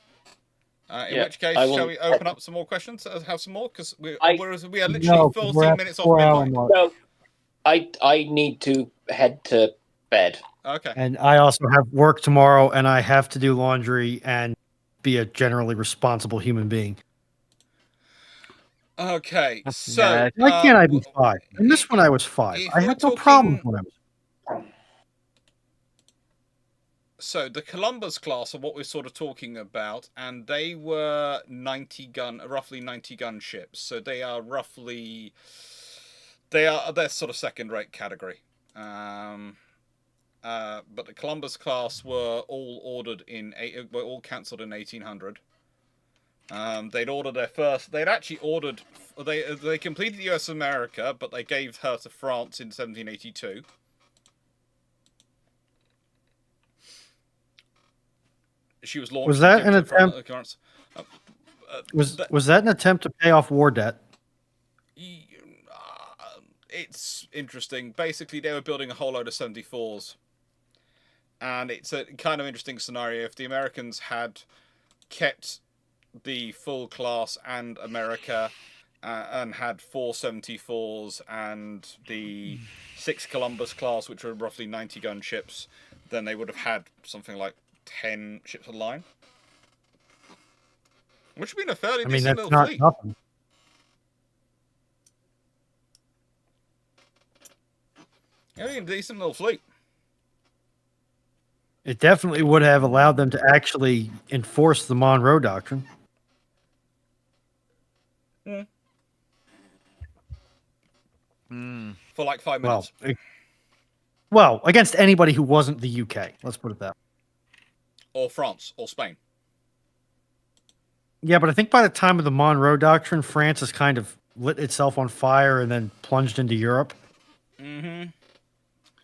In which case, shall we open up some more questions? Have some more because we are literally 14 minutes off midnight. No, I need to head to bed. Okay. And I also have work tomorrow, and I have to do laundry and be a generally responsible human being. Okay, so why can't I be 5? In this one, I was 5. I had no problem when I was. So the Columbus class are what we're sort of talking about, and they were roughly 90 gun ships. So they are they're sort of second-rate category. But the Columbus class were all cancelled in 1800. They'd ordered their first. They'd actually ordered. They completed the U.S. America, but they gave her to France in 1782. She was launched. Was that an attempt? Was that an attempt to pay off war debt? It's interesting. Basically, they were building a whole load of 74s. And it's a kind of interesting scenario. If the Americans had kept the full class and America and had 4 74s and the 6 Columbus class, which were roughly 90 gun ships, then they would have had something like 10 ships of the line. Which would have been a fairly decent little fleet. Nothing. Yeah, a decent little fleet. It definitely would have allowed them to actually enforce the Monroe Doctrine. For like 5 minutes. Well, against anybody who wasn't the UK. Let's put it that way. Or France, or Spain. Yeah, but I think by the time of the Monroe Doctrine, France has kind of lit itself on fire and then plunged into Europe. Mm-hmm.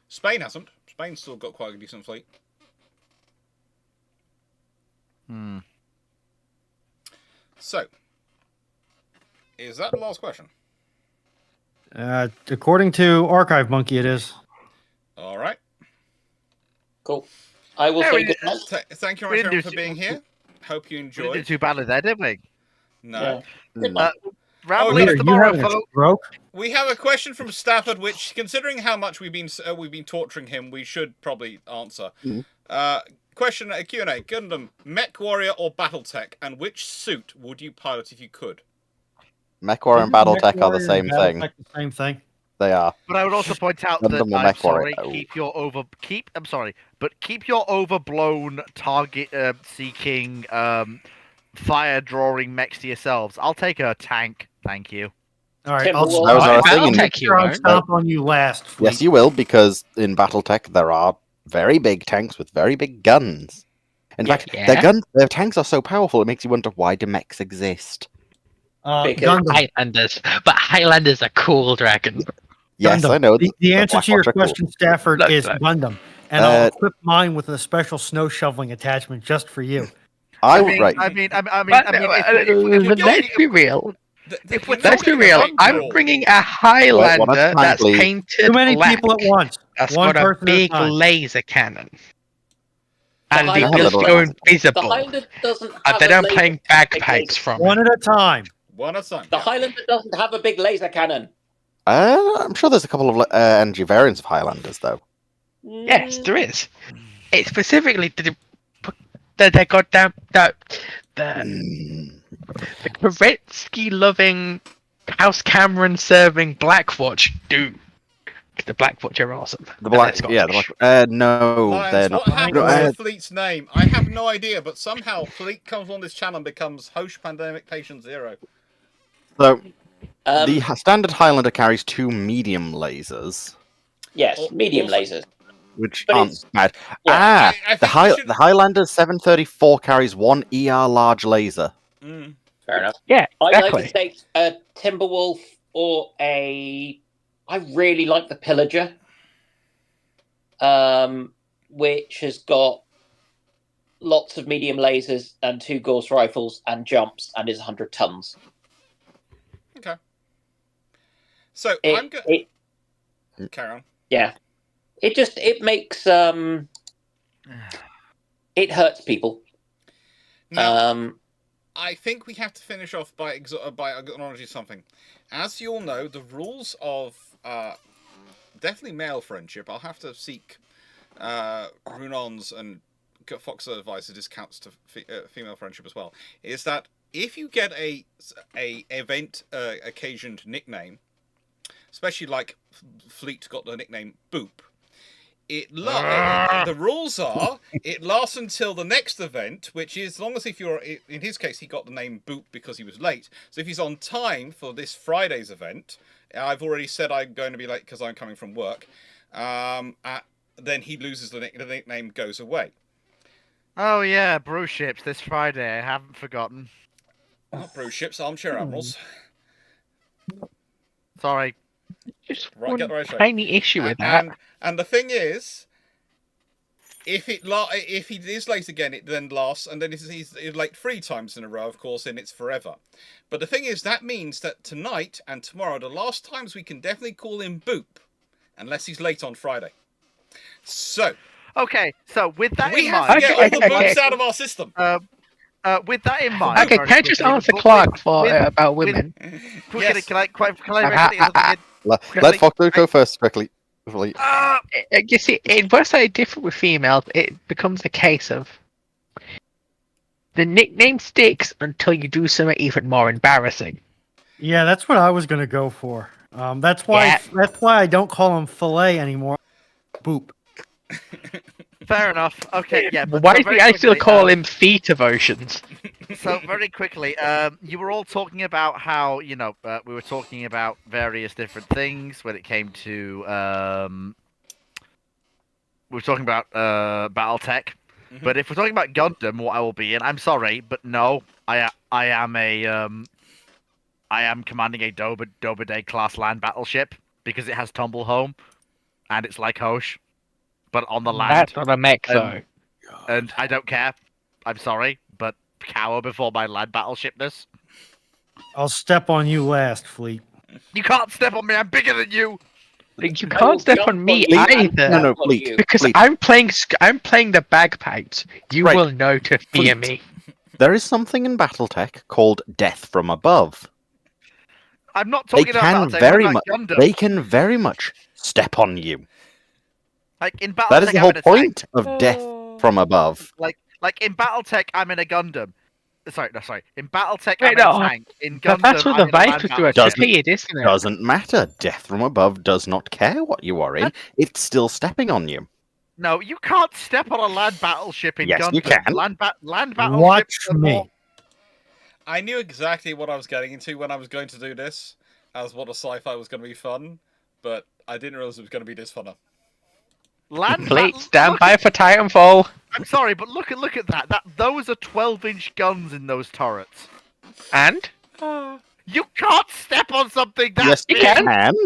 Spain hasn't. Spain's still got quite a decent fleet. So, is that the last question? According to Archive Monkey, it is. All right. Cool. I will say goodnight. Thank you very much everyone for being here. Hope you enjoyed. We didn't do too badly there, did we? No. Leader, you having a stroke? We have a question from Stafford, which, considering how much we've been torturing him, we should probably answer. Question Q&A: Gundam, Mech Warrior, or BattleTech, and which suit would you pilot if you could? Mech Warrior and BattleTech are the same thing. The same thing. They are. But I would also point out that keep your overblown target seeking fire drawing mechs to yourselves. I'll take a tank, thank you. All right, I'll stomp on you last. Yes, you will, because in BattleTech there are very big tanks with very big guns. In fact, their tanks are so powerful it makes you wonder, why do mechs exist? Highlanders, but Highlanders are cool, Dragon. Yes, Gundam. I know. The answer to your question, Stafford, is Gundam, and I'll equip mine with a special snow shoveling attachment just for you. Let's be real. Let's be real. I'm bringing a Highlander that's painted too many black. people at once. That's One got a person at a big time. laser cannon. And The they just go invisible. The Highlander doesn't And have then a I'm laser playing bagpipes from One it. at a time. One at a time. The yeah. Highlander doesn't have a big laser cannon. I'm sure there's a couple of energy variants of Highlanders, though. Yes, there is. It specifically did the goddamn the Koretsky loving House Cameron serving Blackwatch do. The Blackwatch are awesome. The Black, yeah, the Black. No, Lions, they're not. what happened No, to Fleet's name? I have no idea, but somehow Fleet comes on this channel and becomes Host Pandemic Patient Zero. So, the standard Highlander carries 2 medium lasers. Yes, medium lasers. Which But aren't it's- bad. yeah. I think we should- The Highlander 734 carries 1 ER large laser. Fair enough. Yeah, I'd exactly. like to take a Timberwolf or a. I really like the Pillager, which has got lots of medium lasers and 2 Gauss rifles and jumps and is 100 tons. Okay. So I'm going. Carry on. Yeah, it makes it hurts people. Now, I think we have to finish off by acknowledging something. As you all know, the rules of definitely male friendship. I'll have to seek Runon's and Fox advice discounts to female friendship as well. Is that if you get a event occasioned nickname, especially like Fleet got the nickname Boop, the rules are it lasts until the next event, which is as long as if you're in his case he got the name Boop because he was late. So if he's on time for this Friday's event, I've already said I'm going to be late because I'm coming from work. Then he loses the nickname goes away. Oh yeah, Bruships this Friday. I haven't forgotten. Not Bruships, Armchair Admirals. Sorry. Just Right, one get the right straight. tiny issue with that. And the thing is, if he is late again, it then lasts, and then he's late 3 times in a row, of course, then it's forever. But the thing is, that means that tonight and tomorrow, the last times we can definitely call him Boop, unless he's late on Friday. So. Okay, so with that we in have mind, to get all the boops out of our system. With that in mind, Okay, can I just answer Clarke about women? Quickly, can I Let Fox go first, quickly. You see, it works slightly different with females. It becomes a case of the nickname sticks until you do something even more embarrassing. Yeah, that's what I was gonna go for. That's why I don't call him Fillet anymore. Boop. Fair enough. Okay, yeah. But Why so do very I still quickly, call him Feet Devotions? So very quickly, you were all talking about how we were talking about various different things when it came to we were talking about BattleTech, but if we're talking about Gundam, what I will be in, I'm sorry, but no, I am commanding a Dobede class land battleship because it has tumble home, and it's like Hosh, but on the land. That's not a mech, though. And I don't care. I'm sorry, but cower before my land battleshipness. I'll step on you last, Fleet. You can't step on me. I'm bigger than you. You can't step on me either. No, Fleet. Because Fleet. I'm playing the bagpipes. You Right. will know to fear me. There is something in BattleTech called Death from Above. I'm not They talking about can BattleTech, very I'm much. about Gundam. They can very much step on you. Like in BattleTech, That is the I'm whole in a point tank. of Death from Above. Like in BattleTech, I'm in a Gundam. Sorry. In BattleTech, Wait, I'm in no. a tank. In But Gundam, that's what I'm the in a land Vipers do at battleship. speed, isn't it? Doesn't matter. Death from Above does not care what you are in. It's still stepping on you. No, you can't step on a land battleship in Yes, Gundam. you can. Land battleships Watch are more... me. I knew exactly what I was getting into when I was going to do this, as what a sci-fi was going to be fun, but I didn't realize it was going to be this funner. Fleet, stand by for Titanfall. I'm sorry, but look at that. Those are 12-inch guns in those turrets. And? You can't step on something that Yes, you big. can.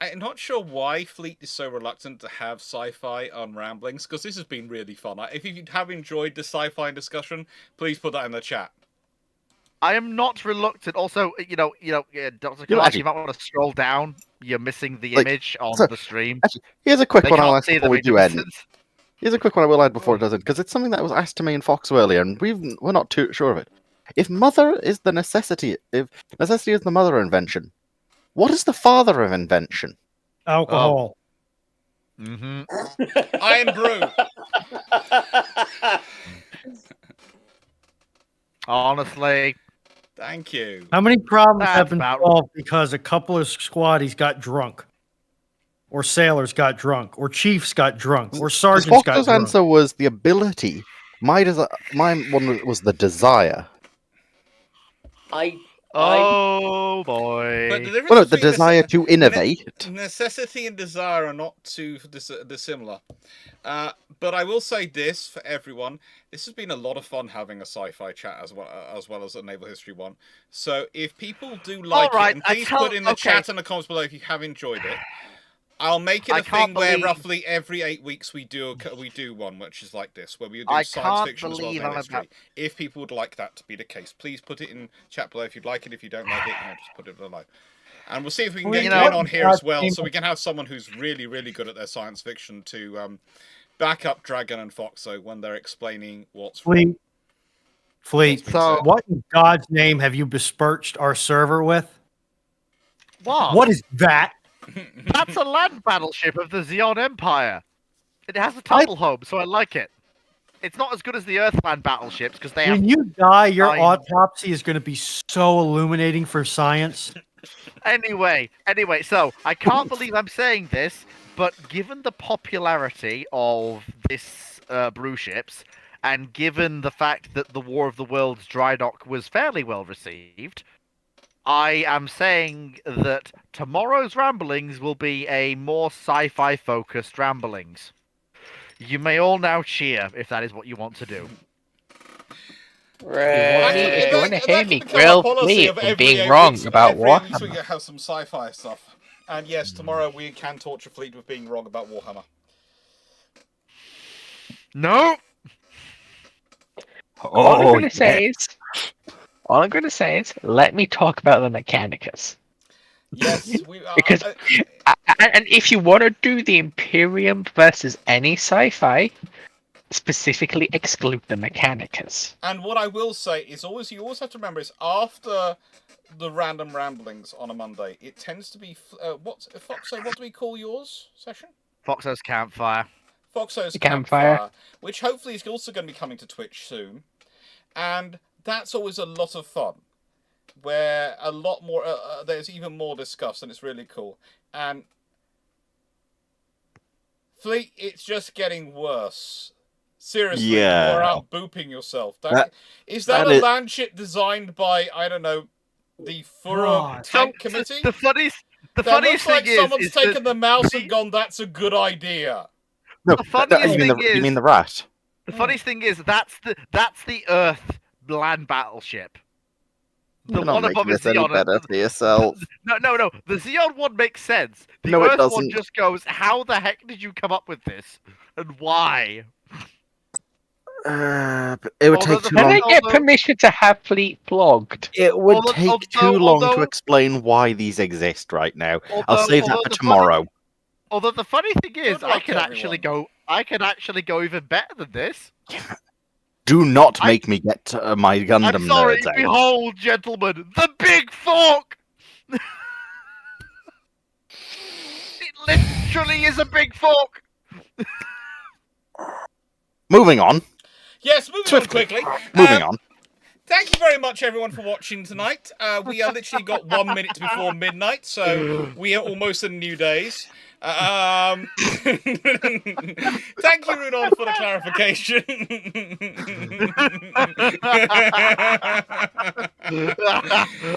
I'm not sure why Fleet is so reluctant to have sci-fi on Ramblings, because this has been really fun. If you have enjoyed the sci-fi discussion, please put that in the chat. I am not reluctant. Also, Dr. You Clarke, actually- you might want to scroll down. You're missing the Like, image on so- the stream. Actually, here's a quick They one I'll can't ask see the before we do end. differences. Here's a quick one I will add before it does end, because it's something that was asked to me and Fox earlier, and we're not too sure of it. If mother is the necessity, if necessity is the mother of invention, what is the father of invention? Alcohol. Mm-hmm. Iron brew. Honestly, Thank you. How many problems have That's been about- solved because a couple of squaddies got drunk? Or sailors got drunk? Or chiefs got drunk? Or sergeants got Fox's drunk? answer was the ability. My one was the desire. oh boy. But the difference Well, no, the between desire to innovate. necessity and desire are not too dissimilar. But I will say this for everyone: this has been a lot of fun having a sci-fi chat as well as a naval history one. So if people do like All right, it, and please put in the chat and the comments below if you have enjoyed it. I'll make it a thing where roughly every 8 weeks we do one, which is like this, where we do science fiction as well as naval history. If people would like that to be the case, please put it in chat below if you'd like it. If you don't like it, just put it below. And we'll see if we can get Glenn on here as well, so we can have someone who's really, really good at their science fiction to back up Dragon and Foxo when they're explaining what's wrong. Fleet. So, what in God's name have you besmirched our server with? What is that? That's a land battleship of the Xeon Empire. It has a tumble home, so I like it. It's not as good as the Earthland battleships because they have. When you die, your autopsy is going to be so illuminating for science. Anyway, so I can't believe I'm saying this, but given the popularity of this Bruships, and given the fact that the War of the Worlds dry dock was fairly well received, I am saying that tomorrow's ramblings will be a more sci-fi focused ramblings. You may all now cheer if that is what you want to do. If you want to hear me grill me for being wrong about Warhammer. We have some sci-fi stuff. And yes, tomorrow we can torture Fleet with being wrong about Warhammer. No! All I'm going to say is, let me talk about the Mechanicus. Yes, we are. Because, and if you want to do the Imperium versus any sci-fi, specifically exclude the Mechanicus. And what I will say is, you always have to remember is after the random ramblings on a Monday, it tends to be Foxo. What do we call yours session? Foxo's Campfire. Foxo's Campfire, which hopefully is also going to be coming to Twitch soon, and that's always a lot of fun, where a lot more there's even more discussed, and it's really cool. And Fleet, it's just getting worse. Seriously, Yeah. you're out booping yourself. Is that a land ship designed by, I don't know, the Furrow Tank Committee? The funniest looks like thing is someone's taken the mouse and gone, that's a good idea. No, The funniest thing is, you mean the rat? The funniest thing is that's the Earth land battleship. The You're not one making above is this any Xeon. better for yourself. No. The Xeon one makes sense. The No, it Earth one doesn't. just goes, how the heck did you come up with this? And why? But it would take too Can long. I get permission to have Fleet blogged? It would take too long to explain why these exist right now. I'll save that for tomorrow. Although the funny thing is, Good I luck, can actually go even better than this. Do not make me get my Gundam I'm sorry, nerds out. behold, gentlemen, the big fork! It literally is a big fork! Moving on. Yes, moving Swiftly. on quickly. Moving on. Thank you very much, everyone, for watching tonight. We are literally got 1 minute before midnight, so we are almost in new days. Thank you, Rudolph, for the clarification.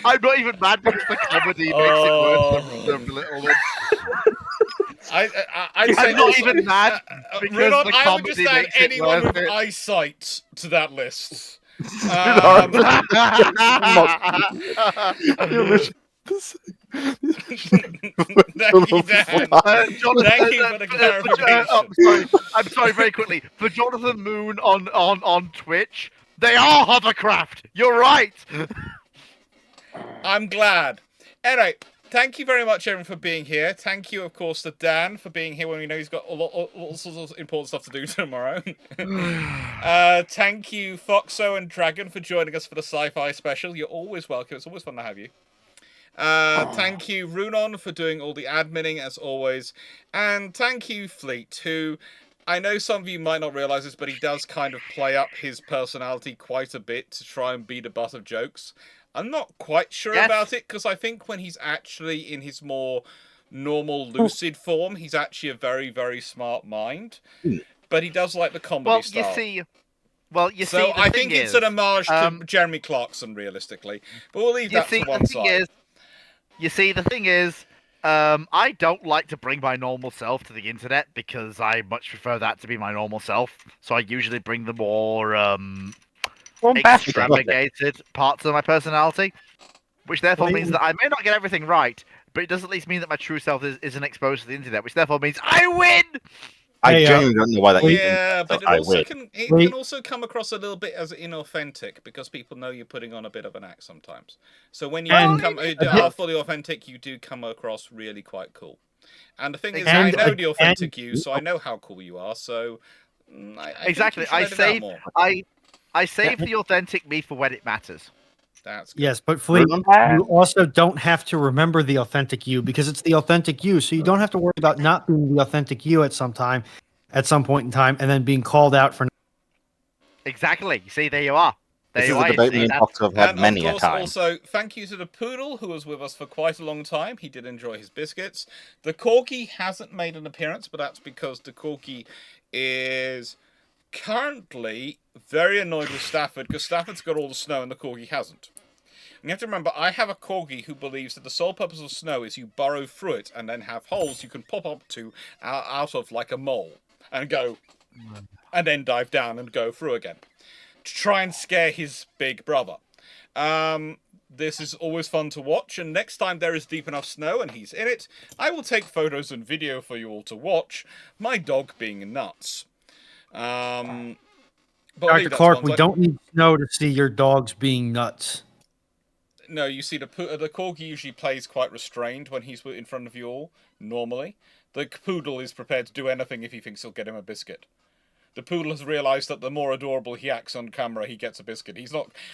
I'm not even mad because the comedy makes it worse than the little one. I'd say I'm not even mad because Rudolph, the I would just comedy add makes it anyone worth with it. eyesight to that list. Thank you, Dan. Thank you for the clarification. I'm sorry, very quickly. For Jonathan Moon on Twitch, they are hovercraft. You're right. I'm glad. Anyway, Thank you very much, everyone, for being here. Thank you, of course, to Dan for being here when we know he's got all sorts of important stuff to do tomorrow. Thank you, Foxo and Dragon, for joining us for the sci-fi special. You're always welcome. It's always fun to have you. Thank you, Runon, for doing all the adminning, as always. And thank you, Fleet, who... I know some of you might not realise this, but he does kind of play up his personality quite a bit to try and be the butt of jokes. I'm not quite sure about it, because I think when he's actually in his more normal, lucid form, he's actually a very, very smart mind. But he does like the comedy style. So I think it's an homage to Jeremy Clarkson, realistically. But we'll leave that to one side. The thing is, I don't like to bring my normal self to the internet, because I much prefer that to be my normal self. So I usually bring the more... extravagated parts of my personality, which therefore means that I may not get everything right, but it does at least mean that my true self isn't exposed to the internet, which therefore means I win! I genuinely don't know why that is. Yeah, but it can also come across a little bit as inauthentic, because people know you're putting on a bit of an act sometimes. So when you are fully authentic, you do come across really quite cool. And the thing is, I know the authentic you, so I know how cool you are, so... I save the authentic me for when it matters. That's good. Yes, but Fleet, you also don't have to remember the authentic you, because it's the authentic you. So you don't have to worry about not being the authentic you at some point in time, and then being called out for. Exactly. See, there you are. This is a debate me and Fox have had many a time. Also, thank you to the Poodle, who was with us for quite a long time. He did enjoy his biscuits. The Corgi hasn't made an appearance, but that's because the Corgi is currently very annoyed with Stafford, because Stafford's got all the snow and the Corgi hasn't. And you have to remember, I have a Corgi who believes that the sole purpose of snow is you burrow through it and then have holes you can pop up to out of like a mole and go, and then dive down and go through again to try and scare his big brother. This is always fun to watch, and next time there is deep enough snow and he's in it, I will take photos and video for you all to watch my dog being nuts. Dr. Clarke, we don't need snow to see your dogs being nuts. No, you see, the Corgi usually plays quite restrained when he's in front of you all, normally. The Poodle is prepared to do anything if he thinks he'll get him a biscuit. The Poodle has realised that the more adorable he acts on camera, he gets a biscuit.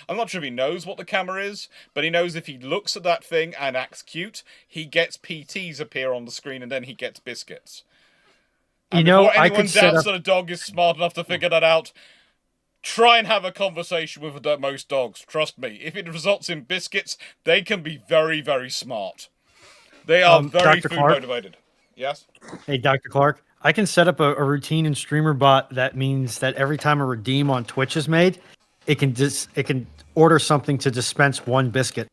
I'm not sure if he knows what the camera is, but he knows if he looks at that thing and acts cute, he gets PTs appear on the screen and then he gets biscuits. And before anyone doubts that a dog is smart enough to figure that out, try and have a conversation with most dogs. Trust me. If it results in biscuits, they can be very, very smart. They are very food motivated. Yes? Hey, Dr. Clarke, I can set up a routine in StreamerBot that means that every time a redeem on Twitch is made, it can order something to dispense one biscuit.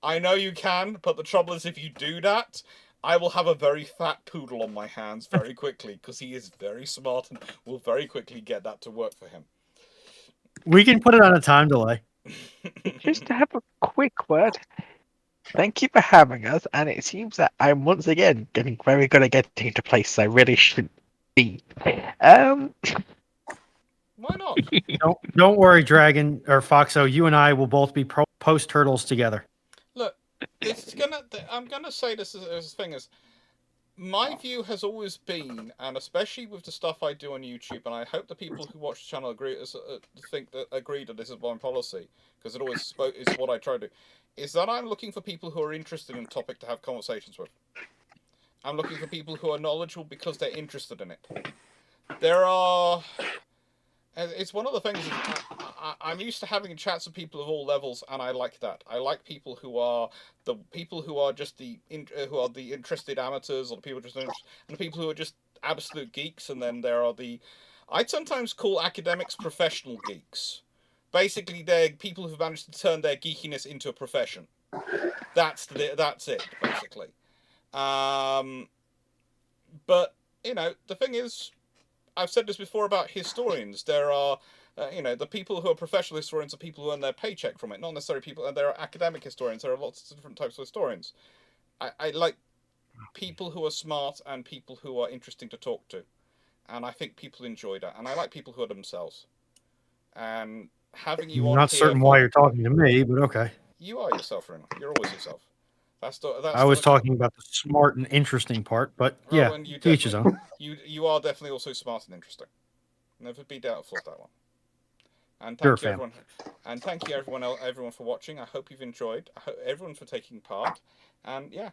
I know you can, but the trouble is if you do that, I will have a very fat poodle on my hands very quickly, because he is very smart and will very quickly get that to work for him. We can put it on a time delay. Just to have a quick word. Thank you for having us, and it seems that I'm once again getting very good at getting into places I really shouldn't be. Why not? Don't worry, Dragon or Foxo. You and I will both be post turtles together. Look, I'm gonna say this as a thing is, my view has always been, and especially with the stuff I do on YouTube, and I hope the people who watch the channel agree that this is my policy, because it always is what I try to do, is that I'm looking for people who are interested in a topic to have conversations with. I'm looking for people who are knowledgeable because they're interested in it. It's one of the things. I'm used to having chats with people of all levels, and I like that. I like people who are just the interested amateurs, or the people and the people who are just absolute geeks. And then there are I'd sometimes call academics professional geeks. Basically, they're people who've managed to turn their geekiness into a profession. That's it, basically. But the thing is, I've said this before about historians. There are, the people who are professional historians are people who earn their paycheck from it, not necessarily people. And there are academic historians. There are lots of different types of historians. I like people who are smart and people who are interesting to talk to, and I think people enjoy that. And I like people who are themselves. And having you on not here certain why you're talking to me, but okay. You are yourself, Reno. You're always yourself. I was talking about the smart and interesting part, but yeah, Rowan, you to each his own. You are definitely also smart and interesting. Never be doubtful of that one. And Sure, thank you fam. everyone. And thank you everyone for watching. I hope you've enjoyed. I hope everyone for taking part. And yeah,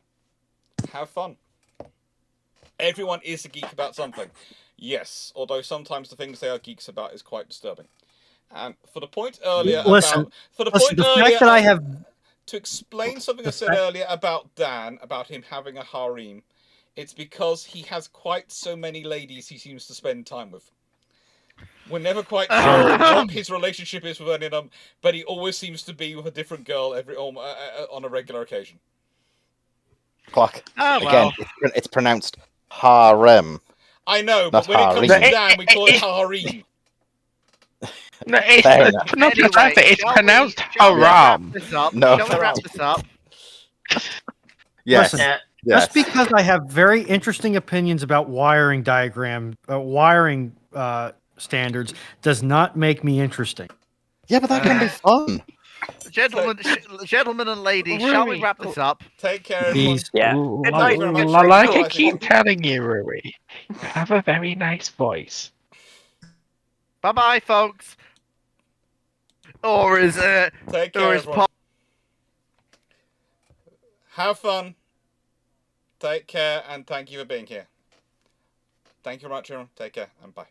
have fun. Everyone is a geek about something. Yes, although sometimes the things they are geeks about is quite disturbing. And for the point earlier The fact that I have to explain something I said earlier about Dan, about him having a harem, it's because he has quite so many ladies he seems to spend time with. We're never quite sure what his relationship is with any of them, but he always seems to be with a different girl on a regular occasion. Clarke. Oh, Again, it's pronounced harem. I know, but Not when it comes harem. to Dan, we call it harem. No, it's Fair enough. not Anyway, pronounced. It's shall pronounced we wrap haram. this up? No. Shall we wrap this up? Yes. Listen, Yes. just because I have very interesting opinions about wiring standards does not make me interesting. Yeah, but that can be fun. Gentlemen and ladies, shall we wrap this up? Take care, everyone. Peace. Yeah. Like very much. I keep telling you, Rui, you have a very nice voice. Bye bye, folks. Or is Take care, everyone. Have fun. Take care, and thank you for being here. Thank you very much, everyone. Take care, and bye.